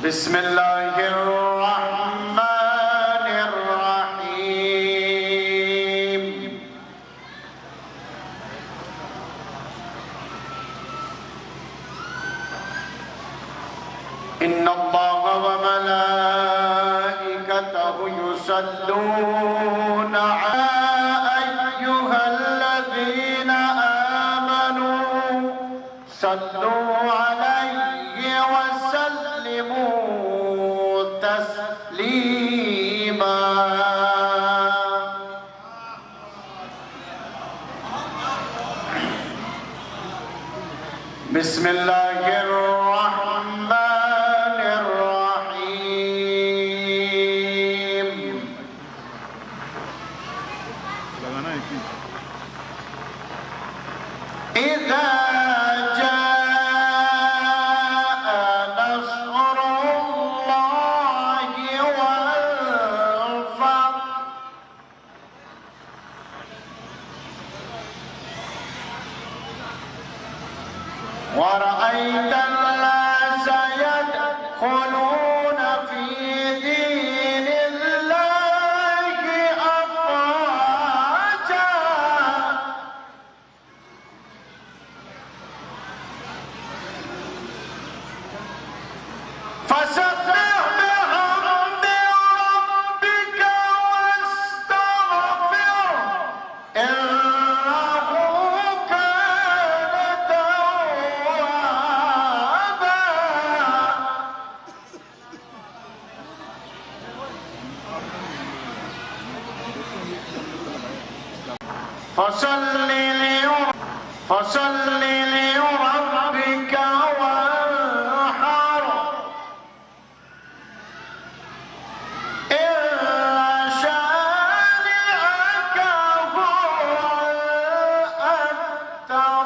بسم الله الرحمن الرحيم. إن الله وملائكته يصلون على أيها الذين آمنوا صلوا عليه وسلموا تسليما. بسم الله الرحمن الرحيم. إذا جاء نصر الله والفتح ورأيت الناس يدخلون في دين الله أفواجا فسبح بحمد ربك واستغفره إنه كان توابا. فصل لربك وانحر إن شانئك هو الأبتر.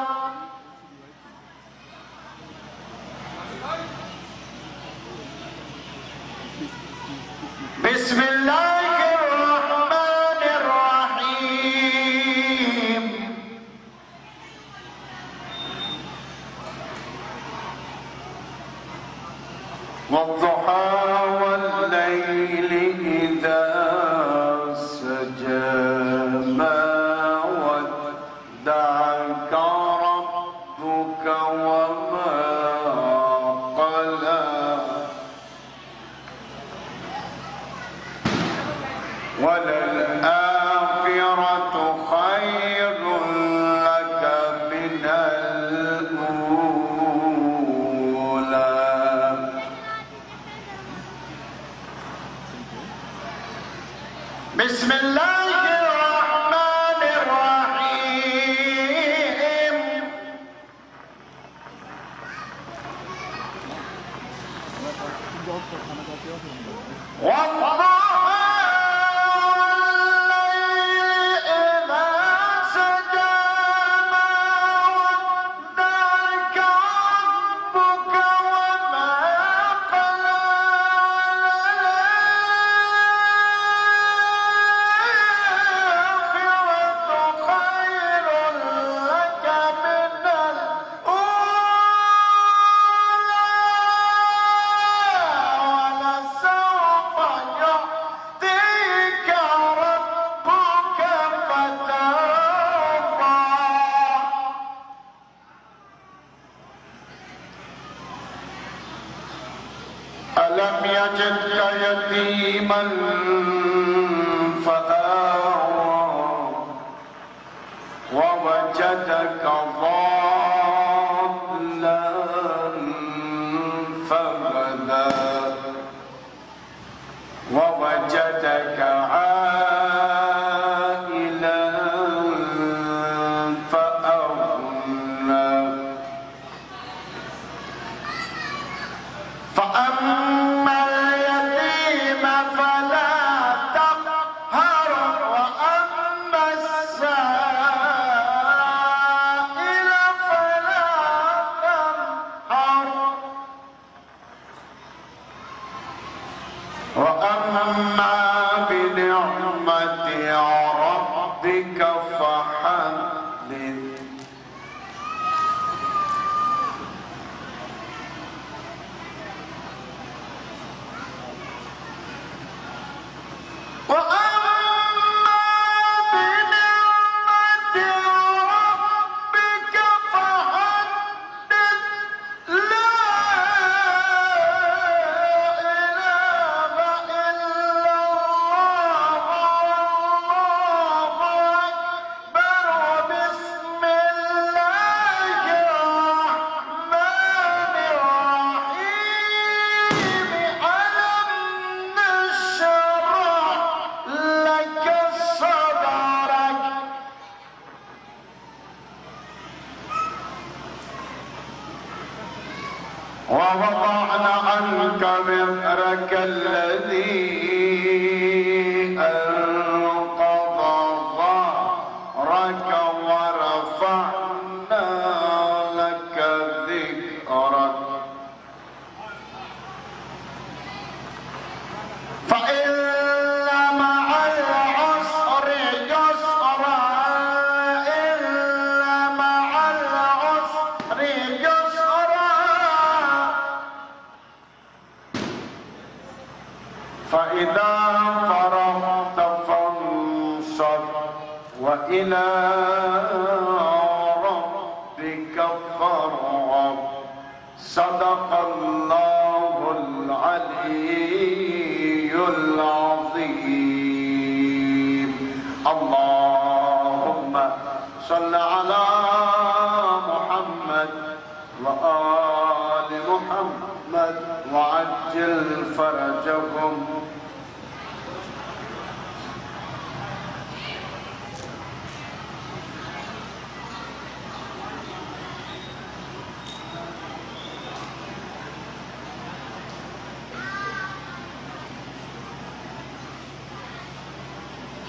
بسم الله الرحمن الرحيم. والضحى والليل إذا سجى ما ودعك ربك وما قلى وللآخرة خير لك من الأولى. بسم الله الرحمن الرحيم. والضحى والليل إذا سجى ما ودعك ربك وما قلى وللآخرة خير لك من الأولى ولسوف يعطيك ربك فترضى. ألم يجدك يتيما فآوى ووجدك ضالا فهدى ووجدك عائلا فأغنى فأما اليتيم فلا تقهر وأما السائل فلا تنهر وأما بنعمة ربك فحدث. وزرك الذي أنقض ظهرك ورفعنا لك ذكرك فإن مع العسر يسرا إن مع العسر يسرا فإذا فرغت فانصب وإلى ربك فارغب صدق الله العلي العظيم. اللهم صل على محمد وآل محمد وعجل فرجهم.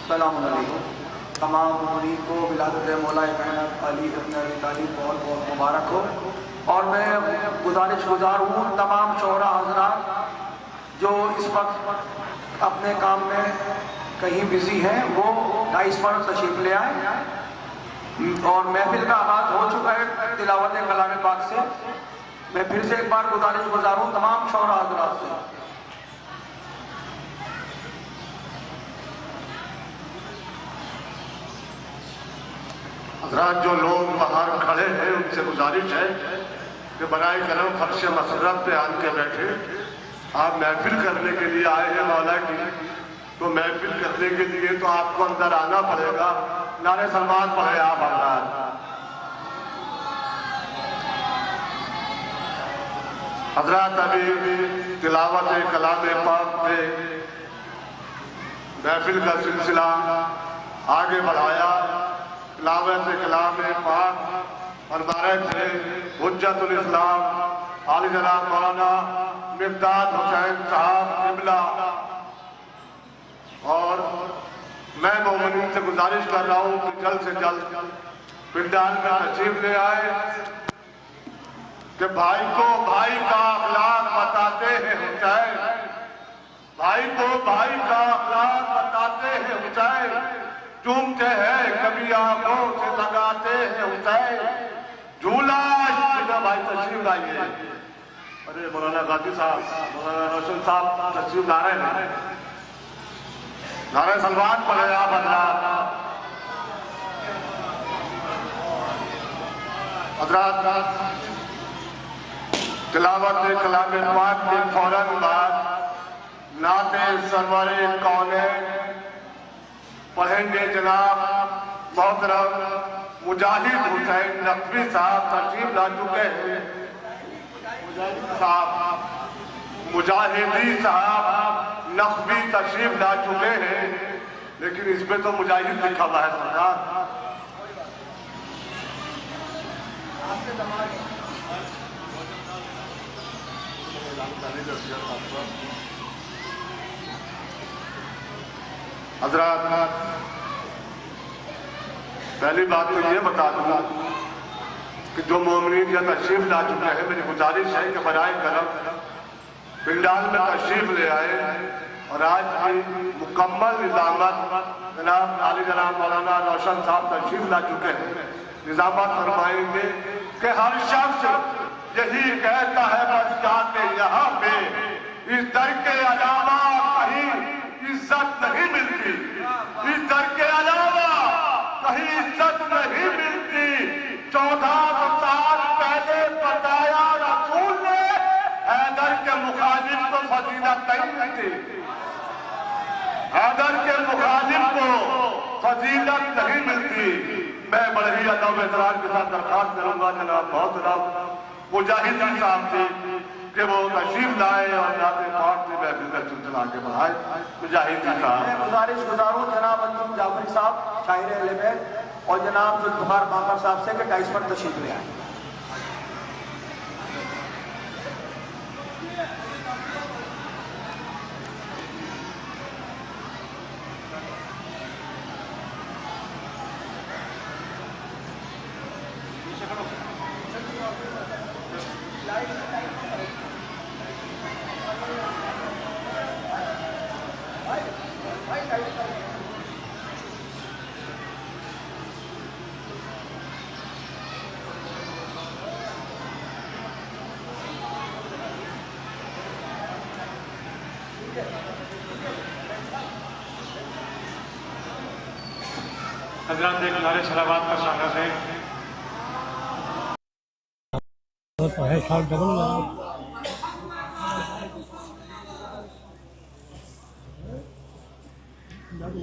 السلام علیکم. تمام مؤمنین کو ولادت مولا کائنات علی ابن ابی طالب بہت بہت مبارک ہو. اور میں گزارش گزار ہوں تمام شعراء حضرات جو اس وقت اپنے کام میں کہیں بزی ہیں وہ 2:30 پر تشریف لے آئیں. اور محفل کا آغاز ہو چکا ہے تلاوت کلام پاک سے. میں پھر سے ایک بار گزارش گزار ہوں تمام شعراء حضرات سے. حضرات جو لوگ باہر کھڑے ہیں ان سے گزارش ہے کہ برائے کرم فرش مسرت پہ آن کے بیٹھے. آپ محفل کرنے کے لیے آئے ہیں مولا کی تو محفل کرنے کے لیے تو آپ کو اندر آنا پڑے گا. نعرے سلمان پڑھے آپ حضرات. حضرات ابھی تلاوت کلام پاک پہ محفل کا سلسلہ آگے بڑھایا. تلاوت کلام پاک فرما رہے تھے حجت الاسلام عالی جناب مولانا مقداد حسین صاحب قبلہ. اور میں مومنین سے گزارش کر رہا ہوں کہ جلد سے جلد پنڈال میں تشریف لے آئے کہ بھائی کو بھائی کا اخلاق بتاتے ہیں حسین. بھائی کو بھائی کا اخلاق بتاتے ہیں حسین. چومتے ہیں کبھی آنکھوں سے لگاتے ہیں حسین. جھولا بھائی تشریف لائیے. ارے مولانا غازی صاحب مولانا روشن صاحب تشریف لا رہے ہیں. نعرہ سلمان پڑھے آپ حضرات. حضرات تلاوت کلام پاک کے فوراً بعد نعت سرور کونین پڑھیں گے جناب محترم مجاہد حسین نقوی صاحب تشریف لا چکے ہیں. مجاہدی صاحب نقوی تشریف لا چکے ہیں لیکن اس پہ تو مجاہد لکھا ہوا ہے سرکار. حضرات پہلی بات تو یہ بتا دوں کہ جو مومنین یا تشریف لا چکے ہیں میری گزارش ہے کہ برائے کرم پنڈال میں تشریف لے آئے. اور آج کی مکمل نظامت جناب عالی جناب مولانا روشن صاحب تشریف لا چکے ہیں. نظامت فرمائیں گے کہ ہر شخص یہی کہتا ہے بس جا کے یہاں پہ اس در کے علاوہ کہیں عزت نہیں ملتی. اس در کے علاوہ کہیں عزت نہیں ملتی. 14 سال پہلے بتایا رسول نے حیدر کے مخالف کو فضیلت نہیں ملتی. حیدر کے مخالف کو فضیلت نہیں ملتی. میں بڑے ہی ادب و احترام کے ساتھ درخواست کروں گا جناب محترم مجاہد صاحب سے کہ وہ تشریف لائے اور نعت پاک سے محفل کا سلسلہ آگے بڑھائے. مجاہد صاحب. میں گزارش گزاروں جناب انجم جعفری صاحب شاعر اہل بیت اور جناب ذوالفقار باقر صاحب سے کہ 2:30 پر تشریف لے آئیں. حضرات ایک نعرے صلوات کا سہارا دیں۔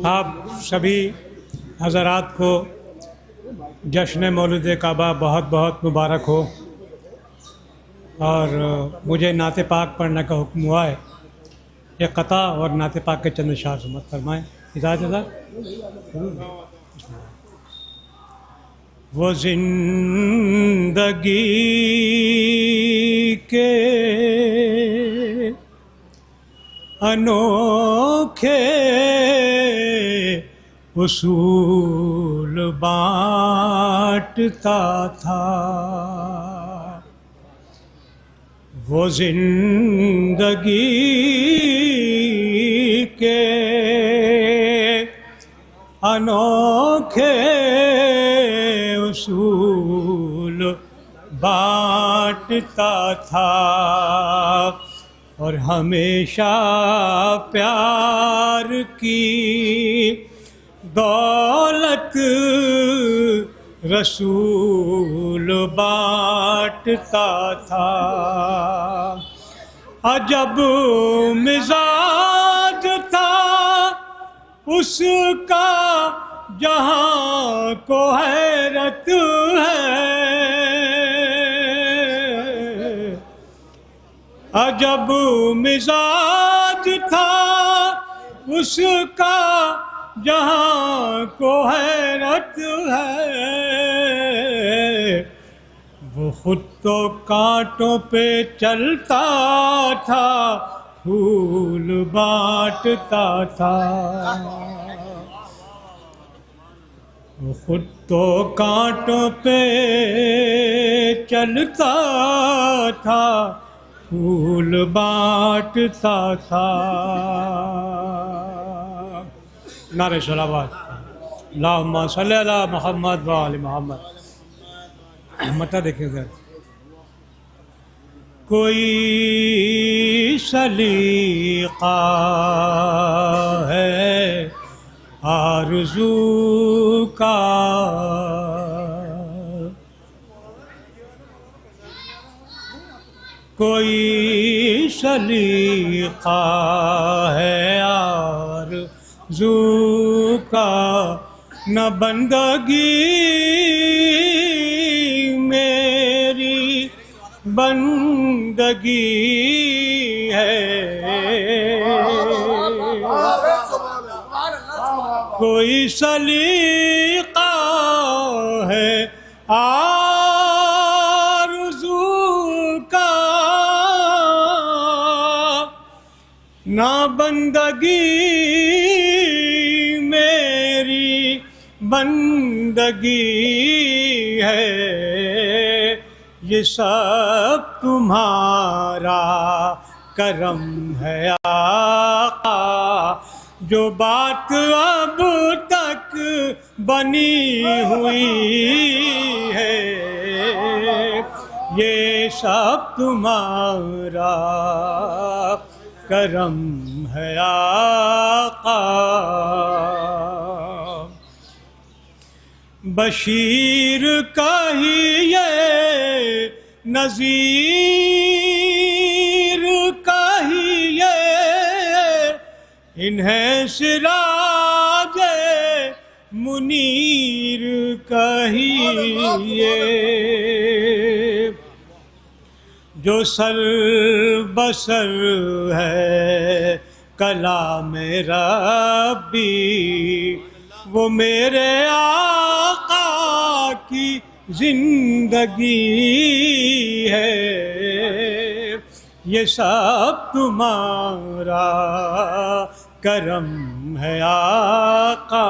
آپ سبھی حضرات کو جشن مولد کعبہ بہت بہت مبارک ہو، اور مجھے نعت پاک پڑھنے کا حکم ہوا ہے۔ یہ قطع اور نعت پاک کے چند اشعار سماعت فرمائیں۔ اجازت وہ زندگی کے انوکھے اصول بانٹتا تھا، وہ زندگی کے انوکھے اصول بانٹتا تھا، اور ہمیشہ پیار کی دولت رسول بانٹتا تھا۔ عجب مزاج تھا اس کا جہاں کو حیرت ہے، عجب مزاج تھا اس کا جہاں کو حیرت ہے، وہ خود تو کانٹوں پہ چلتا تھا، پھول بانٹتا تھا، وہ خود تو کانٹوں پہ چلتا تھا، پھول بانٹتا تھا۔ نعرہ صلوات، اللہم صلی علی محمد و آل محمد۔ متا دیکھیں ذرا، کوئی سلیقہ ہے آرزو کا، کوئی سلیقہ ہے آرزو کا، نہ بندگی میری بندگی ہے، کوئی سلیقہ ہے آرزو کا، نہ بندگی میری بندگی ہے، یہ سب تمہارا کرم ہے آقا، جو بات اب تک بنی ہوئی ہے، یہ سب تمہارا کرم ہے آقا۔ بشیر کہیے نذیر کہیے، انہیں سراج منیر کہیے، جو سر بسر ہے کلام ربی، وہ میرے آقا کی زندگی ہے، یہ سب تمہارا کرم ہے آقا۔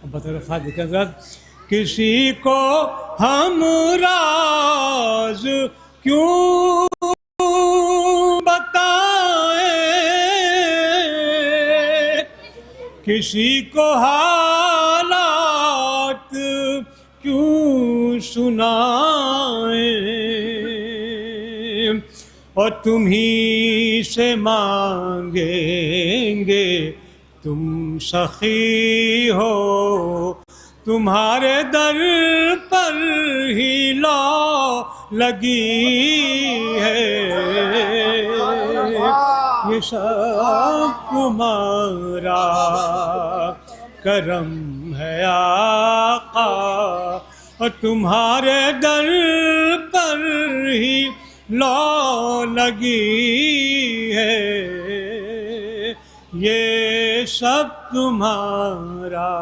بطور خاص ذکر حضرت، کسی کو ہم راز کیوں بتائیں، کسی کو حالات کیوں سنائیں، اور تم ہی سے مانگیں گے، تم سخی ہو، تمہارے در پر ہی لو لگی ہے، یہ سب تمہارا کرم ہے آقا، اور تمہارے در پر ہی لو لگی ہے، یہ سب تمہارا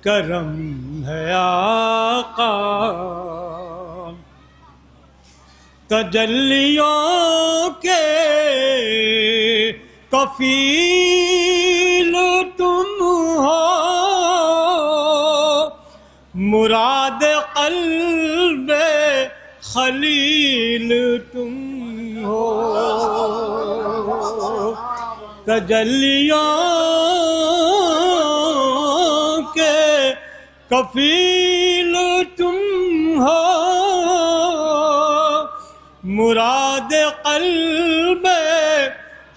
کرم ہے آقا۔ تجلیوں کے کفیل تم ہو، مراد قلب خلیل تم ہو، تجلیوں کے کفیل تم ہو، مراد قلب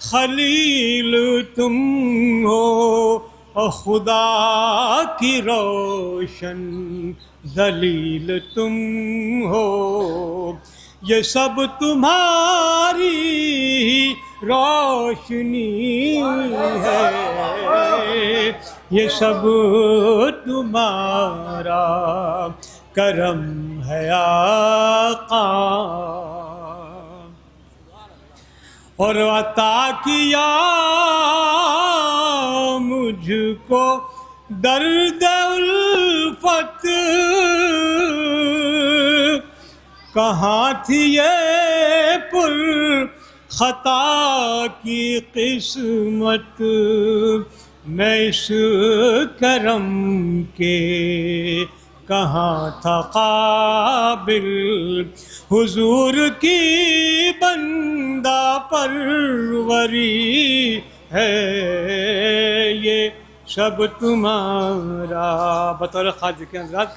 خلیل تم ہو، اور خدا کی روشن دلیل تم ہو، یہ سب تمہاری روشنی ہے، یہ سب تمہارا کرم ہے آقا، اور عطا کیا مجھ کو درد الفت، کہاں تھی یہ پر خطا کی قسمت، میں اس کرم کے کہاں تھا قابل، حضور کی بندہ پروری ہے، یہ سب تمہارا بطور خواجہ کے حضرات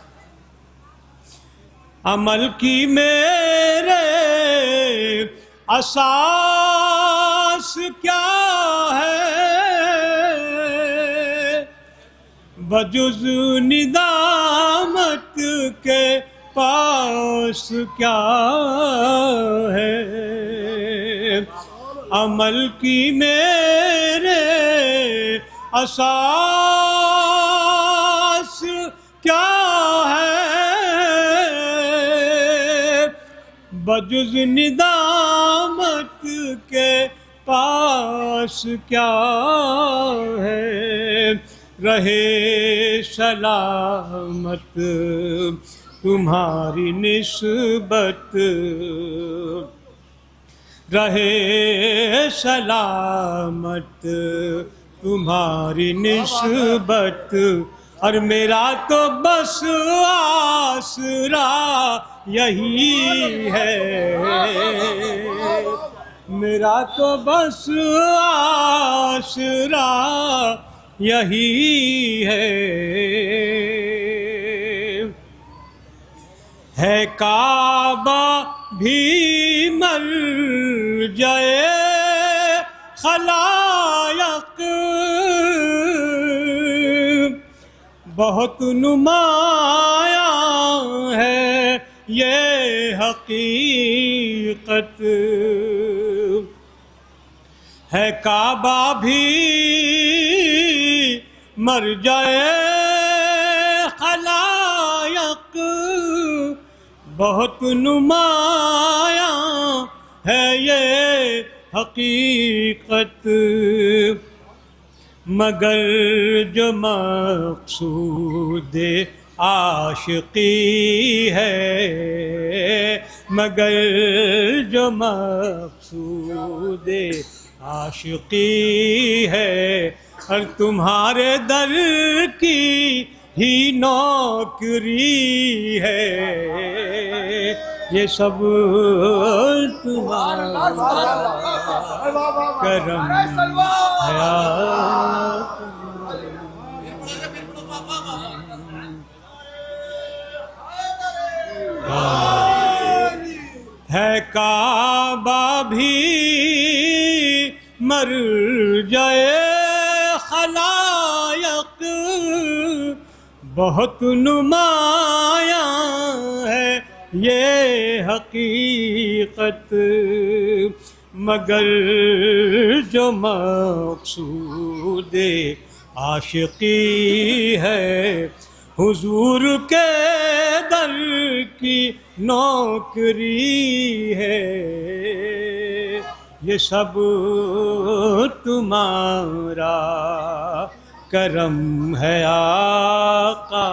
عمل کی میرے اساس کیا ہے، بجز ندامت کے پاس کیا ہے، عمل کی میرے اساس کیا ہے، بجز ندامت کے پاس کیا ہے، رہے سلامت تمہاری نسبت، رہے سلامت تمہاری نسبت، اور میرا تو بس آسرا یہی ہے، میرا تو بس آسرا یہی ہے کعبہ بھی مرجع خلائق، بہت نمایاں ہے یہ حقیقت، ہے کعبہ بھی مرجع خلائق، بہت نمایاں ہے یہ حقیقت، مگر جو مقصود عاشقی ہے، مگر جو مقصود عاشقی ہے، اور تمہارے در کی ہی نوکری ہے، یہ سب تمہارا کرم ہے ہے کعبہ بھی مر جائے خلائق، بہت نمایاں ہے یہ حقیقت، مگر جو مقصود عاشقی ہے حضور کے در کی نوکری ہے، یہ سب تمہارا کرم ہے آقا۔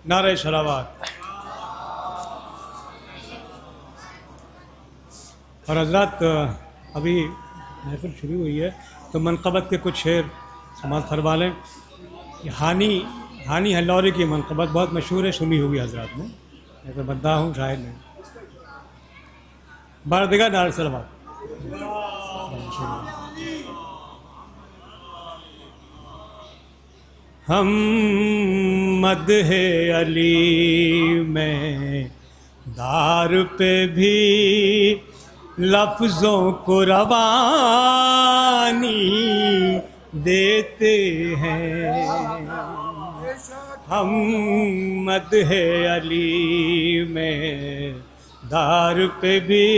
نعرہ صلوات۔ اور حضرات ابھی محفل شروع ہوئی ہے تو منقبت کے کچھ شعر سماعت فرما لیں۔ یہ ہانی ہلوری کی منقبت بہت مشہور ہے، سنی ہوگی حضرات نے، میں تو بندہ ہوں شاید نہیں۔ بار دیگا نعرہ صلوات۔ ہم مدح علی میں دار پہ بھی لفظوں کو روانی دیتے ہیں، ہم مدح علی میں دار پہ بھی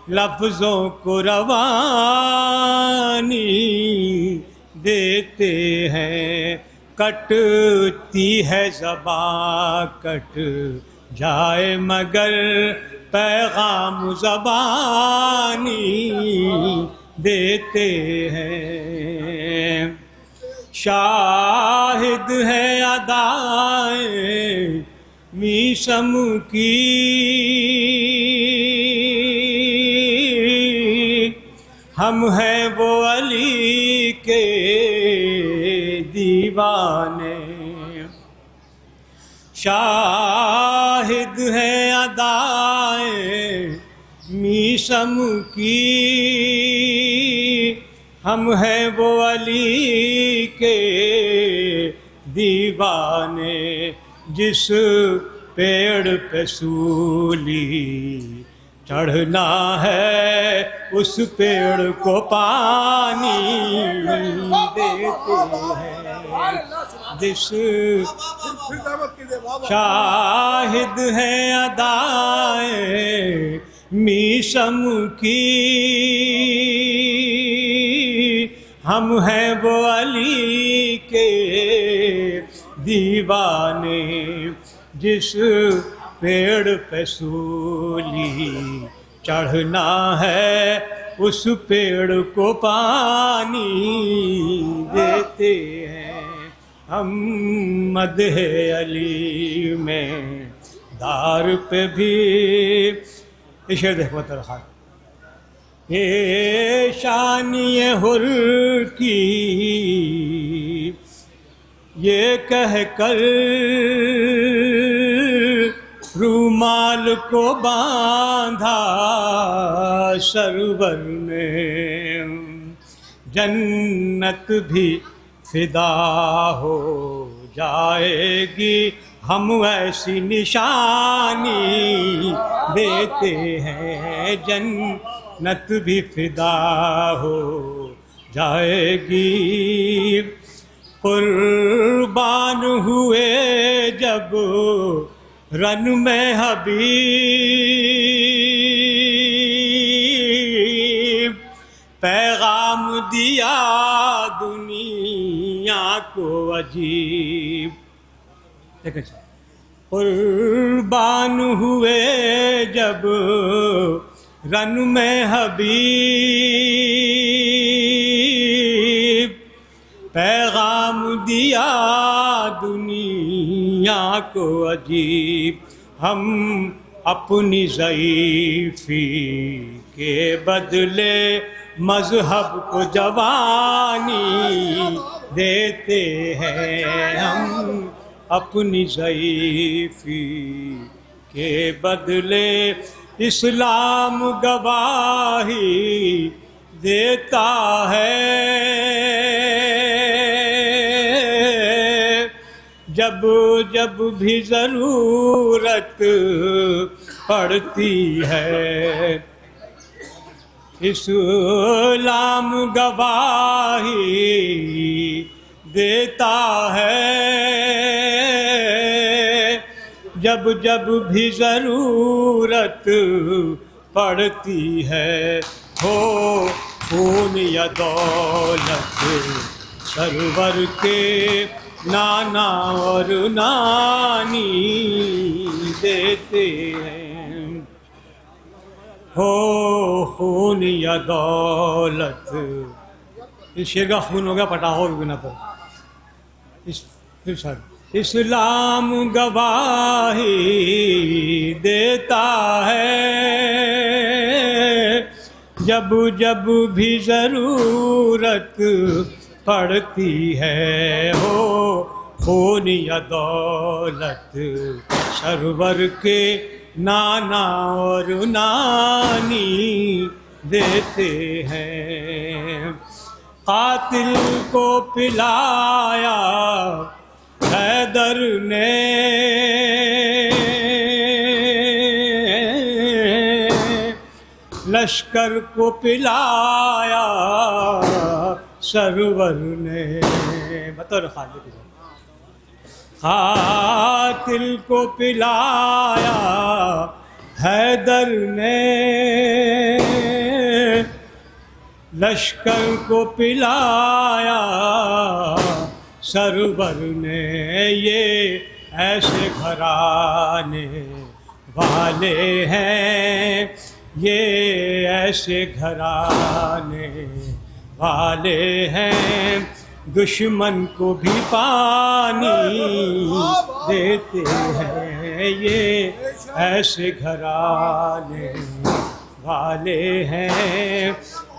لفظوں کو روانی دیتے ہیں، کٹتی ہے زبان کٹ جائے مگر پیغام زبانی دیتے ہیں، شاہد ہے ادائیں میسم کی ہم ہیں وہ علی کے دیوانے، شاہد ہے ادائیں میسم کی ہم ہیں وہ علی کے دیوانے، جس پیڑ پہ سولی چڑھنا ہے اس پیڑ کو پانی دیتے ہیں، جس شاہد ہے ادائیں میسم کی ہم ہیں وہ علی کے دیوانے، جس پیڑ پہ سولی چڑھنا ہے اس پیڑ کو پانی دیتے ہیں، ہم مدح علی میں دار پہ بھی۔ شعر دیکھو ترخان، یہ شانی حر کی یہ کہہ کر رومال کو باندھا سرور نے، جنت بھی فدا ہو جائے گی ہم ایسی نشانی دیتے ہیں، جنت بھی فدا ہو جائے گی، قربان ہوئے جب رن میں حبیب، پیغام دیا دنیا کو عجیب، قربان ہوئے جب رن میں حبیب، پیغام دیا دنیا کو عجیب، ہم اپنی ضعیفی کے بدلے مذہب کو جوانی دیتے ہیں، ہم اپنی ضعیفی کے بدلے اسلام گواہی دیتا ہے، جب جب بھی ضرورت پڑتی ہے اسلام گواہی دیتا ہے جب جب بھی ضرورت پڑتی ہے ہو خون یا دولت سرور کے نانا اور نانی دیتے ہیں ہو خون یا دولت. اس شعر کا خون ہو گیا پٹاخوں کے بنا پر. اسلام گواہی دیتا ہے جب جب بھی ضرورت پڑتی ہے ہو خون یا دولت سرور کے نانا اور نانی دیتے ہیں. قاتل کو پلایا حیدر نے لشکر کو پلایا سرور نے بطور خالق. قاتل کو پلایا حیدر نے لشکر کو پلایا سرور نے. یہ ایسے گھرانے والے ہیں یہ ایسے گھرانے والے ہیں دشمن کو بھی پانی دیتے ہیں. یہ ایسے گھرانے والے ہیں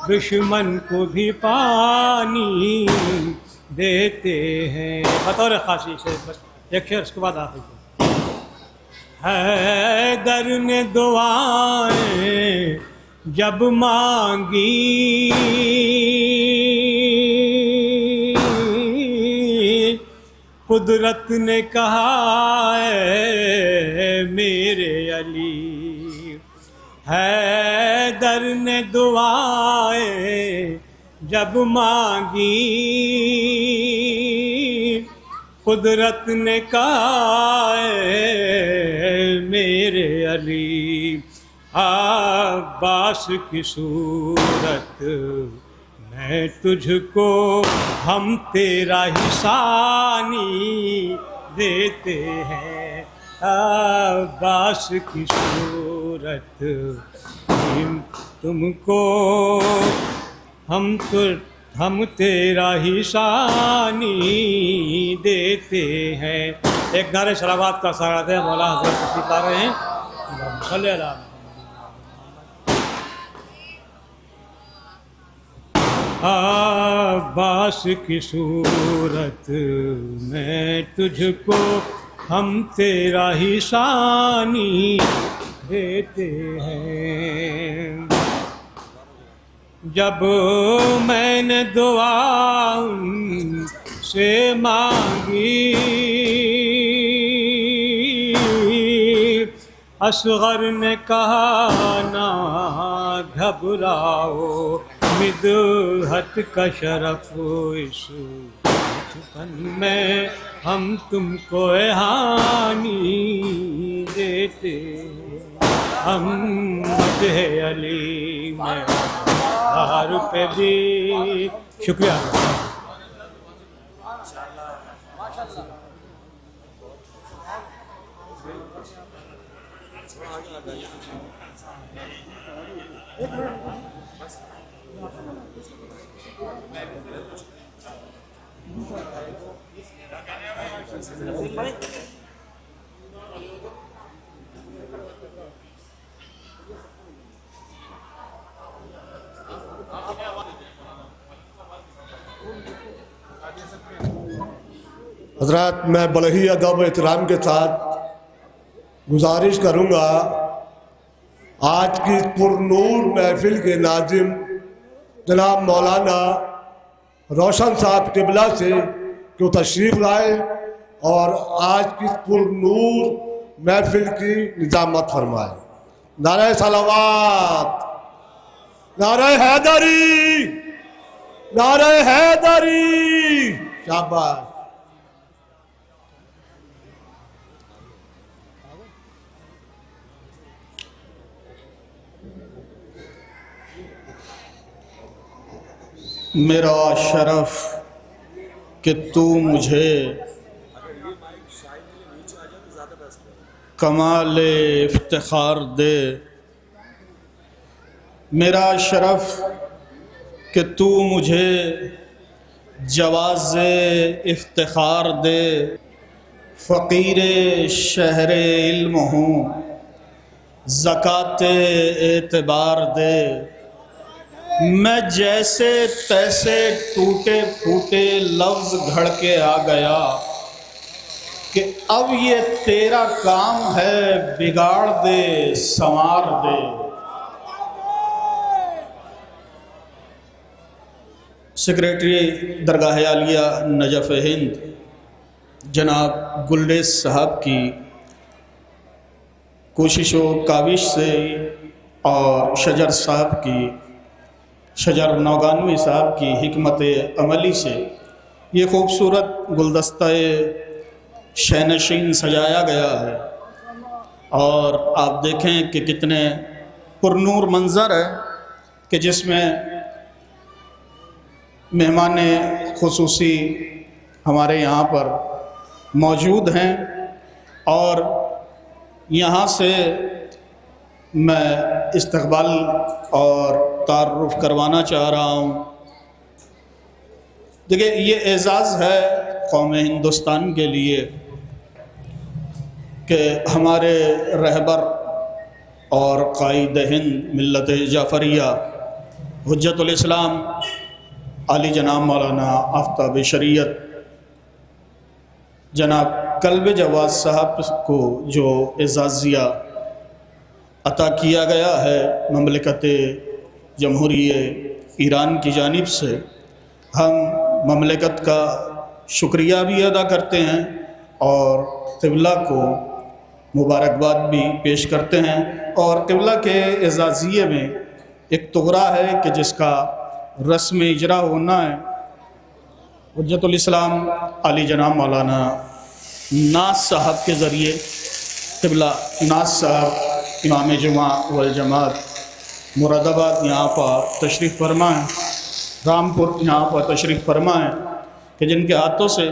دشمن کو بھی پانی دیتے ہیں. بطور خاصی سے بس ایک ہے اس کے بعد آخر حیدر نے دعائیں جب مانگی قدرت نے کہا اے میرے علی. حیدر نے دعائیں جب مانگی قدرت نے کہا اے میرے علی. عباس کی صورت میں تجھ کو ہم تیرا ہی ثانی دیتے ہیں. عباس کی صورت تم کو ہم تیرا ہی ثانی دیتے ہیں. ایک نعرہ صلوات کا سہارا دے مولا حضرت تشریف لا رہے ہیں. صلی اللہ عباس کی صورت میں تجھ کو ہم تیرا ہی ثانی دیتے ہیں. جب میں نے دعا ان سے مانگی اصغر نے کہا نہ گھبراؤ مدحت کا شرف اس فن میں ہم تم کو احانی دیتے. ہم مدح علی میں ہر پہ بھی شکریہ. حضرات میں بڑے ہی ادب و احترام کے ساتھ گزارش کروں گا آج کی پرنور محفل کے ناظم جناب مولانا روشن صاحب قبلہ سے کہ وہ تشریف لائے اور آج کی پر نور محفل کی نظامت فرمائے۔ نعرہ صلوات، نعرہ حیدری، نعرہ حیدری، شاباش۔ میرا شرف کہ تو مجھے کمال افتخار دے، میرا شرف کہ تو مجھے جواز افتخار دے، فقیر شہر علم ہوں زکوٰۃ اعتبار دے، میں جیسے تیسے ٹوٹے پھوٹے لفظ گھڑ کے آ گیا کہ اب یہ تیرا کام ہے بگاڑ دے سنوار دے۔ سیکریٹری درگاہ عالیہ نجف ہند جناب گلریز صاحب کی کوشش و کاوش سے اور شجر صاحب کی شجر نوگانوی صاحب کی حکمت عملی سے یہ خوبصورت گلدستہ شینشین سجایا گیا ہے، اور آپ دیکھیں کہ کتنے پرنور منظر ہے کہ جس میں مہمان خصوصی ہمارے یہاں پر موجود ہیں، اور یہاں سے میں استقبال اور تعارف کروانا چاہ رہا ہوں۔ دیکھیں، یہ اعزاز ہے قوم ہندوستان کے لیے کہ ہمارے رہبر اور قائد ہند ملت جعفریہ حجت الاسلام علی جناب مولانا آفتاب شریعت جناب کلب جواز صاحب کو جو اعزازیہ عطا کیا گیا ہے مملکت جمہوریہ ایران کی جانب سے، ہم مملکت کا شکریہ بھی ادا کرتے ہیں اور قبلہ کو مبارکباد بھی پیش کرتے ہیں۔ اور قبلہ کے اعزازیے میں ایک تغرہ ہے کہ جس کا رسم اجرا ہونا ہے، حجت الاسلام علی جناب مولانا ناز صاحب کے ذریعے۔ قبلہ ناز صاحب امام جمعہ والجماعت مراد آباد یہاں پر تشریف فرما ہے، رامپور یہاں پر تشریف فرما ہے، کہ جن کے ہاتھوں سے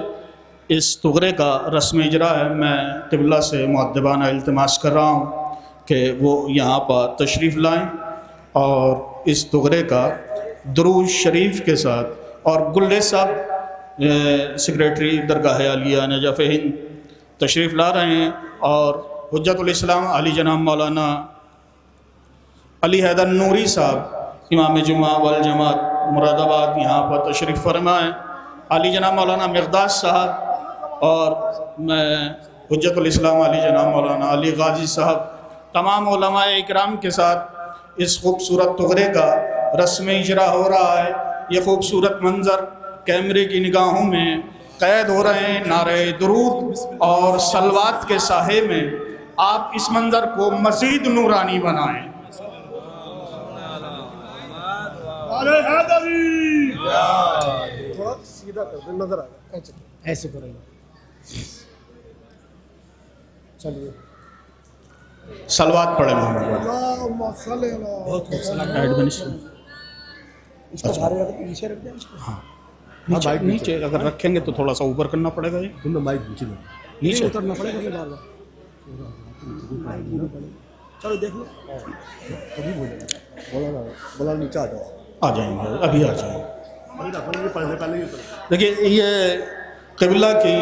اس تغرے کا رسم اجرا ہے۔ میں قبلہ سے مؤدبانہ التماس کر رہا ہوں کہ وہ یہاں پر تشریف لائیں اور اس تغرے کا درود شریف کے ساتھ، اور گلریز صاحب سیکریٹری درگاہ عالیہ نجف ہند تشریف لا رہے ہیں، اور حجت الاسلام علی جناب مولانا علی حیدر نوری صاحب امام جمعہ والجماعت مراد آباد یہاں پر تشریف فرما ہے، علی جناب مولانا مقداس صاحب، اور میں حجت الاسلام علی جناب مولانا علی غازی صاحب، تمام علماء اکرام کے ساتھ اس خوبصورت تغرے کا رسم اجرا ہو رہا ہے۔ یہ خوبصورت منظر کیمرے کی نگاہوں میں قید ہو رہے ہیں۔ نعرہ درود اور صلوات کے سائے میں آپ اس منظر کو مزید نورانی بنائیں۔ تھوڑا سیدھا کر دیں، نظر آئے گا ایسے کریں گے، چلیے صلوات پڑھیں محمد اللہم صلی اللہ ایڈمنسٹر اس کو بھارے رکھ نیچے رکھ دیں، اس کو نیچے اگر رکھیں گے تو تھوڑا سا اوپر کرنا پڑے گا، تم نے مائک نیچے نیچے اترنا پڑے گا، بار بار چلو دیکھ لو، بولا نیچے آ جاؤ، آ جائیں گے، ابھی آ جائیں گے۔ پہلے ہی اتر۔ دیکھیے، یہ قبلہ کی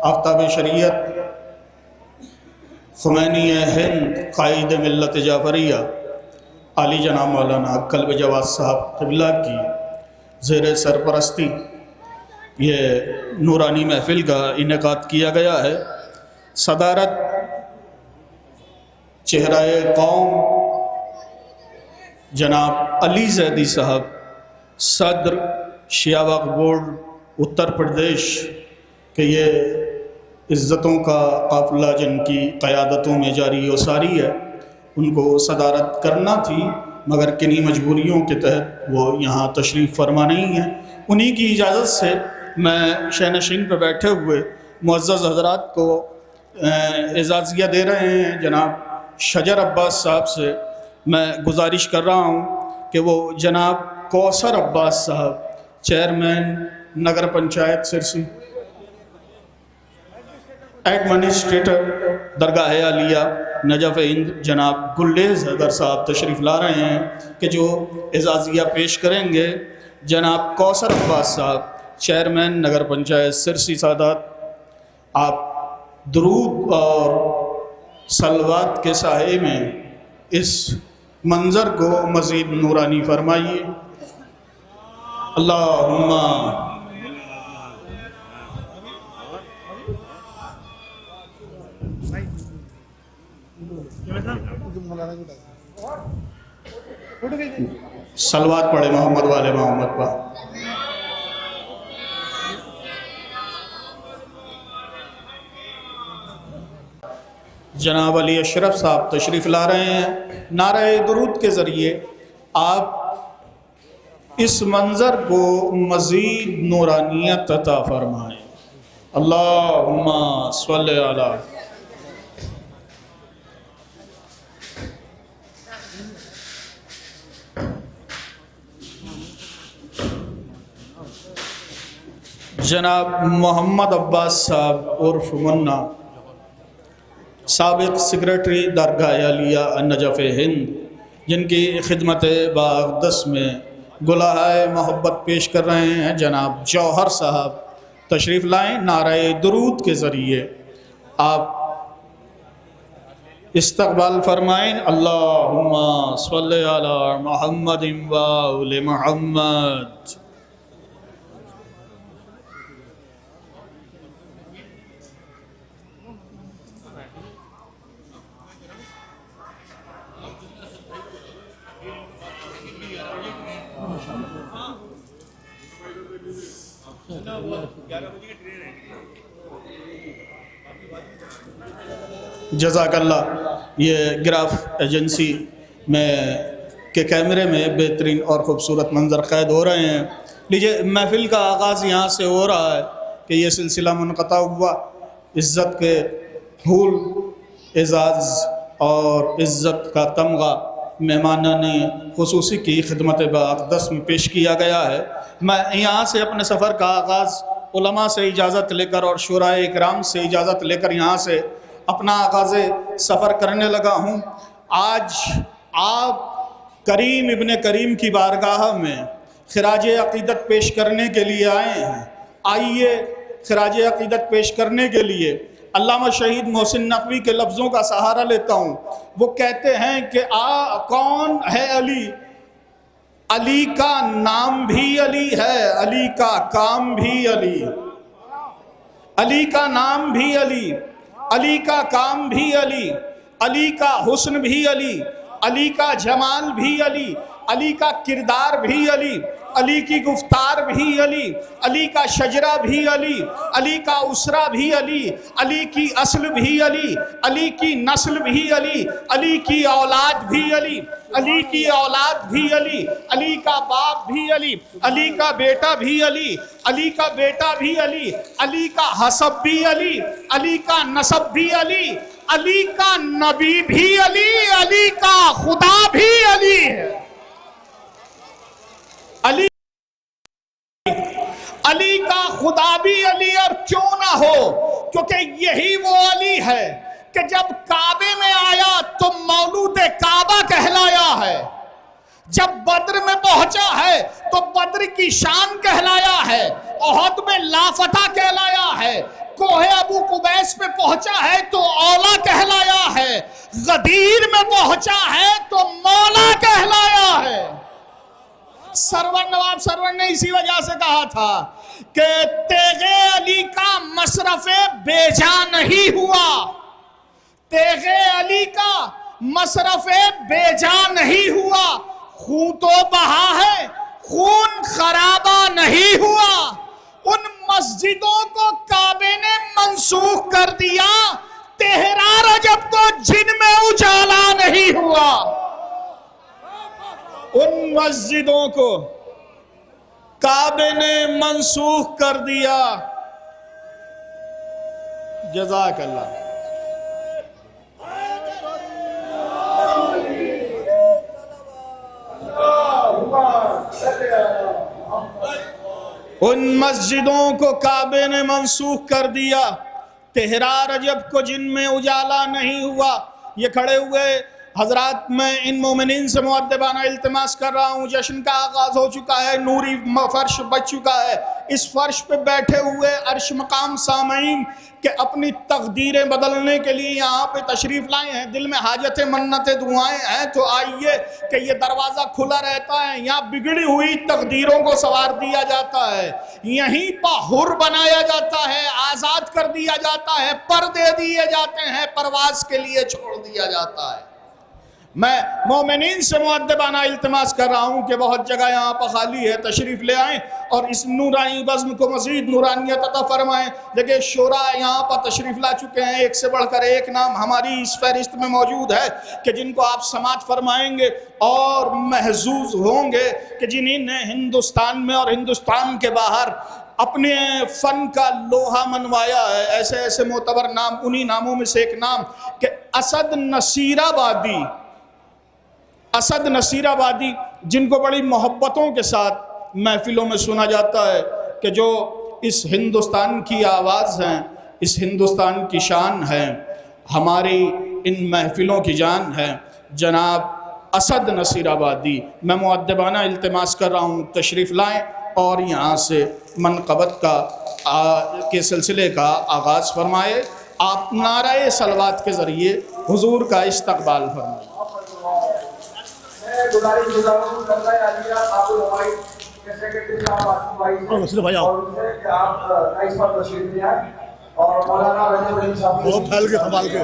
آفتاب شریعت خمینی ہند قائد ملت جعفریہ علی جناب مولانا کلب جواز صاحب قبلہ کی زیر سرپرستی یہ نورانی محفل کا انعقاد کیا گیا ہے۔ صدارت چہرہ قوم جناب علی زیدی صاحب، صدر شیعہ وقف بورڈ اتر پردیش، کہ یہ عزتوں کا قافلہ جن کی قیادتوں میں جاری و ساری ہے، ان کو صدارت کرنا تھی، مگر کنی مجبوریوں کے تحت وہ یہاں تشریف فرما نہیں ہیں۔ انہی کی اجازت سے میں شینشین پہ بیٹھے ہوئے معزز حضرات کو اعزازیہ دے رہے ہیں۔ جناب شجر عباس صاحب سے میں گزارش کر رہا ہوں کہ وہ جناب کوثر عباس صاحب، چیئرمین نگر پنچایت سرسی، ایڈمنسٹریٹر درگاہ عالیہ نجف ہند جناب گلیز حیدر صاحب تشریف لا رہے ہیں کہ جو اعزازیہ پیش کریں گے۔ جناب کوثر عباس صاحب، چیئرمین نگر پنچایت سرسی، سادات آپ درود اور صلوات کے سائے میں اس منظر کو مزید نورانی فرمائیے۔ اللہم صلوات پڑھے محمد والے محمد پر۔ جناب علی اشرف صاحب تشریف لا رہے ہیں، نعرہ درود کے ذریعے آپ اس منظر کو مزید نورانیت عطا فرمائیں۔ اللہم صلی علی جناب محمد عباس صاحب عرف منا، سابق سیکریٹری درگاہ عالیہ نجف ہند، جن کی خدمت باقدس میں گلہائے محبت پیش کر رہے ہیں جناب جوہر صاحب تشریف لائیں۔ نعرہ درود کے ذریعے آپ استقبال فرمائیں۔ اللہم صلی علی محمد و آل محمد۔ جزاک اللہ۔ یہ گراف ایجنسی میں کے کیمرے میں بہترین اور خوبصورت منظر قید ہو رہے ہیں۔ لیجئے، محفل کا آغاز یہاں سے ہو رہا ہے کہ یہ سلسلہ منقطع ہوا۔ عزت کے پھول، اعزاز اور عزت کا تمغہ مہمانان خصوصی کی خدمت باقدس میں پیش کیا گیا ہے۔ میں یہاں سے اپنے سفر کا آغاز علماء سے اجازت لے کر اور شورائے اکرام سے اجازت لے کر یہاں سے اپنا آغاز سفر کرنے لگا ہوں۔ آج آپ کریم ابن کریم کی بارگاہ میں خراج عقیدت پیش کرنے کے لیے آئے ہیں۔ آئیے خراج عقیدت پیش کرنے کے لیے علامہ شہید محسن نقوی کے لفظوں کا سہارا لیتا ہوں۔ وہ کہتے ہیں کہ کون ہے علی؟ علی کا نام بھی علی ہے، علی کا کام بھی علی، علی کا نام بھی علی، علی کا کام بھی علی، علی کا حسن بھی علی، علی کا جمال بھی علی، علی کا کردار بھی علی، علی کی گفتار بھی علی، علی کا شجرہ بھی علی، علی کا اسرہ بھی علی، علی کی اصل بھی علی، علی کی نسل بھی علی، علی کی اولاد بھی علی، علی کی اولاد بھی علی، علی کا باپ بھی علی، علی کا بیٹا بھی علی، علی کا بیٹا بھی علی، علی کا حسب بھی علی، علی کا نسب بھی علی، علی کا نبی بھی علی، علی کا خدا بھی علی ہے۔ علی کا خدا بھی علی، اور کیوں نہ ہو، کیونکہ یہی وہ علی ہے کہ جب کعبے میں آیا تو مولود کعبہ کہلایا ہے، جب بدر میں پہنچا ہے تو بدر کی شان کہلایا ہے، احد میں لافتہ کہلایا ہے، کوہ ابو قبیس میں پہنچا ہے تو اولا کہلایا ہے، غدیر میں پہنچا ہے تو مولا کہلایا ہے۔ سرور نواب سرور نے اسی وجہ سے کہا تھا کہ تیغ علی کا مصرف بے جا نہیں ہوا، تیغ علی کا مصرف بے جا نہیں ہوا، خون تو بہا ہے، خون خرابہ نہیں ہوا، ان مسجدوں کو کعبے نے منسوخ کر دیا، 13 رجب کو جن میں اجالا نہیں ہوا، ان مسجدوں کو کعبے نے منسوخ کر دیا۔ جزاک اللہ۔ ان مسجدوں کو کعبے نے منسوخ کر دیا، 13 رجب کو جن میں اجالا نہیں ہوا۔ یہ کھڑے ہوئے حضرات، میں ان مومنین سے مؤدبانہ التماس کر رہا ہوں، جشن کا آغاز ہو چکا ہے، نوری فرش بچ چکا ہے، اس فرش پہ بیٹھے ہوئے عرش مقام سامعین کہ اپنی تقدیریں بدلنے کے لیے یہاں پہ تشریف لائے ہیں، دل میں حاجتیں منتیں دعائیں ہیں، تو آئیے کہ یہ دروازہ کھلا رہتا ہے، یہاں بگڑی ہوئی تقدیروں کو سنوار دیا جاتا ہے، یہیں پہ حر بنایا جاتا ہے، آزاد کر دیا جاتا ہے، پر دے دیے جاتے ہیں، پرواز کے لیے چھوڑ دیا جاتا ہے۔ میں مومنین سے مؤدبانہ التماس کر رہا ہوں کہ بہت جگہ یہاں پر خالی ہے، تشریف لے آئیں اور اس نورانی بزم کو مزید نورانیت عطا فرمائیں۔ دیکھیں شعراء یہاں پر تشریف لا چکے ہیں، ایک سے بڑھ کر ایک نام ہماری اس فہرست میں موجود ہے کہ جن کو آپ سماعت فرمائیں گے اور محظوظ ہوں گے کہ جنہی نے ہندوستان میں اور ہندوستان کے باہر اپنے فن کا لوہا منوایا ہے۔ ایسے ایسے معتبر نام، انہی ناموں میں سے ایک نام کہ اسد نصیر آبادی، اسد نصیر آبادی، جن کو بڑی محبتوں کے ساتھ محفلوں میں سنا جاتا ہے کہ جو اس ہندوستان کی آواز ہیں، اس ہندوستان کی شان ہیں، ہماری ان محفلوں کی جان ہیں، جناب اسد نصیر آبادی۔ میں مؤدبانہ التماس کر رہا ہوں تشریف لائیں اور یہاں سے منقبت کے سلسلے کا آغاز فرمائے۔ آپ نعرہ صلوات کے ذریعے حضور کا استقبال فرمائیں۔ گزارش گزاروں کرتا ہے علیہ آپ الہوائی کے سیکرٹری صاحب آصف بھائی اور ان سے کہ آپ اس پر تشریف لے آئیں اور مولانا رجب الدین صاحب وہ پھیل کے سنبھال کے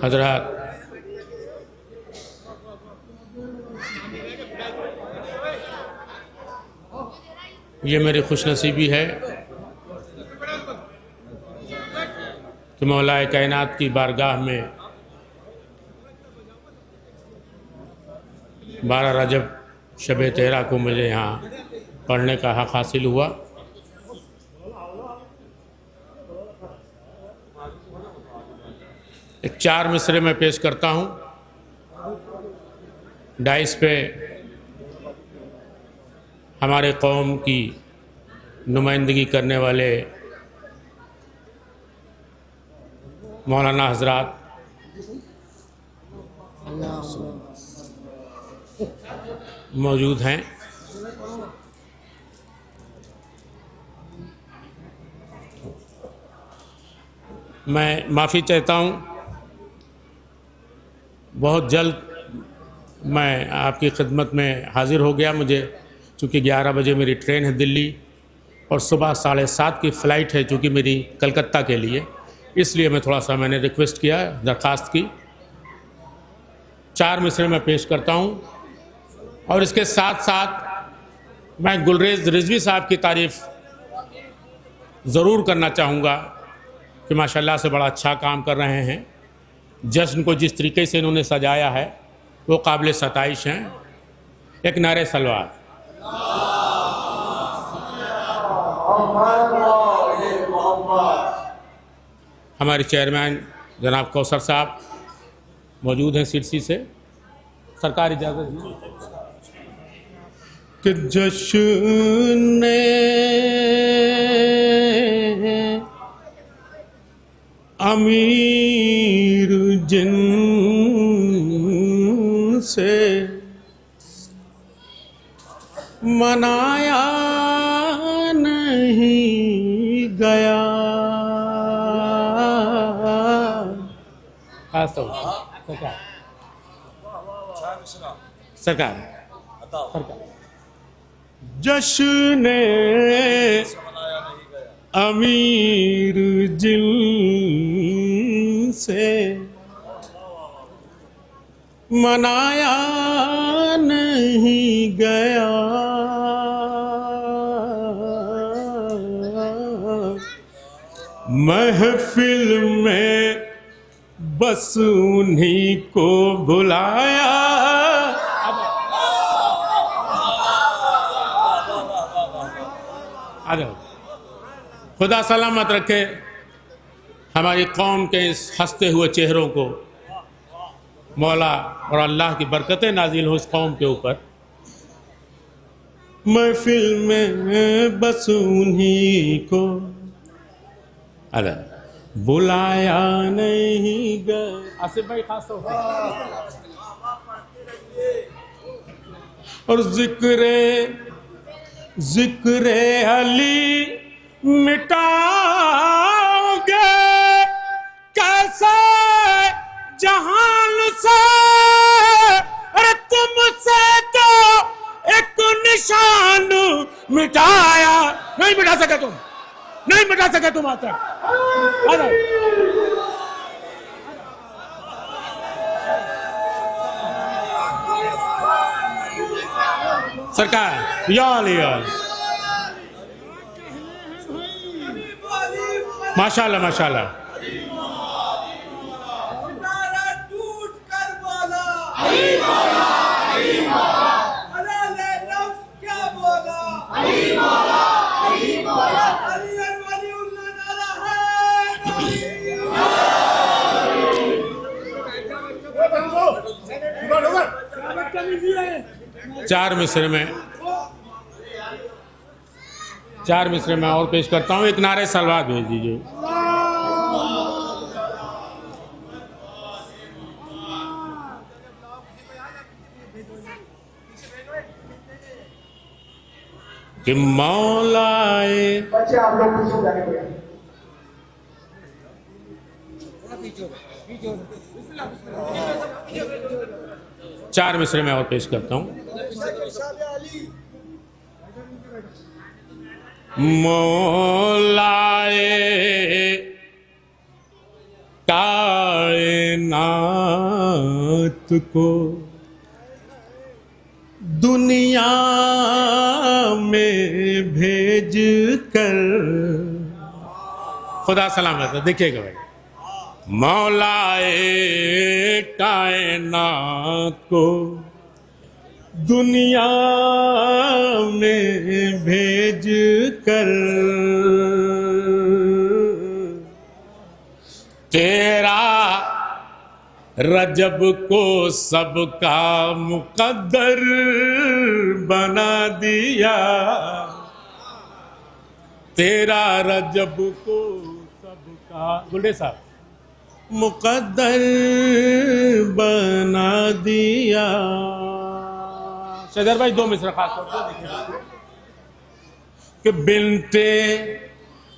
حضرات، یہ میری خوش نصیبی ہے کہ مولا کائنات کی بارگاہ میں 12 رجب شب 13 کو مجھے یہاں پڑھنے کا حق حاصل ہوا۔ ایک 4 مصرے میں پیش کرتا ہوں۔ ڈائس پہ ہمارے قوم کی نمائندگی کرنے والے مولانا حضرات موجود ہیں۔ میں معافی چاہتا ہوں، بہت جلد میں آپ کی خدمت میں حاضر ہو گیا۔ مجھے چونکہ 11 بجے میری ٹرین ہے دلی اور صبح 7:30 کی فلائٹ ہے چونکہ میری کلکتہ کے لیے، اس لیے میں تھوڑا سا میں نے ریکویسٹ کیا، درخواست کی۔ 4 مصرے میں پیش کرتا ہوں اور اس کے ساتھ ساتھ میں گلریز رضوی صاحب کی تعریف ضرور کرنا چاہوں گا کہ ماشاءاللہ سے بڑا اچھا کام کر رہے ہیں۔ جشن کو جس طریقے سے انہوں نے سجایا ہے وہ قابل ستائش ہیں۔ ایک نعرہ صلوات۔ ہمارے چیئرمین جناب کوثر صاحب موجود ہیں سرسی سے، سرکار اجازت دیجیے کہ جشن امیر جن سے منایا نہیں گیا، سرکار جشن امیر جن سے منایا نہیں گیا، محفل میں بس انہی کو بلایا۔ خدا سلامت رکھے ہماری قوم کے اس ہنستے ہوئے چہروں کو، مولا اور اللہ کی برکتیں نازل ہو اس قوم کے اوپر۔ محفل میں بس انہی کو بلایا نہیں گیا۔ آصف بھائی خاص طور پر اور ذکر علی مٹاؤ گے کیسے جہان سے، ارے تم سے تو ایک نشان مٹایا نہیں مٹا سکے تم، نہیں مٹا سکے تم آتا۔ سرکار یا علی ماشاءاللہ ماشاءاللہ۔ چار مصرے میں اور پیش کرتا ہوں، ایک نعرہ سلوات بھیج دیجئے۔ کہ مولائے بچے آپ لوگ کچھ ہو جانے پڑے۔ چار مصرے میں اور پیش کرتا ہوں۔ مولائے کائنات کو دنیا میں بھیج کر، خدا سلامت ہے، دیکھیے گا بھائی، مولائے کائنات کو دنیا میں بھیج کر تیرا رجب کو سب کا مقدر بنا دیا، تیرا رجب کو سب کا گلڈے صاحب مقدر بنا دیا۔ شجر بھائی دو مصرع خاص طور پر کہ بنت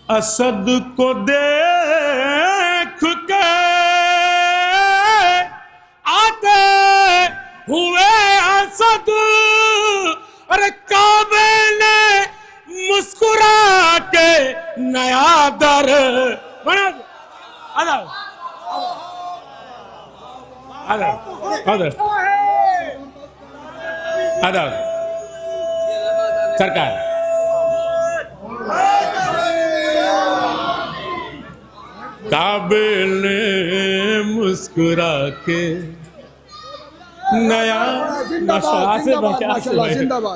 اسد کو دیکھ کے آتے ہوئے اسد، ارے کعبے نے مسکرا کے نیا در بنا دیا۔ سرکار کعبے نے مسکرا کے نیا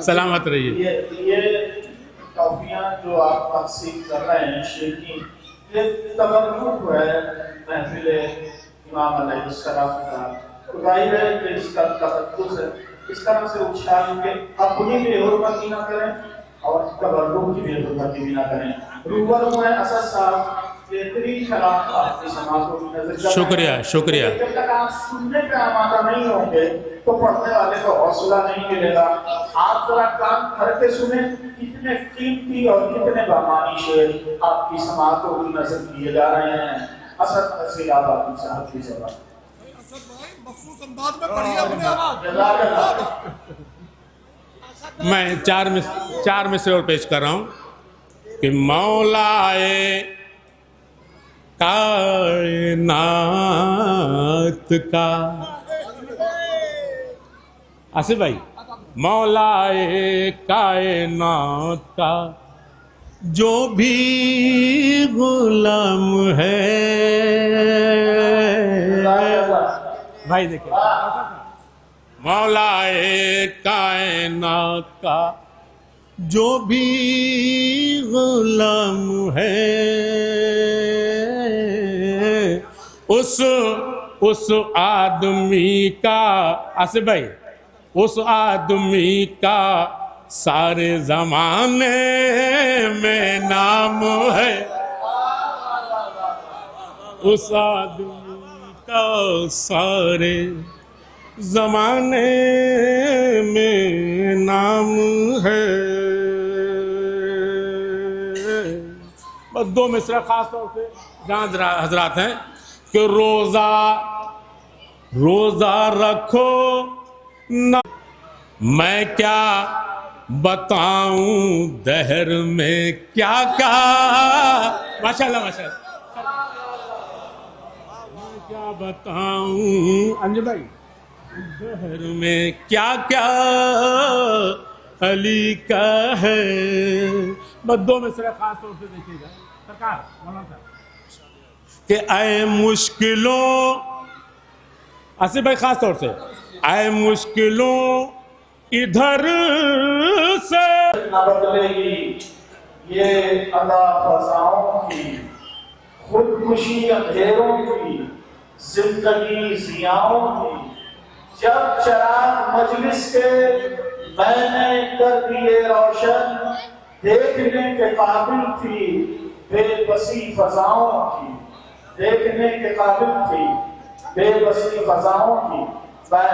سلامت رہیے۔ یہ ٹافیاں جو آپ تقسیم کر رہے ہیں شیر کی، یہ تبرک ہے محفل امام علیہ السلام کا۔ ظاہر ہے کہ اس کا تقدس ہے، اس طرح سے اچھال کے اپنی بھی حرمتی نہ کریں اور تبرک کی بھی حرمتی بھی نہ کریں۔ روبرو میں اسد صاحب بہترین کلام آپ کی سماعتوں کی نظر کریں۔ شکریہ شکریہ۔ جب تک آپ سننے پہ آمادہ نہیں ہوں گے تو پڑھنے والے کو حوصلہ نہیں ملے گا۔ آپ ذرا کام کر کے سنیں، کتنے قیمتی اور کتنے بامانی شعر آپ کی سماعتوں کی نظر کیے جا رہے ہیں۔ اسد نصیر آبادی صاحب کی زبان میں چار مصرے اور پیش کر رہا ہوں۔ کہ مولائے کائنات کا، آصف بھائی، مولائے کائنات کا جو بھی غلام ہے، بھائی دیکھیں، مولائے کائنات کا جو بھی غلام ہے، اس آدمی کا، آصف بھائی، اس آدمی کا سارے زمانے میں نام ہے، اس آدمی کا سارے زمانے میں نام ہے۔ بس دو مصرع خاص طور سے جہاں حضرات ہیں کہ روزہ رکھو نہ، میں کیا بتاؤں دہر میں کیا کیا، ماشاءاللہ ماشاءاللہ، میں کیا بتاؤں انجو بھائی دہر میں کیا کیا علی کا ہے۔ بس دو مصرع خاص طور سے دیکھیے گا سرکار مولانا صاحب کہ اے مشکلوں، آصف بھائی خاص طور سے، اے مشکلوں ادھر سے نہ بدلے گی یہ ادا فضاؤں کی، خودکشی اندھیروں کی، زندگی ضیاؤں کی، جب چراغ مجلس کے میں نے کر دیے روشن، دیکھنے کے قابل تھی بے بسی فضاؤں کی، دیکھنے کے قابل تھی بے بسی فضاؤں کی۔ میں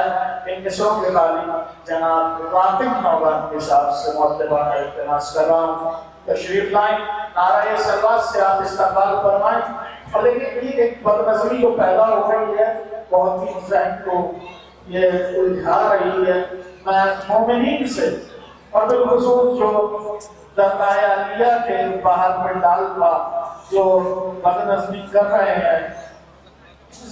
ان مصروں کے قالی جناب راتب نوبان کے صاحب سے معتبانہ التماس کر رہا ہوں، تشریف لائیں، نعرہ صلوات سے آپ استقبال فرمائیں۔ اور لیکن یہ ایک بدنظری جو پیدا ہو رہی ہے بہت ہی ذہن کو یہ الجھا رہی ہے، میں مومنین سے اور بالخصوص جو درگاہ علیہ کے باہر پنڈال کا جو بدنظری کر رہے ہیں،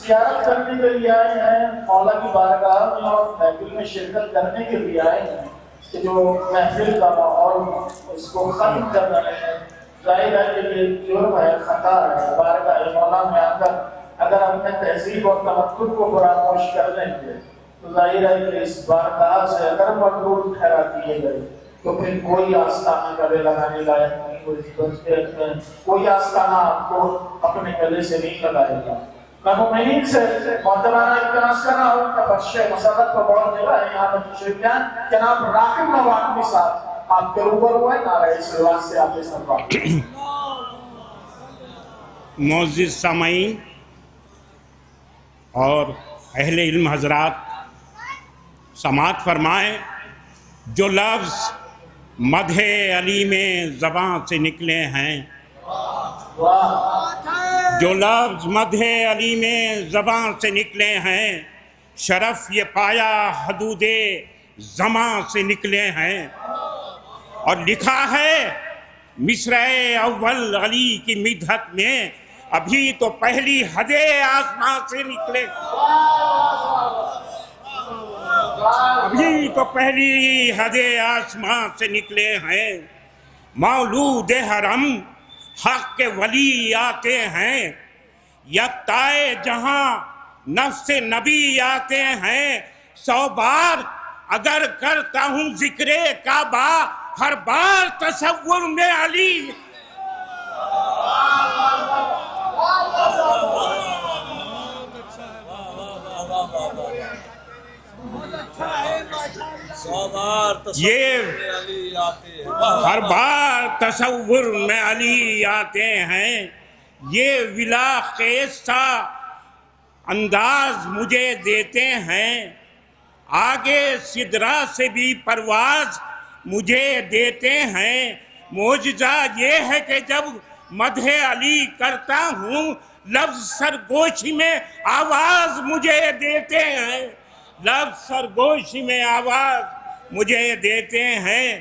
زیارت کرنے کے لیے آئے ہیں، مولا کی بارگاہ میں اور محفل میں شرکت کرنے کے لیے آئے ہیں کہ جو محفل کا ماحول اس کو ختم کر رہے ہیں۔ ظاہر ہے کہ یہ جرم ہے، خطا ہے، بارگاہ مولا میں اگر ہم نے تہذیب اور تمدن کو فراموش کر لیں گے تو ظاہر ہے کہ اس بارگاہ سے اگر مردود ٹھہرا دیے گئے تو پھر کوئی آستانہ گلے لگانے لائق نہیں، کوئی آستانہ آپ کو اپنے گلے سے نہیں لگائے گا۔ میں مومنین سے معتبانہ التماس کر رہا ہوں کہ بخش مسرت کو بڑھ جگہ ہے یہاں پر تشریف لائیں، جناب راقب نواب کے ساتھ آپ کے روبر ہوئے، نعرہ صلوات سے آپ استقبال۔ معزز سامعین اور اہل علم حضرات، سماعت فرمائیں، جو لفظ مدح علی میں زباں سے نکلے ہیں، جو لفظ مدح علی میں زباں سے نکلے ہیں، شرف یہ پایا حدود زماں سے نکلے ہیں، اور لکھا ہے مصرع اول علی کی مدحت میں، ابھی تو پہلی حد آسمان سے نکلے، ابھی تو پہلی حد آسمان سے نکلے ہیں، مولود حرم حق کے ولی آتے ہیں، یکتائے جہاں نفس نبی آتے ہیں، 100 بار اگر کرتا ہوں ذکر کعبہ، ہر بار تصور میں علی۔ یہ ہر بار تصور میں علی آتے ہیں، یہ ولا خیز سا انداز مجھے دیتے ہیں، آگے سدرہ سے بھی پرواز مجھے دیتے ہیں، معجزہ یہ ہے کہ جب مدح علی کرتا ہوں، لفظ سرگوشی میں آواز مجھے دیتے ہیں، لفظ سرگوشی میں آواز مجھے دیتے ہیں،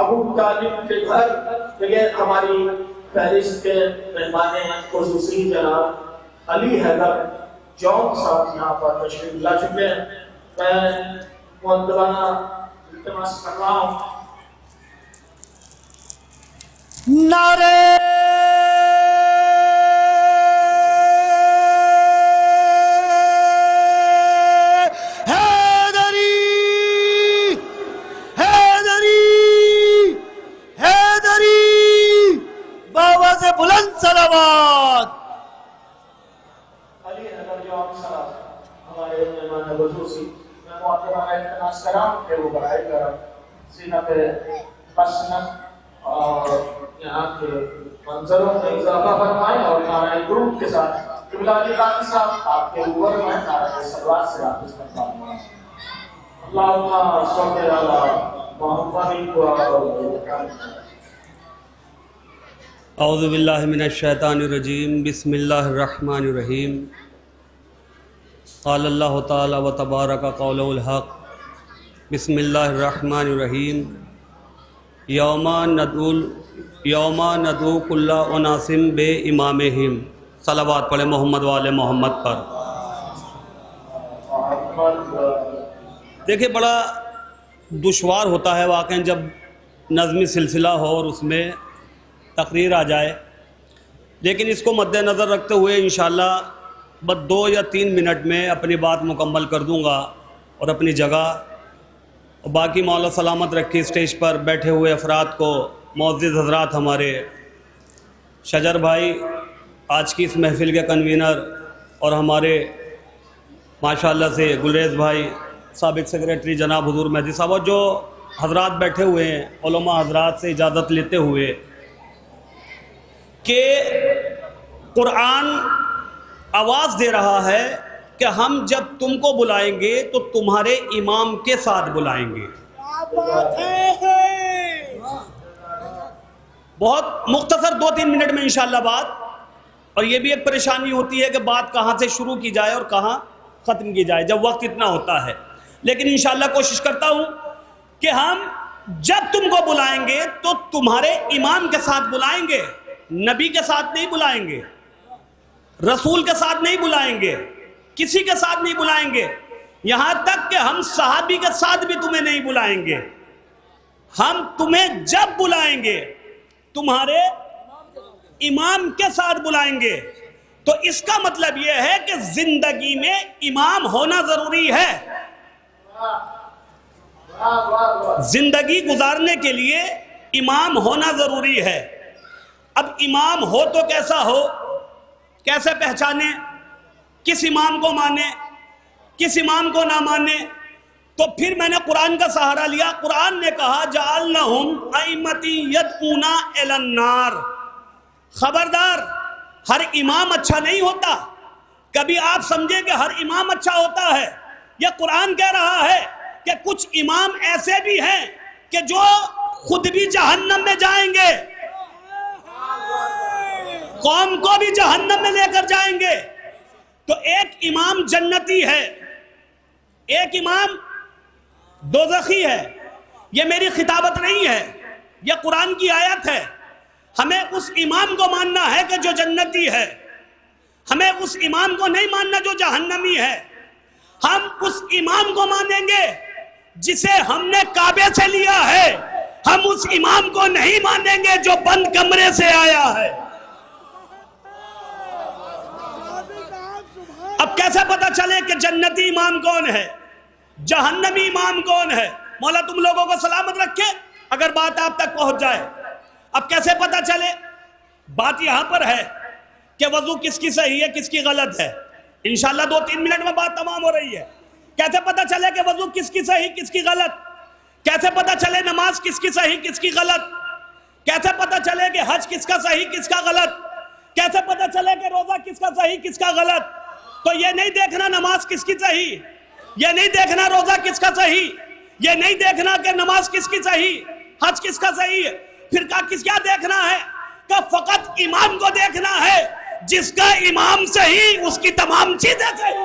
ابو طالب کے گھر بغیر ہماری فہرست کے مہمان خصوصی جناب علی حیدر جون صاحب یہاں پر تشریف لا چکے ہیں. میں مؤدبانہ التماس کر رہا ہوں. نعرے بلند صلوات. علی حیدر جون صاحب ہمارے مہمان خصوصی. میں مؤدبانہ التماس کر رہا ہوں کہ وہ برائے کرم سینہ پہ پسند اور یہاں کے منظروں میں اضافہ فرمائیں اور نعرہ درود کے ساتھ قبلہ علی قادری صاحب آپ کے اوپر میں نعرہ صلوات سے آپ اس پر فرمائیں. اللہم صلی علی محمد و آلہ. اعوذ باللہ من الشیطان الرجیم. بسم اللہ الرحمن الرحیم. قال اللہ تعالی و تبارک قول الحق. بسم اللہ الرحمن الرحیم. یوم ندعو کل اناس بے امامہم. صلوات پڑھے محمد والے محمد پر. دیکھیں بڑا دشوار ہوتا ہے واقعاً جب نظمی سلسلہ ہو اور اس میں تقریر آ جائے، لیکن اس کو مد نظر رکھتے ہوئے انشاءاللہ بس 2 یا 3 منٹ میں اپنی بات مکمل کر دوں گا اور اپنی جگہ. اور باقی مولا سلامت رکھے اسٹیج پر بیٹھے ہوئے افراد کو. معزز حضرات، ہمارے شجر بھائی آج کی اس محفل کے کنوینر اور ہمارے ماشاءاللہ سے گلریز بھائی سابق سیکریٹری جناب حضور مہدی صاحب، اور جو حضرات بیٹھے ہوئے ہیں علماء حضرات سے اجازت لیتے ہوئے کہ قرآن آواز دے رہا ہے کہ ہم جب تم کو بلائیں گے تو تمہارے امام کے ساتھ بلائیں گے. بہت مختصر 2-3 منٹ میں انشاءاللہ بات. اور یہ بھی ایک پریشانی ہوتی ہے کہ بات کہاں سے شروع کی جائے اور کہاں ختم کی جائے جب وقت اتنا ہوتا ہے. لیکن انشاءاللہ کوشش کرتا ہوں کہ ہم جب تم کو بلائیں گے تو تمہارے امام کے ساتھ بلائیں گے. نبی کے ساتھ نہیں بلائیں گے، رسول کے ساتھ نہیں بلائیں گے، کسی کے ساتھ نہیں بلائیں گے. یہاں تک کہ ہم صحابی کے ساتھ بھی تمہیں نہیں بلائیں گے. ہم تمہیں جب بلائیں گے تمہارے امام کے ساتھ بلائیں گے. تو اس کا مطلب یہ ہے کہ زندگی میں امام ہونا ضروری ہے. زندگی گزارنے کے لیے امام ہونا ضروری ہے. اب امام ہو تو کیسا ہو، کیسے پہچانے، کس امام کو مانے، کس امام کو نہ مانے. تو پھر میں نے قرآن کا سہارا لیا. قرآن نے کہا جعلناہم ائمۃ یدعون الی النار. خبردار، ہر امام اچھا نہیں ہوتا. کبھی آپ سمجھیں کہ ہر امام اچھا ہوتا ہے. یہ قرآن کہہ رہا ہے کہ کچھ امام ایسے بھی ہیں کہ جو خود بھی جہنم میں جائیں گے، قوم کو بھی جہنم میں لے کر جائیں گے. تو ایک امام جنتی ہے، ایک امام دوزخی ہے. یہ میری خطابت نہیں ہے، یہ قرآن کی آیت ہے. ہمیں اس امام کو ماننا ہے کہ جو جنتی ہے. ہمیں اس امام کو نہیں ماننا جو جہنمی ہے. ہم اس امام کو مانیں گے جسے ہم نے کعبے سے لیا ہے. ہم اس امام کو نہیں مانیں گے جو بند کمرے سے آیا ہے. اب کیسے پتا چلے کہ جنتی امام کون ہے، جہنمی امام کون ہے؟ مولا تم لوگوں کو سلامت رکھے اگر بات آپ تک پہنچ جائے. اب کیسے پتا چلے؟ بات یہاں پر ہے کہ وضو کس کی صحیح ہے کس کی غلط ہے. انشاءاللہ 2-3 منٹ میں بات تمام ہو رہی ہے. کیسے پتا چلے کہ وضو کس کی صحیح کس کی غلط؟ کیسے پتا چلے نماز کس کی صحیح کس کی غلط؟ کیسے پتا چلے کہ حج کس کا صحیح کس کا غلط؟ کیسے پتا چلے کہ روزہ کس کا صحیح کس کا غلط؟ تو یہ نہیں دیکھنا نماز کس کی صحیح، یہ نہیں دیکھنا روزہ کس کا صحیح، یہ نہیں دیکھنا کہ نماز کس کی صحیح، حج کس کا صحیح ہے. پھر کیا دیکھنا ہے؟ کہ فقط امام کو دیکھنا ہے. جس کا امام صحیح اس کی تمام چیزیں صحیح.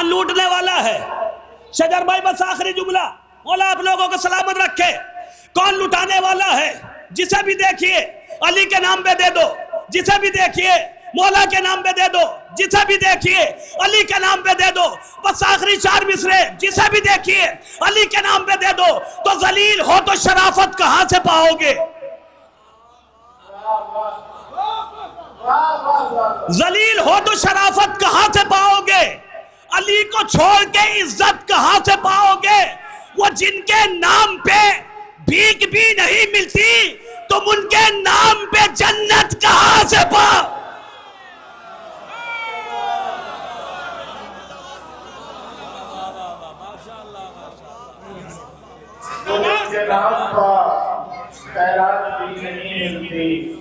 کون لوٹنے والا ہے؟ شجر بھائی بس آخری جملہ، مولا آپ لوگوں کو سلامت رکھے۔ کون لٹانے والا ہے؟ جسے بھی دیکھیے علی کے نام پہ دے دو، جسے بھی دیکھیے مولا کے نام پہ دے دو، جسے بھی دیکھیے علی کے نام پہ دے دو۔ بس آخری 4 مصرے، جسے بھی دیکھیے علی کے نام پہ دے دو۔ تو ذلیل ہو تو شرافت کہاں سے پاؤ گے؟ ذلیل ہو تو شرافت کہاں سے پاؤ گے؟ علی کو چھوڑ کے عزت کہاں سے پاؤ گے؟ وہ جن کے نام پہ بھیک بھی نہیں ملتی، تم ان کے نام پہ جنت کہاں سے پاؤ؟ ان کے نام پر خیرات بھی نہیں ملتی،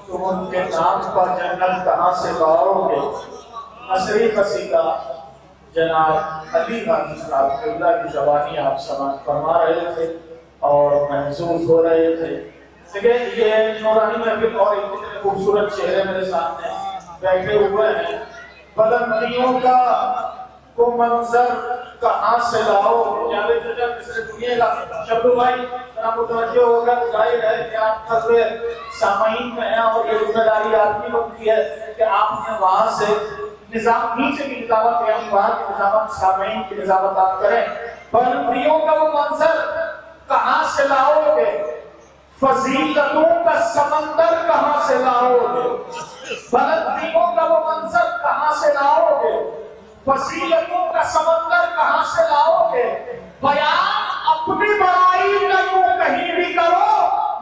تم ان کے نام پر جنت کہاں سے پاؤ گے؟ مصری قصیدہ جناب علی غازی صاحب کی زبانی آپ سماعت فرما رہے تھے اور محسوس ہو رہے تھے۔ دیکھیں یہ نورانی محفل اور اتنے خوبصورت چہرے میرے سامنے بیٹھے ہوئے ہیں، بلندیوں کا کو منظر کہاں سے لاؤ؟ جاوید چچا مصر سنیے گا، شبلو بھائی ذرا متوجہ ہوگا، ظاہر ہے کہ آپ نظر سامعین میں ہیں اور یہ ذمہ داری آپ کی بنتی ہے کہ آپ نے وہاں سے نظام نیچے کی نظامت یعنی وہاں کی نظامت سامعین کی نظامت آپ کریں۔ بلندیوں کا وہ منظر کہاں سے لاؤ گے؟ فضیلتوں کا سمندر کہاں سے لاؤ گے؟ بلندیوں کا وہ منظر کہاں سے لاؤ گے؟ فضیلتوں کا سمندر کہاں سے لاؤ گے؟ بیان اپنی بڑائی کا یوں کہیں بھی کرو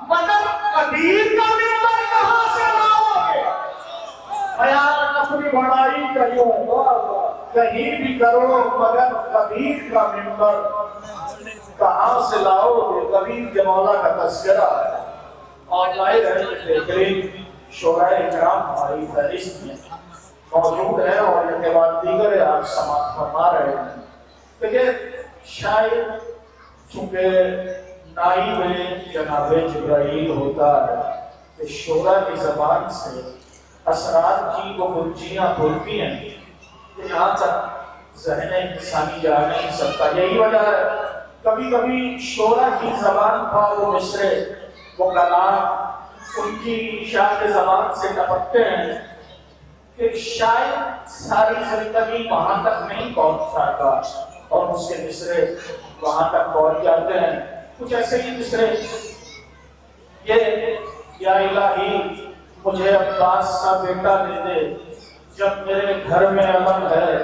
مگر قدیر کا ممبر کہاں سے لاؤ گے؟ بیان اپنی بڑائی کا یوں کہیں بھی کرو مگر قدیر کا ممبر کہاں سے لاؤ گے؟ قدیر کے مولا کا تذکرہ ہے اور ظاہر ہے کہ بہترین شعراء کرام ہماری فہرست میں موجود ہے اور ان کے بعد دیگر آپ سماعت فرما رہے ہیں۔ دیکھیں شاعر چونکہ نائب جناب جبرائیل ہوتا ہے کہ شعراء کی زبان سے اسرار کی وہ گنجیاں کھلتی ہیں کہ جہاں تک ذہن انسانی جا نہیں سکتا۔ یہی وجہ ہے کبھی کبھی شعراء کی زبان پر وہ مصرے وہ کلام ان کی شاعر زبان سے ٹپکتے ہیں کہ شاید ساری زندگی وہاں تک نہیں پہنچ سکتا اور اس کے مصرے وہاں تک پہنچ جاتے ہیں۔ کچھ ایسے ہی مصرے یہ یا الہی مجھے عباس کا بیٹا دے دے، جب میرے گھر میں علم ہے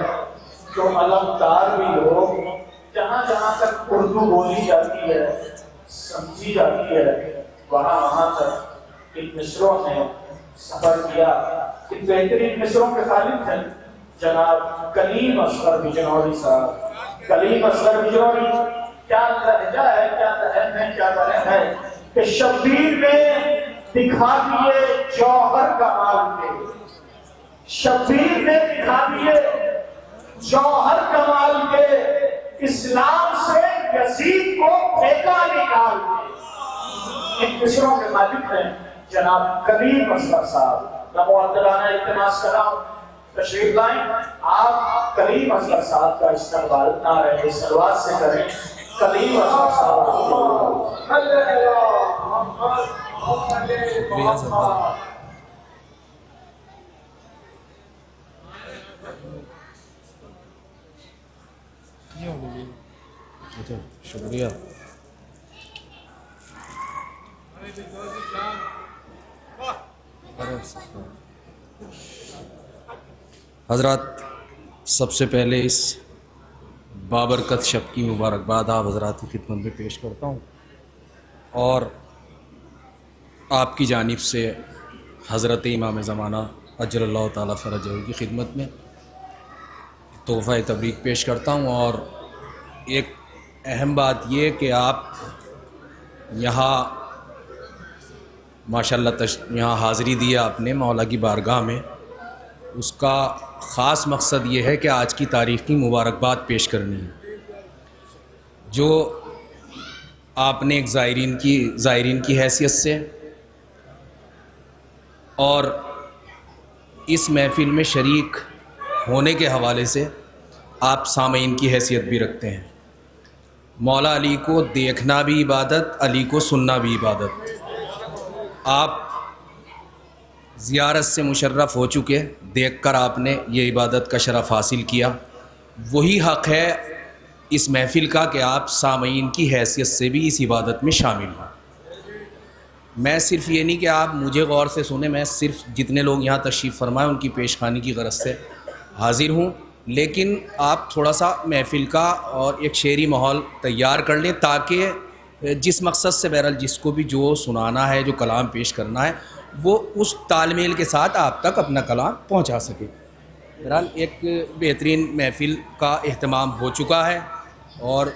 جو علمدار بھی ہو، جہاں جہاں تک اردو بولی جاتی ہے سمجھی جاتی ہے وہاں تک ان مصروں نے سفر کیا۔ ان بہترین مصروں کے خالق ہیں جناب کلیم اصغر بجنوری صاحب۔ کلیم اصغر بجنوری کیا لہجہ ہے، کیا لہن ہے، کیا لہن ہے کہ شبیر نے دکھا دیے جوہر کمال کے، شبیر نے دکھا دیے جوہر کمال کے، اسلام سے یزید کو پھینکا نکال کے۔ ان مصروں کے خالق ہیں جناب کلیم اصغر صاحب۔ معطرانہ التماس کرام تشریف لائیں، آپ کلیم اصغر صاحب کا استقبال نعرہ صلوات سے کریں۔ کلیم اصغر صاحب شکریہ۔ حضرات سب سے پہلے اس بابرکت شب کی مبارکباد آپ حضرات کی خدمت میں پیش کرتا ہوں اور آپ کی جانب سے حضرت امام زمانہ اجر اللہ تعالیٰ فرجہ کی خدمت میں تحفہ تبریک پیش کرتا ہوں۔ اور ایک اہم بات یہ کہ آپ یہاں ماشاءاللہ یہاں حاضری دیا آپ نے مولا کی بارگاہ میں، اس کا خاص مقصد یہ ہے کہ آج کی تاریخ کی مبارکباد پیش کرنی ہے، جو آپ نے ایک زائرین کی حیثیت سے اور اس محفل میں شریک ہونے کے حوالے سے آپ سامعین کی حیثیت بھی رکھتے ہیں. مولا علی کو دیکھنا بھی عبادت، علی کو سننا بھی عبادت. آپ زیارت سے مشرف ہو چکے، دیکھ کر آپ نے یہ عبادت کا شرف حاصل کیا. وہی حق ہے اس محفل کا کہ آپ سامعین کی حیثیت سے بھی اس عبادت میں شامل ہوں. میں صرف یہ نہیں کہ آپ مجھے غور سے سنیں، میں صرف جتنے لوگ یہاں تشریف فرمائیں ان کی پیشخانی کی غرض سے حاضر ہوں، لیکن آپ تھوڑا سا محفل کا اور ایک شعری ماحول تیار کر لیں تاکہ جس مقصد سے بہرحال جس کو بھی جو سنانا ہے، جو کلام پیش کرنا ہے، وہ اس تال میل کے ساتھ آپ تک اپنا کلام پہنچا سکے. بہرحال ایک بہترین محفل کا اہتمام ہو چکا ہے اور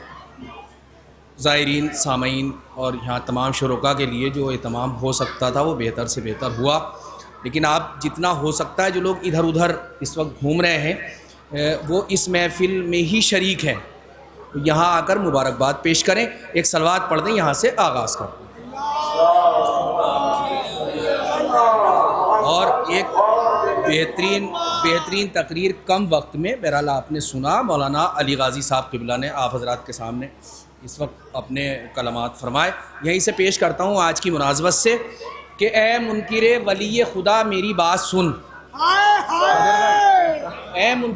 زائرین، سامعین اور یہاں تمام شرکاء کے لیے جو اہتمام ہو سکتا تھا وہ بہتر سے بہتر ہوا. لیکن آپ جتنا ہو سکتا ہے، جو لوگ ادھر ادھر اس وقت گھوم رہے ہیں وہ اس محفل میں ہی شریک ہیں، یہاں آ کر مبارکباد پیش کریں. ایک صلوات پڑھ دیں، یہاں سے آغاز کریں. اور ایک بہترین تقریر کم وقت میں بہرحال آپ نے سنا، مولانا علی غازی صاحب قبلہ نے آپ حضرات کے سامنے اس وقت اپنے کلمات فرمائے. یہیں سے پیش کرتا ہوں آج کی مناسبت سے کہ اے منکر ولی خدا میری بات سن.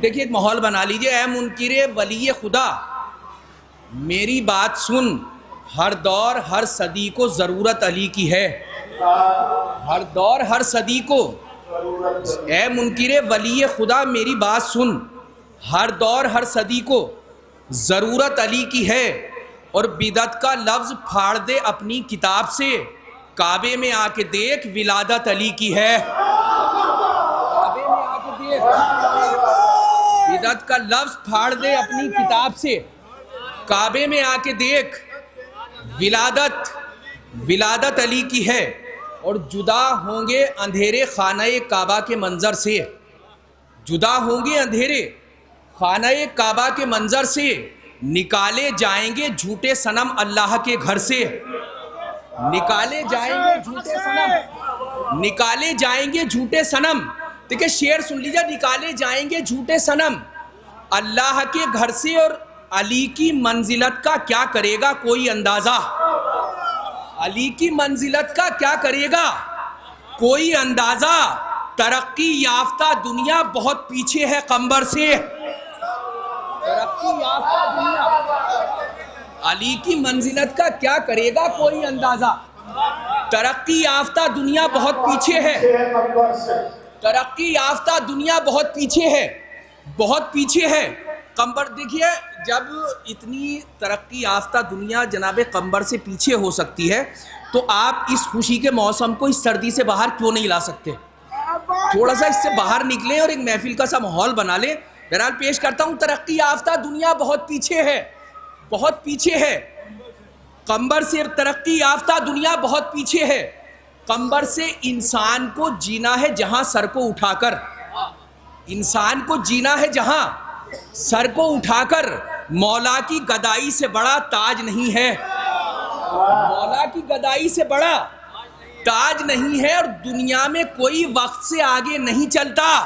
دیکھیے ایک ماحول بنا لیجئے. اے منکر ولی خدا میری بات سن، ہر دور ہر صدی کو ضرورت علی کی ہے. ہر دور ہر صدی کو، اے منکر ولی خدا میری بات سن، ہر دور ہر صدی کو ضرورت علی کی ہے. اور بدعت کا لفظ پھاڑ دے اپنی کتاب سے، کعبے میں آ کے دیکھ ولادت علی کی ہے. کعبے میں آ کے دیکھ، بدعت کا لفظ پھاڑ دے اپنی کتاب سے، کعبے میں آ کے دیکھ ولادت علی کی ہے. اور جدا ہوں گے اندھیرے خانہ کعبہ کے منظر سے، جدا ہوں گے اندھیرے خانہ کعبہ کے منظر سے، نکالے جائیں گے جھوٹے صنم اللہ کے گھر سے. نکالے جائیں گے جھوٹے صنم، نکالے جائیں گے جھوٹے صنم. دیکھیں شعر سن لیجیے. نکالے جائیں گے جھوٹے صنم اللہ کے گھر سے، اور علی کی منزلت کا کیا کرے گا کوئی اندازہ. علی کی منزلت کا کیا کرے گا کوئی اندازہ. ترقی یافتہ دنیا بہت پیچھے ہے قمبر سے. ترقی یافتہ دنیا، علی کی منزلت کا کیا کرے گا کوئی اندازہ. ترقی یافتہ دنیا بہت پیچھے ہے، ترقی یافتہ دنیا بہت پیچھے ہے، بہت پیچھے ہے. قمبر دیکھیے، جب اتنی ترقی یافتہ دنیا جناب قمبر سے پیچھے ہو سکتی ہے تو آپ اس خوشی کے موسم کو اس سردی سے باہر کیوں نہیں لا سکتے؟ تھوڑا سا اس سے باہر نکلیں اور ایک محفل کا سا ماحول بنا لیں. بہرحال پیش کرتا ہوں. ترقی یافتہ دنیا بہت پیچھے ہے، بہت پیچھے ہے قمبر سے. ترقی یافتہ دنیا بہت پیچھے ہے قمبر سے. انسان کو جینا ہے جہاں سر کو اٹھا کر، انسان کو جینا ہے جہاں سر کو اٹھا کر. مولا کی گدائی سے بڑا تاج نہیں ہے، مولا کی گدائی سے بڑا تاج نہیں ہے. اور دنیا میں کوئی وقت سے آگے نہیں چلتا،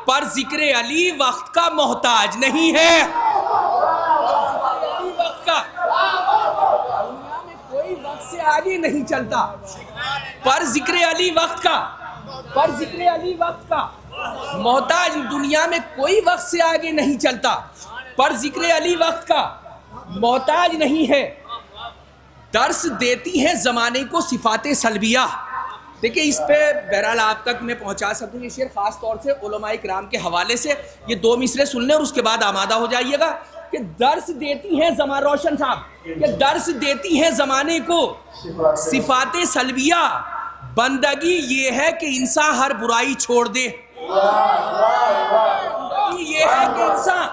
پر ذکر علی وقت کا محتاج نہیں ہے. وقت کا، دنیا میں کوئی وقت سے آگے نہیں چلتا، پر ذکر علی وقت کا، پر ذکر علی وقت کا محتاج. دنیا میں کوئی وقت سے آگے نہیں چلتا، پر ذکر علی وقت کا محتاج نہیں ہے. درس دیتی ہیں زمانے کو صفات سلبیہ. دیکھیں اس پہ بہرحال آپ تک میں پہنچا سکوں یہ شعر خاص طور سے علماء کرام کے حوالے سے. یہ 2 مصرے سن لیں اور اس کے بعد آمادہ ہو جائیے گا کہ درس دیتی ہیں زمان روشن صاحب، کہ درس دیتی ہیں زمانے کو صفات سلبیہ. بندگی یہ ہے کہ انسان ہر برائی چھوڑ دے. بندگی یہ ہے کہ انسان،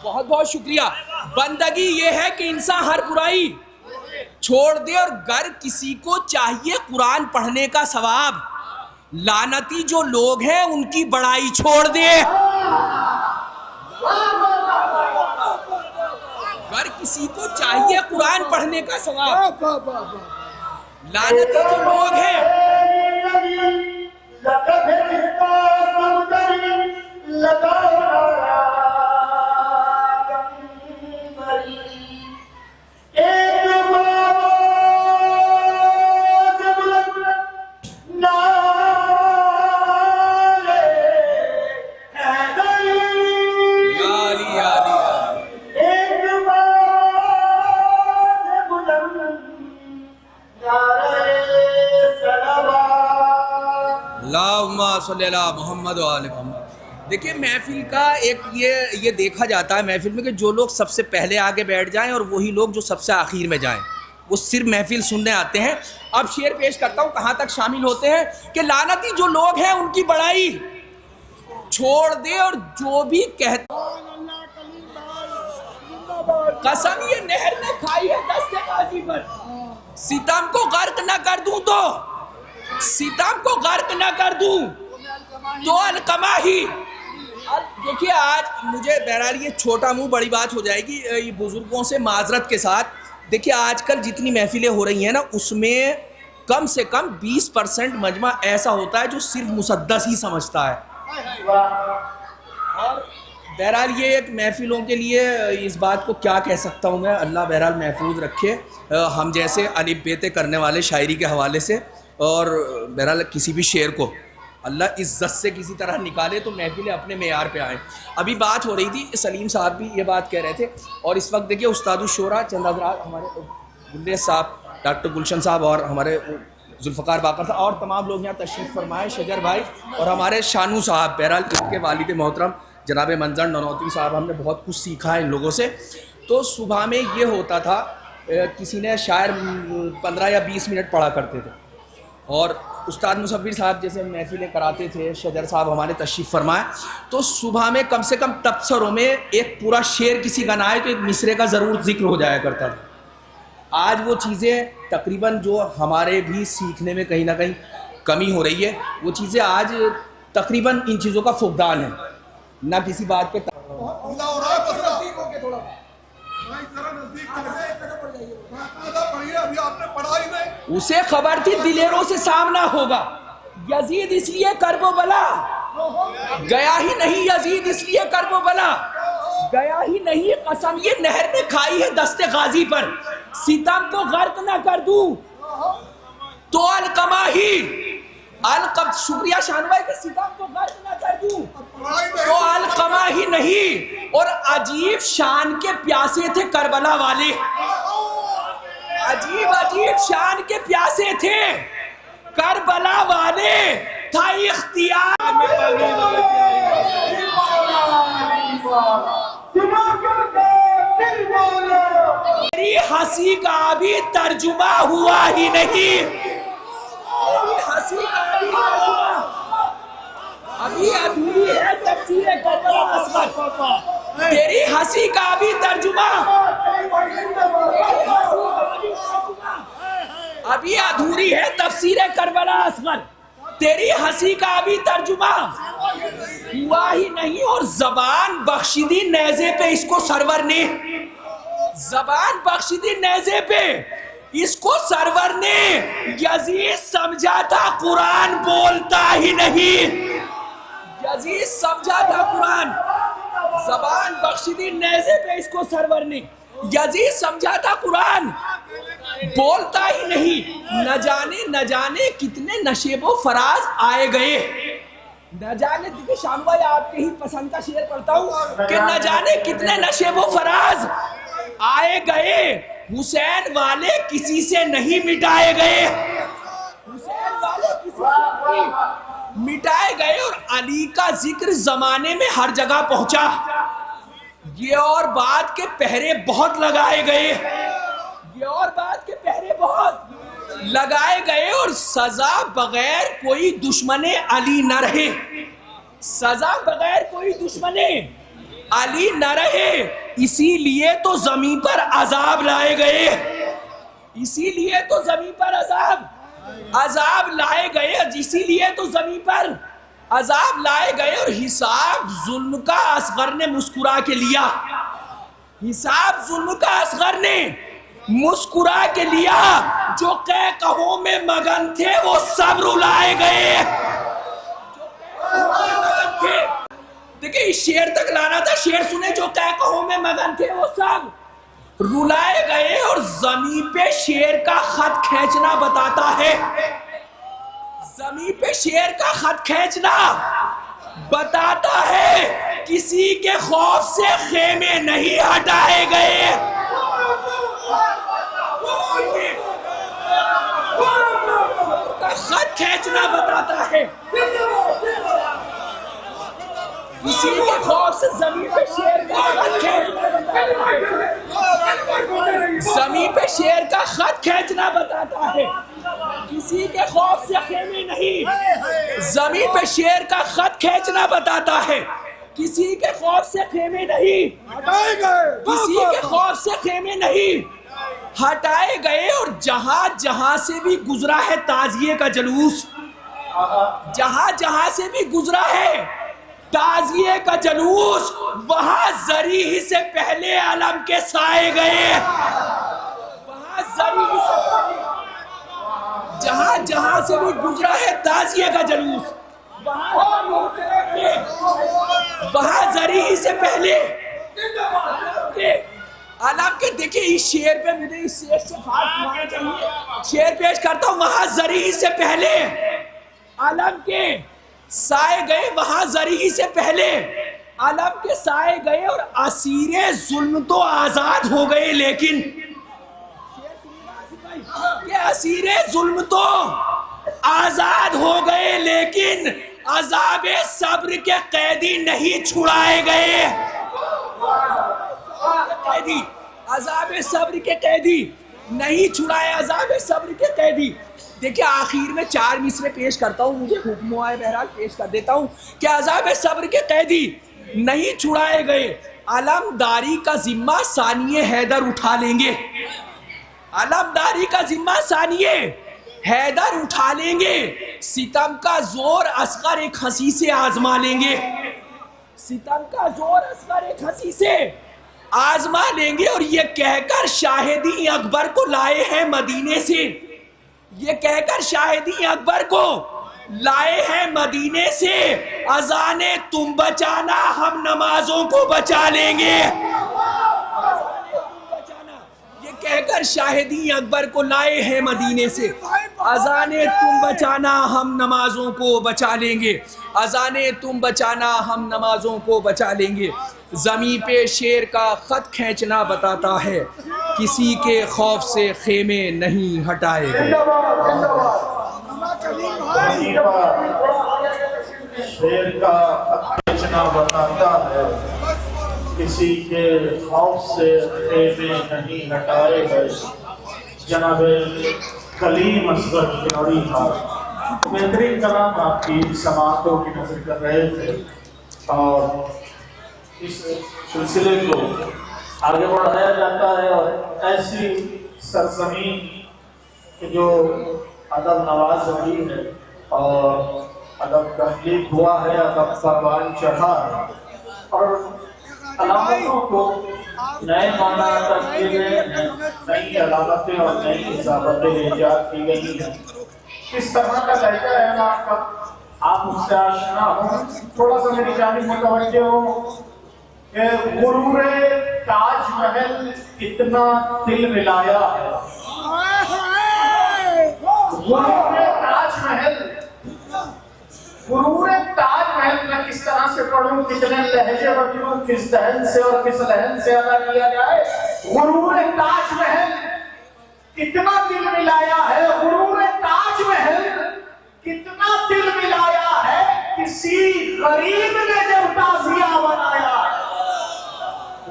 بہت بہت شکریہ. بندگی یہ ہے کہ انسان ہر برائی چھوڑ دے. اور گر کسی کو چاہیے قرآن پڑھنے کا ثواب، لعنتی جو لوگ ہیں ان کی بڑائی چھوڑ دے. گر کسی کو چاہیے قرآن پڑھنے کا ثواب، لعنتی جو لوگ ہیں اللہم صلی اللہ محمد و آل محمد۔ دیکھیے محفل کا ایک یہ دیکھا جاتا ہے محفل میں کہ جو لوگ سب سے پہلے آگے بیٹھ جائیں اور وہی لوگ جو سب سے آخر میں جائیں وہ صرف محفل سننے آتے ہیں۔ اب شعر پیش کرتا ہوں کہاں تک شامل ہوتے ہیں کہ لعنتی جو لوگ ہیں ان کی بڑائی چھوڑ دے اور جو بھی کہتا قسم یہ نہر نے کھائی ہے دست غازی پر، ستم کو غرق نہ کر دوں تو ستم کو غرق نہ کر دوں تو القما ہی۔ دیکھیے آج مجھے بہرحال یہ چھوٹا منہ بڑی بات ہو جائے گی یہ بزرگوں سے معذرت کے ساتھ۔ دیکھیے آج کل جتنی محفلیں ہو رہی ہیں نا اس میں کم سے کم 20% مجمع ایسا ہوتا ہے جو صرف مسدس ہی سمجھتا ہے، اور بہرحال یہ ایک محفلوں کے لیے اس بات کو کیا کہہ سکتا ہوں میں، اللہ بہرحال محفوظ رکھے ہم جیسے الف بیتے کرنے والے شاعری کے حوالے سے، اور بہرحال کسی بھی شعر کو اللہ عزت سے کسی طرح نکالے تو محفلیں اپنے معیار پہ آئیں۔ ابھی بات ہو رہی تھی سلیم صاحب بھی یہ بات کہہ رہے تھے، اور اس وقت دیکھیے استاد الشورا چند حضرات ہمارے گلیس صاحب، ڈاکٹر گلشن صاحب اور ہمارے ذوالفقار باقر صاحب اور تمام لوگ یہاں تشریف فرمائے، شجر بھائی اور ہمارے شانو صاحب، بہرحال ان کے والد محترم جناب منظر ننوتوی صاحب، ہم نے بہت کچھ سیکھا ہے ان لوگوں سے۔ تو صبح میں یہ ہوتا تھا کسی نے شاعر 15 یا 20 منٹ پڑھا کرتے تھے، اور استاد مصور صاحب جیسے محفلیں کراتے تھے، شجر صاحب ہمارے تشریف فرمائے، تو صبح میں کم سے کم تبصروں میں ایک پورا شعر کسی کا نہ آئے تو ایک مصرے کا ضرور ذکر ہو جایا کرتا تھا۔ آج وہ چیزیں تقریباً جو ہمارے بھی سیکھنے میں کہیں نہ کہیں کمی ہو رہی ہے، وہ چیزیں آج تقریباً ان چیزوں کا فقدان ہے، نہ کسی بات پہ اسے خبر تھی دلیروں سے سامنا ہوگا، یزید اس لیے کرب و بلا گیا ہی نہیں، یزید اس لیے کرب و بلا گیا ہی نہیں، قسم یہ نہر نے کھائی ہے دست غازی پر، ستم کو غرق نہ کر دوں تو القما ہی۔ شکریہ شانوائی کہ ستم کو غرق نہ کر دوں تو القما ہی نہیں۔ اور عجیب شان کے پیاسے تھے کربلا والے، عجیب شان کے پیاسے تھے کربلا والے، تھا اختیار میری ہنسی کا بھی ترجمہ ہوا ہی نہیں، ہنسی کا بھی ترجمہ ابھی ادھوری ہے تفسیر کربلا اصغر، تیری ہنسی کا بھی ترجمہ ابھی ادھوری ہے تفسیر کربلا اصغر، تیری ہنسی کا ابھی ترجمہ ہوا ہی نہیں۔ اور زبان بخشی دی نیزے پہ اس کو سرور نے، زبان بخشی دی نیزے پہ اس کو سرور نے، یزید سمجھا تھا قرآن بولتا ہی نہیں، یزید سمجھا تھا قرآن، زبان بخشی دی نیزے پہ اس کو سرور نے، یزید سمجھا تھا قرآن بولتا ہی نہیں۔ نہ جانے کتنے نشیب و فراز آئے گئے، نہ جانے، دیکھیں شان بھائی آپ کے ہی پسند کا شعر پڑھتا ہوں کہ نہ جانے کتنے نشیب و فراز آئے گئے، حسین والے کسی سے نہیں مٹائے گئے، حسین والے کسی سے نہیں مٹائے گئے، اور علی کا ذکر زمانے میں ہر جگہ پہنچا، یہ اور بات کے پہرے بہت لگائے گئے، یہ اور بات کے پہرے بہت لگائے گئے، اور سزا بغیر کوئی دشمن علی نہ رہے، سزا بغیر کوئی دشمن علی نہ رہے، اسی لیے تو زمین پر عذاب لائے گئے، اسی لیے تو زمین پر عذاب لائے گئے، اسی لیے تو زمین پر عذاب لائے گئے، اور حساب ظلم کا اصغر نے مسکرا کے لیا، حساب ظلم کا اصغر نے مسکرا کے لیا، جو قہقہوں میں مگن تھے وہ سب رلائے گئے، دیکھیں اس شعر تک لانا تھا، شعر سنے، جو قہقہوں میں مگن تھے وہ سب رلائے گئے، اور زمین پہ شعر کا خط کھینچنا بتاتا ہے، زمین پہ شعر کا خط کھینچنا بتاتا ہے کسی کے خوف سے خیمے نہیں ہٹائے گئے، خط کھینچنا بتاتا ہے، کسی کے خوف سے زمین پہ شیر کا خط کھینچنا بتاتا ہے، زمین پہ شیر کا خط کھینچنا بتاتا ہے، کسی کے خوف سے خیمے نہیں، زمین پہ شیر کا خط کھینچنا بتاتا ہے، کسی کے خوف سے خیمے نہیں، کسی کے خوف سے خیمے نہیں ہٹائے گئے، اور جہاں جہاں سے بھی گزرا ہے تعزیے کا جلوس، جہاں جہاں سے بھی گزرا ہے تعزیے کا جلوس، وہاں زریح سے پہلے علم کے سائے گئے، وہاں زریح سے پہلے، جہاں جہاں سے بھی گزرا ہے تعزیے کا جلوس، وہاں زریح سے پہلے علم کے، دیکھیں اس شعر پہ مجھے اس شعر سے خاص مانا چاہیے، شعر پیش کرتا ہوں، وہاں زریح سے پہلے علم کے سائے گئے، وہاں زریح سے پہلے علم کے سائے گئے، اور اسیر ظلم تو آزاد ہو گئے، لیکن کہ اسیر ظلم تو آزاد ہو گئے، لیکن عذاب صبر کے قیدی نہیں چھڑائے گئے، عذاب صبر کے قیدی نہیں چھڑائے، عذاب صبر کے قیدی۔ دیکھیں آخر میں 4 مصرے پیش کرتا ہوں، مجھے حکم ہوا ہے بہرحال پیش کر دیتا ہوں کہ عذاب صبر کے قیدی نہیں چھڑائے گئے، علمداری کا ذمہ ثانی حیدر اٹھا لیں گے، علمداری کا ذمہ ثانی حیدر اٹھا لیں گے، ستم کا زور اصغر ایک ہنسی سے آزما لیں گے، ستم کا زور اصغر ایک ہنسی سے آزما لیں گے، اور یہ کہہ کر شاہدی اکبر کو لائے ہیں مدینے سے، یہ کہہ کر شاہدی اکبر کو لائے ہیں مدینے سے، اذان تم بچانا ہم نمازوں کو بچا لیں گے، یہ کہہ کر شاہدی اکبر کو لائے ہیں مدینے سے، اذان تم بچانا ہم نمازوں کو بچا لیں گے، اذان تم بچانا ہم نمازوں کو بچا لیں گے، زمین پہ شیر کا خط کھینچنا بتاتا ہے، کسی کے خوف سے خیمے نہیں ہٹائے گئے۔ شیر کا خط کھینچنا بتاتا ہے، کسی کے خوف سے خیمے نہیں ہٹائے گئے۔ جناب کلیم اصغر کنوری صاحب بہترین کلام آپ کی سماعتوں کی نظر کر رہے تھے، اور اس سلسلے کو آگے بڑھایا جاتا ہے، اور ایسی سرزمین جو ادب نواز رہی ہے اور ادب تخلیق ہوا ہے، ادب پروان چڑھا ہے، اور علامتوں کو نئے معنی تک کیے گئے ہیں، نئی علامتیں اور نئی اضافتیں ایجاد کی گئی ہیں۔ کس طرح کا لہجہ ہے نا آپ کا، آپ اس سے آشنا ہوں، تھوڑا سا میری جانب متوجہ ہو کہ غرور تاج محل کتنا دل ملایا ہے، غرور تاج محل، غرور تاج محل میں کس طرح سے پڑھوں، کتنے لہجے بدلوں، کس دہن سے اور کس لہن سے ادا کیا جائے۔ غرور تاج محل کتنا دل ملایا ہے، غرور تاج محل کتنا دل ملایا ہے، کسی غریب نے جب تعزیہ بنایا ہے۔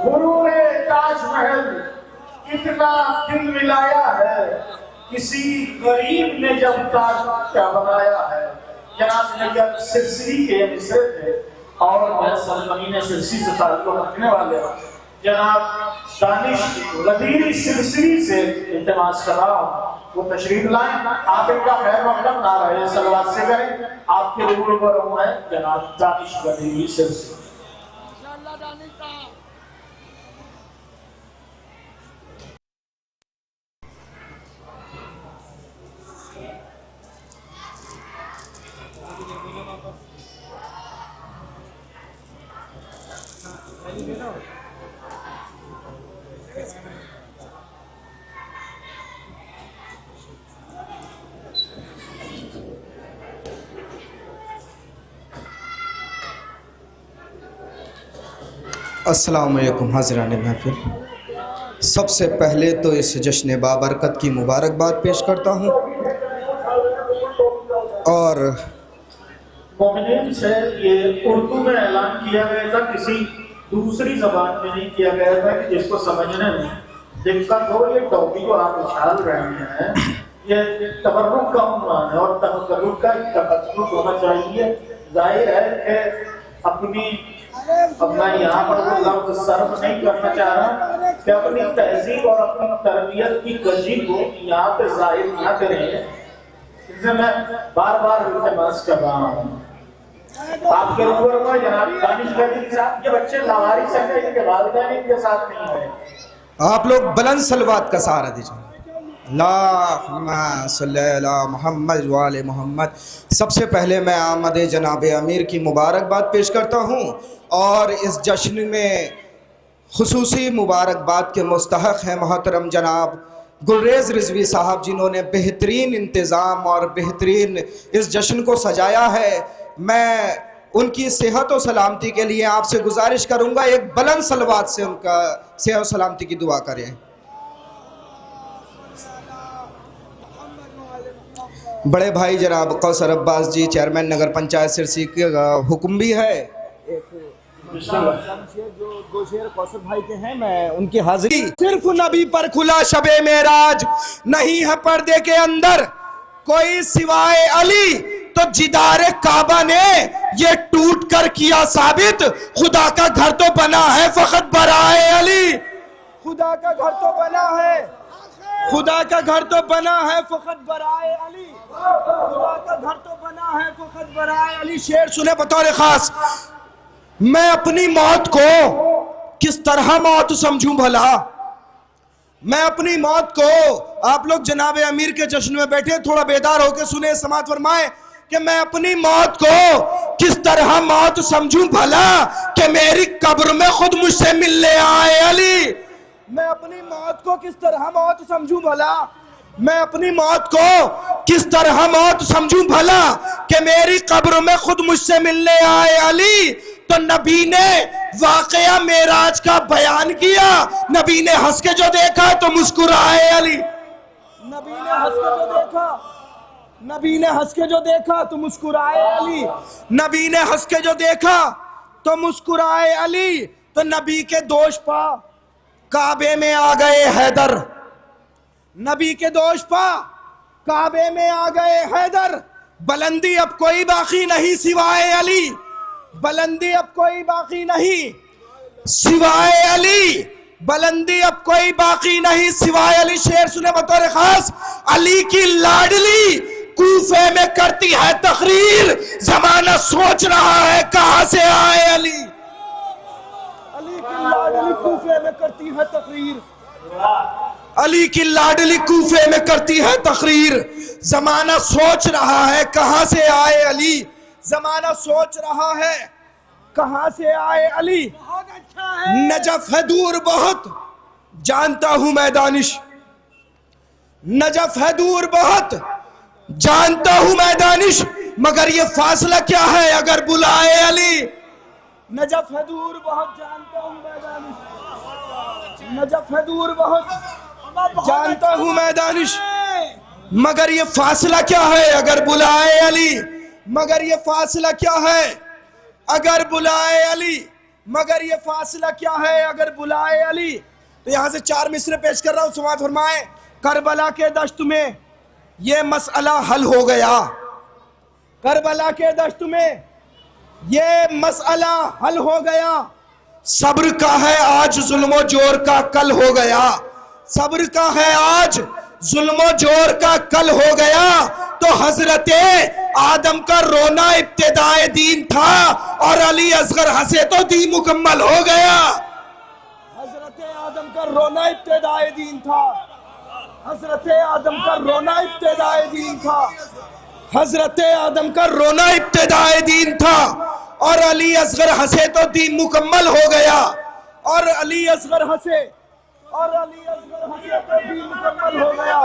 غرور تاج محل کتنا دل ملایا ہے، کسی غریب نے جب تعزیہ بنایا ہے۔ جناب نجف سرسری کے مصرے تھے، اور میں سرزمین سرسی سے تعلق رکھنے والے ہوں، جناب دانش غدیری سرسری سے التماس کر رہا ہوں وہ تشریف لائیں، آپ ان کا خیر مقدم نہ رہے صلوات سے کریں۔ آپ کے روبرو پر ہوں ہے جناب دانش غدیری سرسری۔ السلام علیکم حاضران محفل، سب سے پہلے تو اس جشن بابرکت کی مبارکباد پیش کرتا ہوں، اور مومنین سے یہ اردو میں اعلان کیا گیا تھا، کسی دوسری زبان میں نہیں کیا گیا تھا کہ جس کو سمجھنے میں دقت ہو. یہ ٹاپک کو آپ اچھال رہے ہیں، یہ تبرک کا عنوان ہے اور تبرک کا تقدس ہونا چاہیے. ظاہر ہے کہ اب میں یہاں پر وہ لفظ صرف نہیں کرنا چاہ رہا کہ اپنی تہذیب اور اپنی تربیت کی کجی کو یہاں پہ ظاہر نہ کریں. اس سے میں بار بار التماس کر رہا ہوں آپ کے اوپر جناب دانش گاجی صاحب، یہ بچے لاوارث ہیں، ان کے والدین ان کے ساتھ نہیں ہوئے. آپ لوگ بلند صلوات کا سہارا دیجیے. اللہم صلی علی محمد وآل محمد. سب سے پہلے میں آمد جناب امیر کی مبارکباد پیش کرتا ہوں، اور اس جشن میں خصوصی مبارکباد کے مستحق ہیں محترم جناب گلریز رضوی صاحب، جنہوں نے بہترین انتظام اور بہترین اس جشن کو سجایا ہے. میں ان کی صحت و سلامتی کے لیے آپ سے گزارش کروں گا ایک بلند صلوات سے ان کا صحت و سلامتی کی دعا کریں. بڑے بھائی جناب کوثر عباس جی، چیئرمین نگر پنچایت سرسی کا حکم بھی ہے. جو دو شعر کوثر بھائی کے ہیں، میں ان کی حاضری. صرف نبی پر کھلا شب معراج، نہیں ہے پردے کے اندر کوئی سوائے علی، تو جدار کعبہ نے یہ ٹوٹ کر کیا ثابت، خدا کا گھر تو بنا ہے فقط برائے علی. خدا کا گھر تو بنا ہے، خدا کا گھر تو بنا ہے فقط برائے علی، خدا کا گھر تو بنا ہے فقط برائے علی. شعر سنیں بطور خاص. میں اپنی موت کو کس طرح موت سمجھوں بھلا، میں اپنی موت کو، آپ لوگ جناب امیر کے جشن میں بیٹھے تھوڑا بیدار ہو کے سنیں، سماعت فرمائیں کہ میں اپنی موت کو کس طرح موت سمجھوں بھلا کہ میری قبر میں خود مجھ سے ملنے آئے علی. میں اپنی موت کو کس طرح موت سمجھوں بھلا، میں اپنی موت کو کس طرح موت سمجھوں بھلا کہ میری قبر میں خود مجھ سے ملنے آئے علی. تو نبی نے واقعہ معراج کا بیان کیا، نبی نے ہنس کے جو دیکھا تو مسکرائے علی. نبی نے ہنس کے جو دیکھا، نبی نے ہنس کے جو دیکھا تو مسکرائے علی. نبی نے ہنس کے جو دیکھا تو مسکرائے علی. تو نبی کے دوش پا کعبے میں آ گئے حیدر، نبی کے دوش پا کعبے میں آ گئے حیدر. بلندی اب کوئی باقی نہیں سوائے علی، بلندی اب کوئی باقی نہیں سوائے علی، بلندی اب کوئی باقی نہیں سوائے علی. شعر سنے بطور خاص. علی کی لاڈلی کوفے میں کرتی ہے تقریر، زمانہ سوچ رہا ہے کہاں سے آئے علی. علی کی لاڈلی کوفے میں کرتی ہے تقریر، علی کی لاڈلی کوفے میں کرتی ہے تقریر، زمانہ سوچ رہا ہے کہاں سے آئے علی. زمانہ سوچ رہا ہے کہاں سے آئے علی. نجف ہے دور بہت جانتا ہوں میں دانش، نجف ہے دور بہت جانتا ہوں میں دانش، مگر یہ فاصلہ کیا ہے اگر بلائے علی. نجف ہے دور بہت جانتا ہوں میں دانش، نجف ہے دور بہت جانتا ہوں میں دانش، مگر یہ فاصلہ کیا ہے اگر بلائے علی. مگر یہ فاصلہ کیا ہے اگر بلائے علی، مگر یہ فاصلہ کیا ہے اگر بلائے علی. تو یہاں سے 4 مصرے پیش کر رہا ہوں، سماعت فرمائیں. کربلا کے دشت میں یہ مسئلہ حل ہو گیا، کربلا کے دشت میں یہ مسئلہ حل ہو گیا. صبر کا ہے آج ظلم و جور کا کل ہو گیا، صبر کا ہے آج ظلم و جور کا کل ہو گیا. تو حضرت آدم کا رونا ابتدائے دین تھا، اور علی اصغر ہنسے تو دین مکمل ہو گیا. حضرت آدم کا رونا ابتدائے دین تھا، حضرت آدم کا رونا ابتدائے دین تھا، حضرت آدم کا رونا ابتدائے دین تھا، اور علی اصغر ہنسے تو دین مکمل ہو گیا. اور علی اصغر ہنسے، اور علی اصغر ہنسے تو دین مکمل ہو گیا.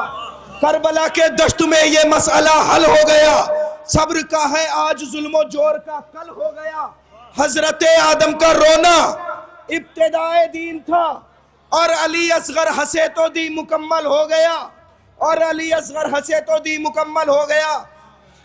کربلا کے دشت میں یہ مسئلہ حل ہو گیا، صبر کا ہے آج ظلم و جور کا کل ہو گیا. حضرت آدم کا رونا ابتدائے دین تھا، اور علی اصغر ہنسے تو دین مکمل ہو گیا، اور علی اصغر ہنسے تو دین مکمل ہو گیا.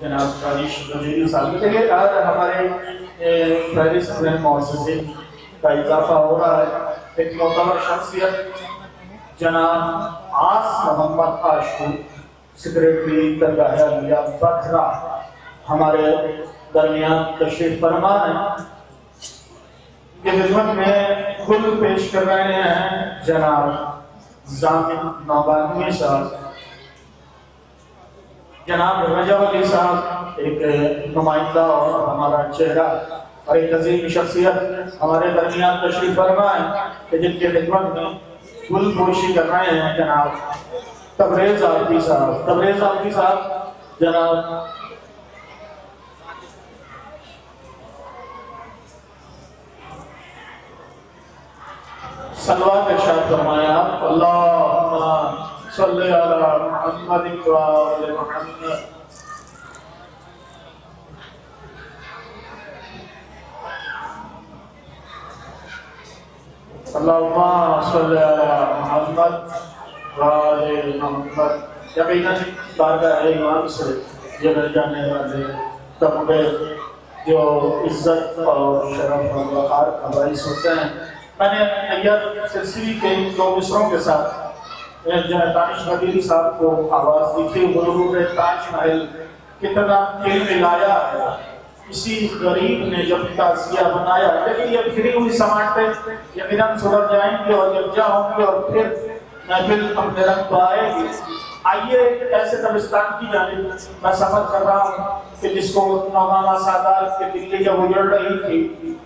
جناب دانش وزیری صاحب دیکھیے ہمارے فہرست میں مؤسسے کا اضافہ ہو رہا ہے. ایک معتبر شخصیت جناب آس محمد عاشور سیکریٹری درگاہ عالیہ بکھرا ہمارے درمیان تشریف فرما ہیں. یہ خدمت میں خود پیش کر رہے ہیں جناب ضامن نوبانی صاحب. جناب رجب علی صاحب ایک نمائندہ اور ہمارا چہرہ اور ایک عظیم شخصیت ہمارے درمیان تشریف فرما ہے کہ جن کے خدمت میں گل پوشی کر رہے ہیں جناب تبریز عابدی صاحب. تبریز عابدی صاحب جناب صلوات ارشاد فرمایا اللہم صلی علی محمد و آل محمد. اللہم صلی علی محمد و آل محمد. یقیناً بارگاہ امام سے یہ مل جانے والے تمغے جو عزت اور شرف اور وقار کا باعث ہوتے ہیں. میں نے نیت سلسلی کے ان دو مصروں کے ساتھ جناب دانش وزیری صاحب کو آواز دی تھی غروب تاج محل کتنا دل ملایا ہے اسی غریب نے جب تعزیہ بنایا. لیکن یہ پھری ہوئی سماعتیں یقیناً سدھر جائیں گی اور یکجا ہوں گی اور پھر محفل اپنے رنگ تو آئے گی. آئیے ایسے دبستان کی جانب میں سفر کر رہا ہوں کہ جس کو نوگاما سادات کے دلی جب اجڑ رہی تھی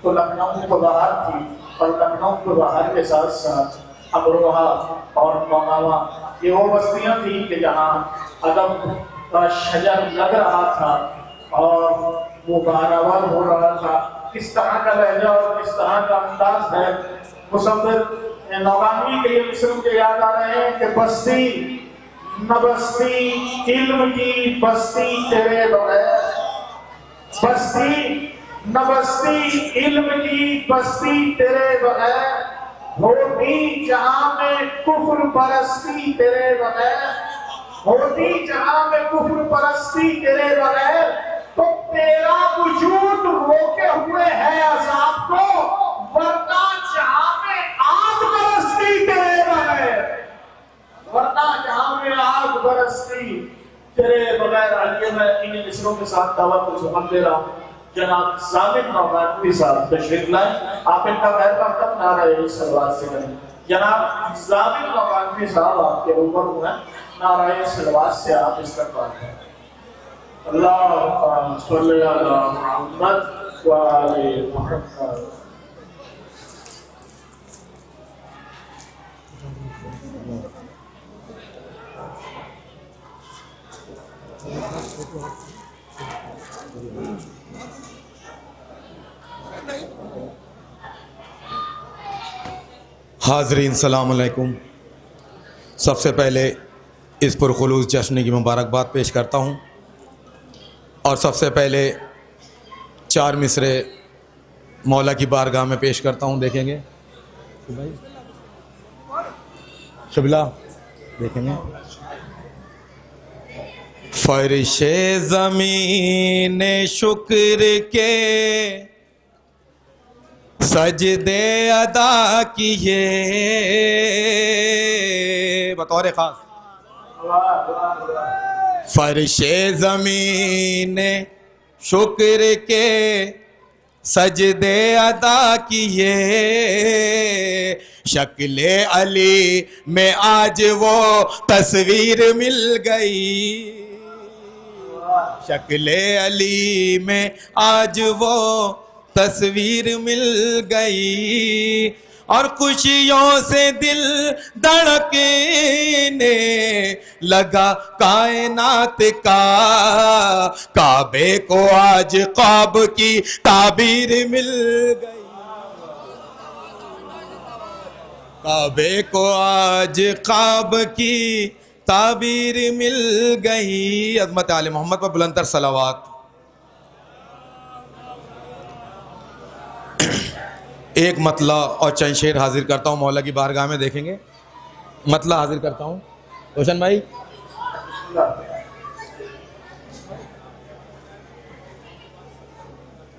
تو لکھنؤ کو باہر تھی اور لکھنؤ کو باہر کے ساتھ ساتھ امروہہ اور نوگاما یہ وہ بستیاں تھیں کہ جہاں ادب کا شجر لگ رہا تھا اور وہ بہراور ہو رہا تھا. کس طرح کا لہجہ اور کس طرح کا انداز ہے. مصور نوگامی کے یہ مصر کے یاد آ رہے ہیں کہ بستی نہ بستی علم کی بستی تیرے بغیر. بستی نہ بستی علم کی بستی تیرے بغیر. ہوتی جہاں میں کفر پرستی تیرے بغیر. ہوتی جہاں میں کفر پرستی تیرے بغیر. تو تیرا وجود روکے ہوئے ہے عذاب کو ورنہ جہاں میں آگ برستی تیرے بغیر. ورنہ جہاں میں آگ برستی تیرے بغیر. آئیے میں انہیں مصروں کے ساتھ دعوت کو سمجھ دے رہا ہوں. جناب ضامن نوبانی صاحب تشریف لائیں. آپ ان کا غیر مقدم نعرہ صلوات سے کریں. جناب ضامن نوبانی صاحب آپ کے اوپر ہوئے نعرہ صلوات سے آپ استقبال کریں. اللہم صلی علی محمد و آل محمد. حاضرین السلام علیکم. سب سے پہلے اس پرخلوص جشن کی مبارکباد پیش کرتا ہوں اور سب سے پہلے 4 مصرے مولا کی بارگاہ میں پیش کرتا ہوں. دیکھیں گے شبلا دیکھیں گے. فرش زمین شکر کے سجدے ادا کیے بطور خاص. فرش زمین شکر کے سجدے ادا کیے. شکل علی میں آج وہ تصویر مل گئی. شکل علی میں آج وہ تصویر مل گئی اور خوشیوں سے دل دھڑکنے لگا کائنات کا. کعبے کو آج خواب کی تعبیر مل گئی. کعبے کو آج خواب کی تعبیر مل گئی. عظمت آل محمد پر بلندتر صلوات. ایک مطلع اور چند شعر حاضر کرتا ہوں مولا کی بارگاہ میں. دیکھیں گے مطلع حاضر کرتا ہوں. روشن بھائی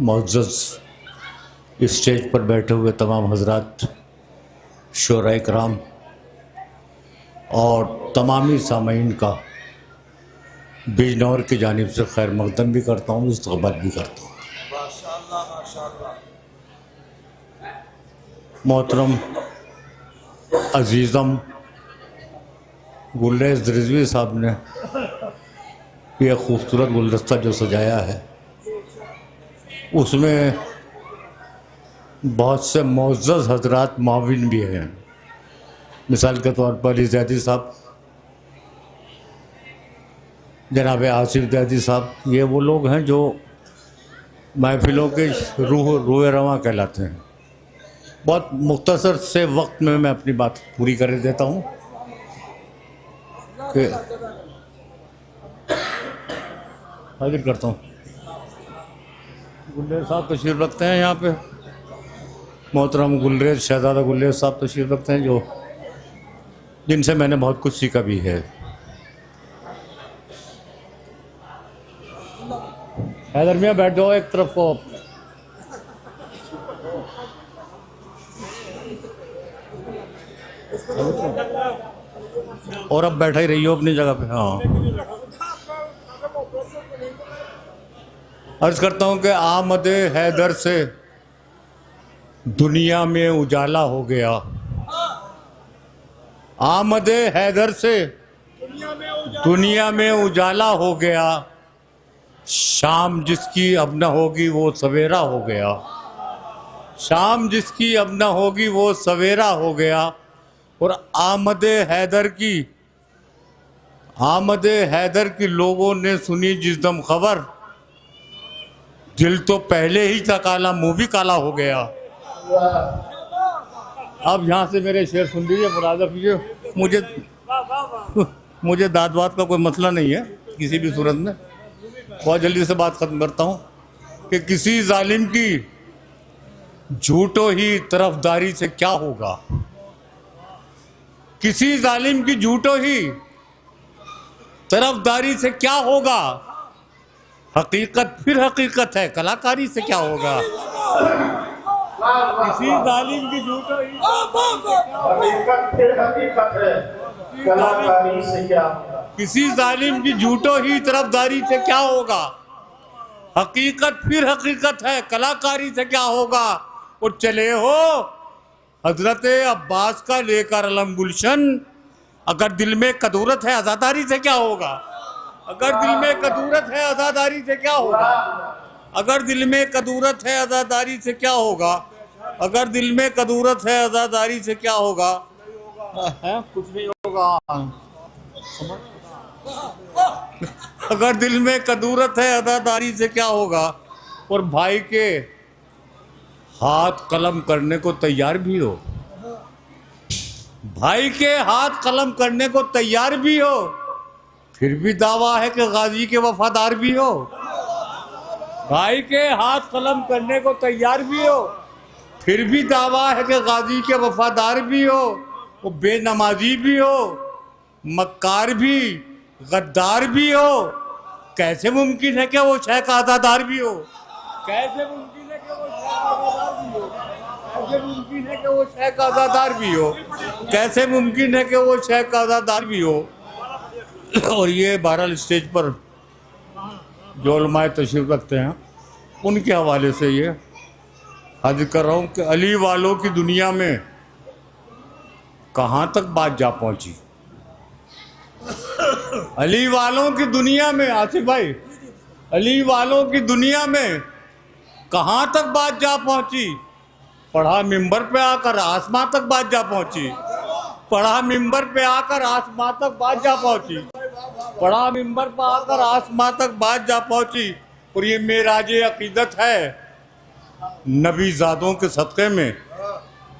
معزز اسٹیج پر بیٹھے ہوئے تمام حضرات، شعراء کرام اور تمامی سامعین کا بجنور کی جانب سے خیر مقدم بھی کرتا ہوں، استقبال بھی کرتا ہوں۔ محترم عزیزم گلریز رضوی صاحب نے یہ خوبصورت گلدستہ جو سجایا ہے، اس میں بہت سے معزز حضرات معاون بھی ہیں۔ مثال کے طور پر علی زیدی صاحب، جناب آصف زیدی صاحب، یہ وہ لوگ ہیں جو محفلوں کے روح رواں کہلاتے ہیں۔ بہت مختصر سے وقت میں اپنی بات پوری کر دیتا ہوں کہ حاضر کرتا ہوں۔ گلریز صاحب تشریف رکھتے ہیں یہاں پہ، محترم گلریز، شہزادہ گلریز صاحب تشریف رکھتے ہیں، جن سے میں نے بہت کچھ سیکھا بھی ہے۔ حیدر میاں بیٹھ جاؤ ایک طرف کو، اور اب بیٹھا ہی رہی ہو اپنی جگہ پہ۔ ہاں، عرض کرتا ہوں کہ آمد حیدر سے دنیا میں اجالا ہو گیا، آمد حیدر سے دنیا میں اجالا ہو گیا، شام جس کی اب نہ ہوگی وہ سویرا ہو گیا، شام جس کی اب نہ ہوگی وہ سویرا ہو گیا۔ اور آمد حیدر کی لوگوں نے سنی جس دم خبر، دل تو پہلے ہی تھا کالا، منہ بھی کالا ہو گیا۔ اب یہاں سے میرے شعر سن لیجیے، ملاحظہ کیجیے، مجھے داد واد کا کوئی مسئلہ نہیں ہے کسی بھی صورت میں۔ بہت جلدی سے بات ختم کرتا ہوں کہ کسی ظالم کی جھوٹو ہی طرفداری سے کیا ہوگا، کسی ظالم کی جھوٹو ہی طرفداری سے کیا ہوگا، حقیقت پھر حقیقت ہے، کلاکاری سے کیا ہوگا، کسی ظالم کی جھوٹو ہی حقیقت پھر حقیقت ہے، کلاکاری سے کیا ہوگا، کسی ظالم کی جھوٹو ہی طرفداری سے کیا ہوگا، حقیقت پھر حقیقت ہے، کلاکاری سے کیا ہوگا۔ اور چلے ہو حضرت عباس کا لے کر علم گلشن، اگر دل میں کدورت ہے عزاداری سے کیا ہوگا، اگر دل میں کدورت ہے عزاداری سے کیا ہوگا، اگر دل میں کدورت ہے عزاداری سے کیا ہوگا، اگر دل میں کدورت ہے عزاداری سے کیا ہوگا، کچھ نہیں ہوگا، اگر دل میں کدورت ہے عزاداری سے کیا ہوگا۔ اور بھائی کے ہاتھ قلم کرنے کو تیار بھی ہو، بھائی کے ہاتھ قلم کرنے کو تیار بھی ہو، پھر بھی دعویٰ ہے کہ غازی کے وفادار بھی ہو، بھائی کے ہاتھ قلم کرنے کو تیار بھی ہو، پھر بھی دعویٰ ہے کہ غازی کے وفادار بھی ہو، وہ بے نمازی بھی ہو، مکار بھی، غدار بھی ہو، کیسے ممکن ہے کہ وہ شے کا عزادار بھی ہو، کیسے ممکن ہے کہ وہ شے کا عزادار بھی ہو، کیسے ممکن ہے کہ وہ شے کا عزادار بھی ہو، کیسے ممکن ہے کہ وہ شے کا عزادار بھی ہو۔ اور یہ بہرحال اسٹیج پر جو علماء تشریف رکھتے ہیں ان کے حوالے سے یہ حاضر کر رہا ہوں کہ علی والوں کی دنیا میں کہاں تک بات جا پہنچی، علی والوں کی دنیا میں، آصف بھائی، علی والوں کی دنیا میں کہاں تک بات جا پہنچی، پڑھا ممبر پہ آ کر آسمان تک بات جا پہنچی، پڑھا ممبر پہ آ کر آسمان تک بات جا پہنچی، پڑھا ممبر پہ آ کر آسمان تک بات جا پہنچی۔ اور یہ معراج عقیدت ہے، نبی زادوں کے صدقے میں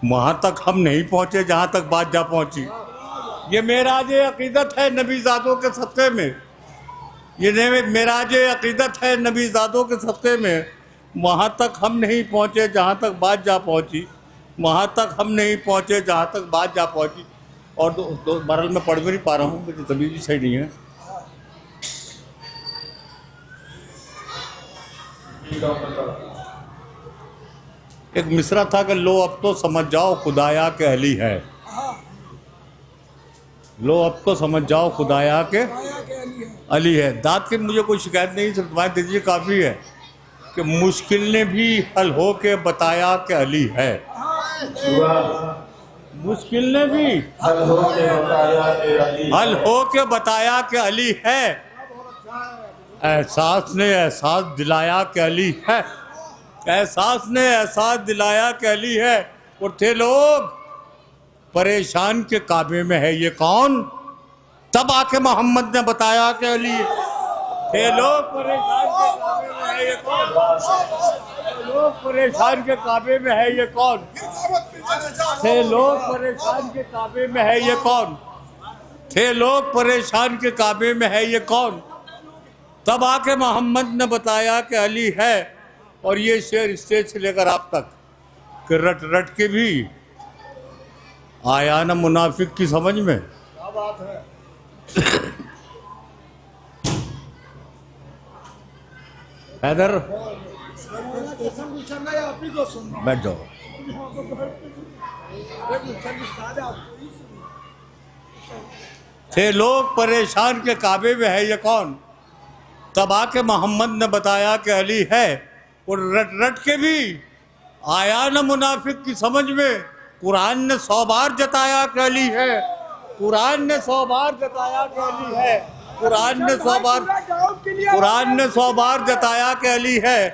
وہاں تک ہم نہیں پہنچے جہاں تک بات جا پہنچی، یہ معراج عقیدت ہے نبی زادوں کے صدقے میں، یہ معراج عقیدت ہے نبی زادوں کے صدقے میں، وہاں تک ہم نہیں پہنچے جہاں تک بات جا پہنچی، وہاں تک ہم نہیں پہنچے جہاں تک بات جا پہنچی۔ اور بہرحال میں پڑھ بھی نہیں پا رہا ہوں، میری طبیعت بھی صحیح نہیں ہے۔ ایک مصرع تھا کہ لو اب تو سمجھ جاؤ خدایا کہ علی ہے، لو اب تو سمجھ جاؤ خدایا کہ علی ہے۔ داد کی مجھے کوئی شکایت نہیں، صرف دعائیں دیجیے کافی ہے کہ مشکل نے بھی حل ہو کے بتایا کہ علی ہے، مشکل نے بھی حل ہو کے بتایا کہ علی ہے، احساس نے احساس دلایا کہ علی ہے، احساس نے احساس دلایا کہ علی ہے۔ اور تھے لوگ پریشان کے کعبے میں ہے یہ کون، تب آ کے محمد نے بتایا کہ علی ہے۔ تھے لوگ پریشان کے کعبے میں ہے یہ کون، لوگ پریشان کے کعبے میں ہے یہ کون، تھے لوگ پریشان کے کعبے میں ہے یہ کون، تھے لوگ پریشان کے کعبے میں ہے یہ کون، تب آ کے محمد نے بتایا کہ علی ہے۔ اور یہ شعر اسٹیج سے لے کر آپ تک کہ رٹ رٹ کے بھی آیا نا منافق کی سمجھ میں۔ حیدر بیٹھ جاؤ۔ تھے لوگ پریشان کے کعبے میں ہے یہ کون، تب آ کے محمد نے بتایا کہ علی ہے۔ اور رٹ رٹ کے بھی آیا نا منافق کی سمجھ میں، قرآن نے 100 بار جتایا کہ علی ہے، قرآن نے 100 بار جتایا کہ علی ہے، قرآن نے 100 بار جتایا کہ علی ہے،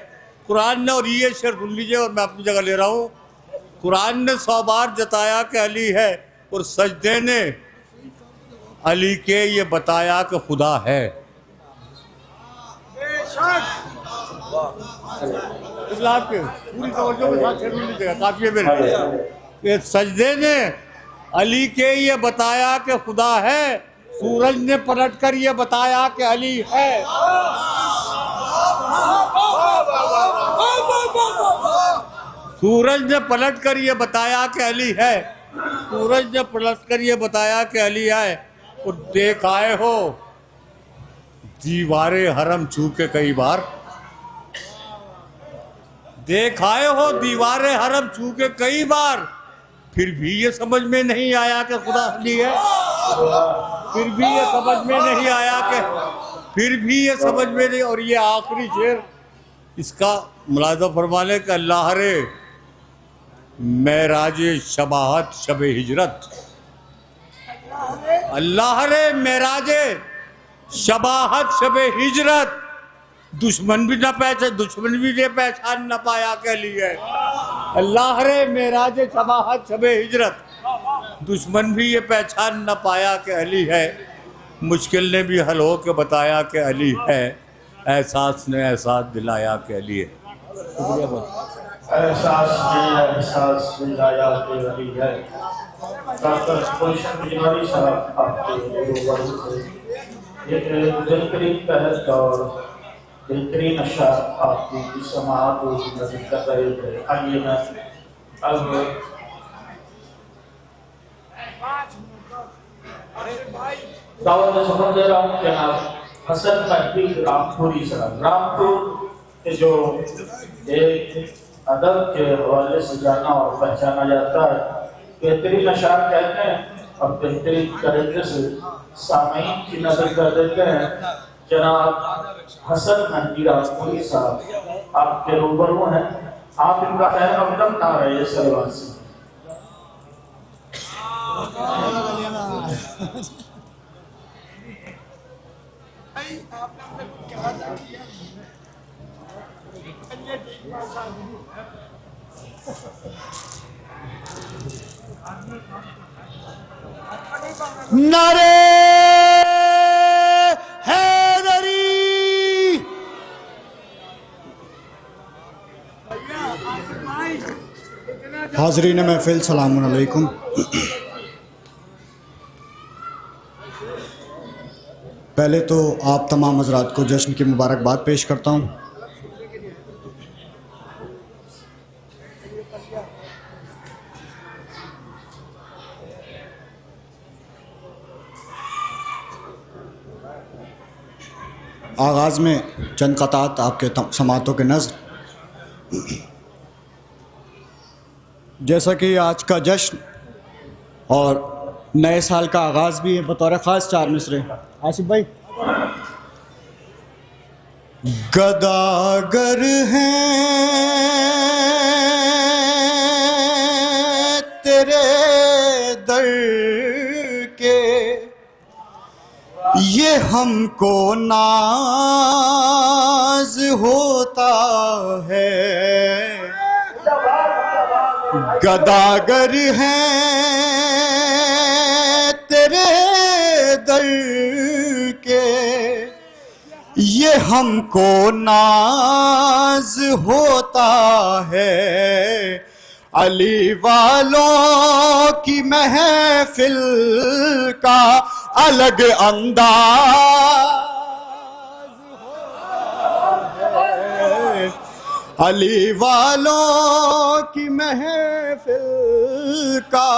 قرآن نے۔ اور یہ شعر سن لیجئے اور میں اپنی جگہ لے رہا ہوں، قرآن نے 100 بار جتایا کہ علی ہے، اور سجدے نے علی کے یہ بتایا کہ خدا ہے۔ پوری توجہ کے ساتھ شروع لیجیے گا، کافی ہے میرے کہ سجدے نے علی کے یہ بتایا کہ خدا ہے، سورج نے پلٹ کر یہ بتایا کہ علی ہے۔ سورج نے پلٹ کر یہ بتایا کہ علی ہے، سورج نے پلٹ کر یہ بتایا کہ علی ہے۔ اور دیکھ آئے ہو دیوار حرم چھو کے کئی بار، دیکھ آئے ہو دیوار حرم چھو کے کئی بار، پھر بھی یہ سمجھ میں نہیں آیا کہ خدا علی ہے، پھر بھی یہ سمجھ میں نہیں آیا کہ، پھر بھی یہ سمجھ میں نہیں۔ اور یہ آخری شعر اس کا ملاحظہ فرما لیں کہ اللہ رے معراج شباہت شب ہجرت، اللہ رے معراج شباہت شب ہجرت، دشمن بھی نہ پہچان نہ پایا کہ علی ہے۔ اللہ رے معراج شباہت شب ہجرت، دشمن بھی یہ پہچان نہ پایا کہ علی ہے، مشکل نے بھی حل ہو کے بتایا کہ علی ہے، احساس نے احساس دلایا کہ علی ہے۔ شکریہ بہت، احساس نے احساس دلایا کہ علی ہے۔ ڈاکٹر گلشن بجواری صاحب آپ کے روبرو سے ایک بہترین پہل اور بہترین اشعار آپ کی سماعت و نظر کر رہے تھے۔ آئیے میں اب دعوت سفر دے رہا ہوں جناب حسن مہدی رامپوری صاحب۔ رامپور کے جو ایک ادب کے حوالے سے جانا اور پہچانا جاتا ہے، بہترین اشعار کہتے ہیں اور بہترین طریقے سے سامعین کی نظر کر دیتے ہیں۔ جناب حسن مہدی رامپوری صاحب آپ کے روبرو ہیں، آپ ان کا خیر مقدم نہ رہے سلوات سے۔ نعرے حیدری، حاضرین محفل سلام علیکم۔ پہلے تو آپ تمام حضرات کو جشن کی مبارکباد پیش کرتا ہوں۔ آغاز میں چند قطعات آپ کے سماعتوں کے نظر۔ جیسا کہ آج کا جشن اور نئے سال کا آغاز بھی ہے، بطور خاص 4 مصرے آصف بھائی۔ گداگر ہیں تیرے در کے، یہ ہم کو ناز ہوتا ہے، گداگر ہیں تیرے در کے، یہ ہم کو ناز ہوتا ہے، علی والوں کی محفل کا الگ انداز ہوتا ہے، علی والوں کی محفل کا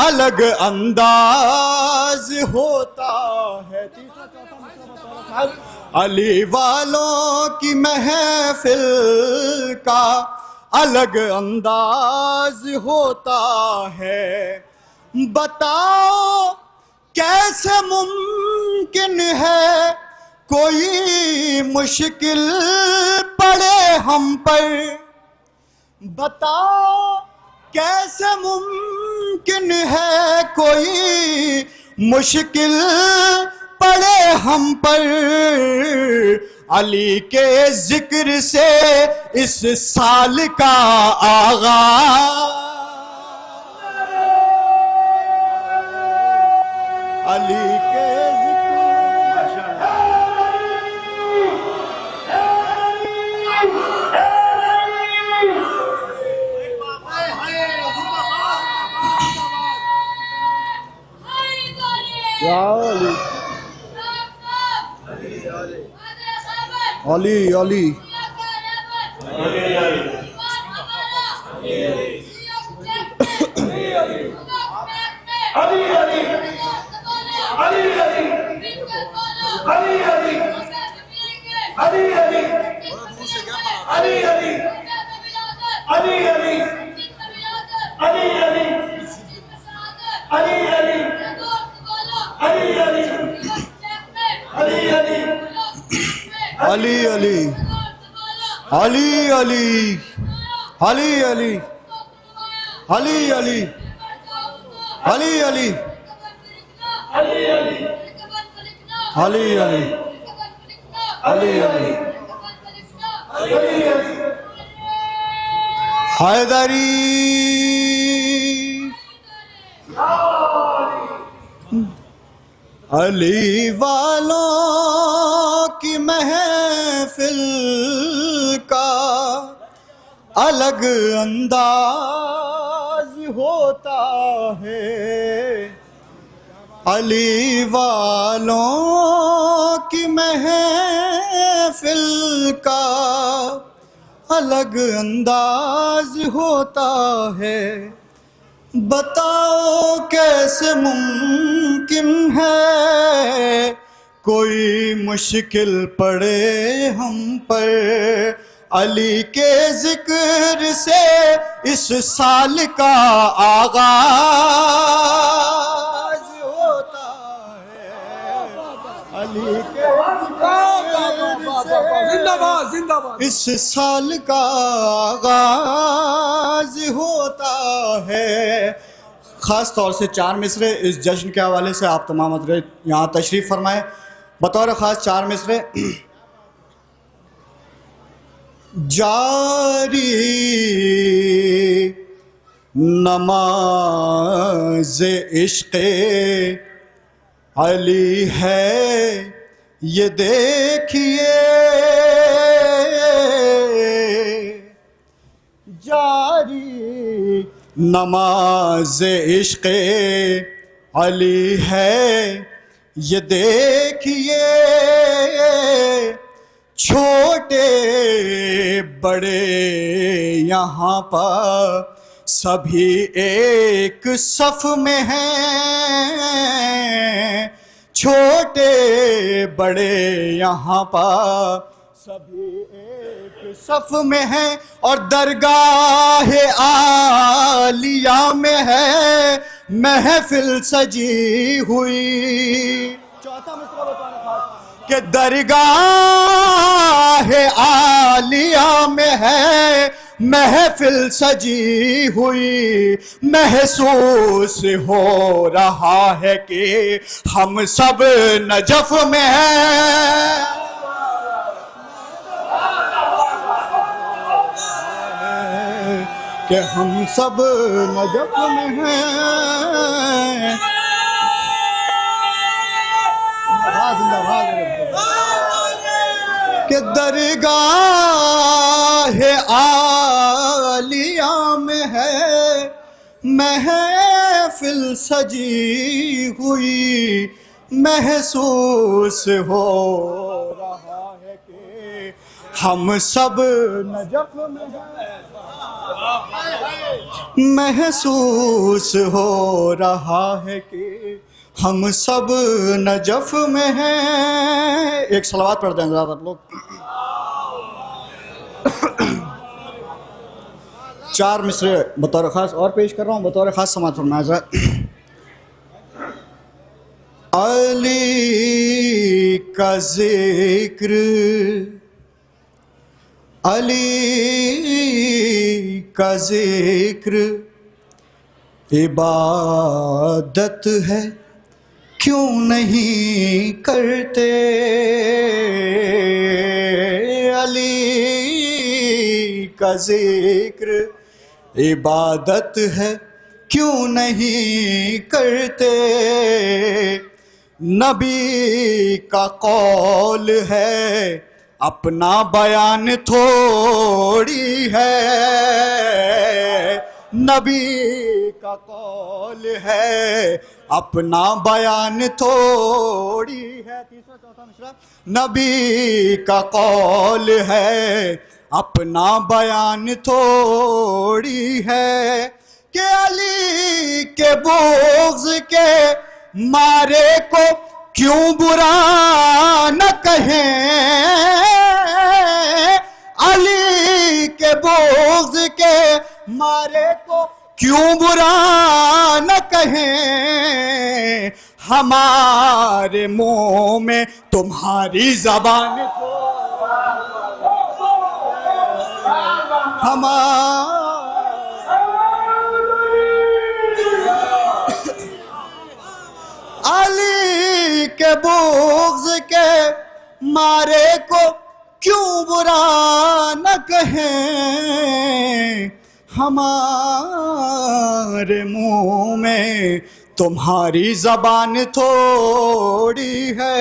الگ انداز ہوتا ہے، علی والوں کی محفل کا الگ انداز ہوتا ہے۔ بتاؤ کیسے ممکن ہے کوئی مشکل پڑے ہم پر، بتاؤ کیسے ممکن ہے کوئی مشکل پڑے ہم پر، علی کے ذکر سے اس سال کا آغاز، علی کے علی علی علی علی علی علی علی علی علی علی علی علی علی علی علی علی حیدری علی والوں کی محفل کا الگ انداز ہوتا ہے، علی والوں کی محفل کا الگ انداز ہوتا ہے، بتاؤ کیسے ممکن ہے کوئی مشکل پڑے ہم پر، علی کے ذکر سے اس سال کا آغاز ہوتا ہے، علی کے اس سال کا آغاز ہوتا ہے۔ خاص طور سے 4 مصرے اس جشن کے حوالے سے آپ تمام حضرات یہاں تشریف فرمائیں، بطور خاص 4 مصرے۔ جاری نماز عشق علی ہے یہ دیکھیے، جاری نماز عشق علی ہے یہ دیکھیے، چھوٹے بڑے یہاں پر سبھی ایک صف میں ہیں، چھوٹے بڑے یہاں پر سبھی ایک صف میں ہے اور درگاہ عالیہ میں ہے محفل سجی ہوئی. چوتھا مصرع بتانا خاص کہ درگاہ عالیہ میں ہے محفل سجی ہوئی. محسوس ہو رہا ہے کہ ہم سب نجف میں ہیں. کہ ہم سب نجف میں ہیں. کہ درگاہ عالیہ میں ہے محفل سجی ہوئی. محسوس ہو رہا ہے کہ ہم سب نجف میں ہیں. محسوس ہو رہا ہے کہ ہم سب نجف میں ہیں. ایک صلوات پڑھ دیں ذرا آپ لوگ. 4 مصرع بطور خاص اور پیش کر رہا ہوں، بطور خاص سماعت فرمائیں ذرا. علی کا ذکر، علی کا ذکر عبادت ہے کیوں نہیں کرتے. علی کا ذکر عبادت ہے کیوں نہیں کرتے. نبی کا قول ہے اپنا بیان تھوڑی ہے. نبی کا قول ہے اپنا بیان تھوڑی ہے. تیسرا چوتھا مصرع. نبی کا قول ہے اپنا بیان تھوڑی ہے. کہ علی کے بغض کے مارے کو کیوں برا نہ کہیں. علی کے بغض کے مارے کو کیوں برا نہ کہیں. ہمارے منہ میں تمہاری زبان کو علی کے بغض کے مارے کو کیوں برا نہ کہیں. ہمارے منہ میں تمہاری زبان تھوڑی ہے.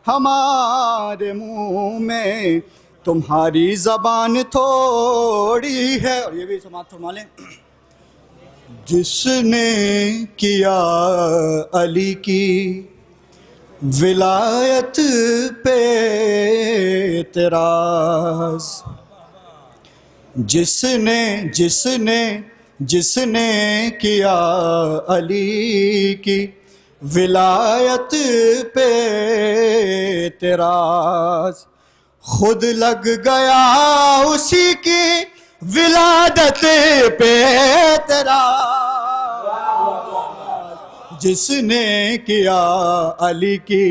ہمارے منہ میں تمہاری زبان تھوڑی ہے. اور یہ بھی سماعت فرما لیں. جس نے کیا علی کی ولایت پہ اعتراض. جس نے کیا علی کی ولایت پہ اعتراض. خود لگ گیا اسی کی ولادت پہ اعتراض. جس نے کیا علی کی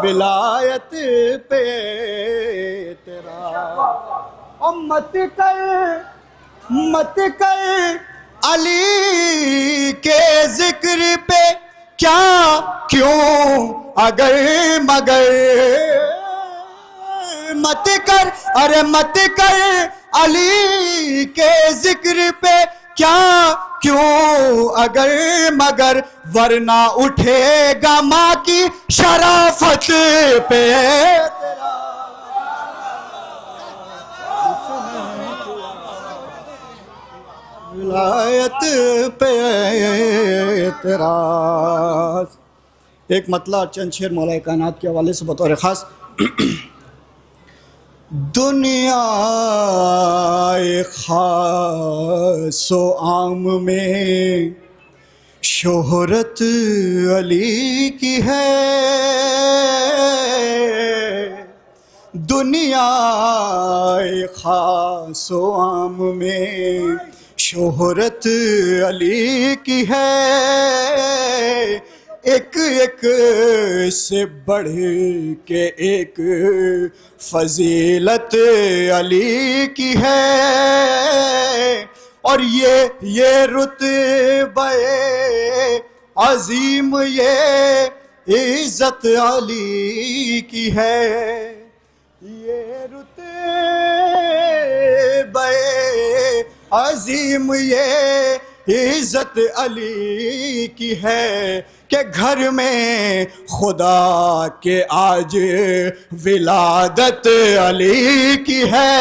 ولایت پہ اعتراض. مت کر علی کے ذکر پہ کیا کیوں اگر مگر. مت کر علی کے ذکر پہ کیا کیوں اگر مگر. ورنہ اٹھے گا ماں کی شرافت پہ ولایت پہ اعتراض. ایک مطلع چند شعر مولا کائنات کے حوالے سے بطور خاص. دنیا خاص و عام میں شہرت علی کی ہے. دنیا خاص و عام میں شہرت علی کی ہے، ایک ایک سے بڑھ کے ایک فضیلت علی کی ہے، اور یہ رتبہ عظیم یہ عزت علی کی ہے، یہ رتبہ عظیم یہ عزت علی کی ہے کہ گھر میں خدا کے آج ولادت علی کی ہے،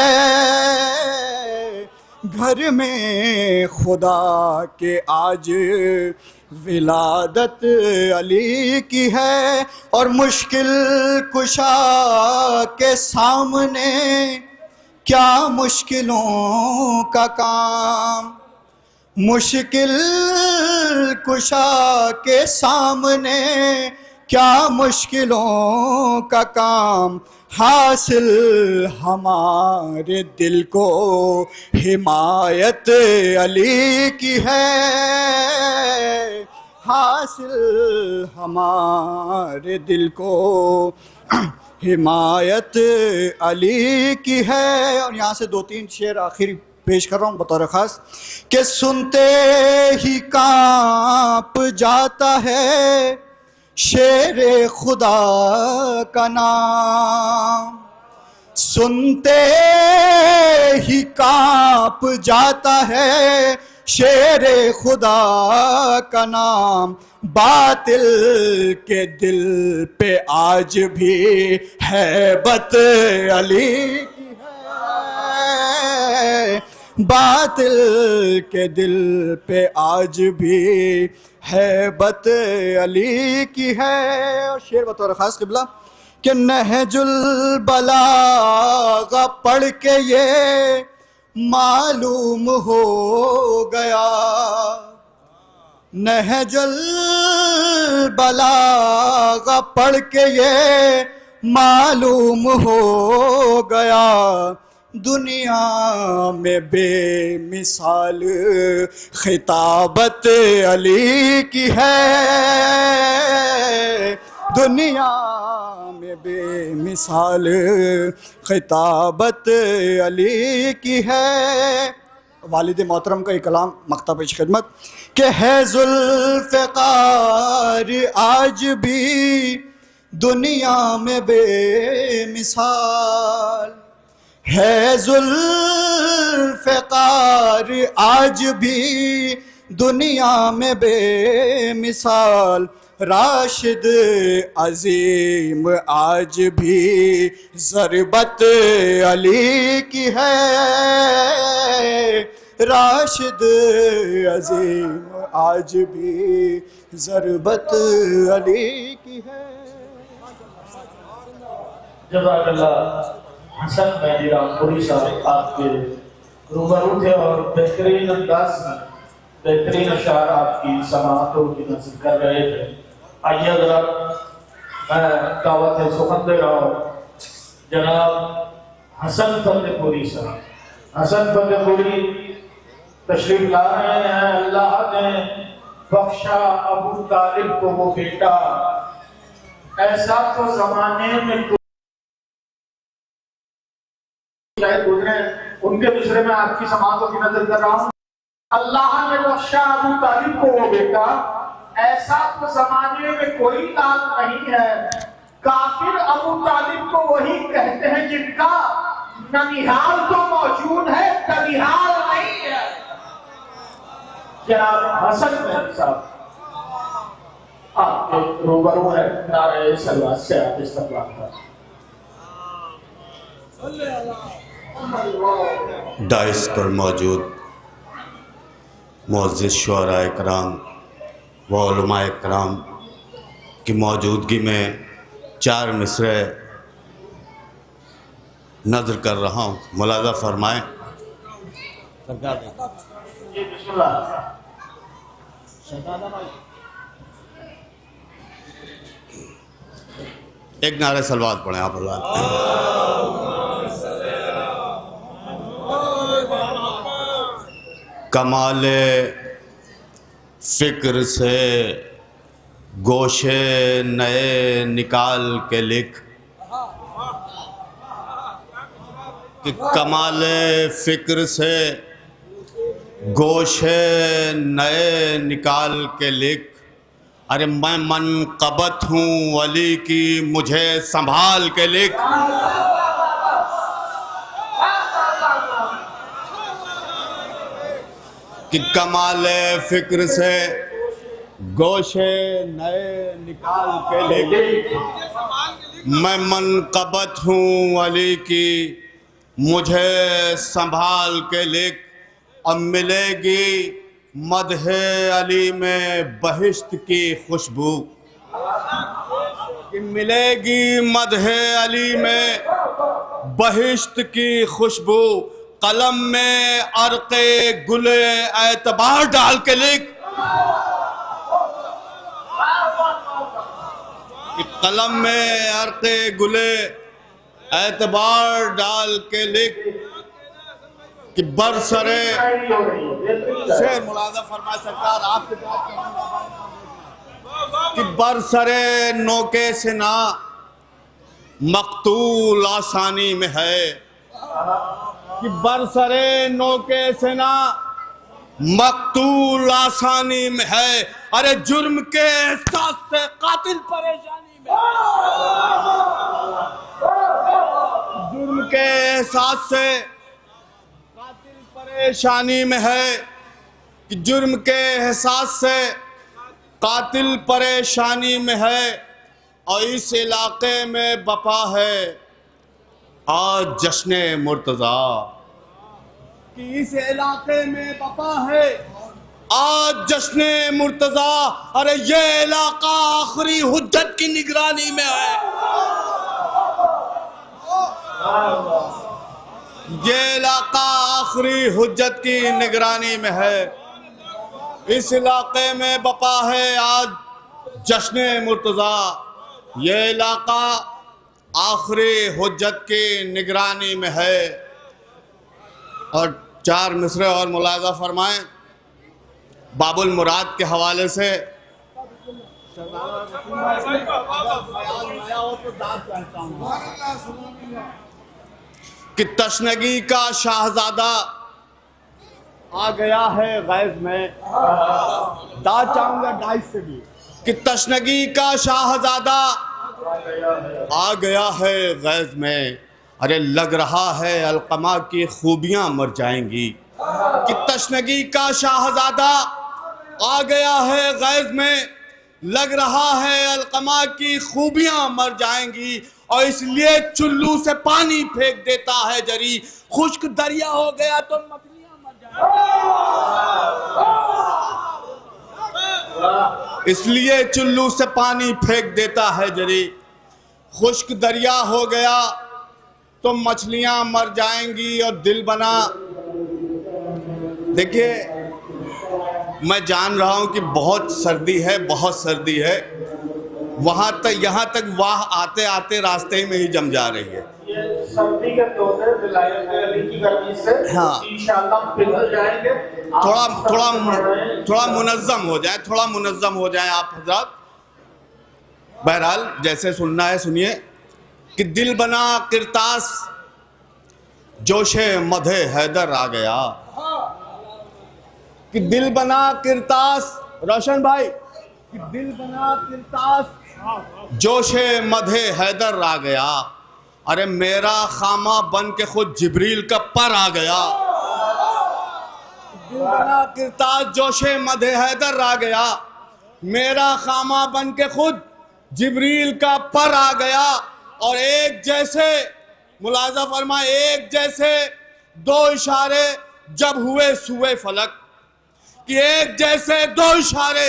گھر میں خدا کے آج ولادت علی کی ہے، اور مشکل کشا کے سامنے کیا مشکلوں کا کام، مشکل کشا کے سامنے کیا مشکلوں کا کام، حاصل ہمارے دل کو حمایت علی کی ہے، حاصل ہمارے دل کو حمایت علی کی ہے۔ اور یہاں سے 2-3 شعر آخری پیش کر رہا ہوں بطور خاص کہ سنتے ہی کانپ جاتا ہے شیر خدا کا نام، سنتے ہی کانپ جاتا ہے شیر خدا کا نام، باطل کے دل پہ آج بھی ہیبت علی کی ہے، باطل کے دل پہ آج بھی ہیبت علی کی ہے۔ اور شعر بطور خاص قبلہ کہ نہج البلاغہ پڑھ کے یہ معلوم ہو گیا، نہج البلاغہ پڑھ کے یہ معلوم ہو گیا، دنیا میں بے مثال خطابت علی کی ہے، دنیا میں بے مثال خطابت علی کی ہے۔ والد محترم کا ایک کلام مقطع پیش خدمت کہ ہے ذوالفقار آج بھی دنیا میں بے مثال، ہے ذوالفقار آج بھی دنیا میں بے مثال، راشد عظیم آج بھی ضربت علی کی ہے، راشد عظیم آج بھی ضربت علی کی ہے۔ جزاک اللہ حسن مہدی رامپوری صاحب آپ کے روبرو تھے اور بہترین انداز میں بہترین اشعار آپ کی سماعتوں کی نظر کر رہے تھے۔ آئیے حضرات میں دعوت سخن دے رہا ہوں جناب حسن فتح پوری صاحب۔ حسن فتح پوری تشریف لا رہے ہیں۔ اللہ نے بخشا ابو طالب کو وہ بیٹا، ایسا تو زمانے میں گزرے، ان کے دوسرے میں آپ کی سماعتوں کی نظر کر رہا ہوں۔ اللہ نے بخشا ابو طالب کو وہ بیٹا، ایسا تو زمانے میں کوئی لال نہیں ہے، کافر ابو طالب کو وہی کہتے ہیں جن کا ننیحال تو موجود ہے تنیحال نہیں ہے۔ جناب حسن مہدی صاحب آپ کے روبرو ہے، نعرہ سلوات سے آپ استقبال کریں۔ دائس پر موجود معزز شعراء کرام و علماء کرام کی موجودگی میں 4 مصرعے نظر کر رہا ہوں، ملاحظہ فرمائیں۔ جی بسم اللہ۔ ایک نعرہ سلوات پڑھیں آپ حضرات۔ کمال فکر سے گوشے نئے نکال کے لکھ، کہ کمال فکر سے گوشے نئے نکال کے لکھ، ارے میں منقبت ہوں ولی کی مجھے سنبھال کے لکھ۔ کہ کمال فکر سے گوشے نئے نکال کے لکھ، میں منقبت ہوں ولی کی مجھے سنبھال کے لکھ، اب ملے گی مدح علی میں بہشت کی خوشبو، کہ ملے گی مدح علی میں بہشت کی خوشبو، قلم میں عرق گل اعتبار ڈال کے لکھ، قلم میں عرق گل اعتبار ڈال کے لکھ، کہ برسرے شعر ملاحظہ فرمائے سرکار آپ کے کہ برسرے نوکے سنا مقتول آسانی میں ہے، کہ برسرے نوکے سنا مقتول آسانی میں ہے، ارے جرم کے احساس سے قاتل پریشانی میں ہے، جرم کے احساس سے قاتل پریشانی میں ہے، کہ جرم کے احساس سے قاتل پریشانی میں ہے، اور اس علاقے میں بپا ہے آج جشن مرتضیٰ، کہ اس علاقے میں بپا ہے آج جشن مرتضیٰ، ارے یہ علاقہ آخری حجت کی نگرانی میں ہے، یہ علاقہ آخری حجت کی نگرانی میں ہے، اس علاقے میں بپا ہے آج جشن مرتضیٰ، یہ علاقہ آخری حجت کی نگرانی میں ہے۔ اور 4 مصرے اور ملاحظہ فرمائیں باب المراد کے حوالے سے، کہ تشنگی کا شاہزادہ آ گیا ہے غیظ میں، داد چاہوں گا 2.5 سے بھی، کہ تشنگی کا شاہزادہ آ گیا ہے غیظ میں، ارے لگ رہا ہے علقمہ کی خوبیاں مر جائیں گی، کہ تشنگی کا شاہزادہ آ گیا ہے غیظ میں، لگ رہا ہے علقمہ کی خوبیاں مر جائیں گی، اور اس لیے چلو سے پانی پھینک دیتا ہے جری، خشک دریا ہو گیا تو مچھلیاں مر جائیں گی، اس لیے چلو سے پانی پھینک دیتا ہے جری، خشک دریا ہو گیا تو مچھلیاں مر جائیں گی، اور دل بنا۔ دیکھیے میں جان رہا ہوں کہ بہت سردی ہے، بہت سردی ہے، وہاں تک یہاں تک واہ آتے آتے راستے میں ہی جم جا رہی ہے، یہ سردی کے توتے ولایت علی کی گرمی سے انشاءاللہ پھر جائیں گے، تھوڑا منظم ہو جائے، تھوڑا منظم ہو جائیں آپ حضرات۔ بہرحال جیسے سننا ہے سنیے، کہ دل بنا کرتاس جوش مدح حیدر آ گیا، کہ دل بنا کرتاس، روشن بھائی، کہ دل بنا کرتاس جوش مدح حیدر آ گیا، ارے میرا خامہ بن کے خود جبریل کا پر آ گیا، دل بنا کرتاس جوش مدح حیدر آ گیا، میرا خامہ بن کے خود جبریل کا پر آ گیا، اور ایک جیسے ملاحظہ فرمائے، ایک جیسے 2 اشارے جب ہوئے سوئے فلک، کہ ایک جیسے 2 اشارے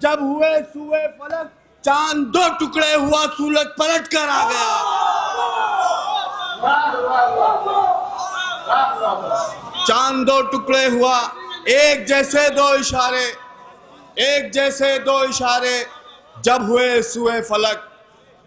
جب ہوئے سوئے فلک، چاند 2 ٹکڑے ہوا سورج پلٹ کر آ گیا، چاند 2 ٹکڑے ہوا، ایک جیسے 2 اشارے، ایک جیسے 2 اشارے جب ہوئے سوئے فلک،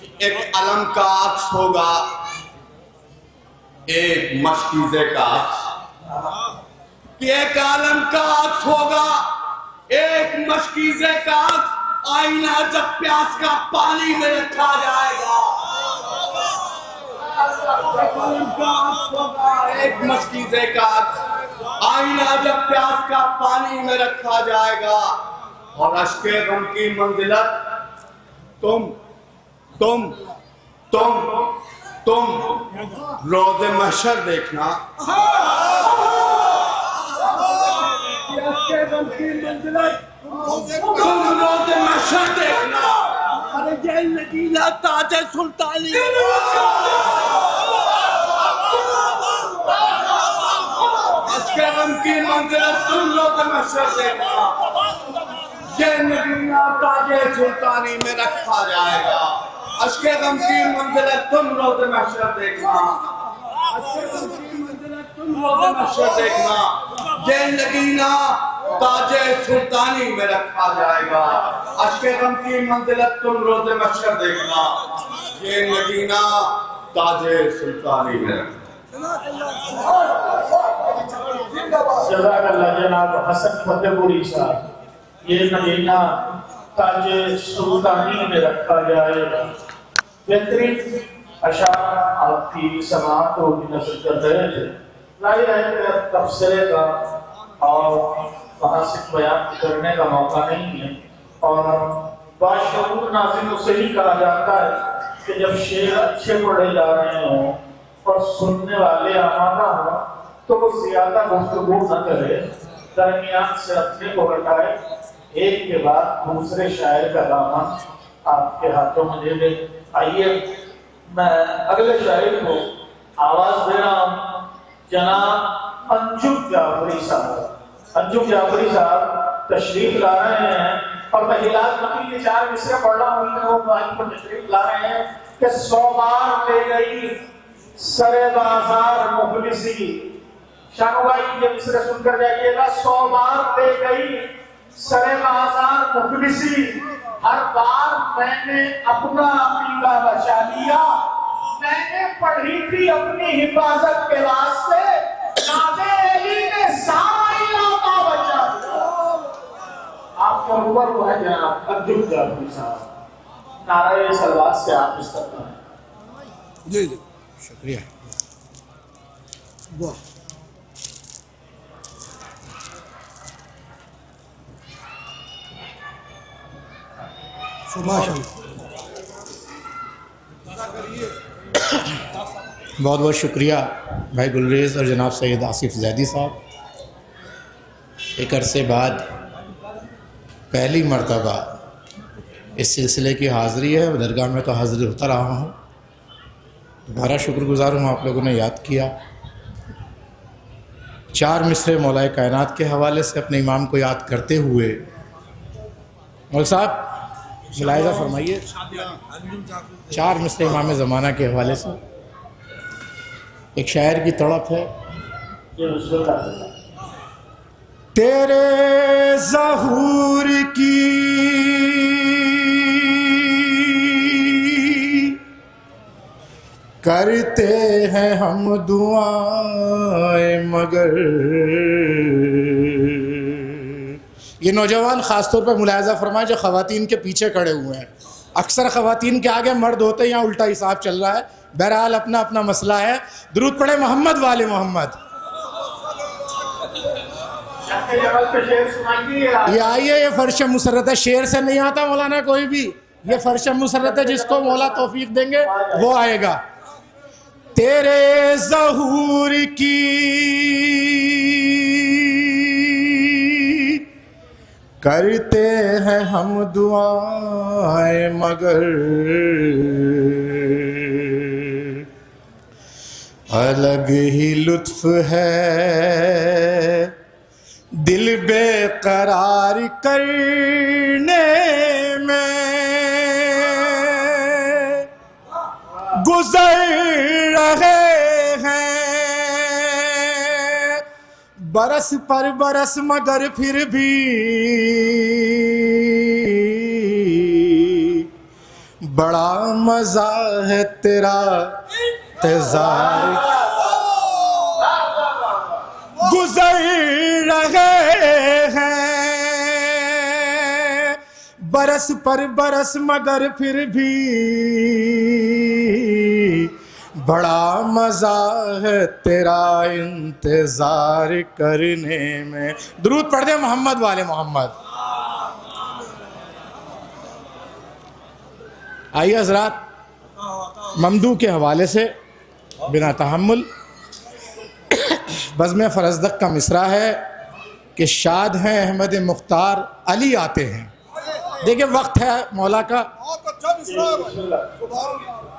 ایک علم کا عکس ہوگا، ایک مشکیزے کا عکس، کہ ایک علم کا عکس ہوگا، ایک مشکیزے کا عکس، آئینہ جب پیاس کا پانی میں رکھا جائے گا، ایک علم کا عکس ہوگا، ایک مشکیزے کا عکس، آئینہ جب پیاس کا پانی میں رکھا جائے گا، اور اشک غم کی منزلت تم روز محشر دیکھنا، اشک غم کی منزلت تم روز محشر دیکھنا، ارے یہ نگینا تاج سلطانی، اشک غم کی منزلت تم روز محشر دیکھنا، یہ نگینا تاج سلطانی میں رکھا جائے گا، اشک غم کی منزلت تم روز محشر دیکھنا، اشک غم کی منزلت تم روز محشر دیکھنا، یہ نگینا تاج سلطانی میں رکھا جائے گا، اشک غم کی منزلت تم روز محشر دیکھنا، یہ نگینا تاج سلطانی میں رکھا جزاک اللہ جناب حسن فتح پوری صاحب، یہ نگینا تاج سلطانی میں رکھا جائے گا۔ بہترین اشعار آپ کی سماعت و نشر کر رہے تھے، ظاہر ہے کہ تبصرے کا اور محاسن بیان کرنے کا موقع نہیں ہے، اور باشعور ناظرین سے ہی کہا جاتا ہے کہ جب شعر اچھے پڑھے جا رہے ہوں اور سننے والے آمادہ ہوں تو وہ زیادہ گفتگو نہ کرے، درمیان سے اپنے کو ہٹائے، ایک کے بعد دوسرے شاعر کا دامن آپ کے ہاتھوں میں دے دے۔ آئیے میں اگلے شاعر کو آواز دے رہا ہوں، جناب انجم جعفری صاحب۔ انجم جعفری صاحب تشریف لا رہے ہیں، اور میں ہلال نقی کے 4 مصرے پڑھ رہا ہوں، وہ مائک پر تشریف لا رہے ہیں کہ 100 بار لے گئی سر بازار مفلسی۔ شانو بھائی یہ مصرے سن کر جائیے گا، 100 بار لے گئی سر بازار مفلسی، ہر بار میں نے اپنا عقیدہ بچا لیا، میں نے پڑھی تھی اپنی حفاظت کے واسطے، ناز علی نے سارا علاقہ بچا لیا۔ آپ کے اوپر وہ ہے جناب انجم جعفری صاحب، نعرہ صلوات سے آپ استقبال ہیں۔ جی شکریہ۔ واہ بہت بہت شکریہ بھائی گلریز اور جناب سید آصف زیدی صاحب۔ ایک عرصے بعد پہلی مرتبہ اس سلسلے کی حاضری ہے، درگاہ میں تو حاضر ہوتا رہا ہوں، دوبارہ شکر گزار ہوں آپ لوگوں نے یاد کیا۔ 4 مصرے مولا کائنات کے حوالے سے اپنے امام کو یاد کرتے ہوئے مول صاحب ملاحظہ فرمائیے، 4 مصرے امام زمانہ کے حوالے سے ایک شاعر کی تڑپ ہے، تیرے ظہور کی کرتے ہیں ہم دعائیں مگر، یہ نوجوان خاص طور پہ ملاحظہ فرمائیں جو خواتین کے پیچھے کھڑے ہوئے ہیں، اکثر خواتین کے آگے مرد ہوتے ہیں، یہاں الٹا حساب چل رہا ہے، بہرحال اپنا اپنا مسئلہ ہے۔ درود پڑھے محمد والے محمد۔ یہ آئیے، یہ فرش مسرت ہے، شعر سے نہیں آتا مولانا کوئی بھی، یہ فرش مسرت ہے، جس کو مولا توفیق دیں گے وہ آئے گا۔ تیرے ظہور کی کرتے ہیں ہم دعائیں مگر، الگ ہی لطف ہے دل بے قرار کرنے میں، گزر رہے ہیں برس پر برس مگر پھر بھی بڑا مزہ ہے تیرا انتظار گزر رہے ہیں برس پر برس مگر پھر بھی بڑا مزہ ہے تیرا انتظار کرنے میں. درود پڑھ دیں محمد والے محمد. آئیے حضرات ممدوح کے حوالے سے بنا تحمل بزم فرزدق کا مصرع ہے کہ شاد ہیں احمد مختار علی آتے ہیں. دیکھیں وقت ہے مولا کا.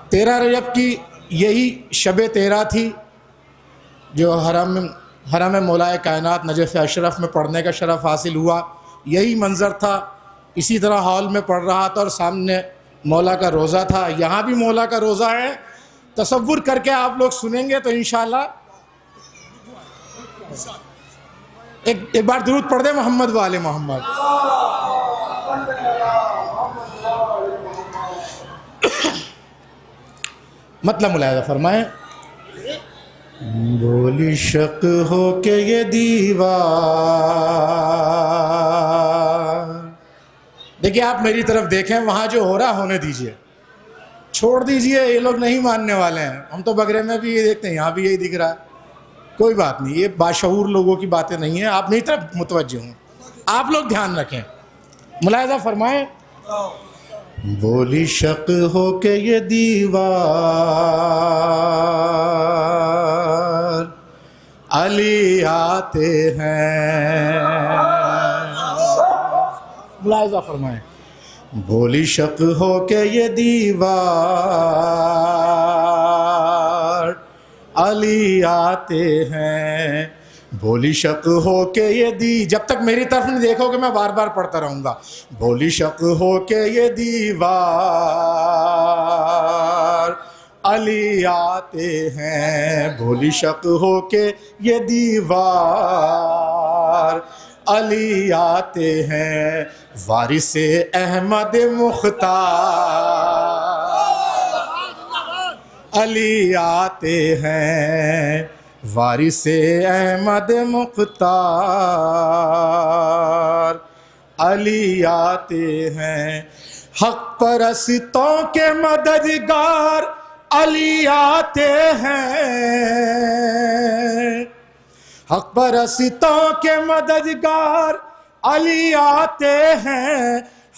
13 رجب کی یہی شب 13 تھی جو حرم مولا کائنات نجف اشرف میں پڑھنے کا شرف حاصل ہوا. یہی منظر تھا. اسی طرح ہال میں پڑھ رہا تھا اور سامنے مولا کا روزہ تھا. یہاں بھی مولا کا روزہ ہے. تصور کر کے آپ لوگ سنیں گے تو انشاءاللہ ایک بار درود پڑھ دیں محمد والے محمد. مطلب ملاحظہ فرمائیں. بولی شک ہو کہ یہ دیوار. دیکھیں آپ میری طرف دیکھیں وہاں جو ہو رہا ہونے دیجئے. چھوڑ دیجئے یہ لوگ نہیں ماننے والے ہیں. ہم تو بگرے میں بھی یہ دیکھتے ہیں یہاں بھی یہی دکھ رہا ہے. کوئی بات نہیں. یہ باشعور لوگوں کی باتیں نہیں ہیں. آپ میری طرف متوجہ ہوں. آپ لوگ دھیان رکھیں. ملاحظہ فرمائیں. بولی شک ہو کہ یہ دیوار علی آتے ہیں. ملاحظہ فرمائیں. بولی شک ہو کہ یہ دیوار علی آتے ہیں. بولی شک ہو کہ یہ جب تک میری طرف نہیں دیکھو کہ میں بار بار پڑھتا رہوں گا. بولی شک ہو کہ یہ دیوار علی آتے ہیں. بولی شک ہو کہ یہ دیوار علی آتے ہیں. وارث احمد مختار علی آتے ہیں. وارث احمد مختار علی آتے ہیں. حق پرستوں کے مددگار علی آتے ہیں. حق پرستوں کے مددگار علی آتے ہیں.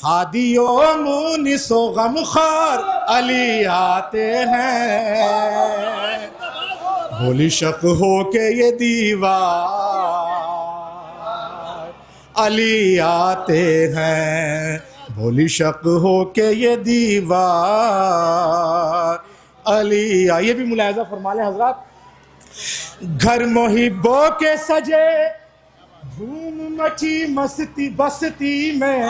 ہادی و مونس و غمخوار علی آتے ہیں. بولی شک ہو کہ یہ دیوار علی آتے ہیں. بولی شک ہو کہ یہ دیوار علی. یہ بھی ملاحظہ فرما لیں حضرات. گھر محبوں کے سجے دھوم مچی مستی بستی میں.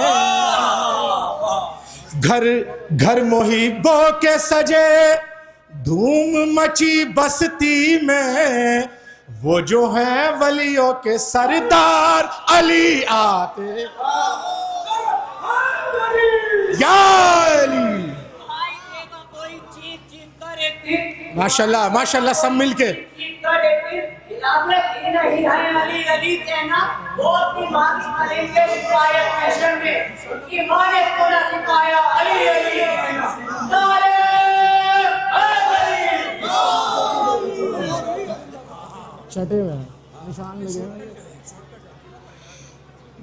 گھر محبوں کے سجے دھوم مچی بستی میں. وہ جو ہیں ولیوں کے سردار علی آتے یا علی. ماشاءاللہ ماشاءاللہ سب مل کے چھٹے ہوئے نشان لگے.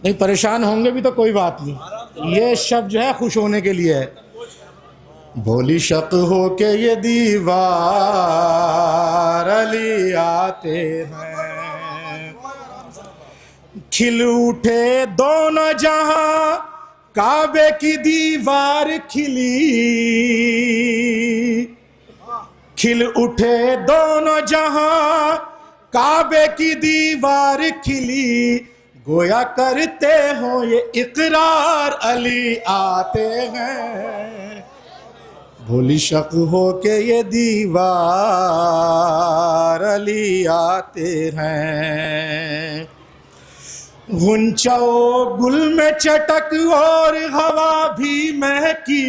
نہیں پریشان ہوں گے بھی تو کوئی بات نہیں. یہ شب جو ہے خوش ہونے کے لیے ہے. بولی شک ہو کہ یہ دیوار علی آتے ہیں. کھل اٹھے دونوں جہاں کعبے کی دیوار کھلی. کھل اٹھے دونوں جہاں کعبے کی دیوار کھلی. گویا کرتے ہو یہ اقرار علی آتے ہیں. بولی شک ہو کہ یہ دیوار علی آتے ہیں. غنچہ و گل میں چٹک اور ہوا بھی مہکی.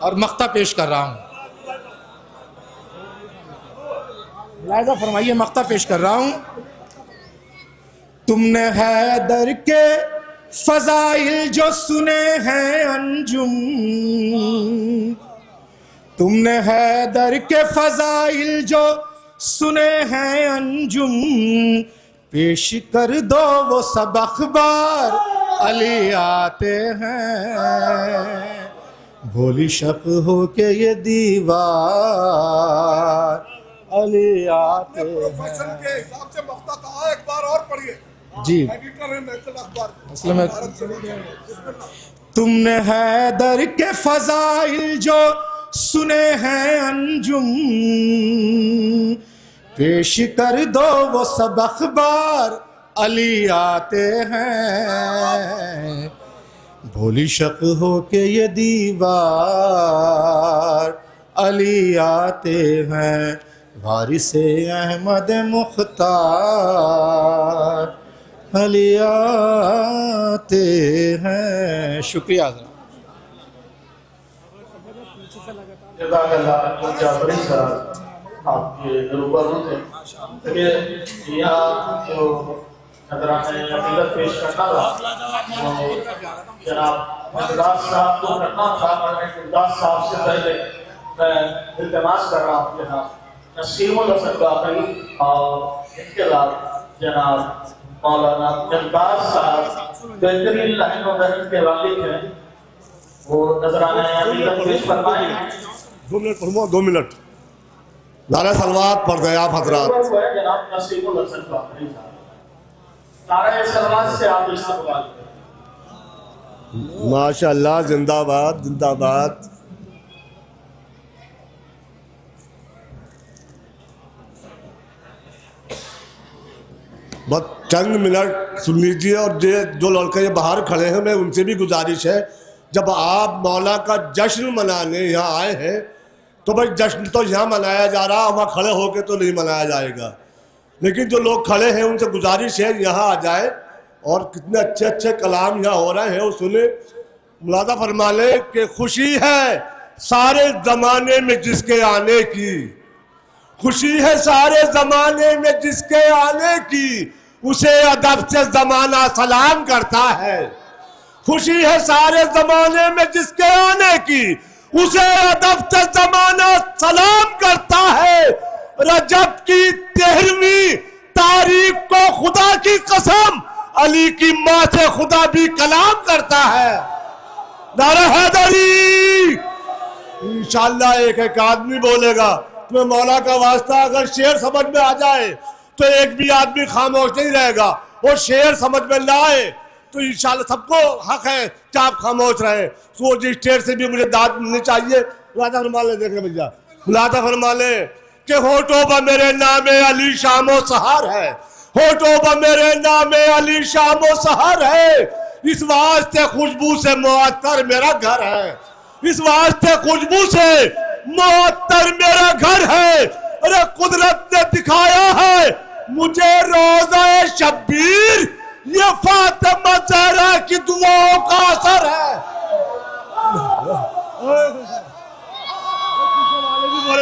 اور مقطع پیش کر رہا ہوں. ملاحظہ فرمائیے، مقطع پیش کر رہا ہوں. تم نے حیدر کے فضائل جو سنے ہیں انجم، تم نے حیدر کے فضائل جو سنے ہیں انجم، پیش کر دو وہ سب اخبار علی آتے ہیں. بھولی شک ہو کہ یہ دیوار علی آتے ہیں. جی تم نے حیدر کے فضائل جو سنے ہیں انجم، پیش کر دو وہ سب اخبار علی آتے ہیں. بھولی شک ہو کہ یہ دیوار علی آتے ہیں. وارث احمد مختار علی آتے ہیں. شکریہ حضرت. جزاک اللہ جعفری صاحب، آپ کے روبرو تھے کہ یہاں جو نذرانۂ عقیدت پیش کرنا تھا وہ جناب گلداس صاحب کو کرنا تھا، اور گلداس صاحب سے پہلے میں التماس کر رہا ہوں جناب نسیم الحسن باقری اور ان کے بعد جناب مولانا گلداس صاحب بہترین لحن و نظر کے والد ہیں، وہ نذرانۂ عقیدت پیش فرمائیں. 2 منٹ فرماؤ، 2 منٹ. نعرہ سلوات پڑھ دیں آپ حضرات. جناب نسیم الحسن باقری صاحب، نعرہ سلوات سے آپ استقبال کریں. ماشاءاللہ، زندہ باد زندہ باد. بس چند منٹ سن لیجیے. اور جو لڑکے یہ باہر کھڑے ہیں، میں ان سے بھی گزارش ہے، جب آپ مولا کا جشن منانے یہاں آئے ہیں تو بھائی جشن تو یہاں منایا جا رہا، وہاں کھڑے ہو کے تو نہیں منایا جائے گا. لیکن جو لوگ کھڑے ہیں ان سے گزارش ہے یہاں آ جائے، اور کتنے اچھے اچھے کلام یہاں ہو رہے ہیں وہ سنیں. ملاحظہ فرما لیں کہ خوشی ہے سارے زمانے میں جس کے آنے کی، خوشی ہے سارے زمانے میں جس کے آنے کی، اسے ادب سے زمانہ سلام کرتا ہے. خوشی ہے سارے زمانے میں جس کے آنے کی، اسے ادب سے زمانہ سلام کرتا ہے. رجب کی 13ویں تاریخ کو خدا کی قسم علی کی ماں سے خدا بھی کلام کرتا ہے. نعرہ حیدری. انشاءاللہ ایک ایک آدمی بولے گا. تمہیں مولا کا واسطہ اگر شعر سمجھ میں آ جائے تو ایک بھی آدمی خاموش نہیں رہے گا. اور شعر سمجھ میں نہ آئے تو انشاءاللہ سب کو حق ہے کہ آپ خاموش رہیں. سو جس شعر سے بھی مجھے داد ملنی چاہیے. ملاحظہ فرما لیں، دیکھ لیں بھیا، ملاحظہ فرما لیں کہ ہوٹوں پر میرے نام علی شام و سحر ہے، ہوٹوں پر میرے نام علی شام و سحر ہے. اس واسطے خوشبو سے معطر میرا گھر ہے، اس واسطے خوشبو سے معطر میرا گھر ہے. ارے قدرت نے دکھایا ہے مجھے روزہ شبیر، یہ فاطمہ زہرا کی دعاؤں کا اثر ہے.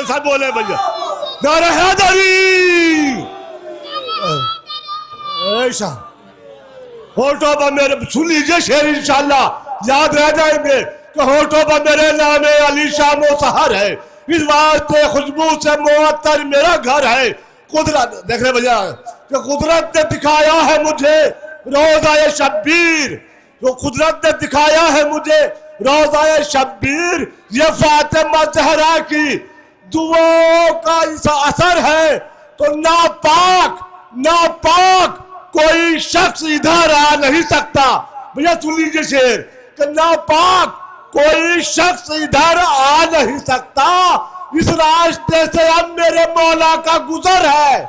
سب بولے بھیا. نعرہ حیدری. ہوٹوں پر میرے، سن لیجئے شعر انشاءاللہ یاد رہ جائیں گے کہ ہوٹوں پر میرے نام علی شام و سحر ہے، اس واسطے خوشبو سے معطر میرا گھر ہے. قدرت دیکھ رہے بھیا کہ قدرت نے دکھایا ہے مجھے روزہ شبیر، جو قدرت نے دکھایا ہے مجھے روزہ شبیر، یہ فاطمہ زہرا کی دعاؤں کا اثر ہے. تو ناپاک کوئی شخص ادھر آ نہیں سکتا. بھیا سن لیجیے شعر کہ ناپاک کوئی شخص ادھر آ نہیں سکتا، اس راستے سے اب میرے مولا کا گزر ہے.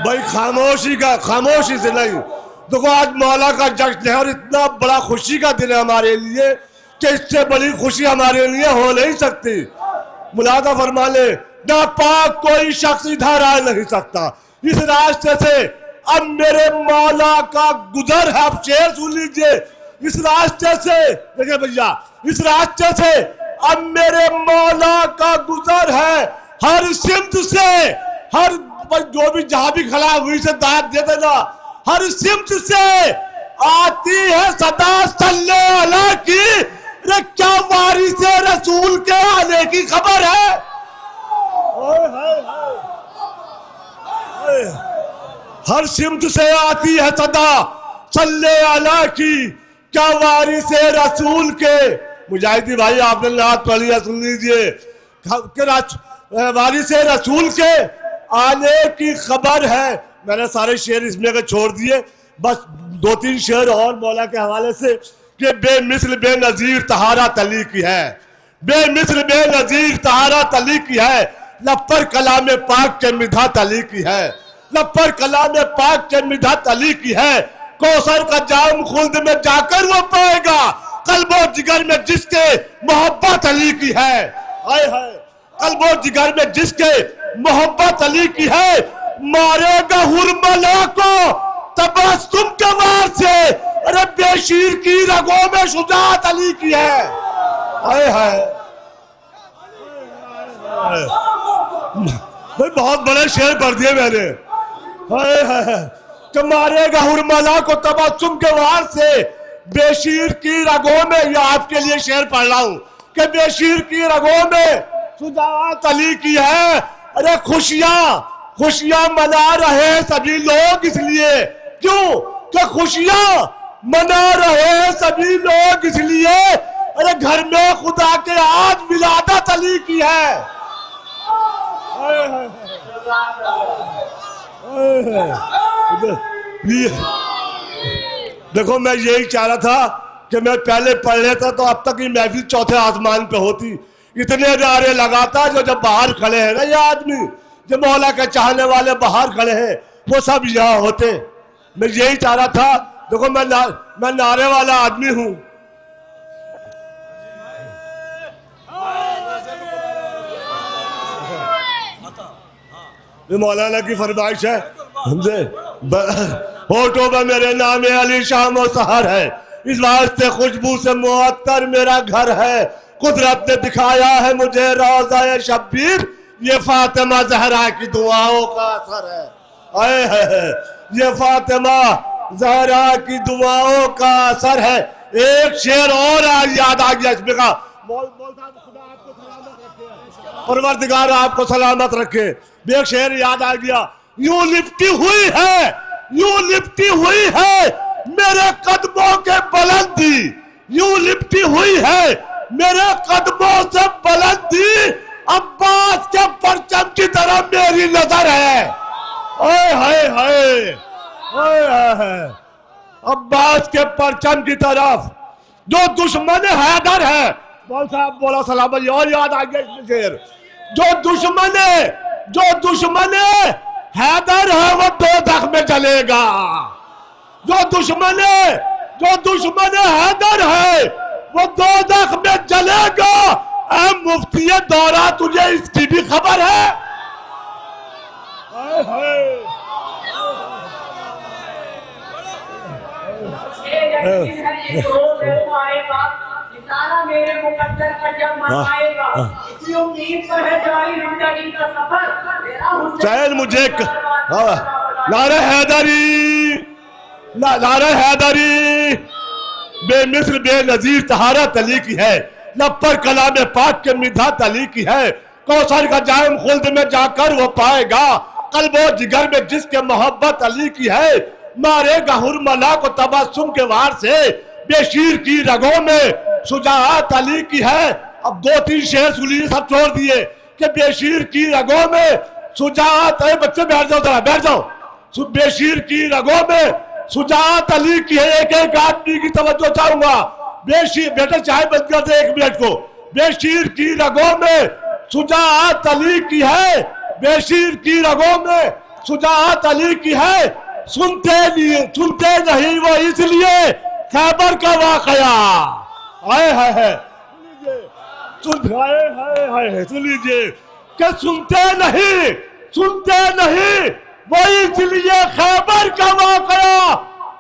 بھائی خاموشی سے نہیں. دیکھو آج مولا کا جشن ہے اور اتنا بڑا خوشی کا دن ہے ہمارے لیے کہ اس سے بڑی خوشی ہمارے لیے ہو نہیں سکتی. ملاحظہ فرما لے، ناپاک کوئی شخص ادھر آ نہیں سکتا، اس راستے سے اب میرے مولا کا گزر ہے. اب شعر سن لیجئے. اس راستے سے دیکھیں بھیا، اس راستے سے اب میرے مولا کا گزر ہے. ہر سمت سے، ہر جو بھی جہاں بھی کھڑا ہوئی سے داد دے دینا. ہر سمت سے آتی ہے صدا صلی اللہ کی. کیا وارث رسول کے آنے کی خبر ہے؟ ہر سمت سے آتی ہے صدا صلی اللہ کی. کیا وارث رسول کے. مجاہدی بھائی آپ نے نعت پڑھ لیا، سن لیجئے. وارث رسول کے آنے کی خبر ہے. میں نے سارے شعر اس میں چھوڑ دیے، بس 2-3 شعر اور مولا کے حوالے سے کہ بے مثل بے نظیر طہارت علی کی ہے. بے مثل بے نظیر طہارت علی کی ہے. لب پر کلام پاک کے مدحت علی کی ہے. لب پر کلام پاک کے مدحت علی کی ہے. کوثر کا جام خلد میں جا کر وہ پائے گا. قلب و جگر میں جس کے محبت علی کی ہے. ہائے ہائے. قلب و جگر میں جس کے محبت علی کی ہے. مارے گا ہرملا کو تبسم کے وار سے. ارے بے شیر کی رگوں میں شجاعت علی کی ہے. ہائے ہائے. بہت بڑے شعر پڑھ دیے میں نے. ہائے ہائے. کہ مارے گا ہرملا کو تبسم کے وار سے. بے شیر کی رگوں میں، یہ آپ کے لیے شعر پڑھ رہا ہوں کہ بے شیر کی رگوں میں شجاعت علی کی ہے. ارے خوشیاں منا رہے سبھی لوگ اس لیے. کیوں کہ خوشیاں منا رہے سبھی لوگ اس لیے. ارے گھر میں خدا کے آج ولادت علی کی ہے. دیکھو میں یہی چاہ رہا تھا کہ میں پہلے پڑھ لیتا تو اب تک یہ محفل چوتھے آسمان پہ ہوتی. اتنے نعرے لگاتا جو جب باہر کھڑے ہیں نا یہ آدمی، جو مولا کے چاہنے والے باہر کھڑے ہیں، وہ سب یہاں ہوتے. میں یہی چاہ رہا تھا. دیکھو میں نعرے والا آدمی ہوں. یہ مولانا کی فرمائش ہے. ہوٹوں میں میرے نام علی شام و سحر ہے. اس واسطے خوشبو سے معطر میرا گھر ہے. قدرت نے دکھایا ہے مجھے روضہ شبیر. یہ فاطمہ زہرا کی دعاؤں کا اثر ہے. آئے ہے یہ فاطمہ زہرا کی دعاؤں کا اثر ہے. ایک شعر اور یاد آ گیا اس میں کا. پروردگار آپ کو سلامت رکھے. ایک شعر یاد آ گیا. یوں لپٹی ہوئی ہے، یوں لپٹی ہوئی ہے میرے قدموں کے بلندی. یوں لپٹی ہوئی ہے میرے قدموں سے بلندی. عباس کے پرچم کی طرف میری نظر ہے. اے ہائے ہائے. عباس کے پرچم کی طرف جو دشمن حیدر ہے. بول صاحب بولا سلام علیہ. اور یاد آ گیا اس میں شعر. جو دشمن حیدر ہے وہ دوزخ میں جلے گا. جو دشمن حیدر ہے وہ دوزخ میں جلے گا. اے مفتی دورہ تجھے اس کی بھی خبر ہے؟ میرے مقدر کا جب منائے گا اسی امید پر ہے جاری زندگی کا سفر. چین مجھے نعرہ حیدری، نعرہ حیدری. بے مثل بے نظیر طہارت علی کی ہے. لب پر کلام پاک کے مدحت علی کی ہے. کوثر کا جام خلد میں جا کر وہ پائے گا. قلب و جگر میں جس کے محبت علی کی ہے. مارے گا ہرملا کو تبسم کے وار سے. بے شیر کی رگوں میں شجاعت علی کی ہے. اب 2-3 شعر سنیے، سب چھوڑ دیے. کہ بے شیر کی رگوں میں شجاعت. اے بچے بیٹھ جاؤ ذرا، بیٹھ جاؤ. بے شیر کی رگوں میں شجاعت علی کی ہے. ایک آدمی کی توجہ چاہوں گا. بے شیر بیٹے چائے بند کر دے 1 منٹ کو. بے شیر کی رگوں میں شجاعت علی کی ہے. بے شیر کی رگوں میں شجاعت علی کی ہے. سنتے نہیں وہ اس لیے خیبر کا واقعہ. آئے ہے سن لیجئے کہ سنتے نہیں وہ اس لیے خیبر کا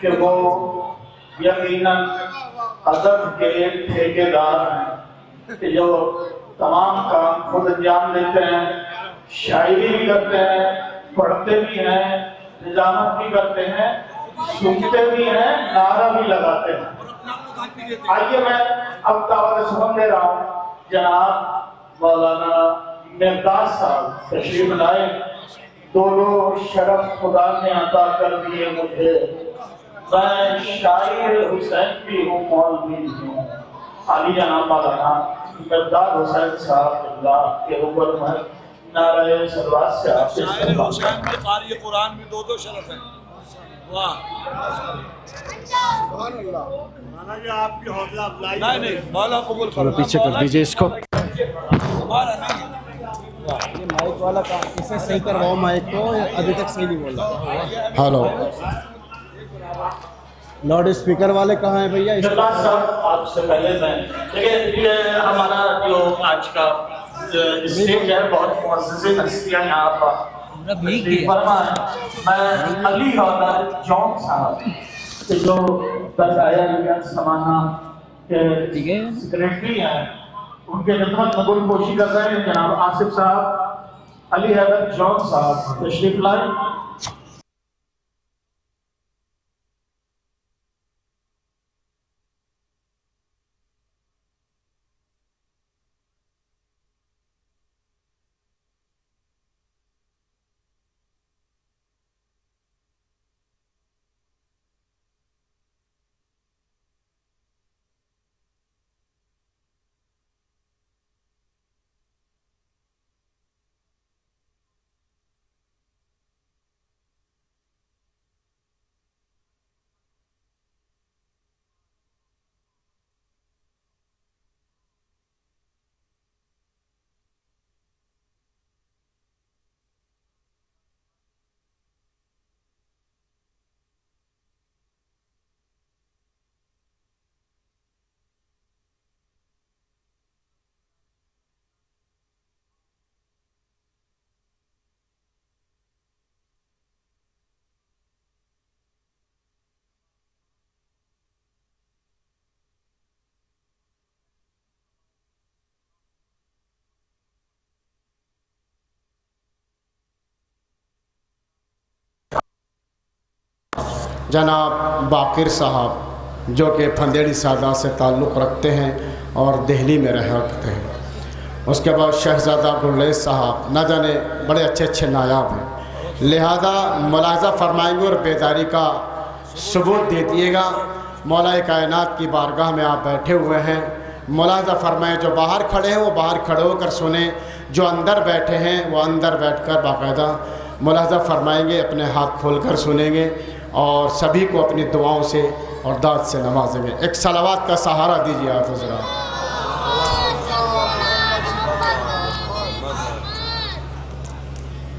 کہ وہ یقیناً ادب کے ٹھیکیدار ہیں کہ جو تمام کام خود انجام دیتے ہیں، شاعری بھی کرتے ہیں، پڑھتے بھی ہیں، نظامت بھی کرتے ہیں، سنتے بھی ہیں، نعرہ بھی لگاتے ہیں۔ آئیے میں اب دعوت سخن دے رہا ہوں، جناب مولانا مرداد صاحب تشریف لائے۔ دونوں شرف خدا نے عطا کر دیے مجھے، میں شاعر حسین بھی ہوں، مولوی بھی ہوں۔ علی جناب مولانا مرداد حسین صاحب اللہ کے حکم ہے نعرہ صلوات سے آپ سے قاری قرآن بھی دو شرف ہیں۔ واہ مانا جی آپ کی حوصلہ افزائی نہیں مولا قبول تھوڑا پیچھے کر دیجئے اس کو۔ یہ مائک والا کام اسے صحیح کرواؤ، مائک کو ابھی تک صحیح نہیں بول رہا۔ ہلو، لاؤڈ اسپیکر والے کہاں ہیں بھیا؟ مرداد صاحب آپ سے پہلے میں دیکھیں، یہ ہمارا جو آج کا اسٹیج ہے، بہت معزز ہستیاں یہاں پر تشریف فرما ہے۔ میں علی حیدر جون صاحب جو دائرہ سمانا کے سیکریٹری ہیں، ان کے خدمت میں گل پوشی کر رہے ہیں جناب آصف صاحب علی حیدر جون صاحب تشریف لائیں۔ جناب باقر صاحب جو کہ پھندیڑی سادات سے تعلق رکھتے ہیں اور دہلی میں رہ رکھتے ہیں۔ اس کے بعد شہزادہ گلریز صاحب نہ جانے بڑے اچھے اچھے نایاب ہیں، لہذا ملاحظہ فرمائیں گے اور بیداری کا ثبوت دے دیے گا۔ مولا کائنات کی بارگاہ میں آپ بیٹھے ہوئے ہیں، ملاحظہ فرمائیں، جو باہر کھڑے ہیں وہ باہر کھڑے ہو کر سنیں، جو اندر بیٹھے ہیں وہ اندر بیٹھ کر باقاعدہ ملاحظہ فرمائیں گے، اپنے ہاتھ کھول کر سنیں گے اور سبھی کو اپنی دعاؤں سے اور داد سے نوازیں گے۔ ایک صلوات کا سہارا دیجیے آپ حضرات۔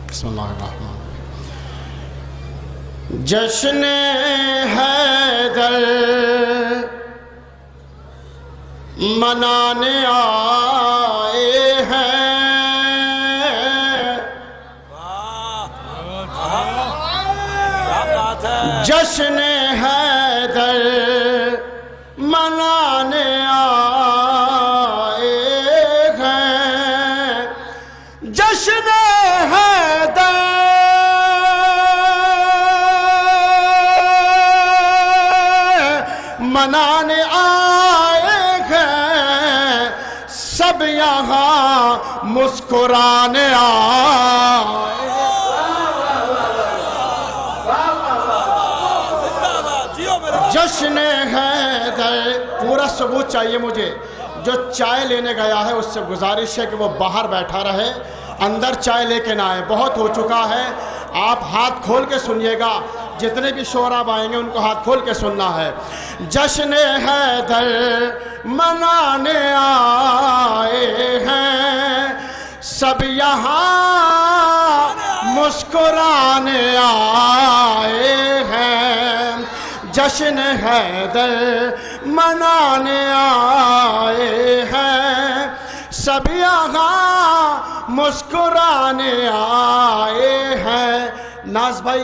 بسم اللہ الرحمن الرحیم۔ جشن حیدر منانے آئے ہیں، جشن حیدر منانے آئے ہیں، جشن حیدر منانے آئے ہیں، سب یہاں مسکرانے آئے۔ جشن حیدر، پورا ثبوت چاہیے مجھے۔ جو چائے لینے گیا ہے اس سے گزارش ہے کہ وہ باہر بیٹھا رہے، اندر چائے لے کے نہ آئے، بہت ہو چکا ہے۔ آپ ہاتھ کھول کے سنیے گا، جتنے بھی شعراء آئیں گے ان کو ہاتھ کھول کے سننا ہے۔ جشن حیدر منانے آئے ہیں، سب یہاں مسکرانے آئے ہیں، جشن حیدر منانے آئے ہیں، سب یہاں مسکرانے آئے ہیں۔ ناز بھائی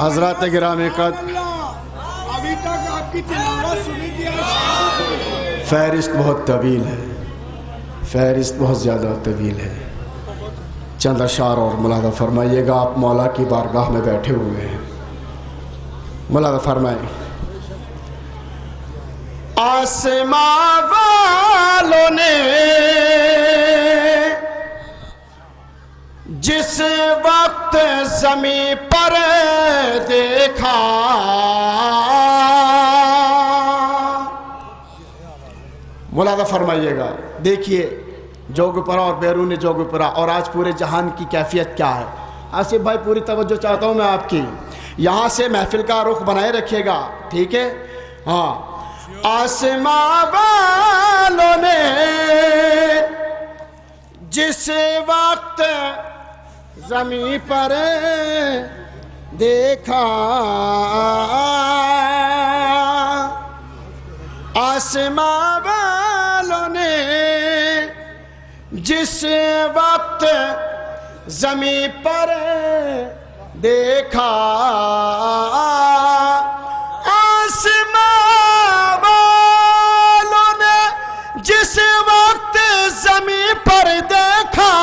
حضرات گرامی قدر، ابھی تک آپ کی تلاوت سنی تھی، فہرست بہت طویل ہے، فہرست بہت زیادہ طویل ہے، چند اشعار اور ملاحظہ فرمائیے گا۔ آپ مولا کی بارگاہ میں بیٹھے ہوئے ہیں، ملاحظہ فرمائیں۔ آسماں والوں نے جس وقت زمین پر دیکھا، ملاحظہ فرمائیے گا۔ دیکھیے جوگپرا اور بیرون جوگپرا اور آج پورے جہان کی کیفیت کیا ہے۔ آصف بھائی پوری توجہ چاہتا ہوں میں آپ کی، یہاں سے محفل کا رخ بنائے رکھیے گا، ٹھیک ہے؟ ہاں، آسماں والوں نے جس وقت زمین پر دیکھا، آسماں والوں نے جس وقت زمین پر دیکھا، آسماں والوں نے جس وقت زمین پر دیکھا،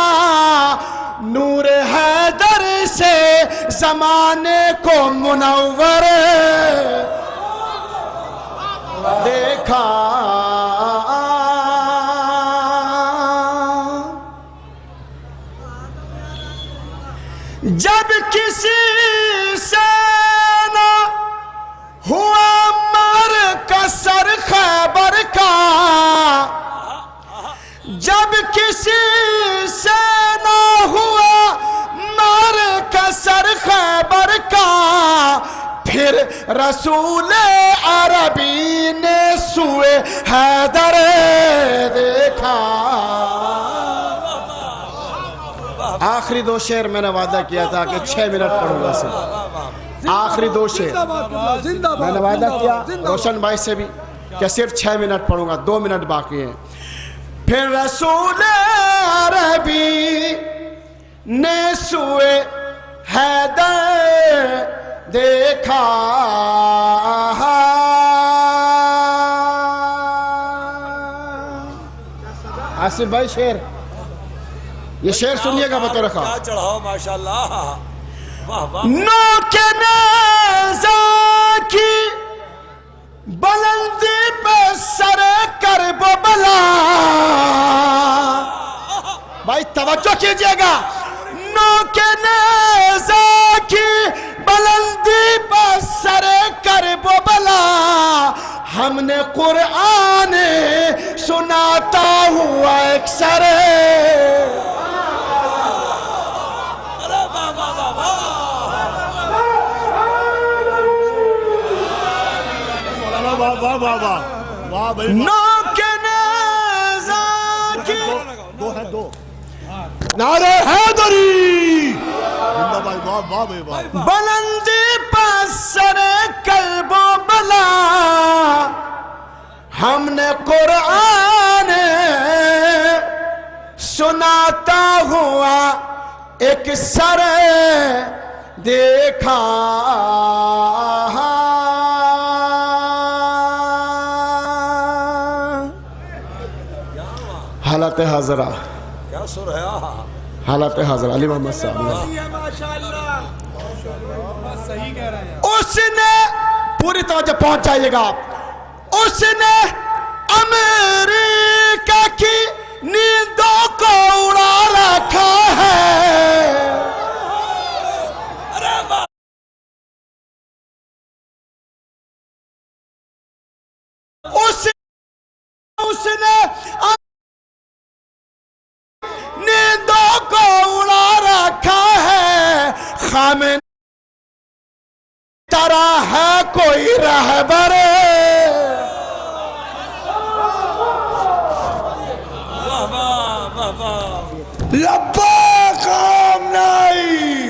نور حیدر سے زمانے کو منور دیکھا۔ جب کسی سے نہ ہوا مر کا سر خیبر کا، جب کسی سے نہ ہوا مر کا سر خیبر کا، پھر رسول عربی نے سوئے حیدر دیکھا۔ آخری دو شعر میں نے وعدہ کیا تھا کہ 6 منٹ پڑھوں گا صرف، آخری دو شعر میں نے وعدہ کیا روشن بھائی سے بھی کہ صرف 6 منٹ پڑھوں گا، 2 منٹ باقی ہیں۔ پھر رسول عربی نے سوئے حیدر دیکھا، آصف بھائی شعر، یہ شعر سنیے گا بطور خواہ۔ کیا چڑھاؤ ماشاءاللہ، نوک نیزہ کی بلندی پہ سر کرب و بلا، بھائی توجہ کیجئے گا، نوک نیزہ کی بلندی پہ سر کرب و بلا، ہم نے قرآن سناتا ہوا ایک سر، نوک نیزہ کی نعرہ حیدری، بلندی پر سر قلب و بلا، ہم نے قرآن سناتا ہوا ایک سر دیکھا، حالت حاضرہ، کیا سر ہے، حالت حاضرہ، علی محمد صاحب اس نے پوری توجہ پہنچ جائیے گا، اس نے امریکہ کی نیندوں کو اڑا رکھا ہے، اس نے نیندوں کو اڑا رکھا ہے، خامن طرح ہے کوئی رہبر، لبیک آمنائی،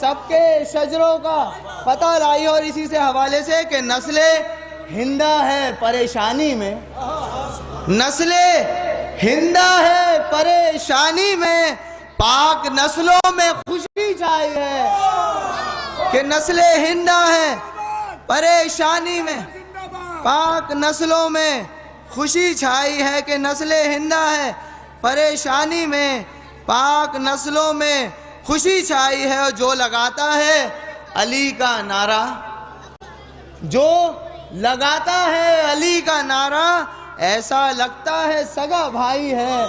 سب کے شجروں کا پتہ لائی، اور اسی سے حوالے سے کہ نسل ہندہ ہے پریشانی میں، نسل ہندہ ہے پریشانی میں، پاک نسلوں میں خوشی چھائی ہے کہ نسل ہندہ ہے پریشانی میں، پاک نسلوں میں خوشی چھائی ہے کہ نسل ہندہ ہے پریشانی میں، پاک نسلوں میں خوشی چھائی ہے۔ اور جو لگاتا ہے علی کا نعرہ، جو لگاتا ہے علی کا نعرہ، ایسا لگتا ہے سگا بھائی ہے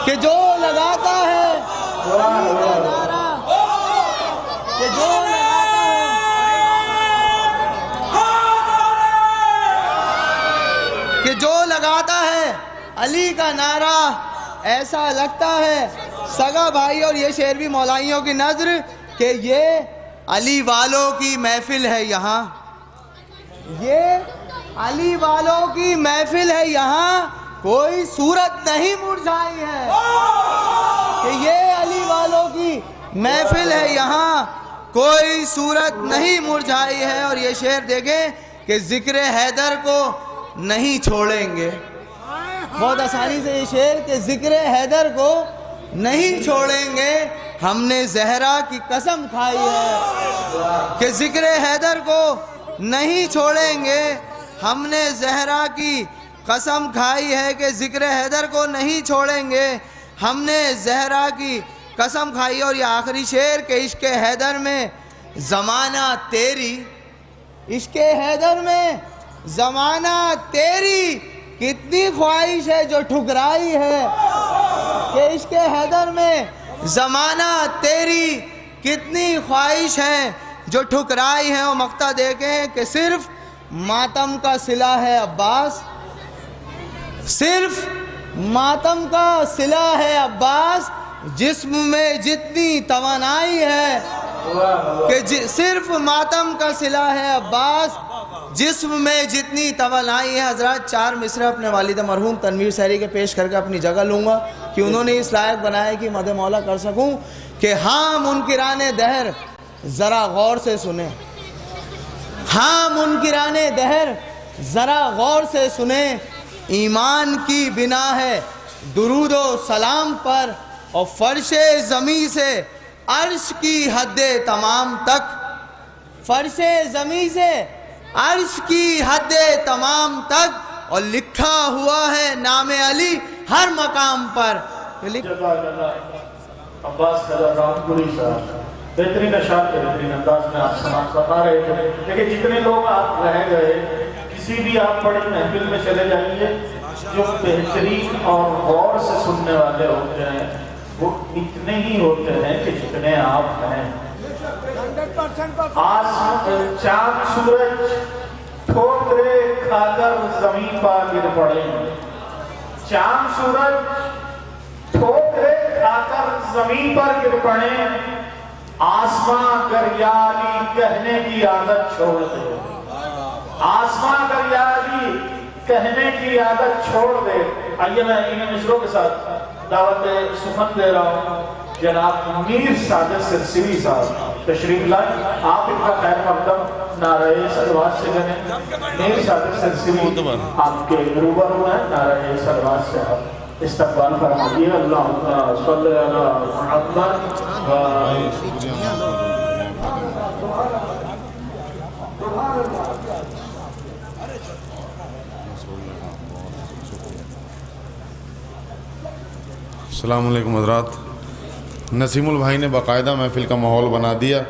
کہ جو لگاتا ہے علی کا نعرہ، کہ جو لگاتا ہے، کہ جو لگاتا ہے علی کا نعرہ، ایسا لگتا ہے سگا بھائی۔ اور یہ شعر بھی مولائیوں کی نظر کہ یہ علی والوں کی محفل ہے یہاں، یہ علی والوں کی محفل ہے یہاں، کوئی صورت نہیں مرجھائی ہے کہ یہ علی والوں کی محفل ہے یہاں، کوئی صورت نہیں مرجھائی ہے۔ اور یہ شعر دیکھیں کہ ذکر حیدر کو نہیں چھوڑیں گے، بہت آسانی سے یہ شعر کہ ذکر حیدر کو نہیں چھوڑیں گے، ہم نے زہرا کی قسم کھائی ہے کہ ذکر حیدر کو نہیں چھوڑیں گے، ہم نے زہرا کی قسم کھائی ہے کہ ذکر حیدر کو نہیں چھوڑیں گے، ہم نے زہرا کی قسم کھائی۔ اور یہ آخری شعر کہ عشق حیدر میں زمانہ تیری، عشق حیدر میں زمانہ تیری، کتنی خواہش ہے جو ٹھکرائی ہے کہ عشق حیدر میں زمانہ تیری، کتنی خواہش ہے جو ٹھکرائی ہے۔ اور مقطع دیکھیں کہ صرف ماتم کا صلہ ہے عباس، صرف ماتم کا صلہ ہے عباس، جسم میں جتنی توانائی ہے کہ صرف ماتم کا صلہ ہے عباس، جسم میں جتنی توانائی ہے۔ حضرات 4 مصرے اپنے والد مرحوم تنویر سحری کے پیش کر کے اپنی جگہ لوں گا کہ انہوں نے اس لائق بنایا کہ مدح مولا کر سکوں کہ ہاں منکران دہر ذرا غور سے سنیں، ہاں منکران دہر ذرا غور سے سنیں، ایمان کی بنا ہے درود و سلام پر، اور فرش زمین سے عرش کی حد تمام تک، فرش زمین سے عرش کی حد تمام تک، اور لکھا ہوا ہے نام علی ہر مقام پر۔ عباس خدا رام پوری صاحب بہترین اشعار کے بہترین انداز میں آپ سماعت فرما رہے تھے۔ لیکن جتنے لوگ آپ رہ گئے، کسی بھی آپ بڑی محفل میں چلے جائیے، جو بہترین اور غور سے سننے والے ہوتے ہیں وہ اتنے ہی ہوتے ہیں کہ جتنے آپ ہیں۔ آج چاند سورج ٹھوکرے کھا کر زمین پر گر پڑے، چاند سورج ٹھوکرے کھا کر زمین پر گر پڑے، آسماں گریالی کہنے کی عادت چھوڑ دے، آسماں گریالی کہنے کی عادت چھوڑ دے۔ آئیے میں انہیں مصروں کے ساتھ دعوت سخن دے رہا ہوں۔ جناب میر سعادت سرسوی صاحب تشریف لائیں، آپ ان کا خیر مقدم نعرہ صلوات سے کریں۔ میر سعادت سرسوی آپ کے روبرو ہیں، نعرہ صلوات سے آپ استقبال فرمائیے۔ اللہم صلی علی محمد السلام علیکم حضرات۔ نسیم البھائی نے باقاعدہ محفل کا ماحول بنا دیا،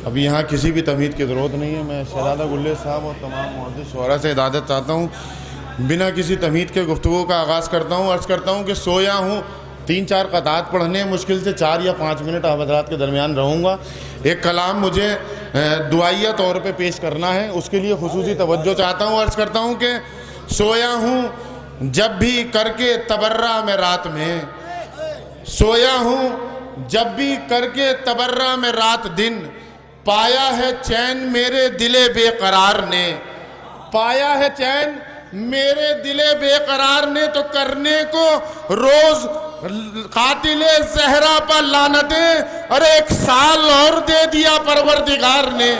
اب یہاں کسی بھی تمہید کی ضرورت نہیں ہے۔ میں شہزادہ گلیز صاحب اور تمام معزز شعراء سے اجازت چاہتا ہوں، بنا کسی تمہید کے گفتگو کا آغاز کرتا ہوں۔ عرض کرتا ہوں کہ سویا ہوں، 3-4 قطعات پڑھنے، مشکل سے 4 یا 5 منٹ آپ حضرات کے درمیان رہوں گا۔ ایک کلام مجھے دعائیہ طور پہ پیش کرنا ہے، اس کے لیے خصوصی توجہ چاہتا ہوں۔ عرض کرتا ہوں کہ سویا ہوں جب بھی کر کے تبرہ میں رات میں، سویا ہوں جب بھی کر کے تبرہ میں رات دن، پایا ہے چین میرے دل بے قرار نے، پایا ہے چین میرے دل بے قرار نے، تو کرنے کو روز قاتل زہرا پر لعنتیں، ارے 1 سال اور دے دیا پروردگار نے،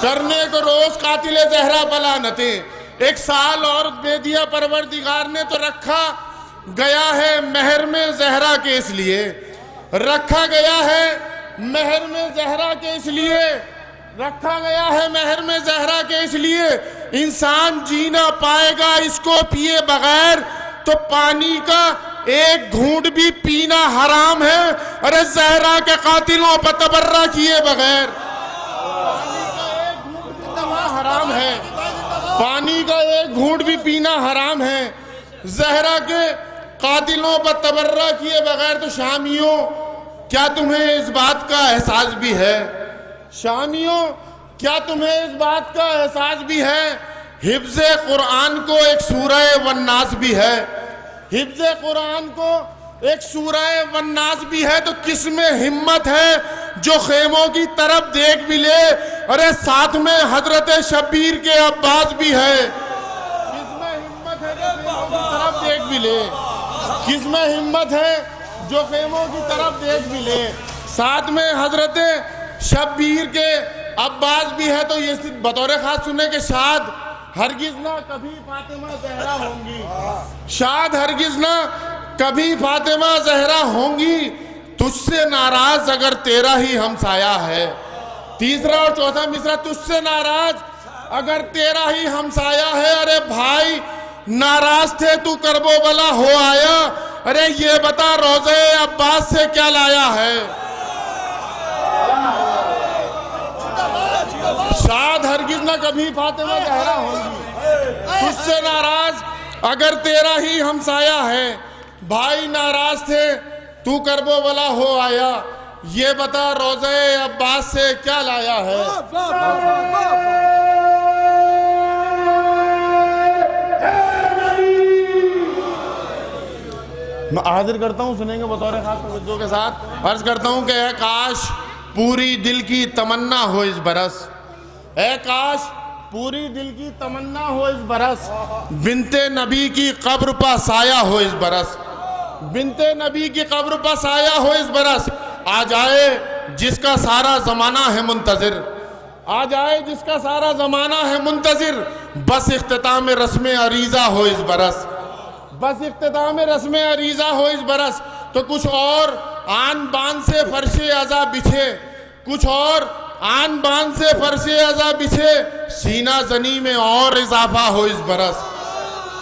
کرنے کو روز قاتل زہرا پر لعنتیں، 1 سال اور دے دیا پروردگار نے، تو رکھا گیا ہے مہر میں زہرا کے اس لیے، رکھا گیا ہے مہر میں زہرا کے اس لیے، رکھا گیا ہے مہر میں زہرا کے اس لیے، انسان جی نہ پائے گا اس کو پیے بغیر، تو پانی کا 1 گھونٹ بھی پینا حرام ہے، ارے زہرا کے قاتلوں پر تبرہ کیے بغیر، حرام ہے، پانی کا 1 گھونٹ بھی پینا حرام ہے، زہرا کے قاتلوں پر تبرہ کیے بغیر۔ تو شامیوں، کیا تمہیں اس بات کا احساس بھی ہے؟ شامیوں، کیا تمہیں اس بات کا احساس بھی ہے؟ حفظ قرآن کو ایک سورہ والناس بھی ہے، حفظ قرآن کو ایک سورہ والناس بھی ہے، تو کس میں ہمت ہے جو خیموں کی طرف دیکھ بھی لے؟ ارے ساتھ میں حضرت شبیر کے عباس بھی ہے، کس میں ہمت ہے جو خیموں کی طرف دیکھ بھی لے؟ کس میں ہمت ہے جو خیموں کی طرف دیکھ بھی لے؟ ساتھ میں حضرت شبیر کے عباس بھی ہے۔ تو یہ بطور خاص سنیں کہ شاد ہرگز نہ کبھی فاطمہ زہرا ہوں گی، شاد ہرگز نہ کبھی فاطمہ زہرا ہوں گی، تجھ سے ناراض اگر تیرا ہی ہمسایہ ہے۔ تیسرا اور چوتھا مصرع، تجھ سے ناراض اگر تیرا ہی ہمسایہ ہے، ارے بھائی ناراض تھے تو کرب و بلا ہو آیا، ارے یہ بتا روضہ عباس سے کیا لایا ہے؟ شاد ہرگز نہ کبھی فاطمہ زہرا ہوگی، تجھ سے ناراض اگر تیرا ہی ہمسایہ ہے، بھائی ناراض تھے تو کرب و بلا ہو آیا، یہ بتا روضہ عباس سے کیا لایا ہے؟ میں حاضر کرتا ہوں، سنیں گے بطور خاص توجہ کے ساتھ۔ عرض کرتا ہوں کہ اے کاش پوری دل کی تمنا ہو اس برس، اے کاش پوری دل کی تمنا ہو اس برس، بنت نبی کی قبر پر سایہ ہو اس برس، بنت نبی کی قبر پر سایہ ہو اس برس، آ جائے جس کا سارا زمانہ ہے منتظر، آ جائے جس کا سارا زمانہ ہے منتظر، بس اختتام رسم عریضہ ہو اس برس، بس اختتام رسم عریضہ ہو اس برس۔ تو کچھ اور آن بان سے فرش عزا بچھے، کچھ اور آن بان سے فرش عزا بچھے، سینہ زنی میں اور اضافہ ہو اس برس،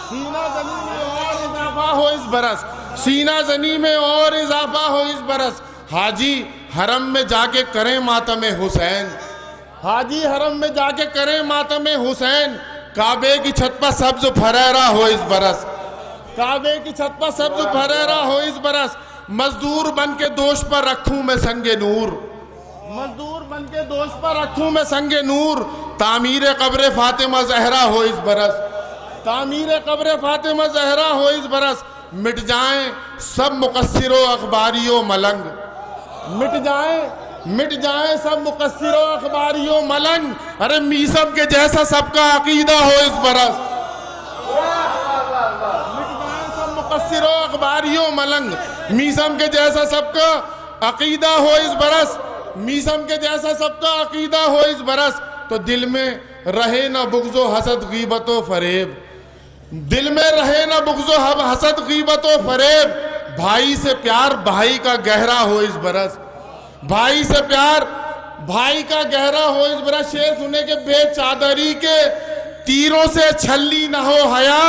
سینہ زنی میں اور اضافہ ہو اس برس، سینہ زنی میں اور اضافہ ہو اس برس۔ حاجی حرم میں جا کے کریں ماتم حسین، حاجی حرم میں جا کے کریں ماتم حسین، کعبے کی چھت پر سبز پھریرا ہو اس برس، کعبے کی چھت پر سبز پھریرا ہو اس برس، مزدور بن کے دوش پر رکھوں میں سنگ نور، مزدور بن کے دوش پر رکھوں میں سنگ نور، تعمیر قبر فاطمہ زہرا ہو اس برس، تعمیر قبر فاطمہ زہرا ہو اس برس، مٹ جائیں سب مقصر و اخباری و ملنگ، مٹ جائیں سب مقصر و اخباری و ملنگ، ارے میسم کے جیسا سب کا عقیدہ ہو اس برس، مقصر و اخباری و ملنگ، میسم کے جیسا سب کا عقیدہ ہو اس برس، میسم کے جیسا سب کا عقیدہ ہو اس برس۔ تو دل میں رہے نہ بغض و حسد غیبت و فریب، دل میں رہے نہ بغض و حسد غیبت و فریب، بھائی سے پیار بھائی کا گہرا ہو اس برس، بھائی سے پیار بھائی کا گہرا ہو اس برس۔ شعر سنے کہ بے چادری کے تیروں سے چھلی نہ ہو حیا،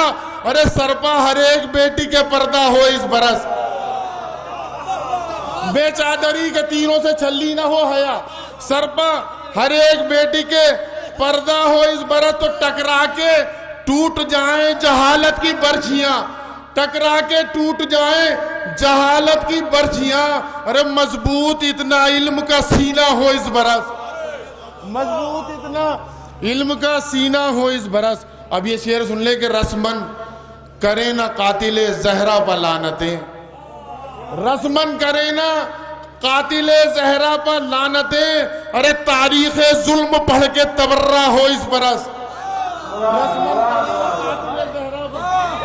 ارے سرپا ہر ایک بیٹی کے پردہ ہو اس برس، بے چادری کے تیروں سے چھلی نہ ہو حیا، سرپا ہر ایک بیٹی کے پردہ ہو اس برس۔ تو ٹکرا کے ٹوٹ جائیں جہالت کی برچھیاں، ٹکرا کے ٹوٹ جائیں جہالت کی برچھیاں، ارے مضبوط اتنا علم کا سینہ ہو اس برس، مضبوط اتنا علم کا سینہ ہو اس برس۔ اب یہ شعر سن لے کہ رسمن کرے نہ قاتل زہرا پر لعنتیں، رسمن کرے نہ قاتل زہرا پر لعنتیں، ارے تاریخ ظلم پڑھ کے تبرہ ہو اس برس، رسمن کرے نہ قاتل زہرا پر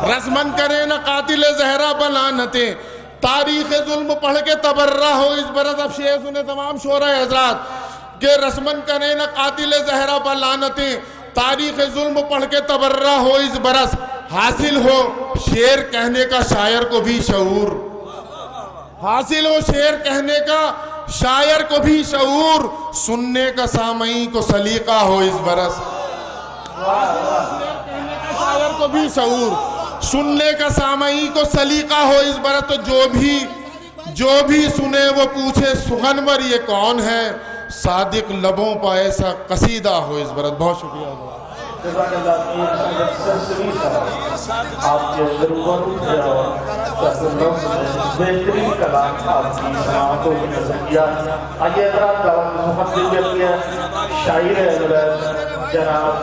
رسمن کرے نہ قاتل زہرا بلانتیں، تاریخ ظلم پڑھ کے تبرہ ہو اس برس. اب شیعہ سنے تمام شعراء حضرات کہ رسمن کرے نہ قاتل زہرا بلانتیں، تاریخ ظلم پڑھ کے تبرہ ہو اس برس. حاصل ہو شعر کہنے کا شاعر کو بھی شعور، حاصل ہو شعر کہنے کا شاعر کو بھی شعور، سننے کا سامعین کو سلیقہ ہو اس برس. شاعر کو بھی شعور، سننے کا سامعین کو سلیقہ ہو اس برس. تو جو بھی سنے وہ پوچھے سخنور یہ کون ہے، صادق لبوں پہ ایسا قصیدہ ہو اس برس. بہت شکریہ. آپ کے ضرور بہترین کلام آپ کی سماعتوں کو نظر کیا. آئیے حضرات دعوت محمد کے شاعر حضرت جناب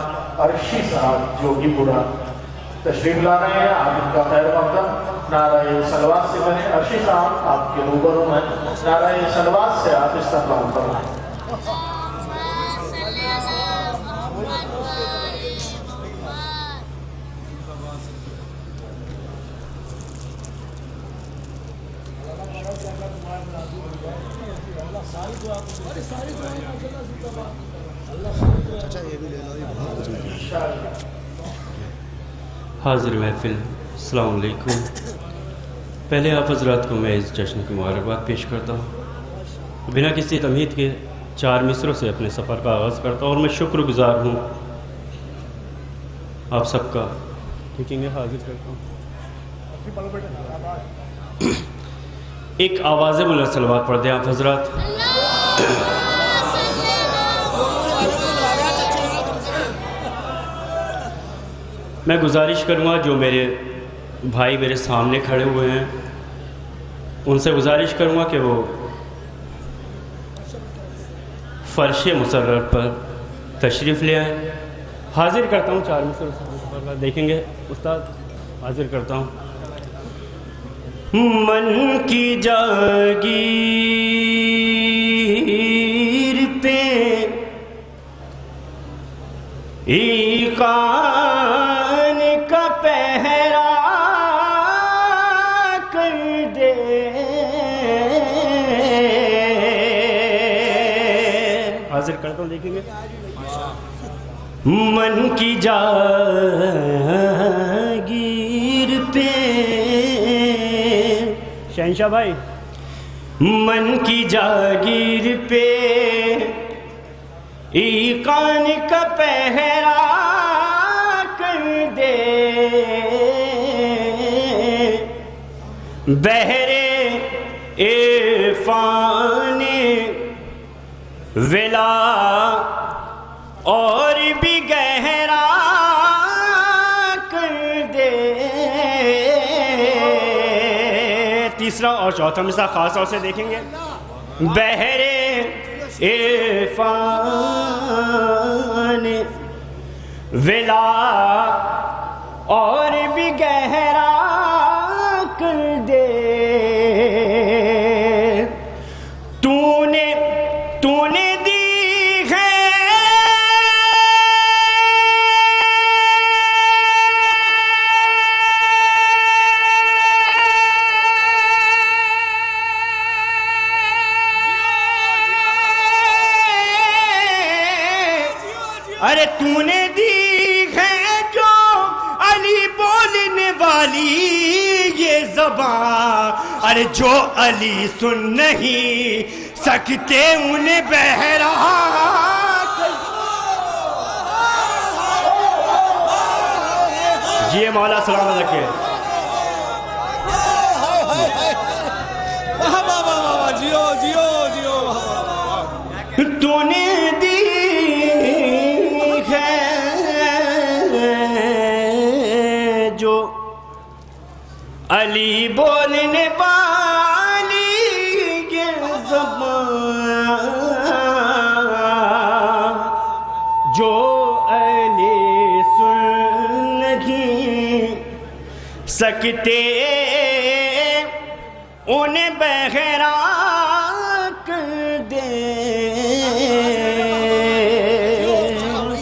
عرشی صاحب جو کہ پورا تشریف لا رہے ہیں. آپ ان کا خیر مقدم نعرہ صلوات سے بنے. عرشی صاحب آپ کے روبرو میں نعرہ صلوات سے آپ استقبال فرمائیں. حاضر محفل السلام علیکم. پہلے آپ حضرات کو میں اس جشن کی مبارکباد پیش کرتا ہوں. بنا کسی تمہید کے 4 مصروں سے اپنے سفر کا آغاز کرتا ہوں اور میں شکر گزار ہوں آپ سب کا. ٹھیک ہے حاضر کرتا ہوں. ایک آواز بلند صلوات پڑھ دیں آپ حضرات. میں گزارش کروں گا جو میرے بھائی میرے سامنے کھڑے ہوئے ہیں ان سے گزارش کروں گا کہ وہ فرش مسرر پر تشریف لے آئیں. حاضر کرتا ہوں 4 مصروں دیکھیں گے استاد. حاضر کرتا ہوں. من کی جاگیر پہ ایقان کا پہرا کر دے. حاضر کرتا ہوں دیکھیں گے. من کی جاگیر پہ شہنشاہ بھائی. من کی جاگیر پہ ایقان کا پہرا کر دے. بحر عرفان ولا اور بھی گہرا کر دے. تیسرا اور چوتھا مصرع خاص طور سے دیکھیں گے. بحر عرفان ولا اور بھی گہرا کر دے. تو نے دی ہے ارے تو نے دی ہے جو علی بولنے والی یہ زبان. ارے جو علی سن نہیں سکتے انہیں بہرا. جی مولا سلام رکھے. جیو جیو جیو. تو نے دی ہے جو علی بولنے والی یہ زبان. جو علی سن نہیں سکتے انہیں بہرا کر دے.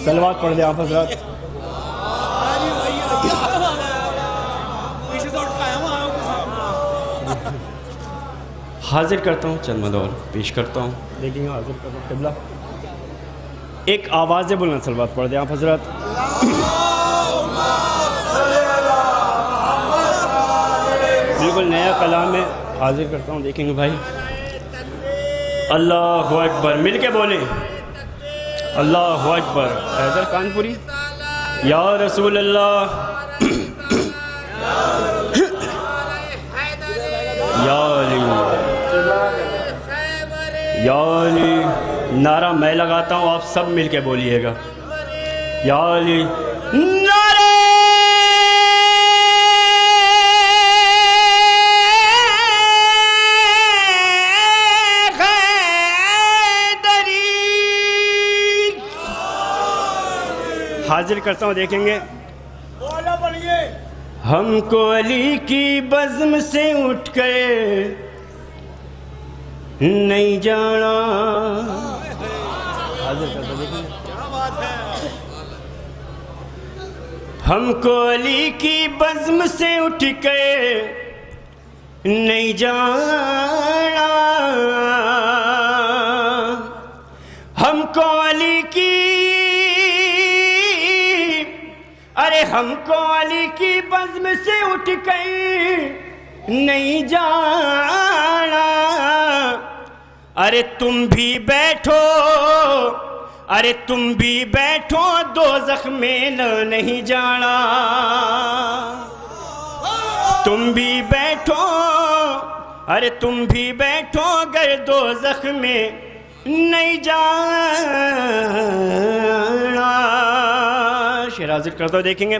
صلوات پڑھ دیں آپ حضرات. حاضر کرتا ہوں، چند مدعو پیش کرتا ہوں. دیکھیں گے حاضر کرتا ہوں قبلہ. ایک آواز بلند صلوات پڑھ دیں آپ حضرات. بالکل نیا کلام ہے، حاضر کرتا ہوں. دیکھیں گے بھائی. اللہ اکبر، مل کے بولیں اللہ اکبر. حیدر کانپوری. یا رسول اللہ، یا علی، یا علی. نعرہ میں لگاتا ہوں، آپ سب مل کے بولیے گا. یا علی. نعرہ حاضر کرتا ہوں. دیکھیں گے. ہم کو علی کی بزم سے اٹھ کے نہیں جانا. حاضر کرتا ہوں. دیکھیں گے. ہم کو علی کی بزم سے اٹھ کے نہیں جانا. ہم کو علی کی، ارے ہم کو علی کی بزم سے اٹھ کے نہیں جانا. ارے تم بھی بیٹھو، ارے تم بھی بیٹھو، دوزخ میں نہیں جانا. تم بھی بیٹھو، ارے تم بھی بیٹھو، گر دوزخ میں نہیں جانا. شعر حاضر کرتا ہوں. دیکھیں گے.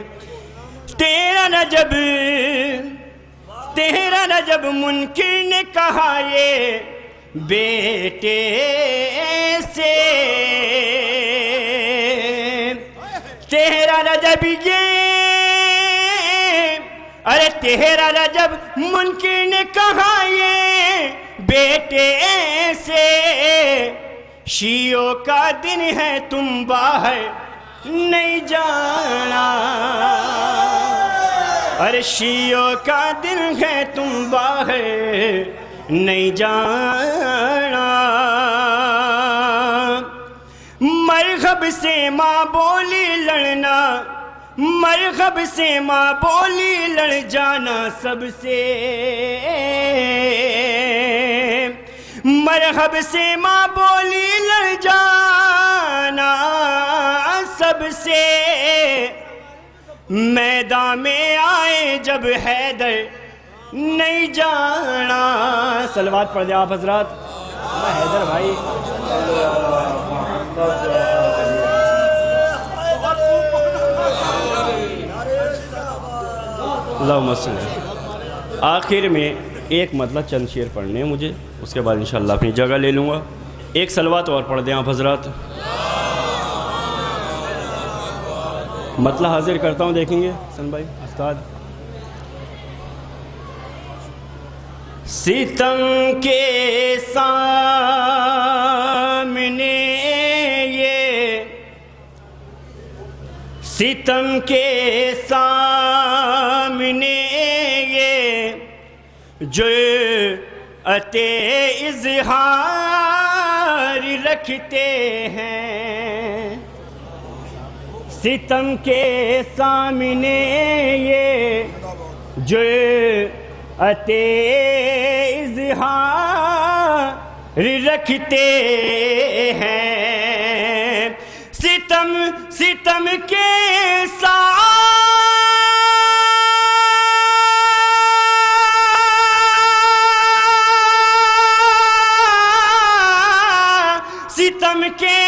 تیرا نجب منکر نے کہا یہ بیٹے سے، تیرا نجب یہ، ارے تیرا نجب منکر نے کہا یہ بیٹے سے. شیعوں کا دن ہے تم باہر نہیں جانا. ارے شیعوں کا دن ہے تم باہر نہیں جانا. مرغب سے ماں بولی لڑنا، مرغب سے ماں بولی لڑ جانا سب سے. مرغب سے ماں بولی لڑ جانا سب سے. میدان میں آئے جب حیدر نہیں جانا. صلوات پڑھ دیں آپ حضرات. حیدر بھائی. اللہم صلی. آخر میں ایک مطلب چند شعر پڑھنے ہیں مجھے، اس کے بعد انشاءاللہ اپنی جگہ لے لوں گا. ایک صلوات اور پڑھ دیں آپ حضرات. مطلب حاضر کرتا ہوں. دیکھیں گے حسن بھائی استاد. ستم کے سامنے یہ، ستم کے سامنے یہ جرأت اظہار رکھتے ہیں. ستم کے سامنے یہ جرأت اظہار رکھتے ہیں. ستم کے ستم کے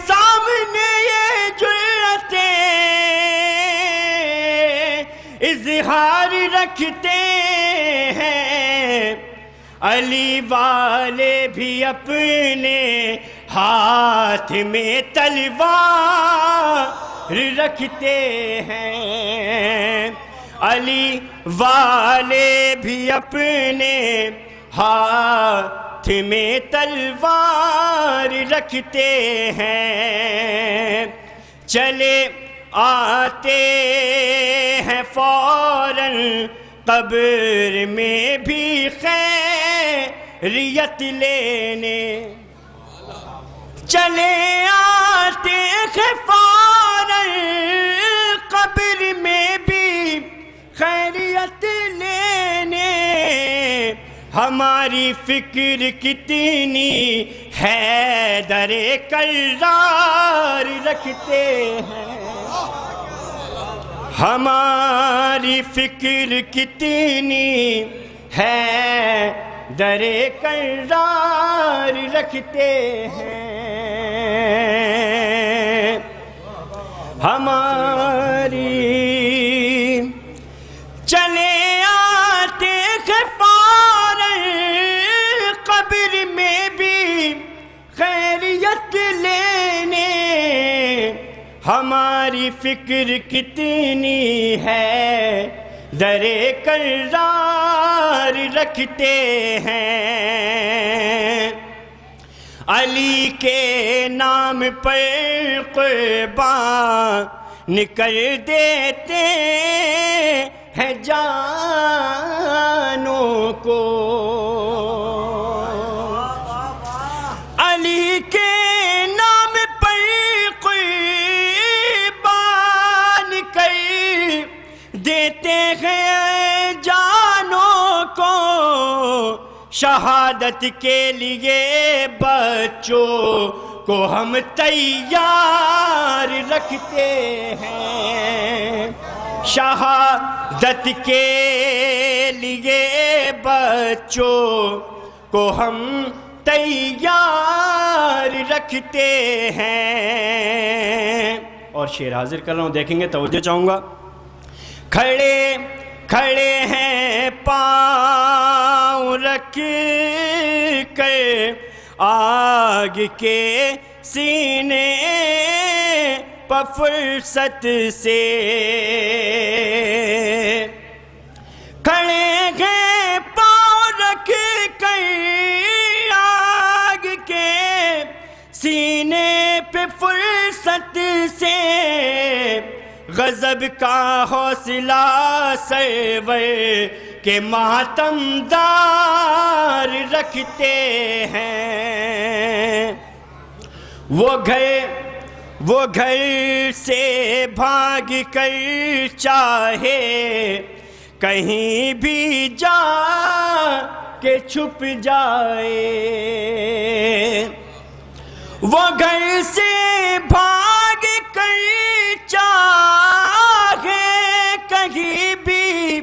سامنے یہ جرأت اظہار رکھتے ہیں. علی والے بھی اپنے ہاتھ میں تلوار رکھتے ہیں. علی والے بھی اپنے ہاتھ میں تلوار رکھتے ہیں. چلے آتے ہیں فوراً قبر میں بھی خیر خیریت لینے چلے آتے ہیں فوراً قبر میں بھی خیریت لینے ہماری فکر کتنی حیدر کرار رکھتے ہیں ہماری فکر کتنی حیدر کرار رکھتے ہیں ہماری چلے آتے ہیں فوراً قبر میں بھی خیریت لینے ہماری فکر کتنی ہے در کرار رکھتے ہیں علی کے نام پر قربان کر دیتے ہیں جانوں کو علی کے نام پر قربان کر دیتے ہیں جانوں کو شہادت کے لیے بچوں کو ہم تیار رکھتے ہیں شہادت کے لیے بچوں کو ہم تیار رکھتے ہیں اور شعر حاضر کر رہا ہوں دیکھیں گے توجہ چاہوں گا کھڑے کھڑے ہیں پاؤں رکھ کر آگ کے سینے پر فرصت سے کھڑے ہیں پاؤں رکھ کر آگ کے سینے پہ فرصت سے غضب کا حوصلہ سرور کے ماتم دار رکھتے ہیں وہ گھر سے بھاگ کر چاہے کہیں بھی جا کے چھپ جائے وہ گھر سے بھاگ کر چاہے کہیں بھی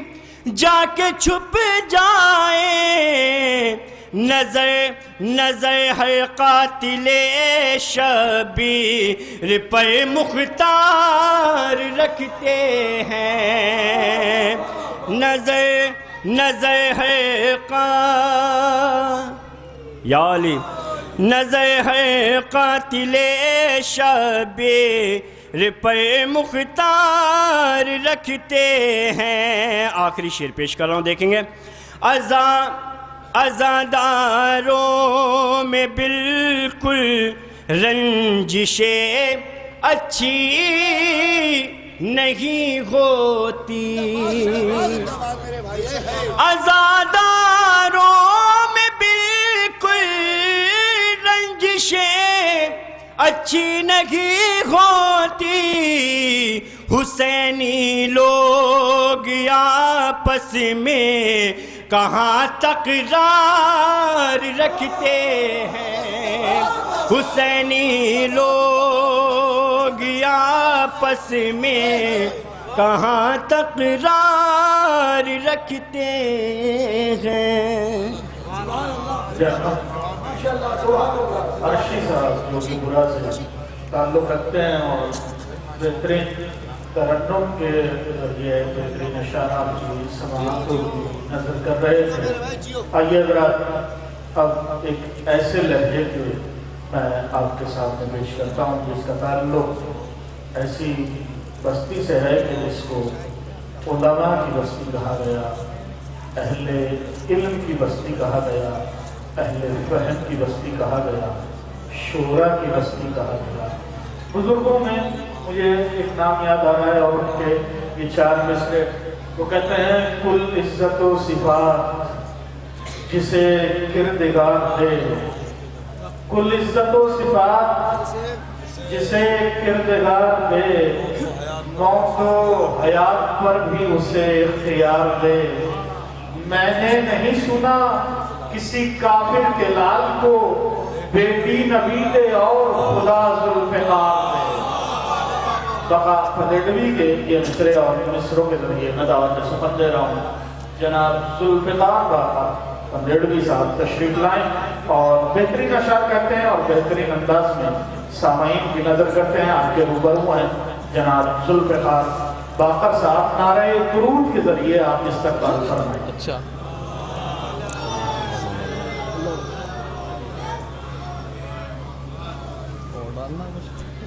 جا کے چھپ جائے نظر ہر قاتل شبیر پر مختار رکھتے ہیں نظر ہر یا علی نظر ہر قاتل شبیر پر مختار رکھتے ہیں آخری شعر پیش کر رہا ہوں دیکھیں گے عزاداروں میں بالکل رنجشیں اچھی نہیں ہوتی عزاداروں میں بالکل رنجشیں اچھی نہیں ہوتی حسینی لوگ آپس میں کہاں تکرار رکھتے ہیں حسینی لوگ آپس میں کہاں تکرار رکھتے ہیں عرشی صاحب جو کہ برا سے تعلق رکھتے ہیں اور بہترین ترنم کے ذریعے بہترین اشارات کی سماعتوں کی نظر کر رہے تھے آئیے حضرات اب ایک ایسے لہجے کے میں آپ کے سامنے پیش کرتا ہوں جس کا تعلق ایسی بستی سے ہے کہ جس کو علماء کی بستی کہا گیا اہل علم کی بستی کہا گیا اہل فہم کی بستی کہا گیا شورا کی بستی کہا گیا بزرگوں میں مجھے ایک نام یاد آ رہا ہے اور ان کے یہ 4 مصرے وہ کہتے ہیں کل عزت و صفات جسے کردگار دے، کل عزت و صفات جسے کردگار دے، موت و حیات پر بھی اسے اختیار دے۔ میں نے نہیں سنا کسی کافر کے لال کو بیٹی نبی دے اور خدا ذوالفقار دے۔ بقا پندڑوی کے یہ مصرے اور مصروں کے ذریعے میں دعوت سخن دے رہا ہوں۔ جناب ذوالفقار بقا پندڑوی صاحب تشریف لائیں اور بہترین اشعار کرتے ہیں اور بہترین انداز میں سامعین کی نظر کرتے ہیں۔ آپ کے روبرو ہیں جناب ذوالفقار باقر صاحب، نعرہ درود کے ذریعے آپ استقبال فرمائیں۔ اچھا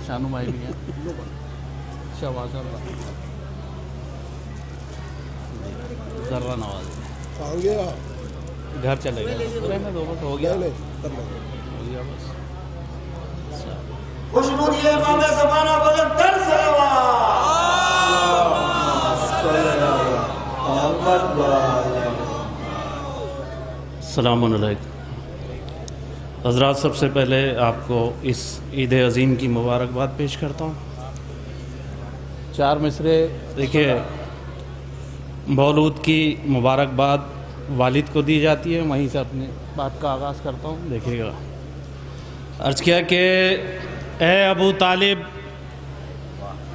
شانو بھائی بھی ہیں، شہباز اللہ، ذرہ نواز گھر چلے گئے، رہنے دو بس، ہو گیا بس۔ خوشنودی امام زمانہ بلند تر صلوات۔ السلام علیکم حضرات، سب سے پہلے آپ کو اس عید عظیم کی مبارکباد پیش کرتا ہوں۔ 4 مصرے دیکھیے، مولود کی مبارکباد والد کو دی جاتی ہے، وہیں سے اپنی بات کا آغاز کرتا ہوں۔ دیکھیے گا، عرض کیا کہ اے ابو طالب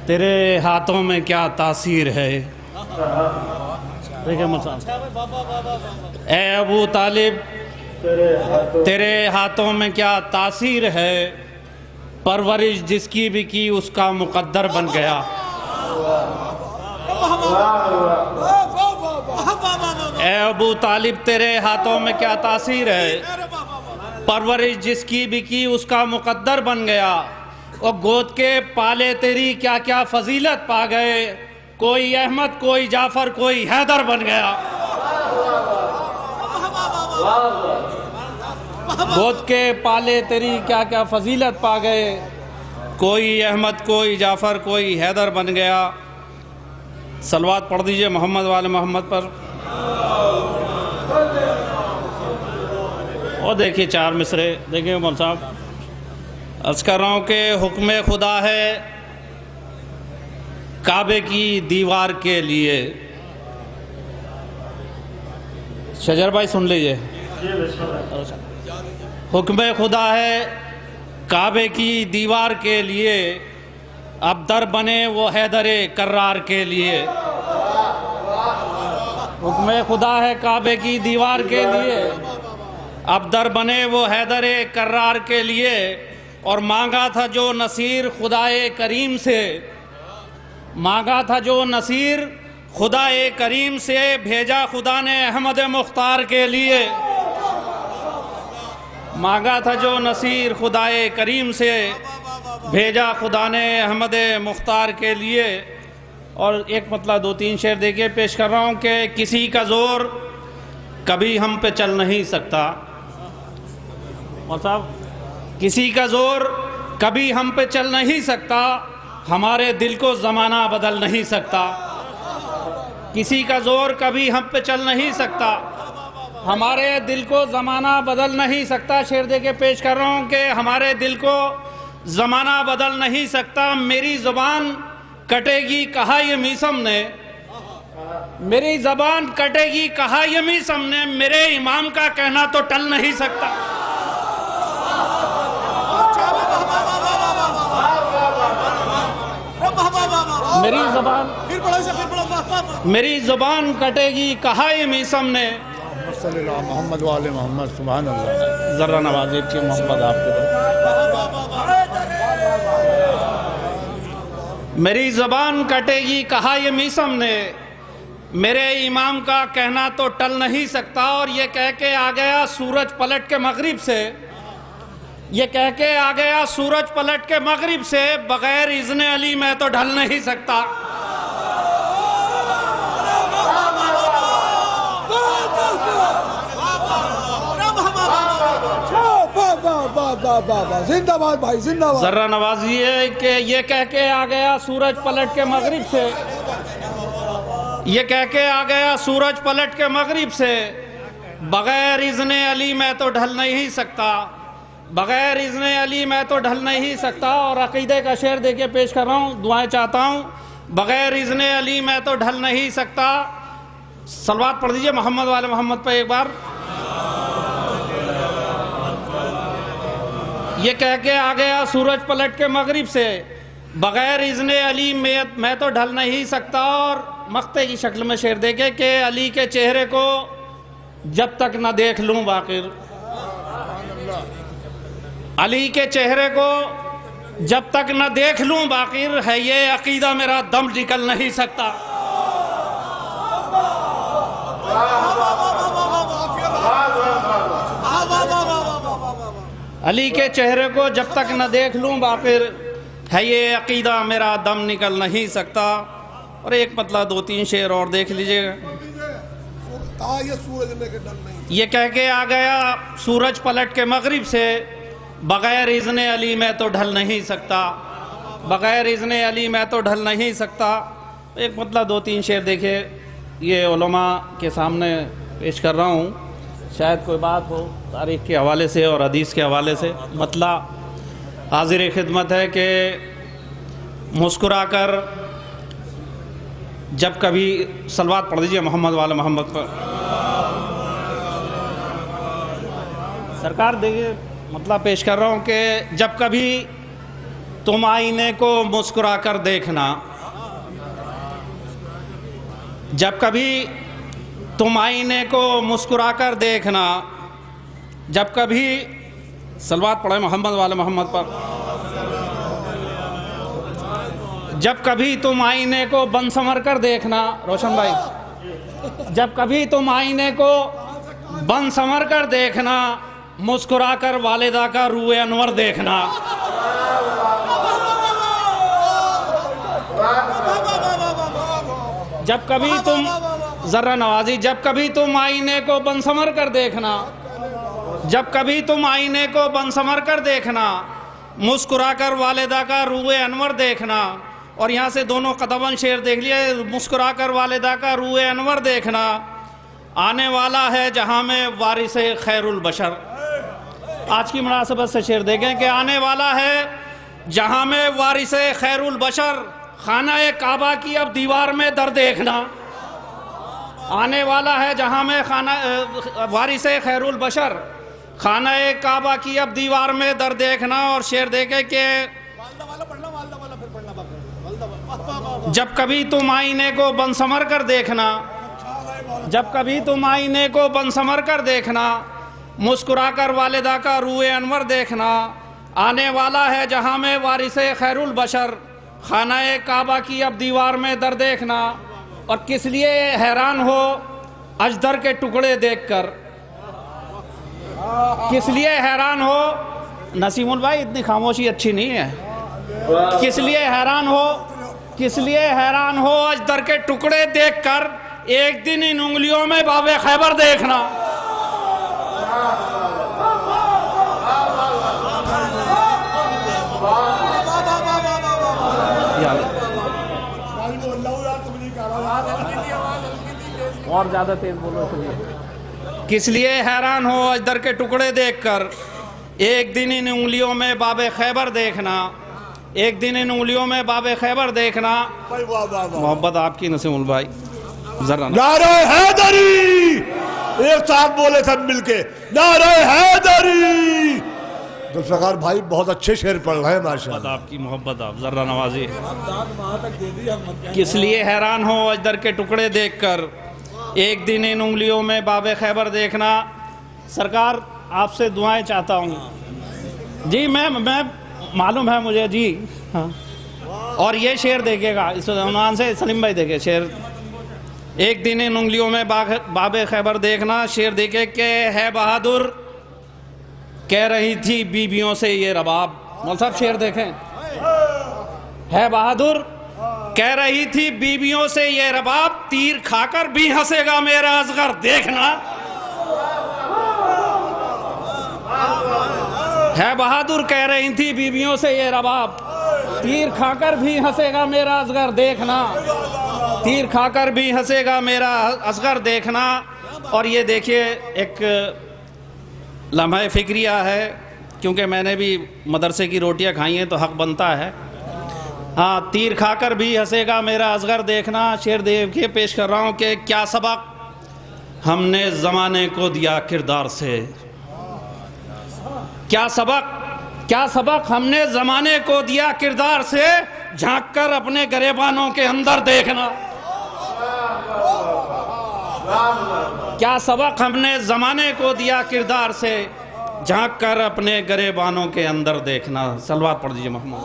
تیرے ہاتھوں میں کیا تاثیر ہے۔ دیکھیں اے ابو طالب تیرے ہاتھوں میں کیا تاثیر ہے، پرورش جس کی بھی کی اس کا مقدر بن گیا۔ اے ابو طالب تیرے ہاتھوں میں کیا تاثیر ہے، پرورش جس کی بھی کی اس کا مقدر بن گیا۔ اور گود کے پالے تیری کیا کیا فضیلت پا گئے، کوئی احمد کوئی جعفر کوئی حیدر بن گیا۔ گود کے پالے تیری کیا کیا فضیلت پا گئے، کوئی احمد کوئی جعفر کوئی حیدر بن گیا۔ صلوات پڑھ دیجئے محمد والے محمد پر۔ اور دیکھیے 4 مصرے، دیکھیں مول صاحب، عرض کر رہا ہوں کہ حکم خدا ہے کعبے کی دیوار کے لیے۔ شجر بھائی سن لیجئے، حکم خدا ہے کعبے کی دیوار کے لیے، اب در بنے وہ حیدر کرار کے لیے۔ حکم خدا ہے کعبے کی دیوار کے لیے، اب در بنے وہ حیدر کرار کے لیے۔ اور مانگا تھا جو نصیر خدائے کریم سے، مانگا تھا جو نصیر خدائے کریم سے، بھیجا خدا نے احمد مختار کے لیے۔ مانگا تھا جو نصیر خدائے کریم سے، بھیجا خدا نے احمد مختار کے لیے۔ اور ایک مطلب 2-3 شعر دیکھے پیش کر رہا ہوں کہ کسی کا زور کبھی ہم پہ چل نہیں سکتا، مطلب کسی کا زور کبھی ہم پہ چل نہیں سکتا، ہمارے دل کو زمانہ بدل نہیں سکتا۔ کسی کا زور کبھی ہم پہ چل نہیں سکتا، ہمارے دل کو زمانہ بدل نہیں سکتا۔ شعر دے کے پیش کر رہا ہوں کہ ہمارے دل کو زمانہ بدل نہیں سکتا۔ میری زبان کٹے گی کہا یہ میسم نے، میری زبان کٹے گی کہا یہ میسم نے، میرے امام کا کہنا تو ٹل نہیں سکتا۔ میری زبان کٹے گی کہا یہ میسم نے، صلی اللہ محمد والے محمد، سبحان اللہ۔ ذرا نوازی کی محمد آپ کے میری زبان کٹے گی کہا یہ میسم نے، میرے امام کا کہنا تو ٹل نہیں سکتا۔ اور یہ کہہ کے آ گیا سورج پلٹ کے مغرب سے، یہ کہہ کے آ گیا سورج پلٹ کے مغرب سے، بغیر اذن علی میں تو ڈھل نہیں سکتا۔ زندہ باد بھائی، زندہ باد۔ ذرا نوازی ہے کہ یہ کہہ کے آ گیا سورج پلٹ کے مغرب سے، یہ کہہ کے آ گیا سورج پلٹ کے مغرب سے، بغیر اذن علی میں تو ڈھل نہیں سکتا، بغیر اذن علی میں تو ڈھل نہیں سکتا. اور عقیدے کا شعر دے کے پیش کر رہا ہوں، دعائیں چاہتا ہوں. بغیر اذن علی میں تو ڈھل نہیں سکتا. صلوات پڑھ دیجئے محمد والے محمد پہ ایک بار. یہ کہہ کے آ گیا سورج پلٹ کے مغرب سے، بغیر اذن علی میں تو ڈھل نہیں سکتا. اور مقطع کی شکل میں شعر دے کے کہ علی کے چہرے کو جب تک نہ دیکھ لوں باقر، علی کے چہرے کو جب تک نہ دیکھ لوں باقر، ہے یہ عقیدہ میرا دم نکل نہیں سکتا. علی کے چہرے کو جب تک نہ دیکھ لوں باقر، ہے یہ عقیدہ میرا دم نکل نہیں سکتا. اور ایک مطلب 2-3 شعر اور دیکھ لیجئے گا. یہ کہہ کے آ گیا سورج پلٹ کے مغرب سے، بغیر اذن علی میں تو ڈھل نہیں سکتا، بغیر اذن علی میں تو ڈھل نہیں سکتا. ایک مطلب 2-3 شعر دیکھے، یہ علماء کے سامنے پیش کر رہا ہوں، شاید کوئی بات ہو تاریخ کے حوالے سے اور حدیث کے حوالے سے. مطلب حاضر خدمت ہے کہ مسکرا کر جب کبھی صلوات پڑھ دیجئے محمد والا محمد پر. سرکار دیکھیے مطلب پیش کر رہا ہوں کہ جب کبھی تم آئینے کو مسکرا کر دیکھنا، جب کبھی تم آئینے کو مسکرا کر دیکھنا، جب کبھی صلوات پڑھیں محمد والے محمد پر. جب کبھی تم آئینے کو بن سنور کر دیکھنا، روشن بھائی، جب کبھی تم آئینے کو بن سنور کر دیکھنا، مسکرا کر والدہ کا روح انور دیکھنا. جب کبھی تم ذرا نوازی، جب کبھی تم آئینے کو بن سنور کر دیکھنا، جب کبھی تم آئینے کو بن سنور کر دیکھنا، مسکرا کر والدہ کا روح انور دیکھنا. اور یہاں سے دونوں قدمن شعر دیکھ لیے، مسکرا کر والدہ کا روح انور دیکھنا، آنے والا ہے جہاں میں وارث خیر البشر. آج کی مناسبت سے شعر دیکھیں کہ آنے والا ہے جہاں میں وارث خیر البشر، خانہ کعبہ کی اب دیوار میں در دیکھنا. آنے والا ہے جہاں میں وارث خیر البشر، خانہ کعبہ کی اب دیوار میں در دیکھنا. اور شعر دیکھیں کہ جب کبھی تم آئینے کو بن سنور کر دیکھنا، جب کبھی تم آئینے کو بن سنور کر دیکھنا، مسکرا کر والدہ کا روح انور دیکھنا، آنے والا ہے جہاں میں وارث خیر البشر، خانہ کعبہ کی اب دیوار میں در دیکھنا. اور کس لیے حیران ہو اجدر کے ٹکڑے دیکھ کر، کس لیے حیران ہو نسیم البھائی، اتنی خاموشی اچھی نہیں ہے. کس لیے حیران ہو، کس لیے حیران ہو اجدر کے ٹکڑے دیکھ کر، ایک دن ان انگلیوں میں باب خیبر دیکھنا. اور زیادہ تیز بولو. کس لیے حیران ہو اجدر کے ٹکڑے دیکھ کر، ایک دن ان انگلیوں میں باب خیبر دیکھنا، ایک دن ان انگلیوں میں باب خیبر دیکھنا. محبت آپ کی نسیم البھائی ذرا نعرہ حیدری، ایک ساتھ بولے سب مل کے نعرہ حیدری. ذوالفقار بھائی بہت اچھے شعر پڑھ رہے ہیں ماشاءاللہ. آپ کی محبت آپ ذرا نوازی. کس لیے حیران ہو اجدر کے ٹکڑے دیکھ کر، ایک دن ان انگلیوں میں باب خیبر دیکھنا. سرکار آپ سے دعائیں چاہتا ہوں. جی میں معلوم ہے مجھے جی ہاں. اور یہ شعر دیکھے گا اس عنوان سے، سلیم بھائی دیکھے شعر. ایک دن ان انگلیوں میں باب خیبر دیکھنا. شعر دیکھے کہ ہے بہادر کہہ رہی تھی بیویوں سے یہ رباب. مول صاحب شعر دیکھیں. ہے بہادر کہہ رہی تھی بیویوں سے یہ رباب، تیر کھا کر بھی ہنسے گا میرا اصغر دیکھنا. ہے بہادر کہہ رہی تھی بیویوں سے یہ رباب، تیر کھا کر بھی ہنسے گا میرا اصغر دیکھنا، تیر کھا کر بھی ہنسے گا میرا اصغر دیکھنا. اور یہ دیکھیے ایک لمحہ فکریہ ہے، کیونکہ میں نے بھی مدرسے کی روٹیاں کھائی ہیں تو حق بنتا ہے. ہاں، تیر کھا کر بھی ہنسے گا میرا اصغر دیکھنا. شعر دیکھیے پیش کر رہا ہوں کہ کیا سبق ہم نے زمانے کو دیا کردار سے. کیا سبق ہم نے زمانے کو دیا کردار سے، جھانک کر اپنے گریبانوں کے اندر دیکھنا. کیا سبق ہم نے زمانے کو دیا کردار سے، جھانک کر اپنے گریبانوں کے اندر دیکھنا. صلوات پڑھ دیجئے محمود.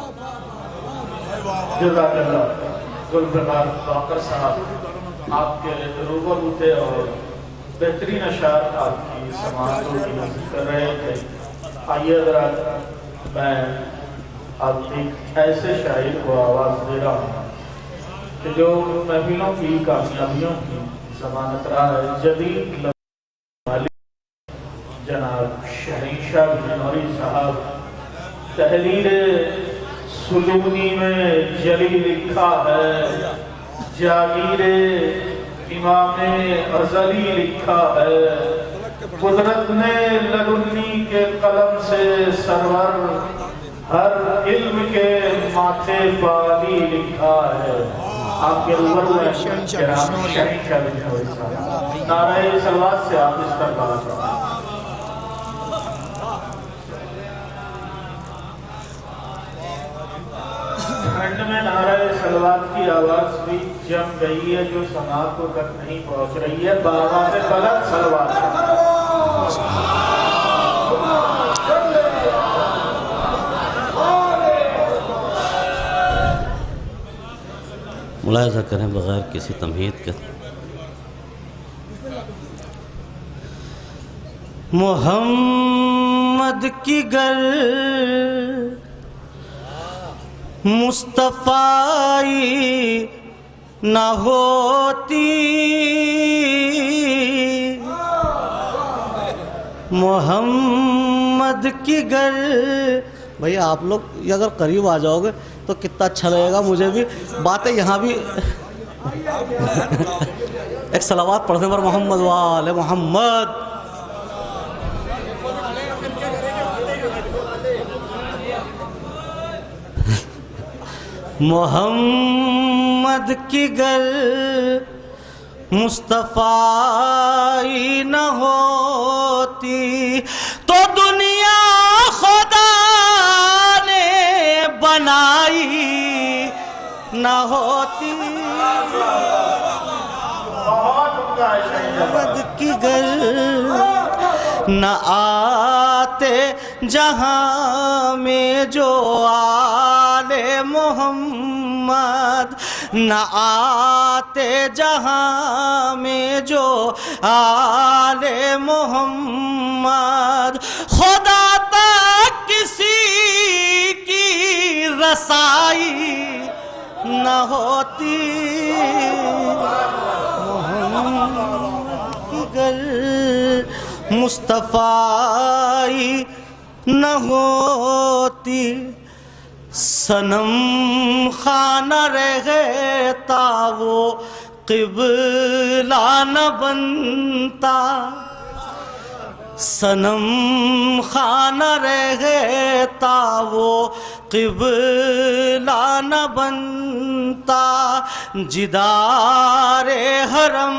جزاک اللہ. ذوالفقار باقر صاحب آپ کے روبرو تھے اور بہترین اشعار آپ کی سماعتوں کی نظر کر رہے تھے. آئیے حضرات، میں آپ ایک ایسے شاعر کو آواز دے رہا ہوں کہ جو محفلوں کی کامیابیوں کی ضمانت رہا ہے. جدید جناب شہنشاہ بنوری صاحب تحریر سلونی میں جلی لکھا ہے، جاگیر امام ازلی لکھا ہے. قدرت نے لدنی کے قلم سے سرور ہر علم کے ماتھے پالی لکھا ہے. آپ کے روبرو میں شہنشاہ بنوری صاحب. نعرہ صلوات سے آپ اس پر بات کریں. ٹھنڈ میں نعرہ صلوات کی آواز بھی جم گئی ہے جو سماعتوں تک نہیں پہنچ رہی ہے. بآواز بلند صلوات. ملاحظہ کریں بغیر کسی تمہید کے. محمد کی گر مصطفی نہ ہوتی، محمد کی گر. بھئی آپ لوگ اگر قریب آ جاؤ گے تو کتنا اچھا لگے گا. مجھے بھی باتیں یہاں بھی ایک صلوات پڑھنے پر محمد وآل محمد. محمد کی گر مصطفی نہ ہوتی تو دنیا خدا نے بنائی نہ ہوتی. محمد کی گر نہ آتے جہاں میں جو آل محمد، نہ آتے جہاں میں جو آل محمد. خدا تک کسی کی رسائی نہ ہوتی. محمد کی گر مصطفی نہ ہوتی، صنم خانہ رہتا وہ قبلہ نہ بنتا. صنم خانہ رہتا وہ قبلہ نہ بنتا. جدار حرم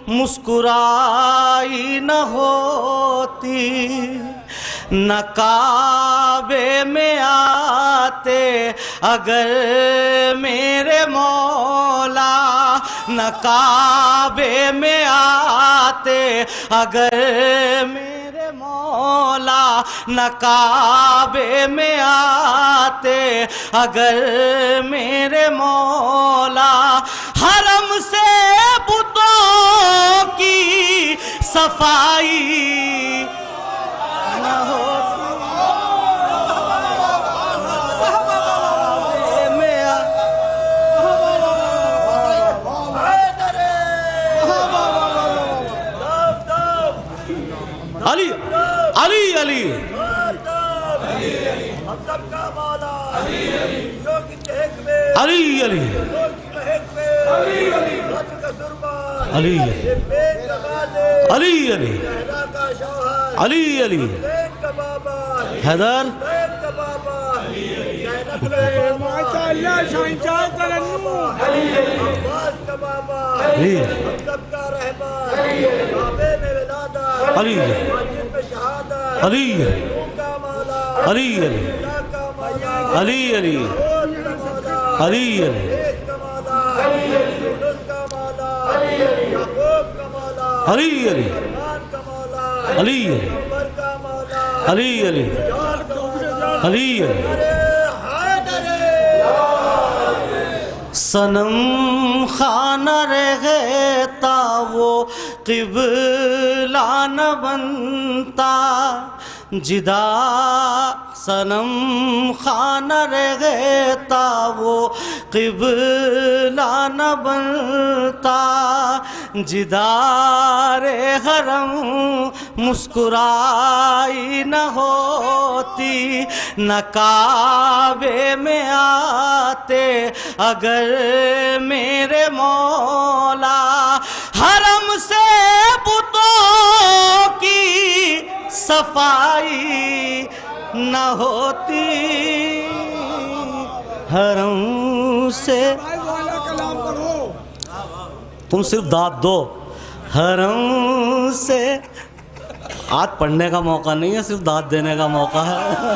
مسکرائی نہ ہوتی، نہ کعبے میں آتے اگر میرے مولا، نہ کعبے میں آتے اگر میرے مولا، نہ کعبے میں آتے اگر میرے مولا. حرم سے بتوں کی صفائی نہ ہوتی. علی علی علی علی علی علی علی علی علی علی حیدر علی علی علی علی علی علی علی علی علی علی علی علی صنم خانہ رہتا وہ قبلہ نہ بنتا جدا صنم خانہ رہتا وہ قبلہ نہ بنتا جدار حرم مسکرائی نہ ہوتی نہ کعبے میں آتے اگر میرے مولا حرم سے بتوں کی صفائی نہ ہوتی حرم سے تم صرف داد دو حرم سے آج پڑھنے کا موقع نہیں ہے صرف داد دینے کا موقع ہے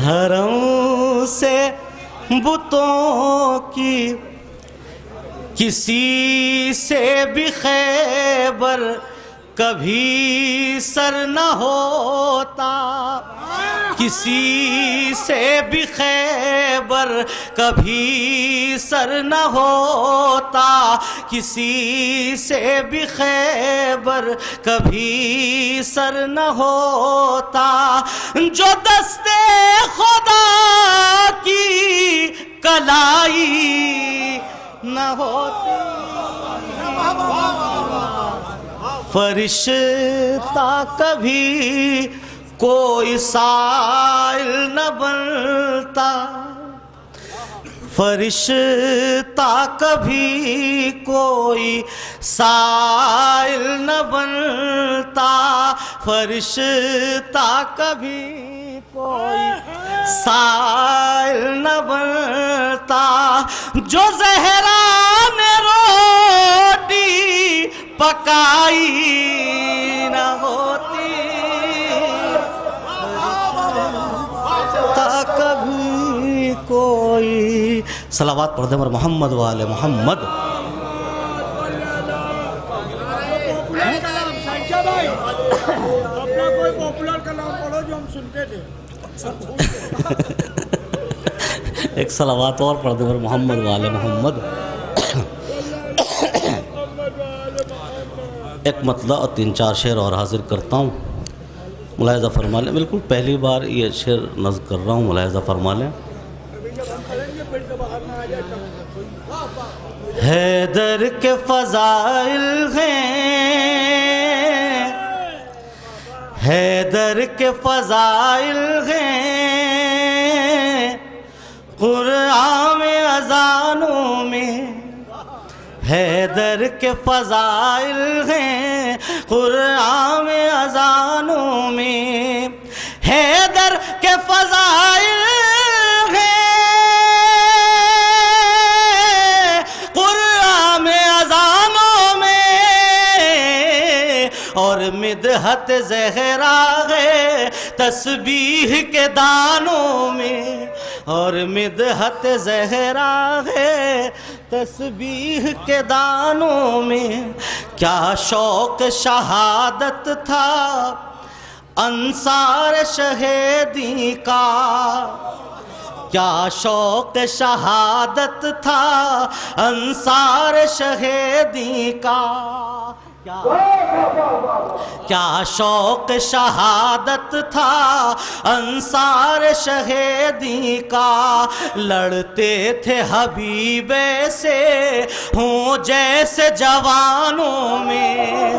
حرم سے بتوں کی کسی سے بھی خیبر کبھی سر نہ ہوتا کسی سے بھی خیبر کبھی سر نہ ہوتا کسی سے بھی خیبر کبھی سر نہ ہوتا جو دستے خدا کی کلائی نہ ہوتی فرشتہ کبھی کوئی سائل نہ بنتا فرشتہ کبھی کوئی سائل نہ بنتا فرشتہ کبھی کوئی سائل نہ بنتا جو زہرا نے روٹی پکائی نہ ہوتی تا کبھی کوئی صلوات پڑھ دیں محمد والے محمد اپنا کوئی پاپولر کلام پڑھو جو ہم سنتے تھے ایک صلوات اور پڑھ دیں محمد والے محمد ایک مطلع اور 3-4 شعر اور حاضر کرتا ہوں ملاحظہ فرما لیں بالکل پہلی بار یہ شعر نظم کر رہا ہوں ملاحظہ فرما لیں حیدر کے فضائل ہیں حیدر کے فضائل ہیں قرآن میں اذانوں میں حیدر کے فضائل ہیں قرآن میں اذانوں میں حیدر کے فضائل ہیں قرآن میں اذانوں میں اور مدحت زہرا ہے تسبیح کے دانوں میں اور مدحت زہرا ہے تسبیح کے دانوں میں کیا شوق شہادت تھا انصار شہیدی کا کیا شوق شہادت تھا انصار شہیدی کا کیا شوق شہادت تھا انصار شہیدی کا لڑتے تھے حبیب سے ہوں جیسے جوانوں میں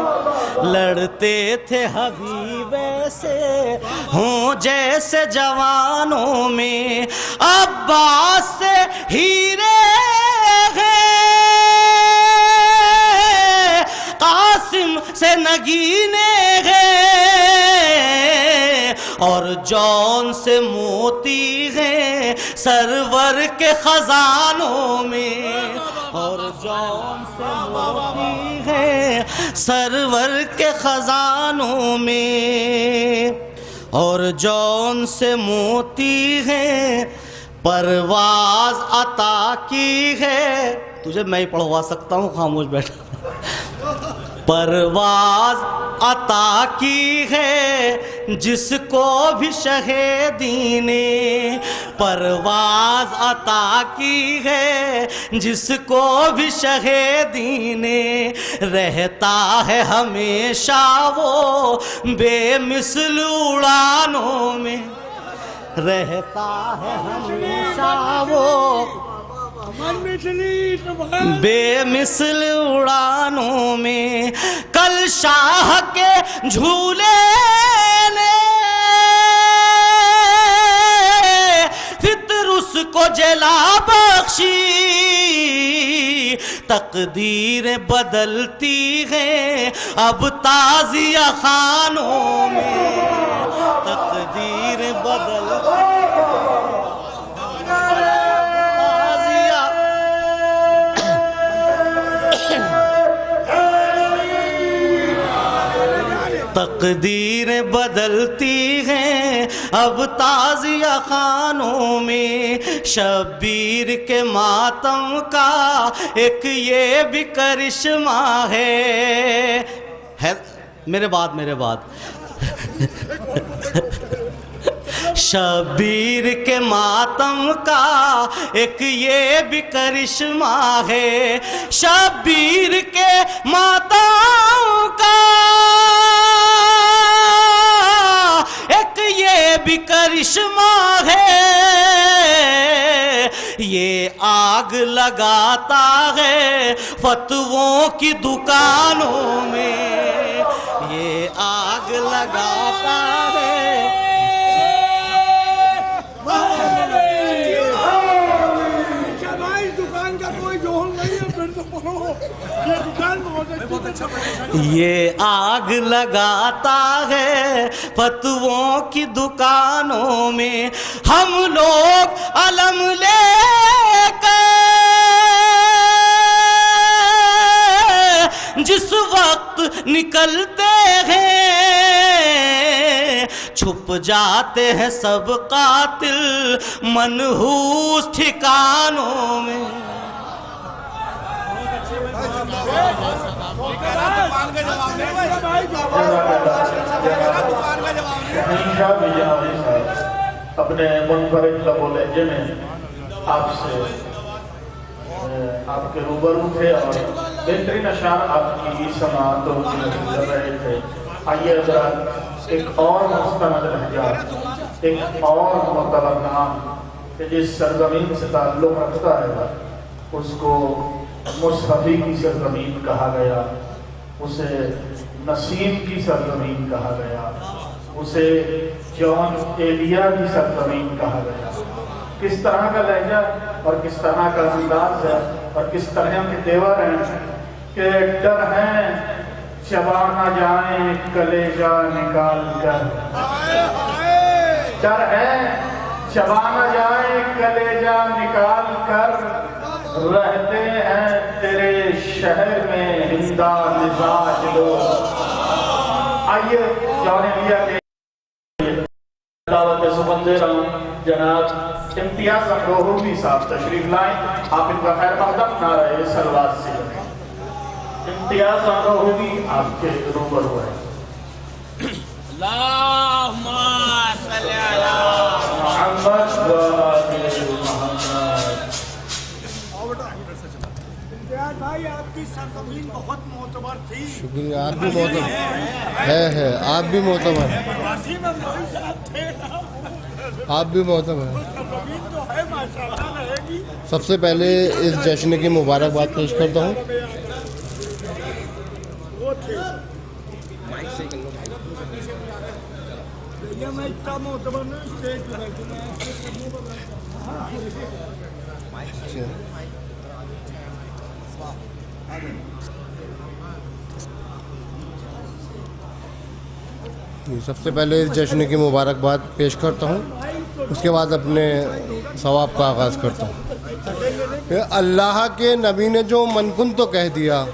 لڑتے تھے حبیب سے ہوں جیسے جوانوں میں عباس سے ہیرے ہیں سے نگینے ہیں اور جون سے موتی ہیں سرور کے خزانوں میں، اور جون سے موتی ہیں سرور کے خزانوں میں، اور جون سے موتی ہیں پرواز عطا کی ہے۔ تجھے میں ہی پڑھوا سکتا ہوں، خاموش بیٹھا۔ پرواز عطا کی ہے جس کو بھی شہیدی نے، پرواز عطا کی ہے جس کو بھی شہیدی نے، رہتا ہے ہمیشہ وہ بے مثل اڑانوں میں، رہتا ہے ہمیشہ وہ بے مثل اڑانوں میں۔ کل شاہ کے جھولے نے فطر اس کو جلا بخشی، تقدیر بدلتی ہے اب تازیہ خانوں میں، تقدیر بدلتی ہے تقدیر بدلتی ہیں اب تازیہ خانوں میں۔ شبیر کے ماتم کا ایک یہ بھی کرشمہ ہے، میرے بعد شبیر کے ماتم کا ایک یہ بھی کرشمہ ہے، شبیر کے ماتم کا ایک یہ بھی کرشمہ ہے، یہ آگ لگاتا ہے فتووں کی دکانوں میں، یہ آگ لگاتا ہے۔ یہ آگ لگاتا ہے فتووں کی دکانوں میں، ہم لوگ علم لے کر جس وقت نکلتے ہیں چھپ جاتے ہیں سب قاتل منحوس ٹھکانوں میں۔ اپنے منفرد لب و لہجے میں آپ سے آپ کے روبرو تھے اور بہترین اشعار آپ کی سماعتوں کی نقل کر رہے تھے۔ آئیے حضرات ایک اور مستند لہجہ، ایک اور معتبر نام کہ جس سرزمین سے تعلق رکھتا ہے اس کو مصحفی کی سرزمین کہا گیا، اسے نسیم کی سرزمین کہا گیا، اسے جون ایلیا کی سرزمین کہا گیا۔ کس طرح کا لہجہ اور کس طرح کا انداز ہے اور کس طرح کے تیور ہیں کہ ڈر ہیں چبا نہ جائیں کلیجہ نکال کر، ڈر ہے چبا نہ جائیں کلیجہ نکال کر، رہتے ہیں تیرے شہر میں ہندا مزاج لوگ۔ آئیے جون ایلیا کے دعوت سبندر جناب امتیاز امروہوی صاحب تشریف لائیں، آپ ان کا خیر مقدم نعرہ سلوات سے امتیاز امروہوی آپ کے روبرو ہے۔ اللہم صلی علی محمد و آل محمد۔ امتیاز بھائی آپ کی سرزمین بہت معتبر تھی۔ شکریہ، آپ بھی معتبر ہے، آپ بھی معتبر ہے، آپ بھی معتبر ہے۔ سب سے پہلے اس جشن کی مبارکباد پیش کرتا ہوں۔ سب سے پہلے اس جشن کی مبارکباد پیش کرتا ہوں، اس کے بعد اپنے ثواب کا آغاز کرتا ہوں کہ اللہ کے نبی نے جو منکن تو کہہ دیا،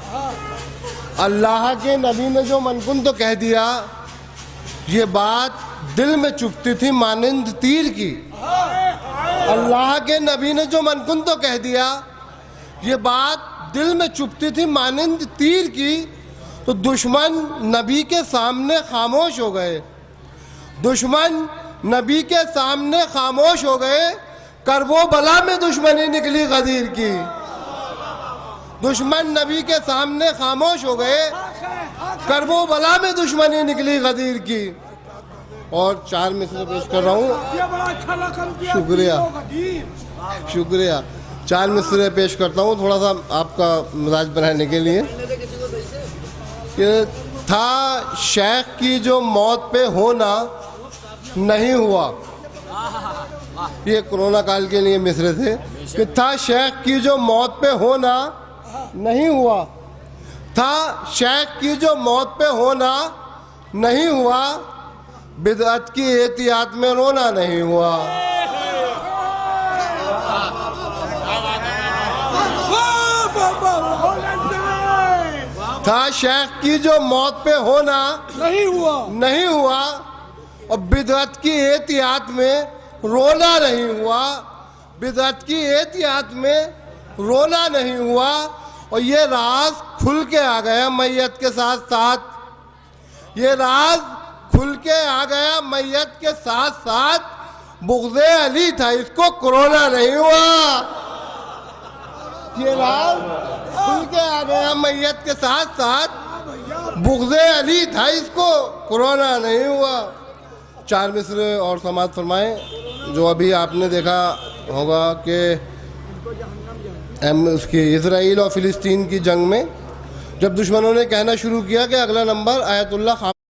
اللہ کے نبی نے جو منکن تو کہہ دیا، یہ بات دل میں چبھتی تھی مانند تیر کی۔ اللہ کے نبی نے جو منکن تو کہہ دیا، یہ بات دل میں چبھتی تھی مانند تیر کی، تو دشمن نبی کے سامنے خاموش ہو گئے، دشمن نبی کے سامنے خاموش ہو گئے، کرب و بلا میں دشمنی نکلی غدیر کی، دشمن نبی کے سامنے خاموش ہو گئے، کرب و بلا میں دشمنی نکلی غدیر کی۔ اور 4 مصرع پیش کر رہا ہوں، شکریہ 4 مصرع پیش کرتا ہوں تھوڑا سا آپ کا مزاج بنانے کے لیے کہ تھا شیخ کی جو موت پہ ہونا نہیں ہوا، یہ کرونا کال کے لیے مصرع تھے کہ تھا شیخ کی جو موت پہ ہونا نہیں ہوا، تھا شیخ کی جو موت پہ ہونا نہیں ہوا، بدعت کی احتیاط میں رونا نہیں ہوا۔ تھا شیخ کی جو موت پہ ہونا نہیں ہوا اور بدعت کی احتیاط میں رونا نہیں ہوا، بدعت کی احتیاط میں رونا نہیں ہوا، اور یہ راز کھل کے آ گیا میت کے ساتھ ساتھ، یہ راز کھل کے آ گیا میت کے ساتھ ساتھ، بغض علی تھا اس کو کرونا نہیں ہوا، یہ راز کھل کے آ گیا میت کے ساتھ ساتھ، بغض علی تھا اس کو کرونا نہیں ہوا۔ 4 مصرع اور سماعت فرمائیں۔ جو ابھی آپ نے دیکھا ہوگا کہ اس کی اسرائیل اور فلسطین کی جنگ میں جب دشمنوں نے کہنا شروع کیا کہ اگلا نمبر آیت اللہ خامنہ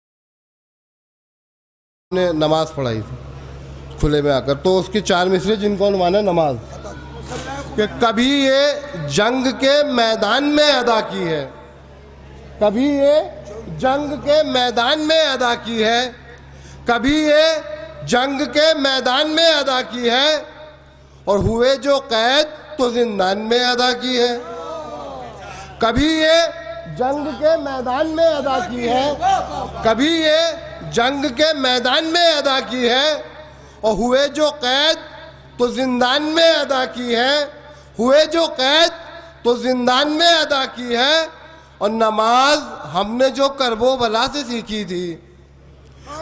نے نماز پڑھائی تھی کھلے میں آ کر، تو اس کی 4 مصرع جن کو عنوان ہے نماز، کہ کبھی یہ جنگ کے میدان میں ادا کی ہے، کبھی یہ جنگ کے میدان میں ادا کی ہے، کبھی یہ جنگ کے میدان میں ادا کی ہے، اور ہوئے جو قید تو زندان میں ادا کی ہے، کبھی یہ جنگ کے میدان میں ادا کی ہے، کبھی یہ جنگ کے میدان میں ادا کی ہے، اور ہوئے جو قید تو زندان میں ادا کی ہے، ہوئے جو قید تو زندان میں ادا کی ہے، اور نماز ہم نے جو کرب و بلا سے سیکھی تھی،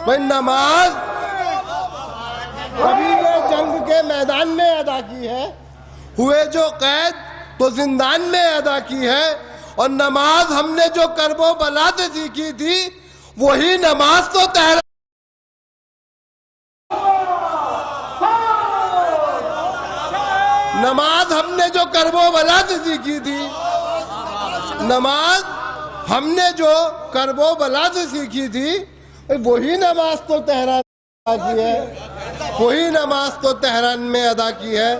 وہ نماز کبھی یہ جنگ کے میدان میں ادا کی ہے، ہوئے جو قید تو زندان میں ادا کی ہے، اور نماز ہم نے جو کرب و بلا سے سیکھی تھی، وہی نماز تو تہرا نماز ہم نے جو کرب و بلا سے سیکھی تھی، نماز ہم نے جو کرب و بلا سے سیکھی تھی، وہی نماز تو تہران ادا کی ہے، وہی نماز تو تہران میں ادا کی ہے،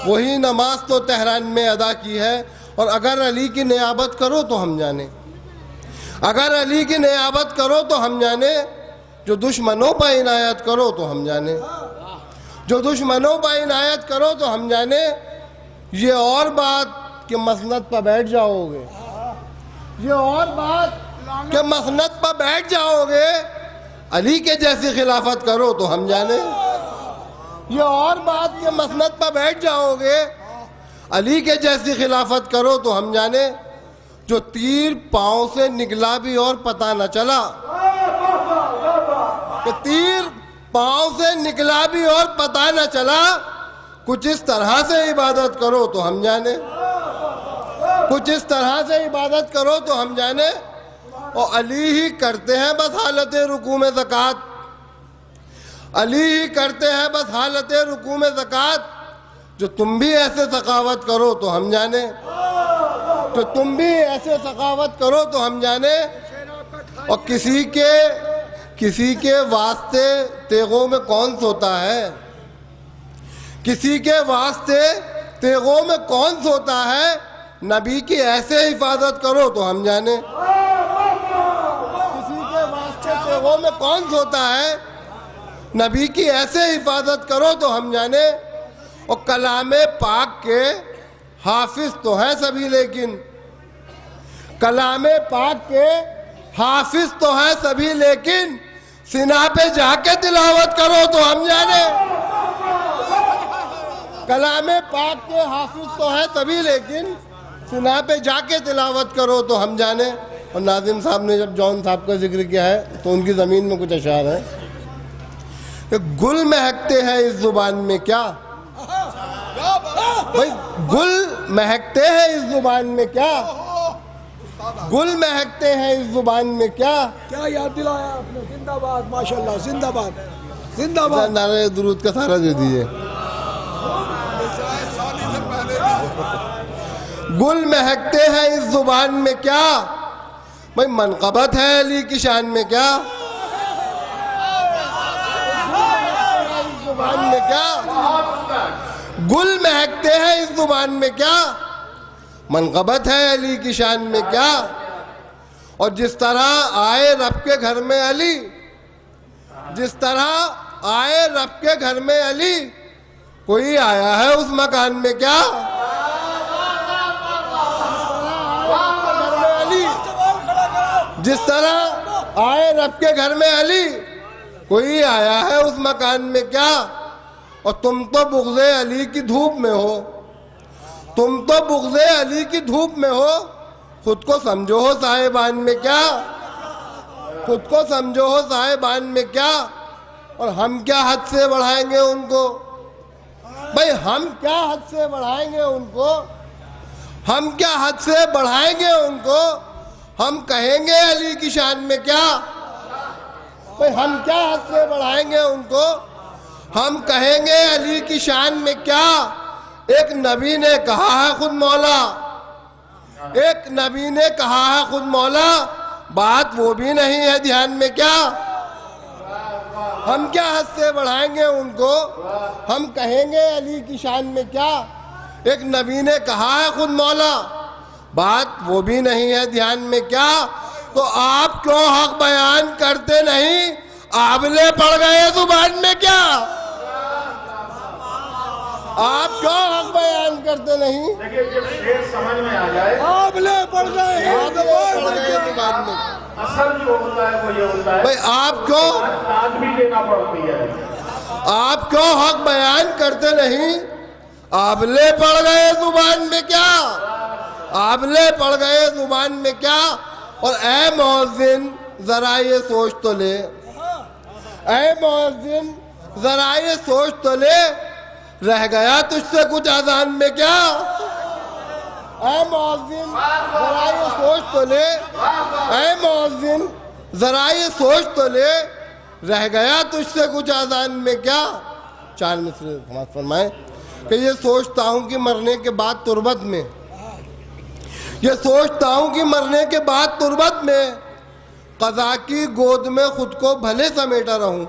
وہی نماز تو تہران میں ادا کی ہے۔ اور اگر علی کی نیابت کرو تو ہم جانے، اگر علی کی نیابت کرو تو ہم جانے، جو دشمنوں پر عنایت کرو تو ہم جانے، جو دشمنوں پر عنایت کرو تو ہم جانے، یہ اور بات کہ مسند پر بیٹھ جاؤ گے، یہ اور بات کہ مسند پر بیٹھ جاؤ گے، علی کے جیسی خلافت کرو تو ہم جانے، یہ اور بات کہ مسند پر بیٹھ جاؤ گے، علی کے جیسی خلافت کرو تو ہم جانے، جو تیر پاؤں سے نکلا بھی اور پتہ نہ چلا، کہ تیر پاؤں سے نکلا بھی اور پتہ نہ چلا، کچھ اس طرح سے عبادت کرو تو ہم جانے، کچھ اس طرح سے عبادت کرو تو ہم جانے، اور علی ہی کرتے ہیں بس حالت رکوع میں زکوٰۃ، علی ہی کرتے ہیں بس حالت رکوع میں زکوٰۃ، جو تم بھی ایسے سخاوت کرو تو ہم جانے، جو تم بھی ایسے سخاوت کرو تو ہم جانے، اور کسی کے واسطے تیغوں میں کون سوتا ہے، کسی کے واسطے تیغوں میں کون سوتا ہے، نبی کی ایسے حفاظت کرو تو ہم جانے، کسی کے واسطے باغوں میں کون سوتا ہے؟ نبی کی ایسے حفاظت کرو تو ہم جانے. اور کلام پاک کے حافظ تو ہیں سبھی، لیکن کلام پاک کے حافظ تو ہیں سبھی، لیکن سینہ پہ جا کے تلاوت کرو تو ہم جانے. کلام پاک کے حافظ تو ہیں سبھی، لیکن سینہ پہ جا کے تلاوت کرو تو ہم جانے. اور ناظم صاحب نے جب جون صاحب کا ذکر کیا ہے تو ان کی زمین میں کچھ اشعار ہیں کہ گل مہکتے ہیں اس زبان میں کیا، بھائی گل مہکتے ہیں اس زبان میں کیا، گل مہکتے ہیں اس زبان میں کیا. کیا یاد دلایا آپ نے. زندہ باد، ماشاءاللہ، زندہ باد، زندہ باد. نعرہ درود کا سہارا دے دیجیے. گل مہکتے ہیں اس زبان میں کیا، بھائی منقبت ہے علی کی شان میں کیا، زبان میں کیا. گل مہکتے ہیں اس زبان میں کیا، منقبت ہے علی کی شان میں کیا. اور جس طرح آئے رب کے گھر میں علی، جس طرح آئے رب کے گھر میں علی، کوئی آیا ہے اس مکان میں کیا. جس طرح آئے رب کے گھر میں علی، کوئی آیا ہے اس مکان میں کیا. اور تم تو بغض علی کی دھوپ میں ہو، تم تو بغض علی کی دھوپ میں ہو، خود کو سمجھو ہو صاحبان میں کیا، خود کو سمجھو ہو صاحبان میں کیا. اور ہم کیا حد سے بڑھائیں گے ان کو، بھائی ہم کیا حد سے بڑھائیں گے ان کو، ہم کیا حد سے بڑھائیں گے ان کو. ہم کہیں گے علی کی شان میں کیا، بھائی ہم کیا حد سے بڑھائیں گے ان کو، ہم کہیں گے علی کی شان میں کیا. ایک نبی نے کہا ہے خود مولا، ایک نبی نے کہا ہے خود مولا، بات وہ بھی نہیں ہے دھیان میں کیا. ہم کیا حد سے بڑھائیں گے ان کو، ہم کہیں گے علی کی شان میں کیا. ایک نبی نے کہا ہے خود مولا، بات وہ بھی نہیں ہے دھیان میں کیا. تو آپ کیوں حق بیان کرتے نہیں، آبلے پڑ گئے زبان میں کیا. آپ کیوں حق بیان کرتے نہیں، دیکھیں جب شعر سمجھ میں آ جائے آبلے پڑ گئے زبان میں. اثر جو ہوتا ہے وہ یہ ہوتا ہے بھائی آپ کیوں، داد بھی دینا پڑتی ہے. آپ کیوں حق بیان کرتے نہیں، آبلے پڑ گئے زبان میں کیا، آبلے پڑ گئے زبان میں کیا. اور اے مؤذن ذرا یہ سوچ تو لے، اے مؤذن ذرا یہ سوچ تو لے، رہ گیا تجھ سے کچھ اذان میں کیا. اے مؤذن ذرا یہ سوچ تو لے، اے مؤذن ذرا یہ سوچ تو لے، رہ گیا تجھ سے کچھ اذان میں کیا. چار مصرے سماعت فرمائیں کہ یہ سوچتا ہوں کہ مرنے کے بعد تربت میں، یہ سوچتا ہوں کہ مرنے کے بعد تربت میں، قضا کی گود میں خود کو بھلے سمیٹا رہوں.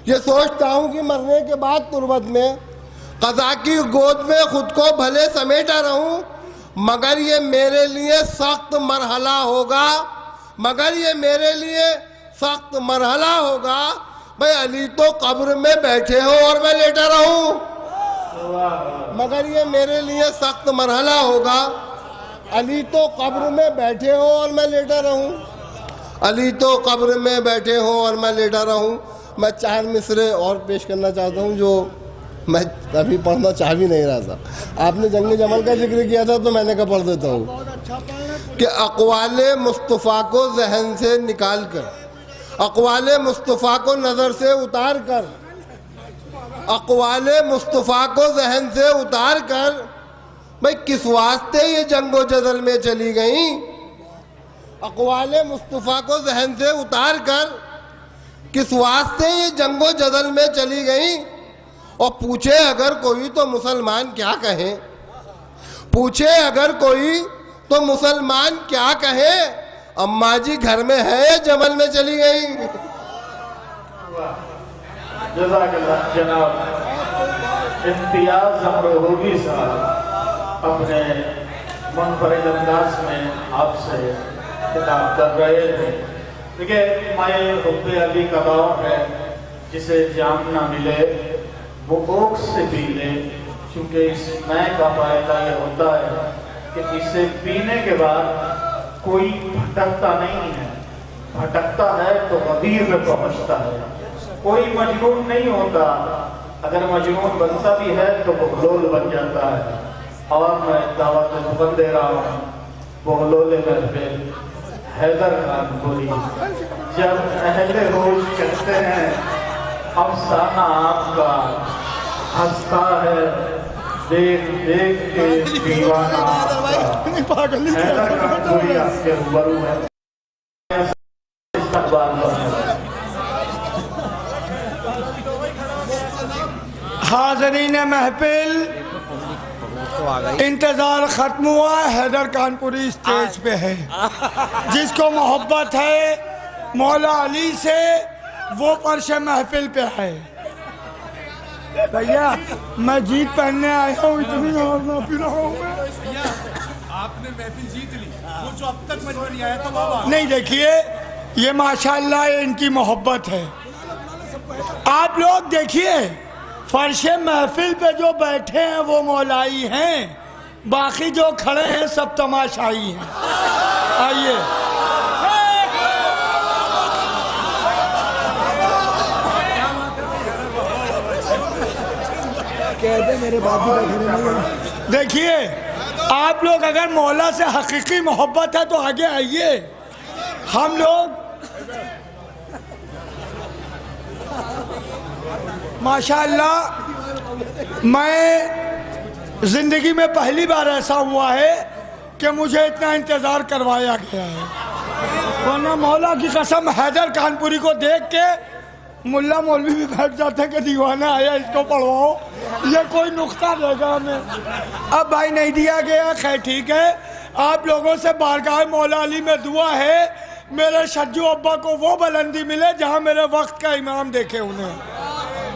یہ سوچتا ہوں کہ مرنے کے بعد تربت میں، قضا کی گود میں خود کو بھلے سمیٹا رہوں. مگر یہ میرے لیے سخت مرحلہ ہوگا، مگر یہ میرے لیے سخت مرحلہ ہوگا. بھائی علی تو قبر میں بیٹھے ہو اور میں لیٹا رہوں، مگر یہ میرے لیے سخت مرحلہ ہوگا. علی تو قبر میں بیٹھے ہو اور میں لیٹا رہوں، علی تو قبر میں بیٹھے ہو اور میں لیٹا رہوں. میں چار مصرے اور پیش کرنا چاہتا ہوں جو میں ابھی پڑھنا چاہ بھی نہیں رہا تھا. آپ نے جنگ جمل کا ذکر کیا تھا تو میں نے کہا پڑھ دیتا ہوں کہ اقوال مصطفیٰ کو ذہن سے نکال کر، اقوال مصطفیٰ کو نظر سے اتار کر، اقوال مصطفیٰ کو ذہن سے اتار کر، بھئی کس واسطے یہ جنگ و جدل میں چلی گئیں. اقوال مصطفیٰ کو ذہن سے اتار کر کس واسطے یہ جنگ و جدل میں چلی گئیں. اور پوچھے اگر کوئی تو مسلمان کیا کہیں، پوچھے اگر کوئی تو مسلمان کیا کہے، اماں جی گھر میں ہے جمل میں چلی گئیں. جزاک اللہ جناب امتیاز امروہوگی صاحب اپنے منفرد انداز میں آپ سے خطاب کر رہے تھے. دیکھیں میں حب علی کا دور ہے، جسے جام نہ ملے وہ اوک سے پی لے، چونکہ اس میں کا فائدہ یہ ہوتا ہے کہ اسے پینے کے بعد کوئی بھٹکتا نہیں ہے، بھٹکتا ہے تو غدیر میں پہنچتا ہے، کوئی مجنون نہیں ہوتا، اگر مجنون بنتا بھی ہے تو بہلول بن جاتا ہے۔ اور میں دعوت مقدم دے رہا ہوں بہلول محفل حیدر خان پوری، جب اہل ہوش کہتے ہیں افسانہ آپ کا ہنستا ہے دیکھ دیکھ کے دیوانہ آپ کا، حیدر خان پوری آپ کے روبرو ہے۔ استقبال حاضرین محفل، انتظار ختم ہوا، حیدر خان پوری اسٹیج پہ ہے۔ جس کو محبت ہے مولا علی سے وہ فرش محفل پہ ہے۔ بھیا میں جیت پہننے آیا ہوں، اتنی اور نہ پی رہا ہوں میں۔ آپ نے محفل جیت لی، وہ جو اب تک مجمع نہیں آیا تھا وہ نہیں، دیکھیے یہ ماشاءاللہ ان کی محبت ہے۔ آپ لوگ دیکھیے فرش محفل پہ جو بیٹھے ہیں وہ مولائی ہیں، باقی جو کھڑے ہیں سب تماشائی ہیں۔ آئیے دیکھیے آپ لوگ اگر مولا سے حقیقی محبت ہے تو آگے آئیے۔ ہم لوگ ماشاءاللہ میں زندگی میں پہلی بار ایسا ہوا ہے کہ مجھے اتنا انتظار کروایا گیا ہے، ورنہ مولا کی قسم حیدر خان پوری کو دیکھ کے ملا مولوی بھی بیٹھ جاتے ہیں کہ دیوانہ آیا اس کو پڑھواؤ، یہ کوئی نقطہ دے گا ہمیں۔ اب بھائی نہیں دیا گیا، خیر ٹھیک ہے، آپ لوگوں سے بارگاہ مولا علی میں دعا ہے میرے شجو ابا کو وہ بلندی ملے جہاں میرے وقت کا امام دیکھے انہیں۔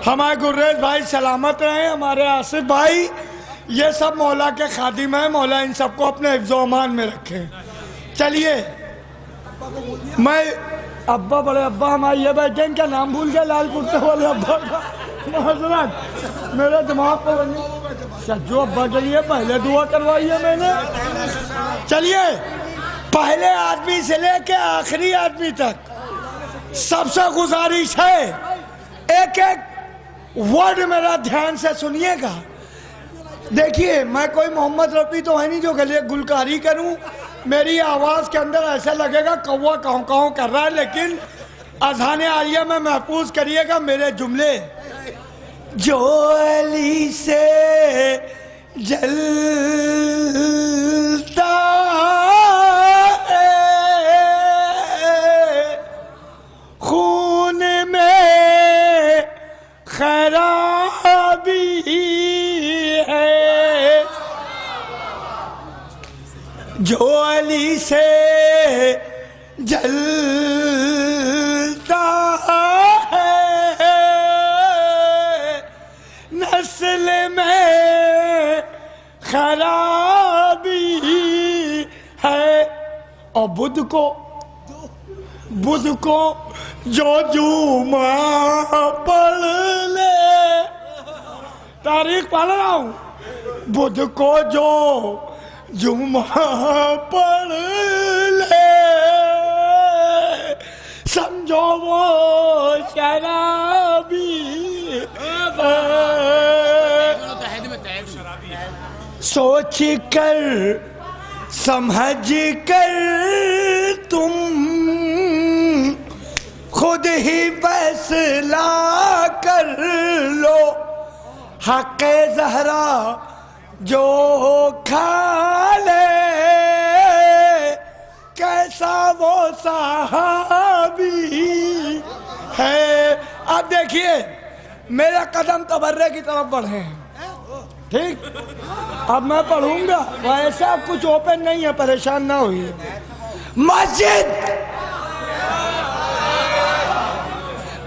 ہمارے گریز بھائی سلامت رہیں، ہمارے آصف بھائی یہ سب مولا کے خادم ہیں، مولا ان سب کو اپنے حفظ و امان میں رکھیں۔ چلیے میں ابا بڑے ابا ہمارے یہ بیٹھے ان کا نام بھول گئے، لال کرتے والے ابا کا، حضرت میرے دماغ پر بنی شجو ابا کے لیے پہلے دعا کروائی ہے میں نے۔ چلیے پہلے آدمی سے لے کے آخری آدمی تک سب سے گزارش ہے ایک ایک ورڈ میرا دھیان سے سنیے گا۔ دیکھیے میں کوئی محمد رفیع تو ہے نہیں جو گلے گلکاری کروں، میری آواز کے اندر ایسا لگے گا کوا کہوں کہوں کر رہا ہے، لیکن اذہان عالیہ میں محفوظ کریے گا میرے جملے۔ جو علی سے جلتا ہے خون میں خرابی ہے، جو علی سے جلتا ہے نسل میں خرابی ہے، اور بدھ کو جو جمعہ پڑھ لے، تاریخ پڑھ رہا ہوں، بدھ کو جو جمعہ پڑھ لے سمجھو وہ شرابی ہے، سوچ کر سمجھ کر تم خود ہی فیصلہ کر لو، حق زہرا جو کھا لے کیسا وہ صحابی ہے۔ اب دیکھیے میرا قدم تبرے کی طرف بڑھے ہیں، ٹھیک؟ اب میں پڑھوں گا، ویسا کچھ اوپن نہیں ہے، پریشان نہ ہوئی۔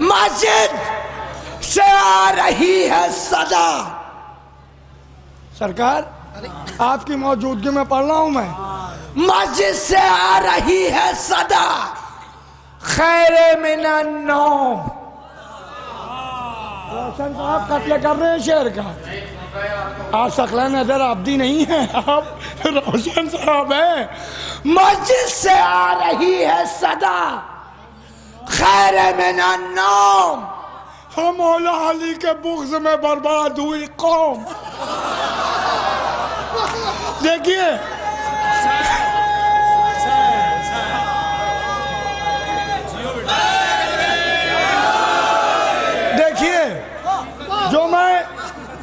مسجد سے آ رہی ہے صدا، سرکار آپ کی موجودگی میں پڑھ رہا ہوں میں، مسجد سے آ رہی ہے صدا، خیر من النوم. روشن صاحب قتل کر رہے ہیں شعر کا. آپ ثقلین حیدر عابدی نہیں ہیں، آپ روشن صاحب ہیں. مسجد سے آ رہی ہے صدا خیر من النوم. مولا علی کے بغض میں برباد ہوئی قوم. دیکھیے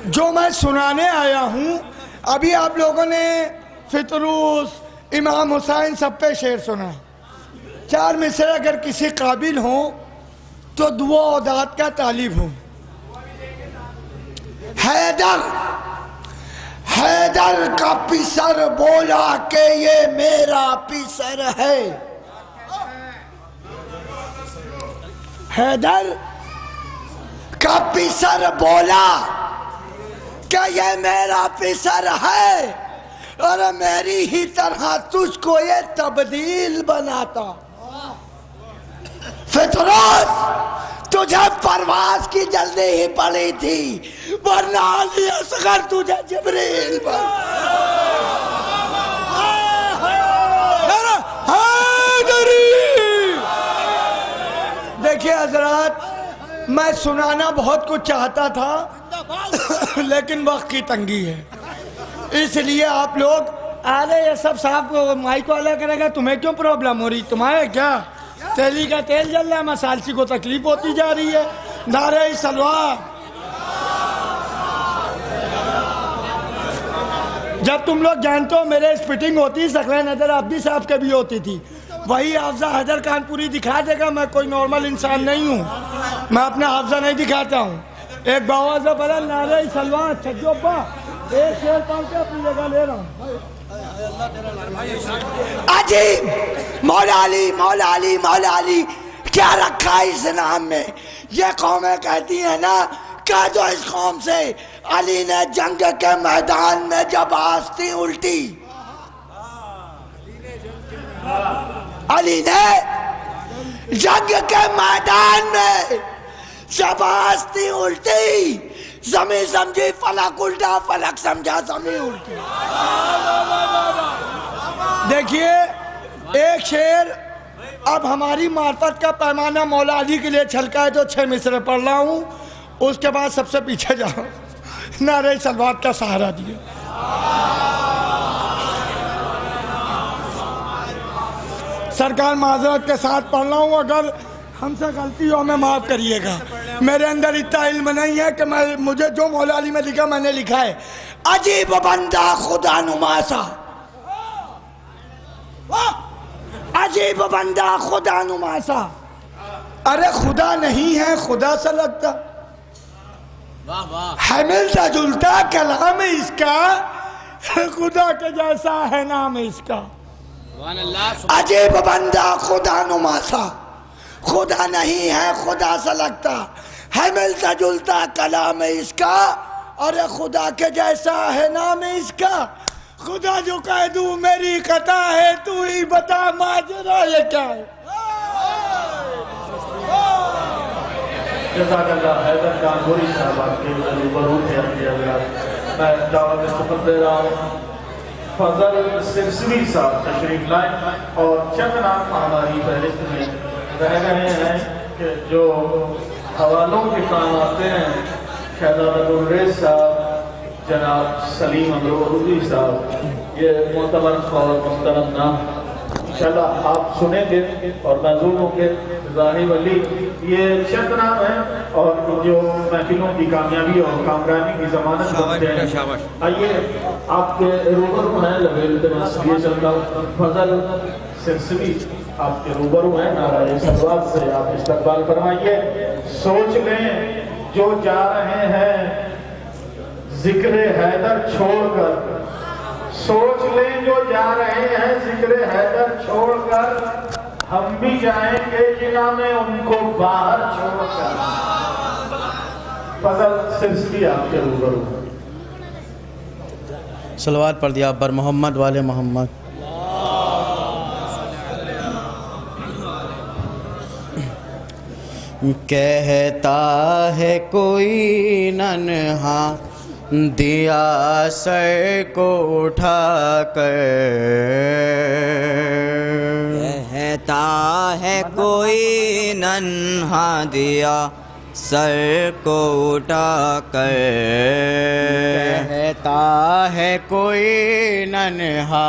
جو میں سنانے آیا ہوں، ابھی آپ لوگوں نے فطروس، امام حسین سب پہ شعر سنا. 4 مصرع اگر کسی قابل ہوں تو دعا و داد کا طالب ہوں. حیدر کا پسر بولا کہ یہ میرا پسر ہے. حیدر کا پسر بولا کہ یہ میرا پسر ہے اور میری ہی طرح تجھ کو یہ تبدیل بناتا. فطروس تجھے پرواز کی جلدی ہی پڑی تھی، ورنہ علی اصغر تجھے جبریل دیکھیں حضرات، میں سنانا بہت کچھ چاہتا تھا لیکن وقت کی تنگی ہے، اس لیے آپ لوگ آلے یہ سب صاحب کو مائک کو الگ کرے گا. تمہیں کیوں پرابلم ہو رہی؟ تمہارے کیا تیلی کا تیل جل رہا ہے؟ مسالسی کو تکلیف ہوتی جا رہی ہے. نعرہ سلوات. جب تم لوگ جانتے ہو میرے اسپیٹنگ ہوتی ثقلین حیدر عابدی صاحب کے بھی ہوتی تھی، وہی حافظہ حیدر کانپوری دکھا دے گا. میں کوئی نارمل انسان نہیں ہوں، میں اپنا حافظہ نہیں دکھاتا ہوں. ایک باوازہ بلند نعرہ سلوات چھجو با ایک شعر پڑھ کے اپنی جگہ لے رہا ہوں. عجیب مولا علی مولا علی مولا علی کیا رکھا اس نام میں. یہ قومیں کہتی ہیں نا کہ جو اس قوم سے علی نے جنگ کے میدان میں جب آستی الٹی، علی نے جنگ کے میدان میں جب آستی الٹی، زمین سمجھی فلک الٹا، فلک سمجھا زمین الٹی. دیکھیے ایک شعر اب ہماری معرفت کا پیمانہ مولا علی کے لیے چھلکا ہے تو 6 مصرع پڑھ رہا ہوں، اس کے بعد سب سے پیچھے جاؤں. نعرہ سلوات کا سہارا دیا. سرکار معذرت کے ساتھ پڑھ رہا ہوں، اگر ہم سے غلطی ہو میں معاف کریے گا. میرے اندر اتنا علم نہیں ہے کہ مجھے جو مولا علی میں لکھا میں نے لکھا ہے. عجیب بندہ خدا نما سا، عجیب بندہ خدا نما سا. ارے خدا نہیں ہے خدا سا لگتا. حمل تجلتا کلام اس کا، خدا کے جیسا ہے نام اس کا. عجیب بندہ خدا نما سا، خدا نہیں ہے خدا سا لگتا. ہے ملتا جلتا کلام اس کا، اور خدا کے جیسا ہے نام اس کا. خدا جو کہہ دوں میری خطا ہے، تو ہی بتا ماجرا یہ کیا ہے. جزاک اللہ. حیدر کانپوری صاحب آپ کے روبرو تھے اپنے حضرات. میں دعوت سپرد دے رہا ہوں. فضل سرسوی صاحب تشریف لائیں اور چند نام ہماری فہرست میں رہ گئے ہیں کہ جو حوالوں کے کام آتے ہیں. شہزادہ گلریز صاحب، جناب سلیم امروزی صاحب، یہ معتبر اور محترم نام انشاءاللہ آپ سنیں گے اور معذور ہوں گے. ظاہر ولی یہ چند نام ہیں اور جو محفلوں کی کامیابی اور کامرانی کی ضمانت بنتے ہیں. آئیے آپ کے روبرو ہیں یہ چلتا فضل سرسوی آپ کے روبرو ہیں. نعرہ سلوات سے آپ استقبال فرمائیے. سوچ لیں جو جا رہے ہیں ذکر حیدر چھوڑ کر، سوچ لیں جو جا رہے ہیں ذکر حیدر چھوڑ کر، ہم بھی جائیں گے جنا میں ان کو باہر چھوڑ کر. فضل سرسوی آپ کے روبرو. صلوات پڑھ دیا بر محمد والے محمد. کہتا ہے کوئی ننہا دیا سر کو اٹھا کر، کہتا ہے کوئی ننہا دیا سر کو اٹھا کر، کہتا ہے کوئی ننہا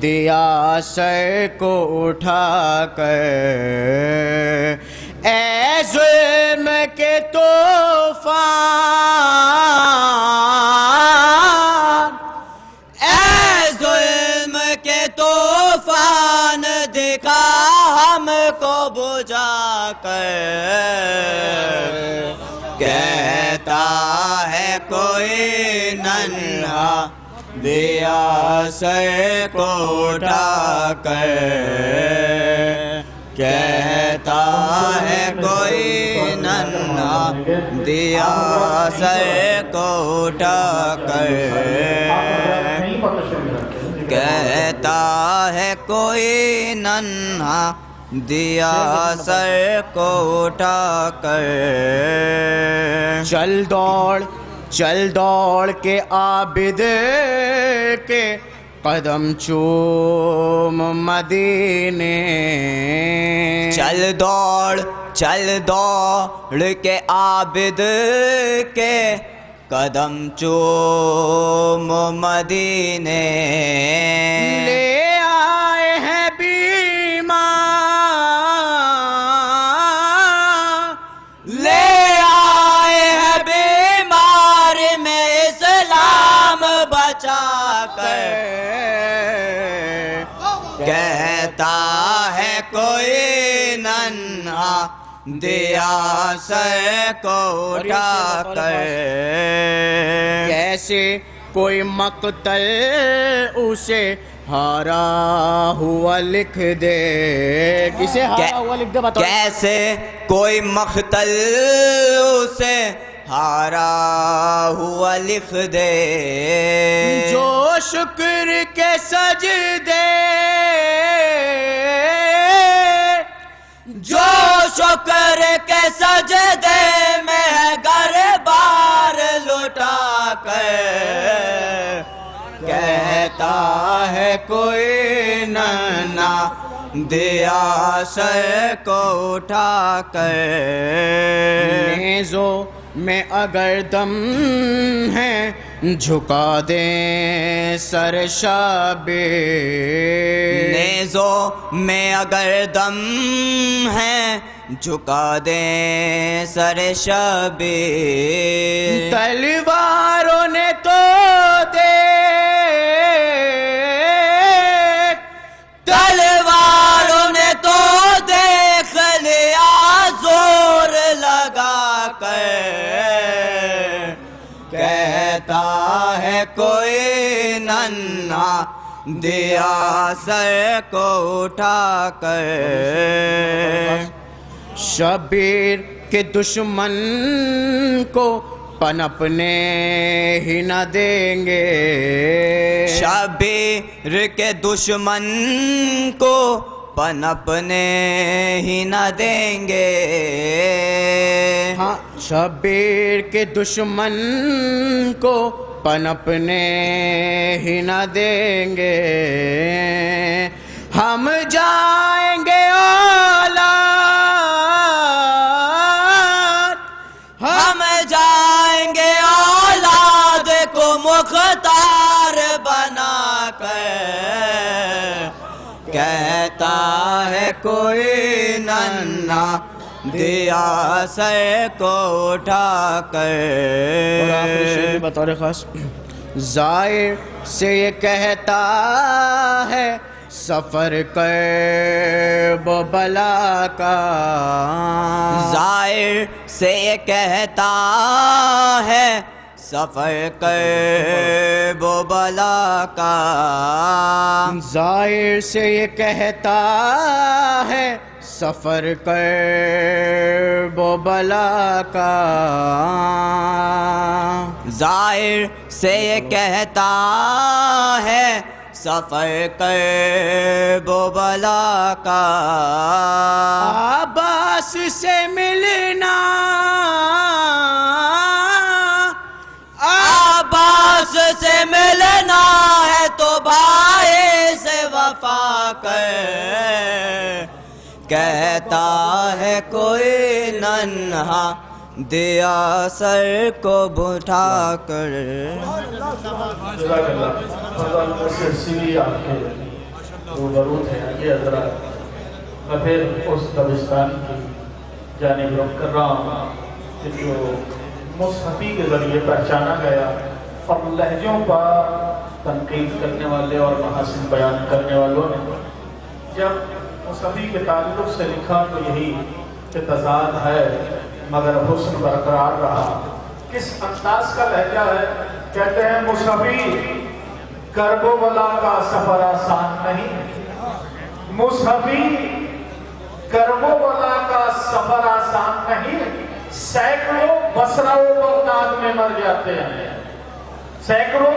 دیا سر کو اٹھا کر، اے ظلم کے طوفان، اے ظلم کے طوفان دکھا ہم کو بجھا کر، کہتا ہے کوئی ننہا دیا سر کو اٹھا کر، کہتا ہے کوئی ننہا دیا سر کو اٹھا کر، کہتا ہے کوئی ننہا دیا سر کو اٹھا کر، چل دوڑ کے عابد کے قدم چوم مدینے، چل دوڑ کے عابد کے قدم چوم مدینے، لے آئے ہیں بیمار، لے آئے ہیں بیمار میں اسلام بچا کر، کہتا ہے کوئی ننہا دیا سر کو اٹھا کر، کیسے کوئی مقتل اسے ہارا ہوا لکھ دے، کسے ہارا ہوا لکھ دے بتاؤ، کیسے کوئی مقتل اسے ہارا ہوا لکھ دے، جو شکر کے سجدے، جو شکر کے سجدے میں گر بار لٹا کر، کہتا ہے کوئی ننہا دیا سر کو اٹھا کر، نیزوں میں اگر دم ہے جھکا دیں سر شابیر، نیزوں میں اگر دم ہے جھکا دیں سر شابیر، تلواروں نے تو تلواروں نے تو دیکھ لیا زور لگا کر، کہتا ہے کوئی ننہا دیا سر کو اٹھا کر، شبیر کے دشمن کو پنپنے ہی نہ دیں گے، شبیر کے دشمن کو پنپنے ہی نہ دیں گے، ہاں شبیر کے دشمن کو پنپنے ہی نہ دیں گے، ہم جائیں گے اولاد، ہم جائیں گے اولاد کو مختار بنا کر، کہتا ہے کوئی ننہا دیا سر کو اٹھا کر، اور آخری شعر بطور خاص، ظاہر سے یہ کہتا ہے سفر کرب و بلا کا، ظاہر سے یہ کہتا ہے سفر کرب و بلا کا، ظاہر سے یہ کہتا ہے سفر کرب و بلا کا، ظاہر سے یہ کہتا ہے سفر کرب و بلا کا، عباس سے ملنا عباس سے ملنا ہے تو بھائی سے وفا کر، کہتا ہے کوئی ننہا دیا سر کو بٹھا کر۔ سلسلی آپ کے روبرو تھے یہ حضرات، میں پھر اس دبستان کی جانب رخ کر رہا ہوں کہ جو مصحفی کے ذریعے پہچانا گیا اور لہجوں پر تنقید کرنے والے اور محاسن بیان کرنے والوں نے جب مصحفی کے تعلق سے لکھا تو یہی کہ تضاد ہے مگر حسن برقرار رہا۔ کس انداز کا لہجہ ہے؟ کہتے ہیں مصحفی کرب و بلا کا سفر آسان نہیں، مصحفی کرب و بلا کا سفر آسان نہیں، سینکڑوں بصرہ و بغداد میں مر جاتے ہیں، سینکڑوں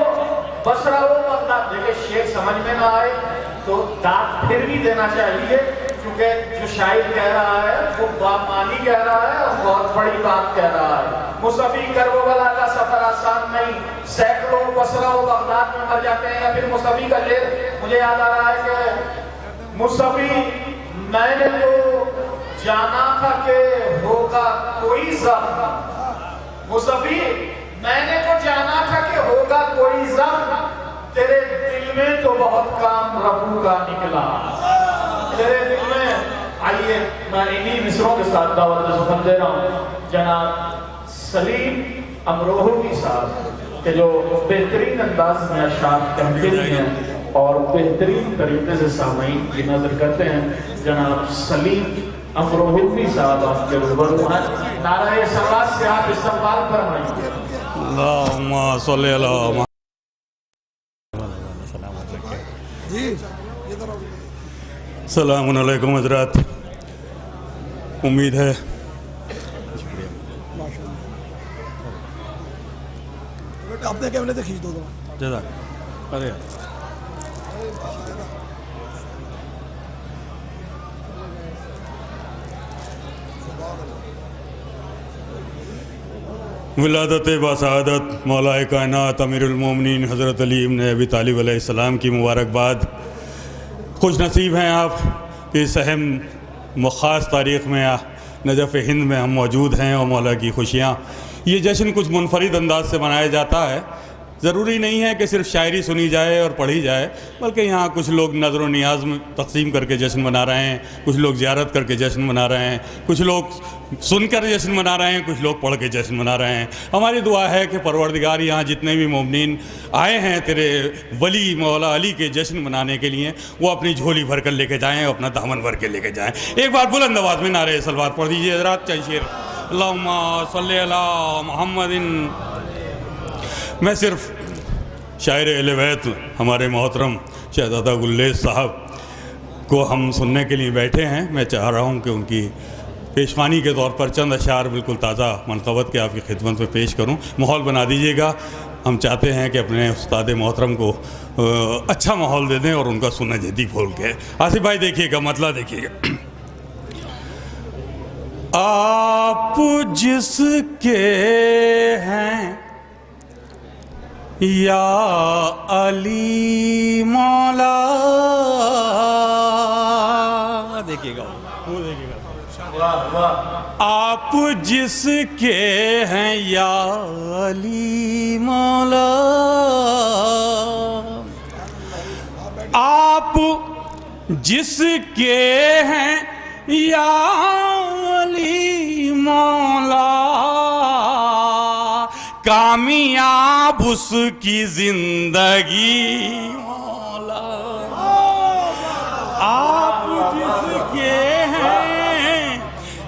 بصرہ و بغداد۔ دیکھیں شعر سمجھ میں نہ آئے تو داد پھر بھی دینا چاہیے، کیونکہ جو شاعر کہہ رہا ہے وہ بامانی کہہ رہا ہے اور بہت بڑی بات کہہ رہا ہے۔ مصحفی کرب و بلا کا سفر آسان نہیں، سینکڑوں بصرہ و بغداد میں مر جاتے ہیں۔ یا پھر مصحفی کا شعر مجھے یاد آ رہا ہے کہ مصحفی میں نے تو جانا تھا کہ ہوگا کوئی زخم، مصحفی میں نے تو جانا تھا کہ ہوگا کوئی زخم، تیرے دل میں تو بہت کام رفو کا نکلا، تیرے دل میں۔ آئیے میں انہی مصروں کے ساتھ دعوت سخن دے رہا ہوں جناب سلیم امروہوی صاحب کہ جو بہترین انداز میں اشعار کہتے ہیں اور بہترین طریقے سے سامعین کی نظر کرتے ہیں۔ جناب سلیم امروہوی صاحب آپ کے روبرو ہیں، نعرہ سلوات سے آپ استقبال فرمائیں۔ اللہم صلی اللہ السلام علیکم حضرات، امید ہے اپنے کیمرے سے کھینچ دو جزاک ارے ولادت باسعادت مولا کائنات امیر المومنین حضرت علی ابن ابی طالب علیہ السلام کی مبارکباد۔ خوش نصیب ہیں آپ کہ اس اہم خاص تاریخ میں نجف ہند میں ہم موجود ہیں اور مولا کی خوشیاں۔ یہ جشن کچھ منفرد انداز سے منایا جاتا ہے، ضروری نہیں ہے کہ صرف شاعری سنی جائے اور پڑھی جائے، بلکہ یہاں کچھ لوگ نظر و نیاز میں تقسیم کر کے جشن منا رہے ہیں، کچھ لوگ زیارت کر کے جشن منا رہے ہیں، کچھ لوگ سن کر جشن منا رہے ہیں، کچھ لوگ پڑھ کے جشن منا رہے ہیں۔ ہماری دعا ہے کہ پروردگار یہاں جتنے بھی مومنین آئے ہیں تیرے ولی مولا علی کے جشن منانے کے لیے، وہ اپنی جھولی بھر کر لے کے جائیں، اپنا دامن بھر کے لے کے جائیں۔ ایک بار بلند آواز میں نعرہ صلوات پڑھ دیجیے حضرات، چند شعر۔ اللہم صلی علی محمد۔ میں صرف شاعر اہل بیت ہمارے محترم شہزادہ گلیز صاحب کو ہم سننے کے لیے بیٹھے ہیں، میں چاہ رہا ہوں کہ ان کی پیشوانی کے طور پر چند اشعار بالکل تازہ منقبت کے آپ کی خدمت میں پیش کروں، ماحول بنا دیجیے گا۔ ہم چاہتے ہیں کہ اپنے استاد محترم کو اچھا ماحول دے دیں اور ان کا سننا جدی کھول کے۔ آصف بھائی دیکھیے گا، مطلع دیکھیے گا۔ آپ جس کے ہیں یا علی مولا، دیکھیے گا وہ دیکھیے گا، آپ جس کے ہیں یا علی مولا، آپ جس کے ہیں یا علی مولا، کامیاب اس کی زندگی مولا، آپ جس کے ہیں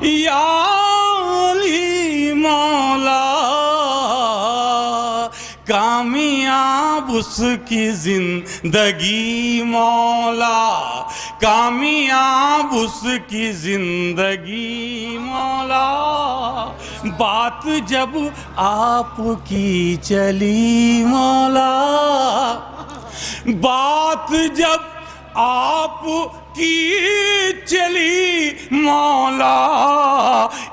یا علی مولا، کامیاب اس کی زندگی مولا، کامیاب اس کی زندگی مولا۔ بات جب آپ کی چلی مولا، بات جب آپ کی چلی مولا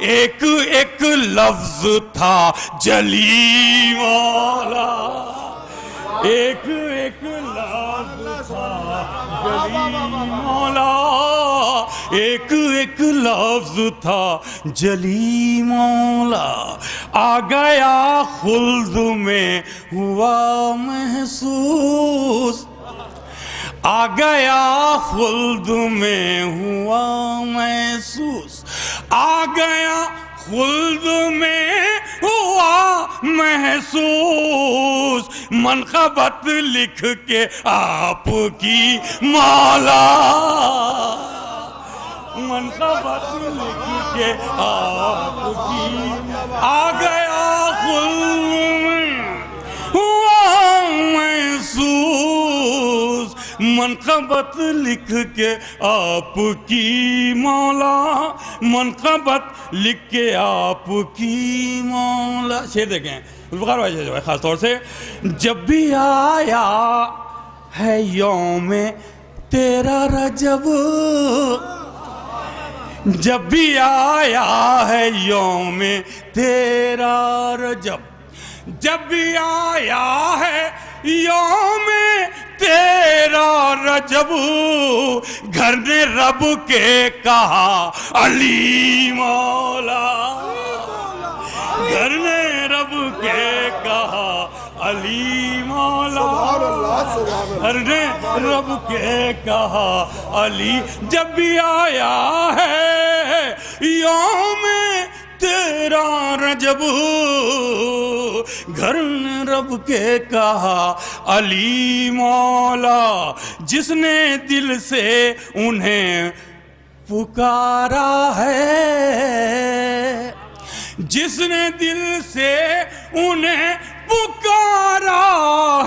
ایک ایک لفظ تھا جلی مولا ایک ایک لفظ تھا جلی مولا ایک ایک لفظ تھا جلی مولا آ گیا خلد میں ہوا محسوس آ گیا خلد میں ہوا محسوس آ گیا خلد میں ہوا محسوس منقبت لکھ کے آپ کی مولا منقبت لکھ کے آپ کی آ گیا خلد میں ہوا محسوس منقبت لکھ کے آپ کی مولا منقبت لکھ کے آپ کی مولا شعر دیکھیں بخار بھائی جو ہے خاص طور سے جب بھی آیا ہے یوم تیرا رجب جب بھی آیا ہے یوم تیرا رجب جب بھی آیا ہے یوم تیرا رجب گھر نے رب کے کہا علی مولا گھر نے رب کے کہا علی مولا گھر نے رب کے کہا علی جب بھی آیا ہے یوم تیرا رجب گھر نے رب کے کہا علی مولا جس نے دل سے انہیں پکارا ہے جس نے دل سے انہیں پکارا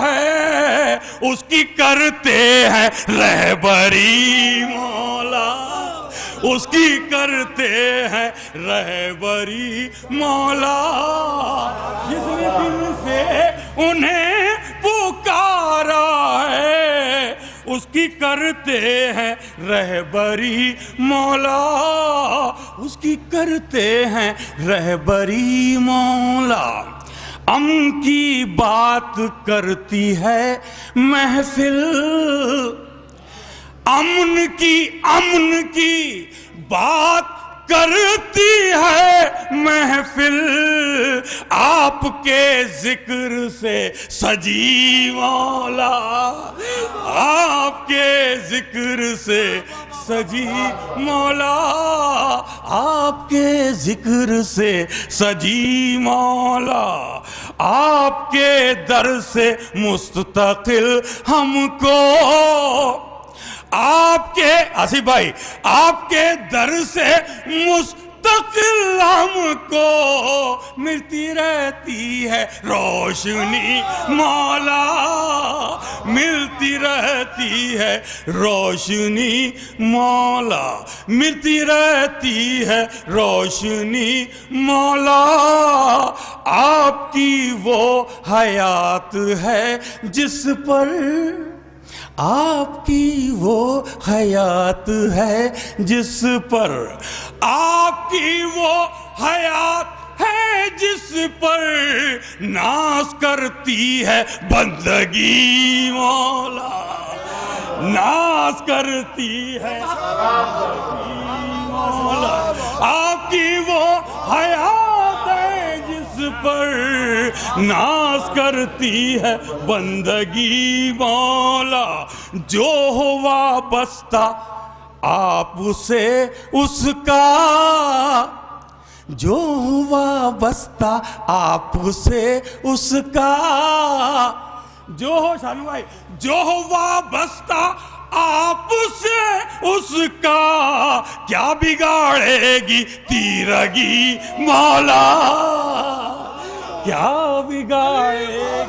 ہے اس کی کرتے ہیں رہبری مولا اس کی کرتے ہیں رہبری مولا جس نے دل سے انہیں پکارا ہے اس کی کرتے ہیں رہبری مولا اس کی کرتے ہیں رہبری مولا امن کی بات کرتی ہے محفل امن کی بات کرتی ہے محفل آپ کے ذکر سے سجی مولا آپ کے ذکر سے سجی مولا آپ کے ذکر سے سجی مولا آپ کے در سے مستقل ہم کو آپ کے آصف بھائی آپ کے در سے مستقل ہم کو ملتی رہتی ہے روشنی مولا ملتی رہتی ہے روشنی مولا ملتی رہتی ہے روشنی مولا آپ کی وہ حیات ہے جس پر آپ کی وہ حیات ہے جس پر آپ کی وہ حیات ہے جس پر ناز کرتی ہے بندگی مولا ناز کرتی ہے مولا آپ کی وہ حیات ہے جس پر ناز کرتی ہے بندگی مولا جو ہو وابستہ آپ سے اس کا جو وابستہ آپ سے اس کا جو ہو شانو بھائی جو وابستہ آپ سے اس کا کیا بگاڑے گی تیرگی مولا کیا بگاڑے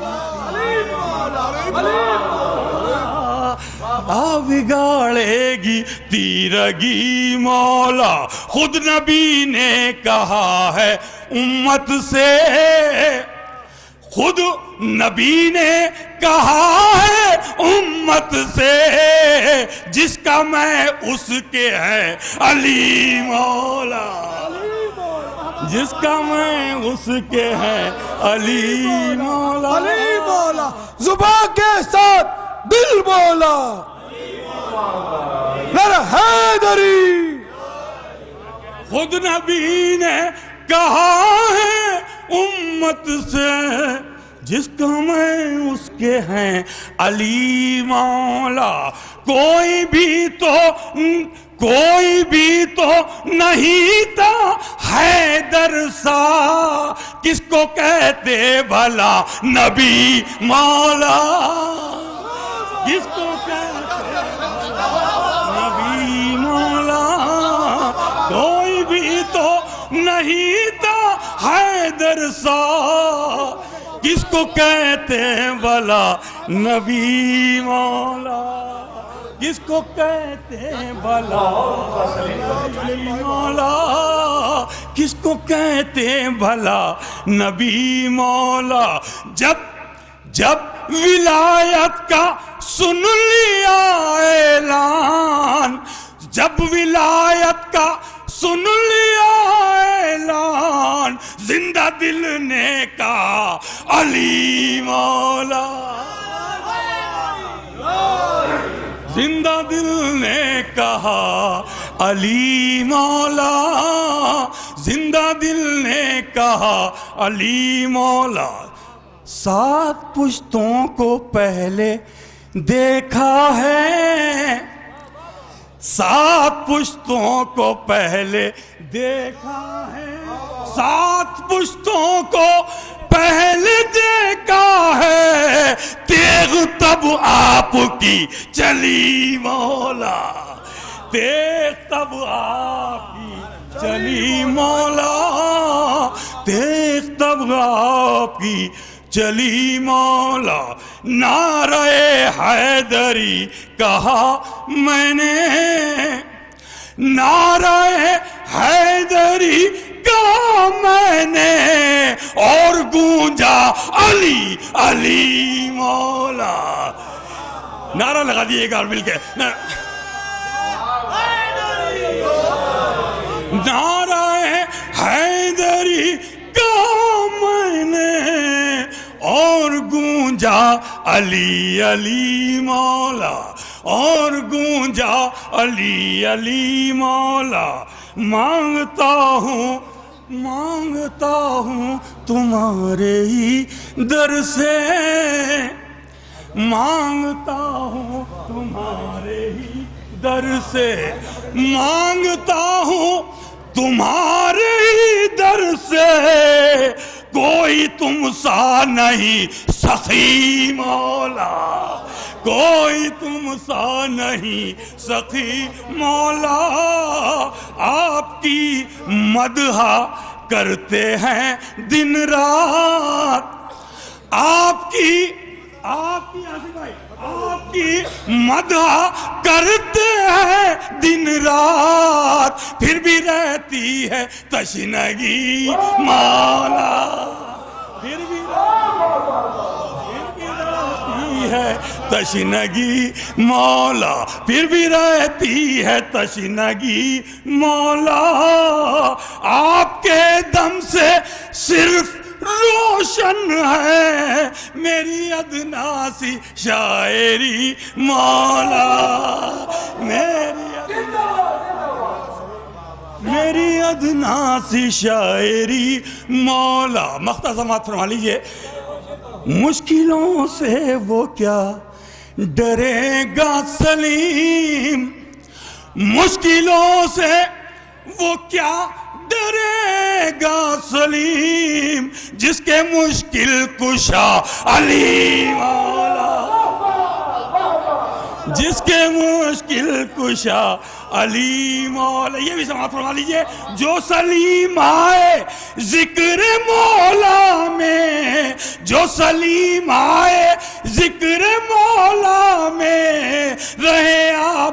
بگاڑے گی تیرگی مولا خود نبی نے کہا ہے امت سے خود نبی نے کہا ہے امت سے جس کا میں اس کے ہے علی مولا، جس کا میں اس کے ہے علی مولا، علی مولا، زبان کے ساتھ دل مولا، نعرہ حیدری۔ خود نبی نے کہا ہے امت سے جس کا میں اس کے ہیں علی مولا، کوئی بھی تو نہیں تھا حیدر سا، کس کو کہتے بھلا نبی مولا، کس کو کہتے نبی مولا، کوئی بھی تو نہیں تھا حیدر سا، کس کو کہتے بھلا نبی مولا، کس کو کہتے بھلا نبی مولا، کس کو کہتے بھلا نبی مولا۔ جب ولایت کا سن لیا اعلان، جب ولایت کا سن لیا اعلان، زندہ دل نے کہا علی مولا، زندہ دل نے کہا علی مولا، زندہ دل نے کہا علی مولا۔ 7 پشتوں کو پہلے دیکھا ہے، 7 پشتوں کو پہلے دیکھا ہے، 7 پشتوں کو پہلے دیکھا ہے، تیغ تب آپ کی چلی مولا، تیغ تب آپ کی چلی مولا، تیغ تب آپ کی چلی مولا۔ نعرہ حیدری کہا میں نے، نعرہ حیدری کہا میں نے، اور گونجا علی علی مولا۔ نعرہ لگا دیئے ایک بار مل کے، نعرہ حیدری کہا میں نے، اور گونجا علی علی مولا، اور گونجا علی علی مولا۔ مانگتا ہوں تمہارے ہی در سے، مانگتا ہوں تمہارے ہی در سے، مانگتا ہوں تمہارے ہی در سے، کوئی تم سا نہیں سخی مولا، کوئی تم سا نہیں سخی مولا۔ آپ کی مدح کرتے ہیں دن رات، آپ کی مدح کرتے ہیں دن رات، پھر بھی رہتی ہے تشنگی مولا، پھر بھی رہتی ہے تشنگی مولا، پھر بھی رہتی ہے تشنگی مولا۔ آپ کے دم سے صرف روشن ہے میری ادنا سی شاعری مولا، میری ادنا سی شاعری مولا۔ مقطع سماعت فرما لیجئے۔ مشکلوں سے وہ کیا ڈرے گا سلیم، مشکلوں سے وہ کیا ڈرے گا سلیم، جس کے مشکل کشا علی مولا، جس کے مشکل کشا علی مولا۔ یہ بھی سماعت فرما لیجئے۔ جو سلیم آئے ذکر مولا میں، جو سلیم آئے ذکر مولا میں، رہے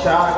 4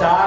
4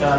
4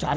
4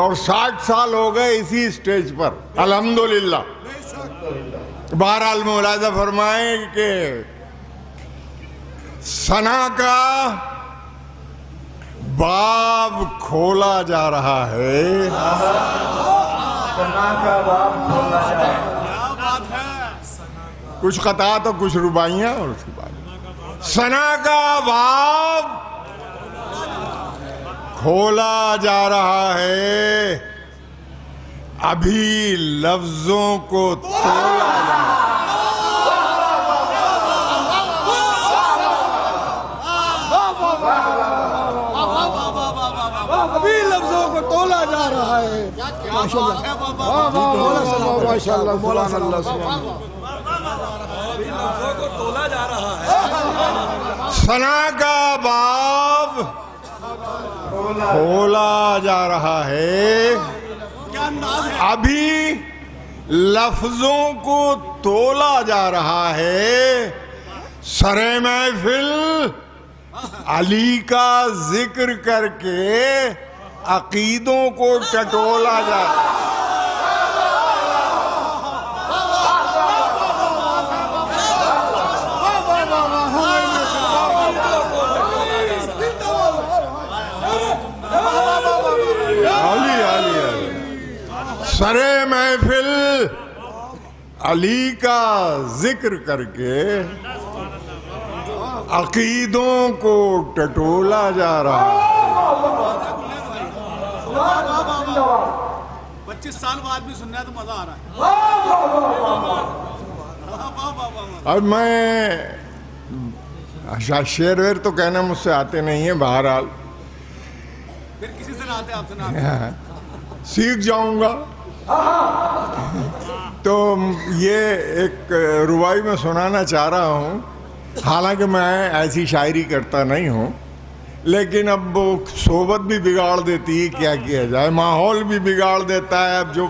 اور 60 سال ہو گئے اسی اسٹیج پر الحمدللہ. بہرحال ملاحظہ فرمائیں کہ ثنا کا باب کھولا جا رہا ہے. کچھ قطعات اور کچھ رباعیاں اور اس کے بعد ثنا کا باب کھولا جا رہا ہے. ابھی لفظوں کو تولا جا رہا ہے. ابھی لفظوں کو تولا جا رہا ہے. ثنا کا باب کھولا جا رہا ہے. ابھی لفظوں کو تولا جا رہا ہے. سر محفل علی کا ذکر کر کے عقیدوں کو ٹٹولا جا رہا ہے. سر محفل علی کا ذکر کر کے عقیدوں کو ٹٹولا جا رہا ہے. 25 سال بعد بھی سننا ہے تو مزہ آ رہا ہے. اب میں شعر ویر تو کہنا مجھ سے آتے نہیں ہیں. بہرحال پھر کسی سے نہ آتے آپ سے نہ آتے. سیکھ جاؤں گا. تو یہ ایک رباعی میں سنانا چاہ رہا ہوں. حالانکہ میں ایسی شاعری کرتا نہیں ہوں, لیکن اب وہ صحبت بھی بگاڑ دیتی ہے. کیا کیا جائے, ماحول بھی بگاڑ دیتا ہے. اب جو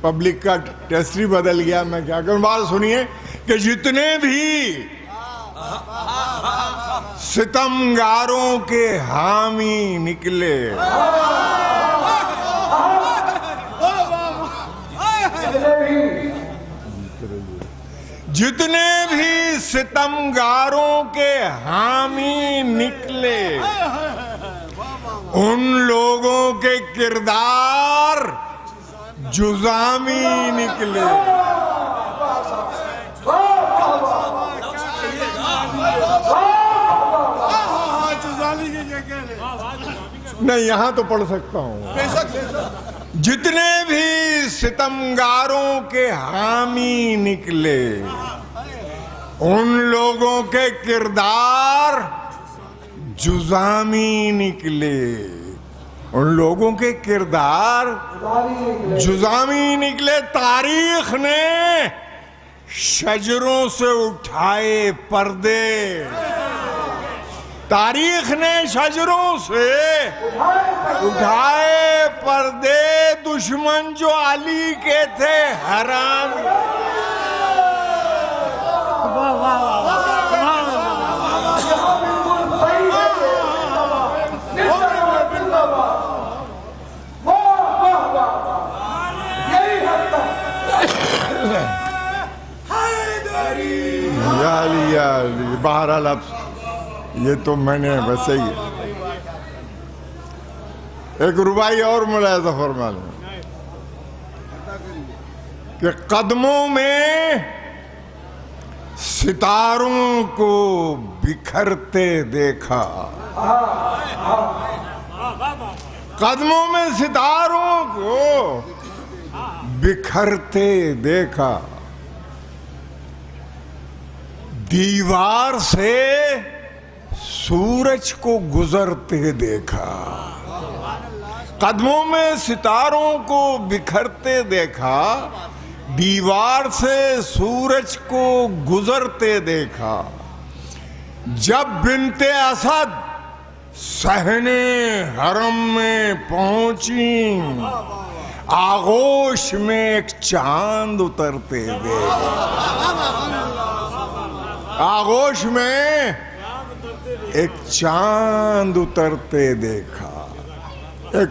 پبلک کا ٹیسٹ ہی بدل گیا, میں کیا کروں. بات سنیے کہ جتنے بھی ستمگاروں کے حامی نکلے, جتنے بھی ستمگاروں کے حامی نکلے, ان لوگوں کے کردار جزامی نکلے. نہیں, یہاں تو پڑھ سکتا ہوں. جتنے بھی ستمگاروں کے حامی نکلے, ان لوگوں کے کردار جزامی نکلے. ان لوگوں کے کردار جزامی نکلے. تاریخ نے شجروں سے اٹھائے پردے, تاریخ نے شجروں سے اٹھائے پردے. دشمن جو علی کے تھے حیران. یا علی. بہرحال اب یہ تو میں نے ویسے ہی ایک رباعی اور ملاحظہ فرما لیں کہ قدموں میں ستاروں کو بکھرتے دیکھا. قدموں میں ستاروں کو بکھرتے دیکھا. دیوار سے سورج کو گزرتے دیکھا. قدموں میں ستاروں کو بکھرتے دیکھا, دیوار سے سورج کو گزرتے دیکھا. جب بنت اسد صحن حرم میں پہنچی, آغوش میں ایک چاند اترتے دیکھا. آغوش میں ایک چاند اترتے دیکھا. ایک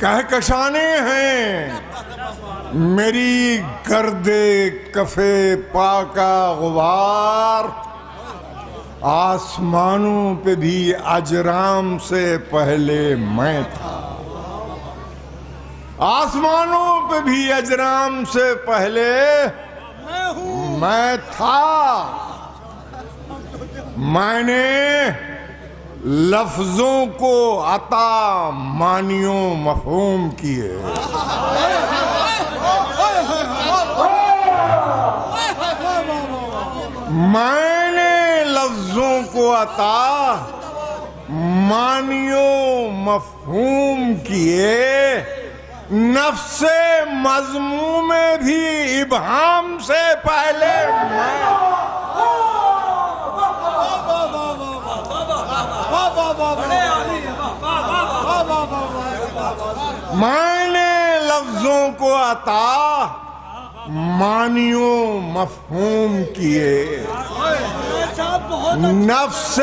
کہکشانے ہیں میری گرد کفے پا کا غبار، آسمانوں پہ بھی اجرام سے پہلے میں تھا، آسمانوں پہ بھی اجرام سے پہلے میں تھا۔ میں نے لفظوں کو عطا معنیوں مفہوم کیے، میں نے لفظوں کو عطا معنیوں مفہوم کیے، نفس مذموم بھی ابہام سے پہلے میں نے لفظوں کو عطا معنیوں مفہوم کیے، نفس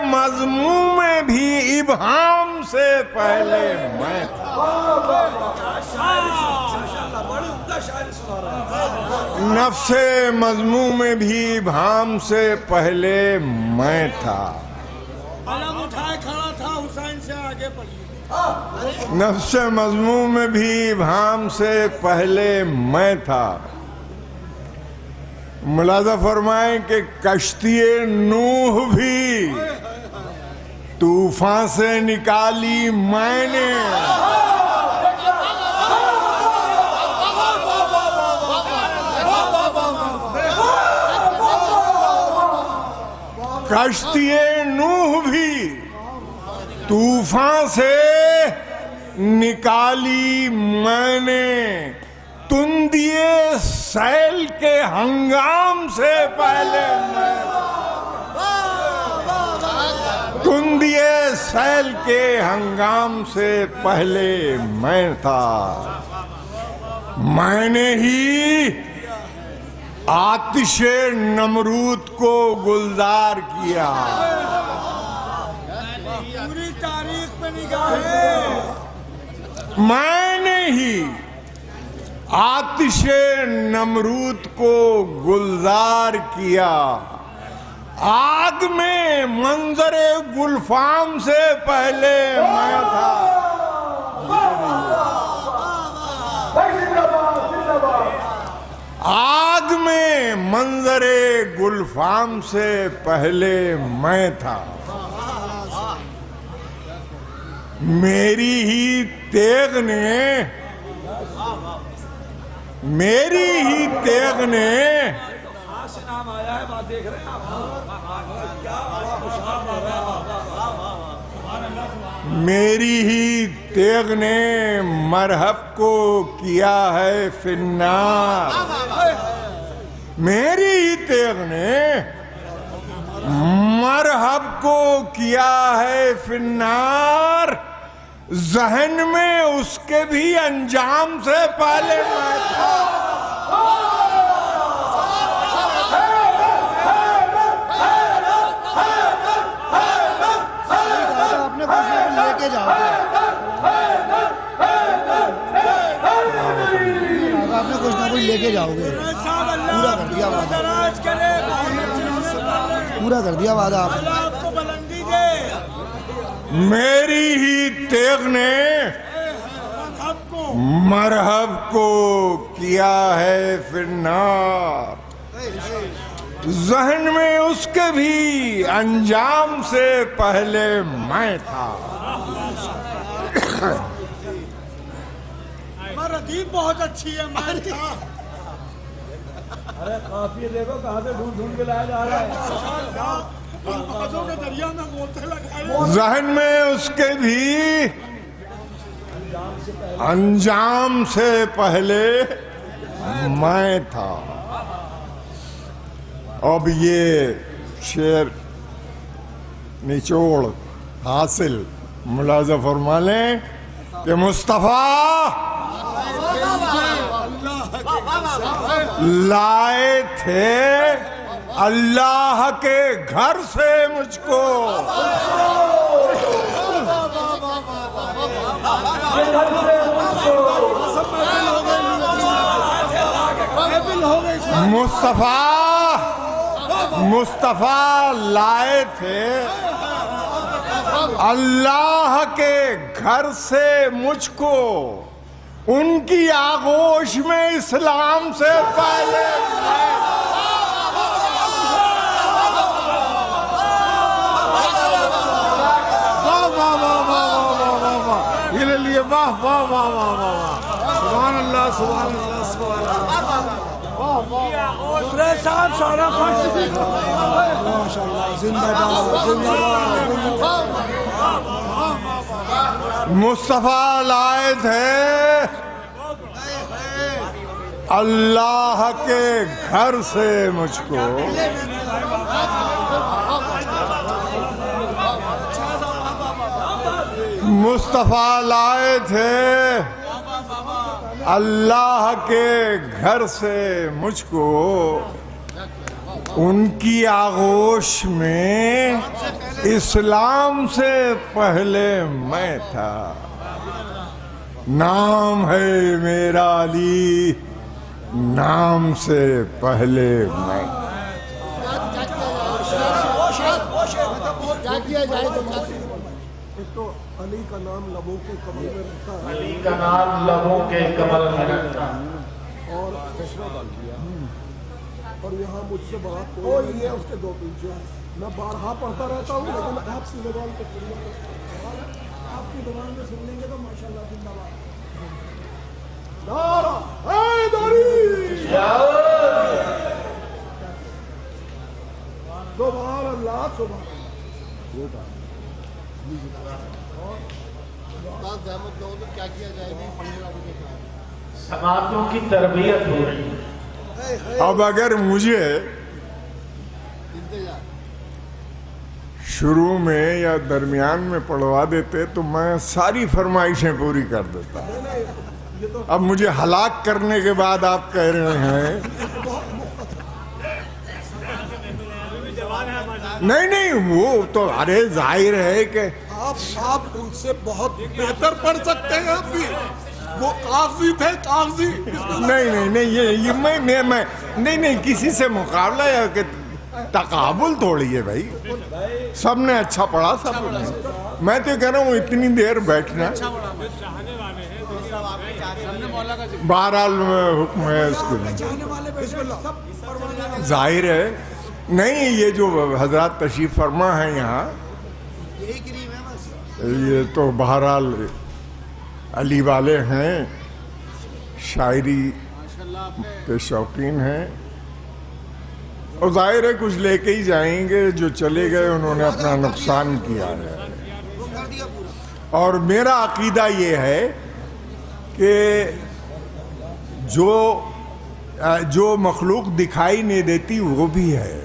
مذموم بھی ابہام سے پہلے میں تھا، نفس مذموم بھی ابہام سے پہلے میں تھا، قلم اٹھائے کھڑا تھا حسین سے آگے پڑھیے، نفس مذموم بھی ابہام سے پہلے میں تھا۔ ملاحظہ فرمائیں کہ کشتی نوح بھی طوفان سے نکالی میں نے، کشتی نوح بھی طوفان سے نکالی میں نے، تندیے سیل کے ہنگام سے پہلے میں، تندیے سیل کے ہنگام سے پہلے میں تھا، میں نے ہی آتش نمرود کو گلزار کیا، پوری تاریخ پہ نگاہ ہے، میں نے ہی آتش نمرود کو گلزار کیا، آگ میں منظر گلفام سے پہلے میں تھا، آگ میں منظر گلفام سے پہلے میں تھا، میری ہی تیغ نے، میری ہی تیغ نے، میری ہی تیغ نے مرحب کو کیا ہے فی النار، میری ہی تیغ نے مرحب کو کیا ہے فی النار، ذہن میں اس کے بھی انجام سے پہلے میں تھا، آپ نے کچھ نہ کچھ لے کے جاؤ گے، پورا کر دیا وعدہ، پورا کر دیا وعدہ آپ نے، میری ہی تیغ نے مرحب کو کیا ہے فی النار، ذہن میں اس کے بھی انجام سے پہلے میں تھا، ردیف بہت اچھی ہے ہماری، ارے قافیے دیکھو کہاں سے ڈھونڈ ڈھونڈ کے لایا جا رہا ہے، بازوں کے دریا میں غوطے لگائے، ذہن میں اس کے بھی انجام سے پہلے میں تھا۔ اب یہ شعر نچوڑ حاصل ملاحظہ فرما لیں کہ مصطفیٰ لائے تھے اللہ کے گھر سے مجھ کو، مصطفیٰ لائے تھے اللہ کے گھر سے مجھ کو، ان کی آغوش میں اسلام سے پہلے واہ واہ واہ واہ واہ، سبحان اللہ سبحان اللہ سبحان اللہ، واہ صاحب سارا ماشاءاللہ، زندہ باد زندہ باد۔ مصطفیٰ لائے تھے اللہ کے گھر سے مجھ کو، مصطفیٰ لائے تھے اللہ کے گھر سے مجھ کو، ان کی آغوش میں اسلام سے پہلے میں تھا، نام ہے میرا علی، نام سے پہلے میں۔ تو علی کا نام لبوں کے کمل میں رکھتا ہے، علی کا نام لبوں کے کمل میں رکھتا ہے، اور چشمہ ڈال دیا، اور یہاں مجھ سے بات کوئی نہیں ہے اس کے دو پیچھے، میں بارہا پڑھتا رہتا ہوں لیکن آپ کی زبان کو سننے آپ کی زبان میں سن لیں گے تو ماشاءاللہ زندہ باد۔ نعرہ حیدری، سبحان اللہ سبحان اللہ۔ کیا کیا جائے گا؟ سماعتوں کی تربیت ہو رہی ہے۔ اب اگر مجھے شروع میں یا درمیان میں پڑھوا دیتے تو میں ساری فرمائشیں پوری کر دیتا، اب مجھے ہلاک کرنے کے بعد آپ کہہ رہے ہیں نہیں وہ تو ارے ظاہر ہے کہ آپ ان سے بہت بہتر پڑھ سکتے ہیں، اب بھی وہ کاغذی تھے، کاغذی۔ نہیں یہ میں نہیں کسی سے مقابلہ یا کہ تقابل تھوڑی ہے بھائی، سب نے اچھا پڑھا، سب نے، میں تو کہہ رہا ہوں اتنی دیر بیٹھنا، بہرحال حکم ہے اس کو، ظاہر ہے نہیں یہ جو حضرات تشریف فرما ہیں یہاں، یہ تو بہرحال علی والے ہیں، شاعری کے شوقین ہیں، اور ظاہر ہے کچھ لے کے ہی جائیں گے، جو چلے گئے انہوں نے اپنا نقصان کیا ہے، اور میرا عقیدہ یہ ہے کہ جو مخلوق دکھائی نہیں دیتی وہ بھی ہے،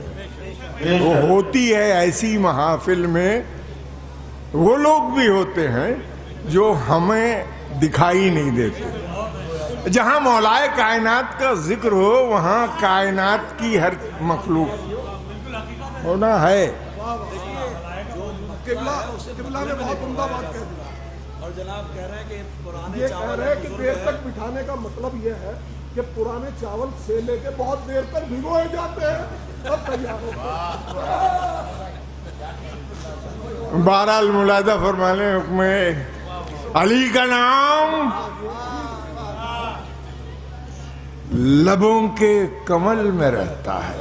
وہ ہوتی ہے ایسی محافل میں، وہ لوگ بھی ہوتے ہیں جو ہمیں دکھائی نہیں دیتے، جہاں مولائے کائنات کا ذکر ہو وہاں کائنات کی ہر مخلوق ہونا ہے۔ قبلہ نے بہت عمدہ بات کہہ دی، اور جناب کہہ رہے ہیں کہ پرانے چاول کہ دیر تک بٹھانے کا مطلب یہ ہے کہ پرانے چاول سے لے کے بہت دیر تک بھگوئے جاتے ہیں، اب تیار ہو۔ بہرحال ملاحظہ فرما لیں، حکم علی کا نام لبوں کے کمل میں رہتا ہے،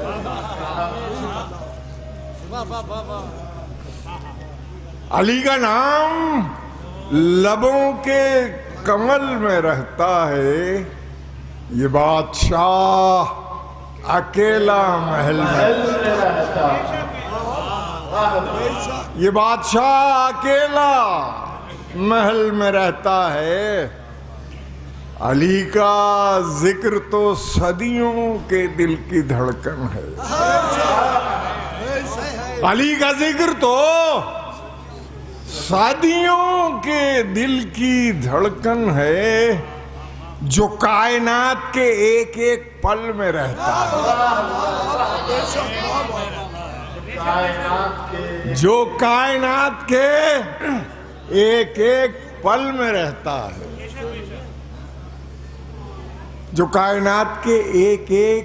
علی کا نام لبوں کے کمل میں رہتا ہے، یہ بادشاہ اکیلا محل میں رہتا ہے، یہ بادشاہ اکیلا محل میں رہتا ہے، علی کا ذکر تو صدیوں کے دل کی دھڑکن ہے، علی کا ذکر تو صدیوں کے دل کی دھڑکن ہے، جو کائنات کے ایک ایک پل میں رہتا ہے، جو کائنات کے ایک ایک پل میں رہتا ہے، جو کائنات کے ایک ایک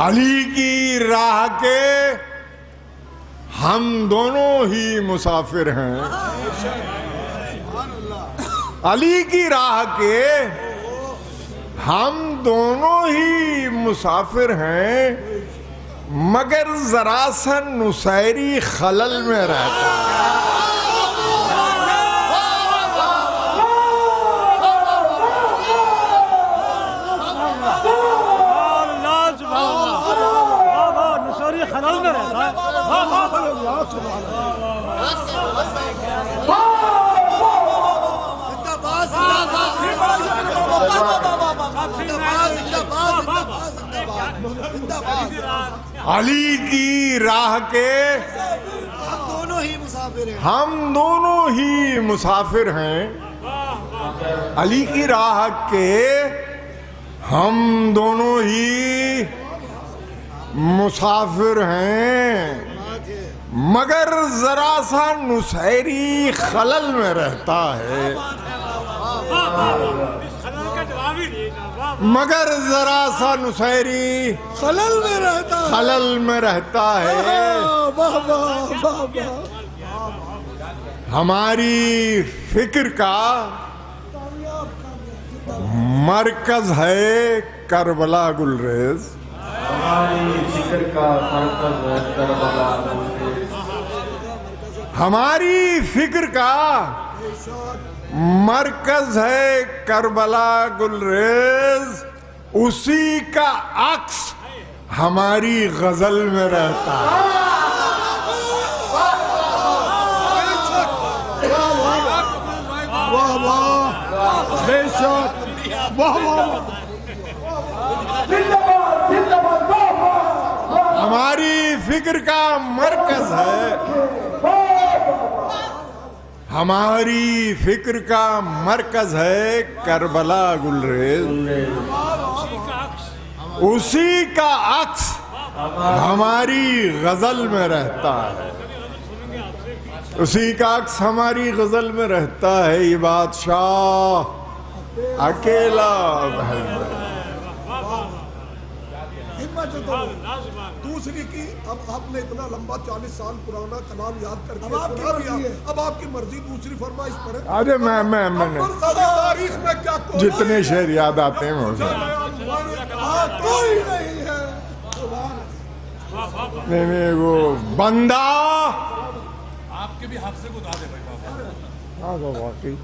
علی کی راہ کے ہم دونوں ہی مسافر ہیں، علی کی راہ کے ہم دونوں ہی مسافر ہیں، مگر ذرا سا نصیری خلل میں رہتا ہے۔ علی کی راہ کے ہم دونوں ہی مسافر ہیں، علی کی راہ کے ہم دونوں ہی مسافر ہیں، مگر ذرا سا نصیری خلل میں رہتا ہے، مگر ذرا سا نصیری خلل میں رہتا ہے۔ ہماری فکر کا مرکز ہے کربلا گلریز، ہماری فکر کا مرکز ہے کربلا گلریز، ہماری فکر کا مرکز ہے کربلا گلریز، اسی کا عکس ہماری غزل میں رہتا ہے۔ بے شک، ہماری فکر کا مرکز ہے، ہماری فکر کا مرکز ہے کربلا گلریز، اسی کا عکس ہماری غزل میں رہتا ہے، اسی کا عکس ہماری غزل میں رہتا ہے۔ یہ بادشاہ اکیلا دوسری کی اب آپ نے اتنا لمبا 40 سال پرانا کلام یاد کر کے سنا دیا، اب آپ کی مرضی دوسری فرمائش پڑھیں۔ ارے میں نے تاریخ میں کیا جتنے شعر یاد آتے ہیں وہ کوئی نہیں ہے۔ نہیں وہ بندہ آپ کے بھی حافظے کو دے بھائی واقعی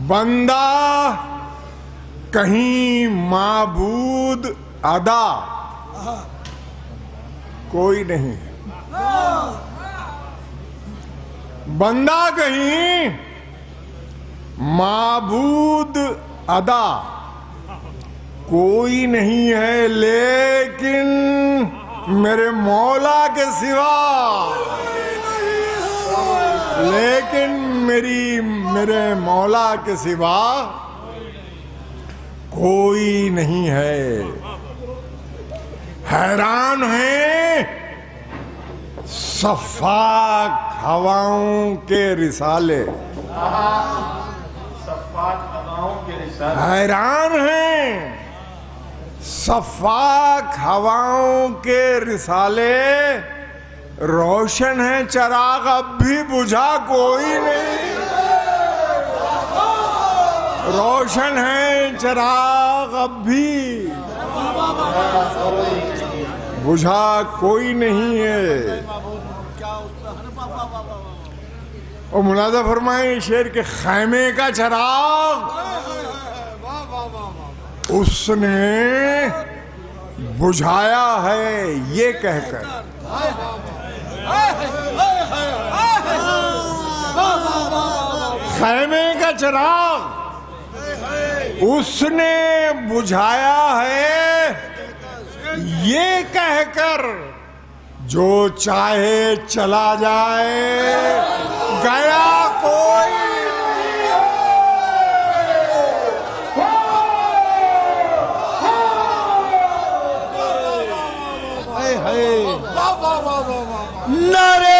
بندہ کہیں معبود ادا کوئی نہیں ہے، بندہ کہیں معبود ادا کوئی نہیں ہے، لیکن میرے مولا کے سوا، لیکن میرے مولا کے سوا کوئی نہیں ہے۔ حیران ہیں صفاک ہواؤں کے رسالے، حیران ہیں صفاک ہواؤں کے رسالے، روشن ہے چراغ اب بھی بجھا کوئی نہیں، روشن ہے چراغ اب بھی بجھا کوئی نہیں ہے۔ اور ملاحظہ فرمائیں شعر کے خیمے کا چراغ اس نے بجھایا ہے یہ کہہ کر، خیمے کا چراغ اس نے بجھایا ہے یہ کہہ کر، جو چاہے چلا جائے گیا کوئی نعرے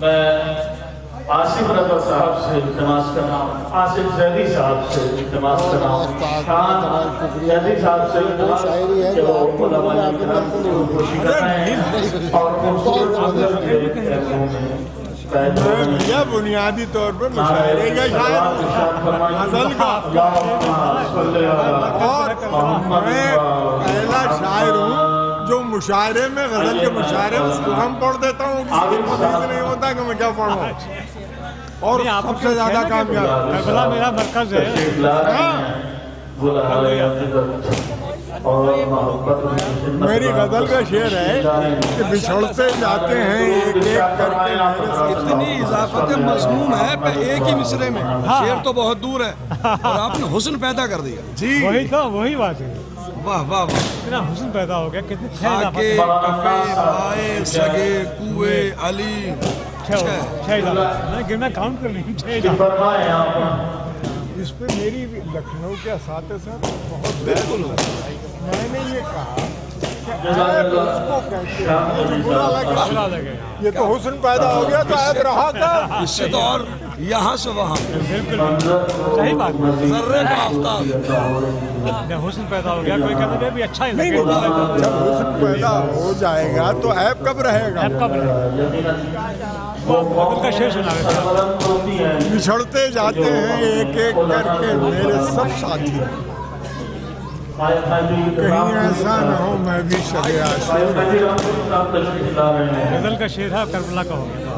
میں آصف رضا صاحب سے التماس کر رہا ہوں، آصف زیدی صاحب سے التماس کر رہا ہوں، خان زیدی صاحب سے التماس کہ وہ علماء کرام کو خوشی کر رہے ہیں اور خوبصورت منظر کے یہ بنیادی طور پر مشاعرے کا شاعر غزل کا میں پہلا شاعر ہوں جو مشاعرے میں غزل کے مشاعرے میں ہم پڑھ دیتا ہوں، نہیں ہوتا کہ میں کیا پڑھوں، اور سب سے زیادہ کامیاب کربلا میرا مرکز ہے۔ میری غزل کا شعر ہے کہ بچھڑتے جاتے ہیں ایک ایک کر کے، اتنی اضافت مضمون ہے ایک ہی مصرے میں، شعر تو بہت دور ہے اور آپ نے حسن پیدا کر دیا۔ جی وہی بات ہے، واہ واہ واہ، اتنا حسن پیدا ہو گیا، کتنے خاکے کفے بائے سگے کوئے علی، میں کاؤنٹ کر لیں، اس پہ میری لکھنؤ کے اساتذہ بہت بالکل میں نے یہ کہا کہ عیب اس کو کہتے ہیں برا لگے، یہ تو حسن پیدا ہو گیا تو عیب رہا کیا، اس سے تو اور یہاں سے وہاں، بالکل صحیح بات، ذرے کا آفتاب، حسن پیدا ہو گیا، کوئی کہتا ہے بھی اچھا ہی لگے، جب حسن پیدا ہو جائے گا تو عیب کب رہے گا، عیب کب رہے گا، بدل کا شعر سنا رہے ہیں، بچھڑتے جاتے ہیں ایک ایک کر کے میرے سب ساتھی، کہیں ایسا نہ ہو میں بھی شب عاشور، غزل کا شعر ہے کربلا کا ہو گیا۔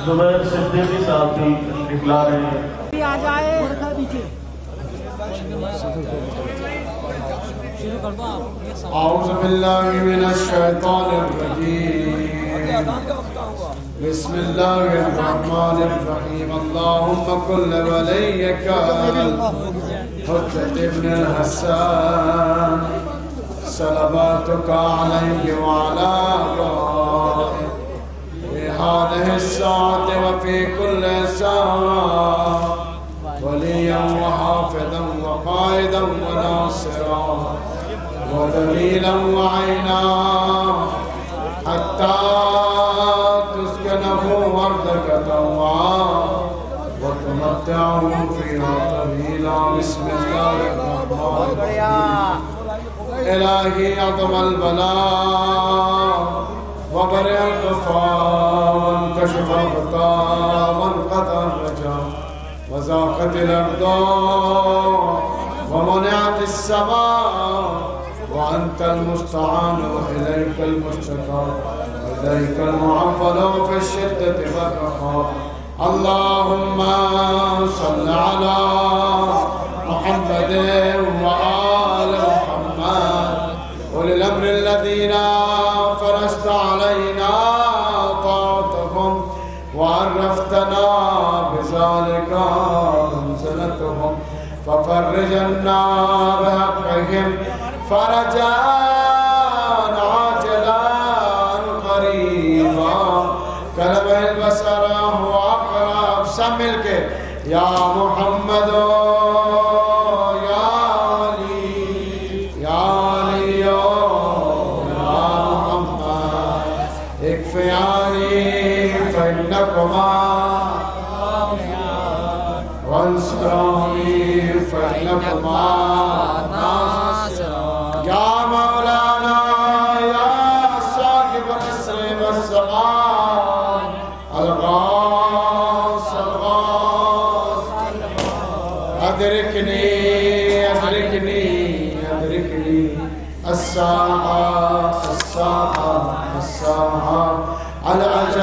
زبیر صدیقی صاحب بھی دکھلا رہے ہیں، آ جائے اعوذ باللہ من الشیطان الرجیم، بسم اللہ الرحمن الرحیم، اللہم کل ولیک حجت ابن الحسان صلواتک علیہ وعلا آبائہ في هذه الساعة وفي كل ساعة وليا وحافظا وقائدا وناصرا ودليلا وعينا حتى تسكنه أرضك طوعا وتمتعه فيها طويلا، بسم الله الرحمن الرحيم، إلهي عظم البلاء وبرئ الغفار وانكشف الغطاء وانقطع الرجاء وزاقت الأرض ومنعت السماء وأنت المستعان وإليك المشتكى وإليك المعول في الشدة والرخاء، اللهم صل على محمد وآل محمد أولي الأمر الذين فرجت علينا طاعتهم وعرفتنا بذلك منزلتهم، ففرجنا بحقهم فرجا عاجلا قريبا كلمه البصر هو اقرب، سب مل کے یا محمد وانصروني فإنكما ناصرا، يا مولانا يا صاحب العصر والزمان الغاث الغاث، أدركني أدركني أدركني الساعة الساعة الساعة الأجل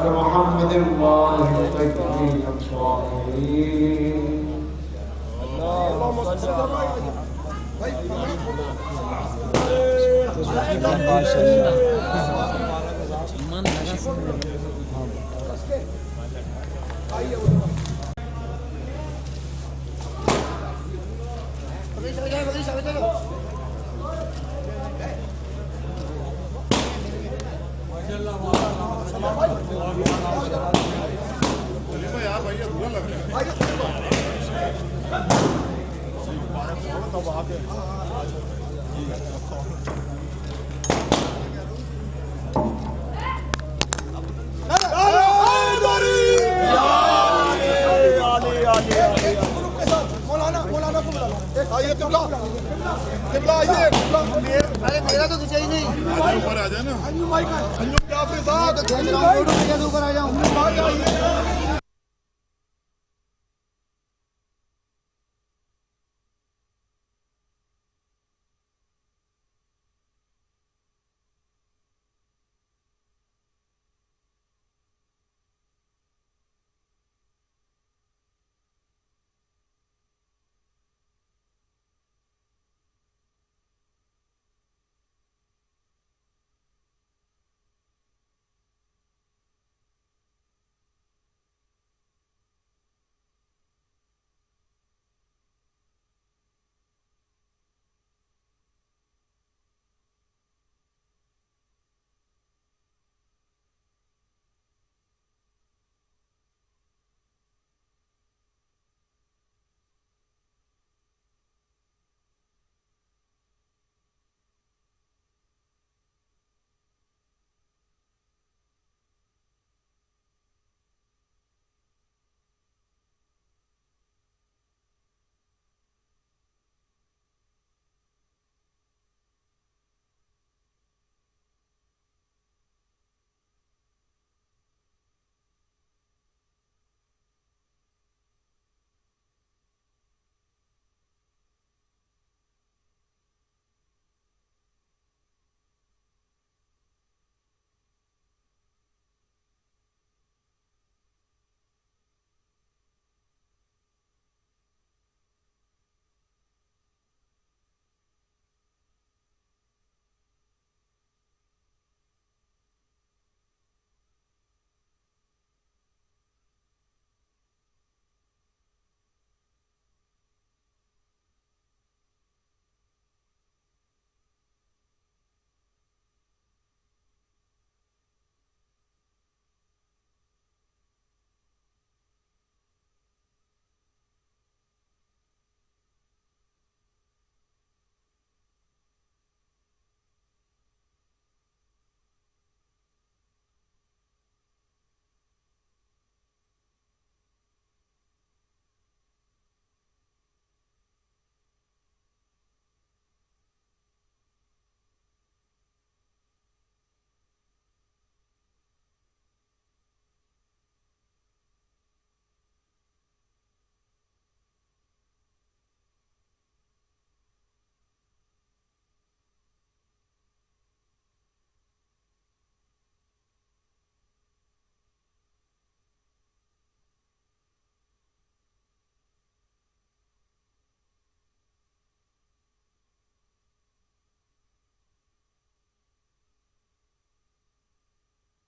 محمد وآله الطيبين الطاهرين، اللهم صل مولانا کو بلا لو. آئیے قبلہ آئیے. ارے میرا تو کچھ ہی نہیں. اوپر آ جائے نا. انجو کیا فضا. اوپر آ جاؤں.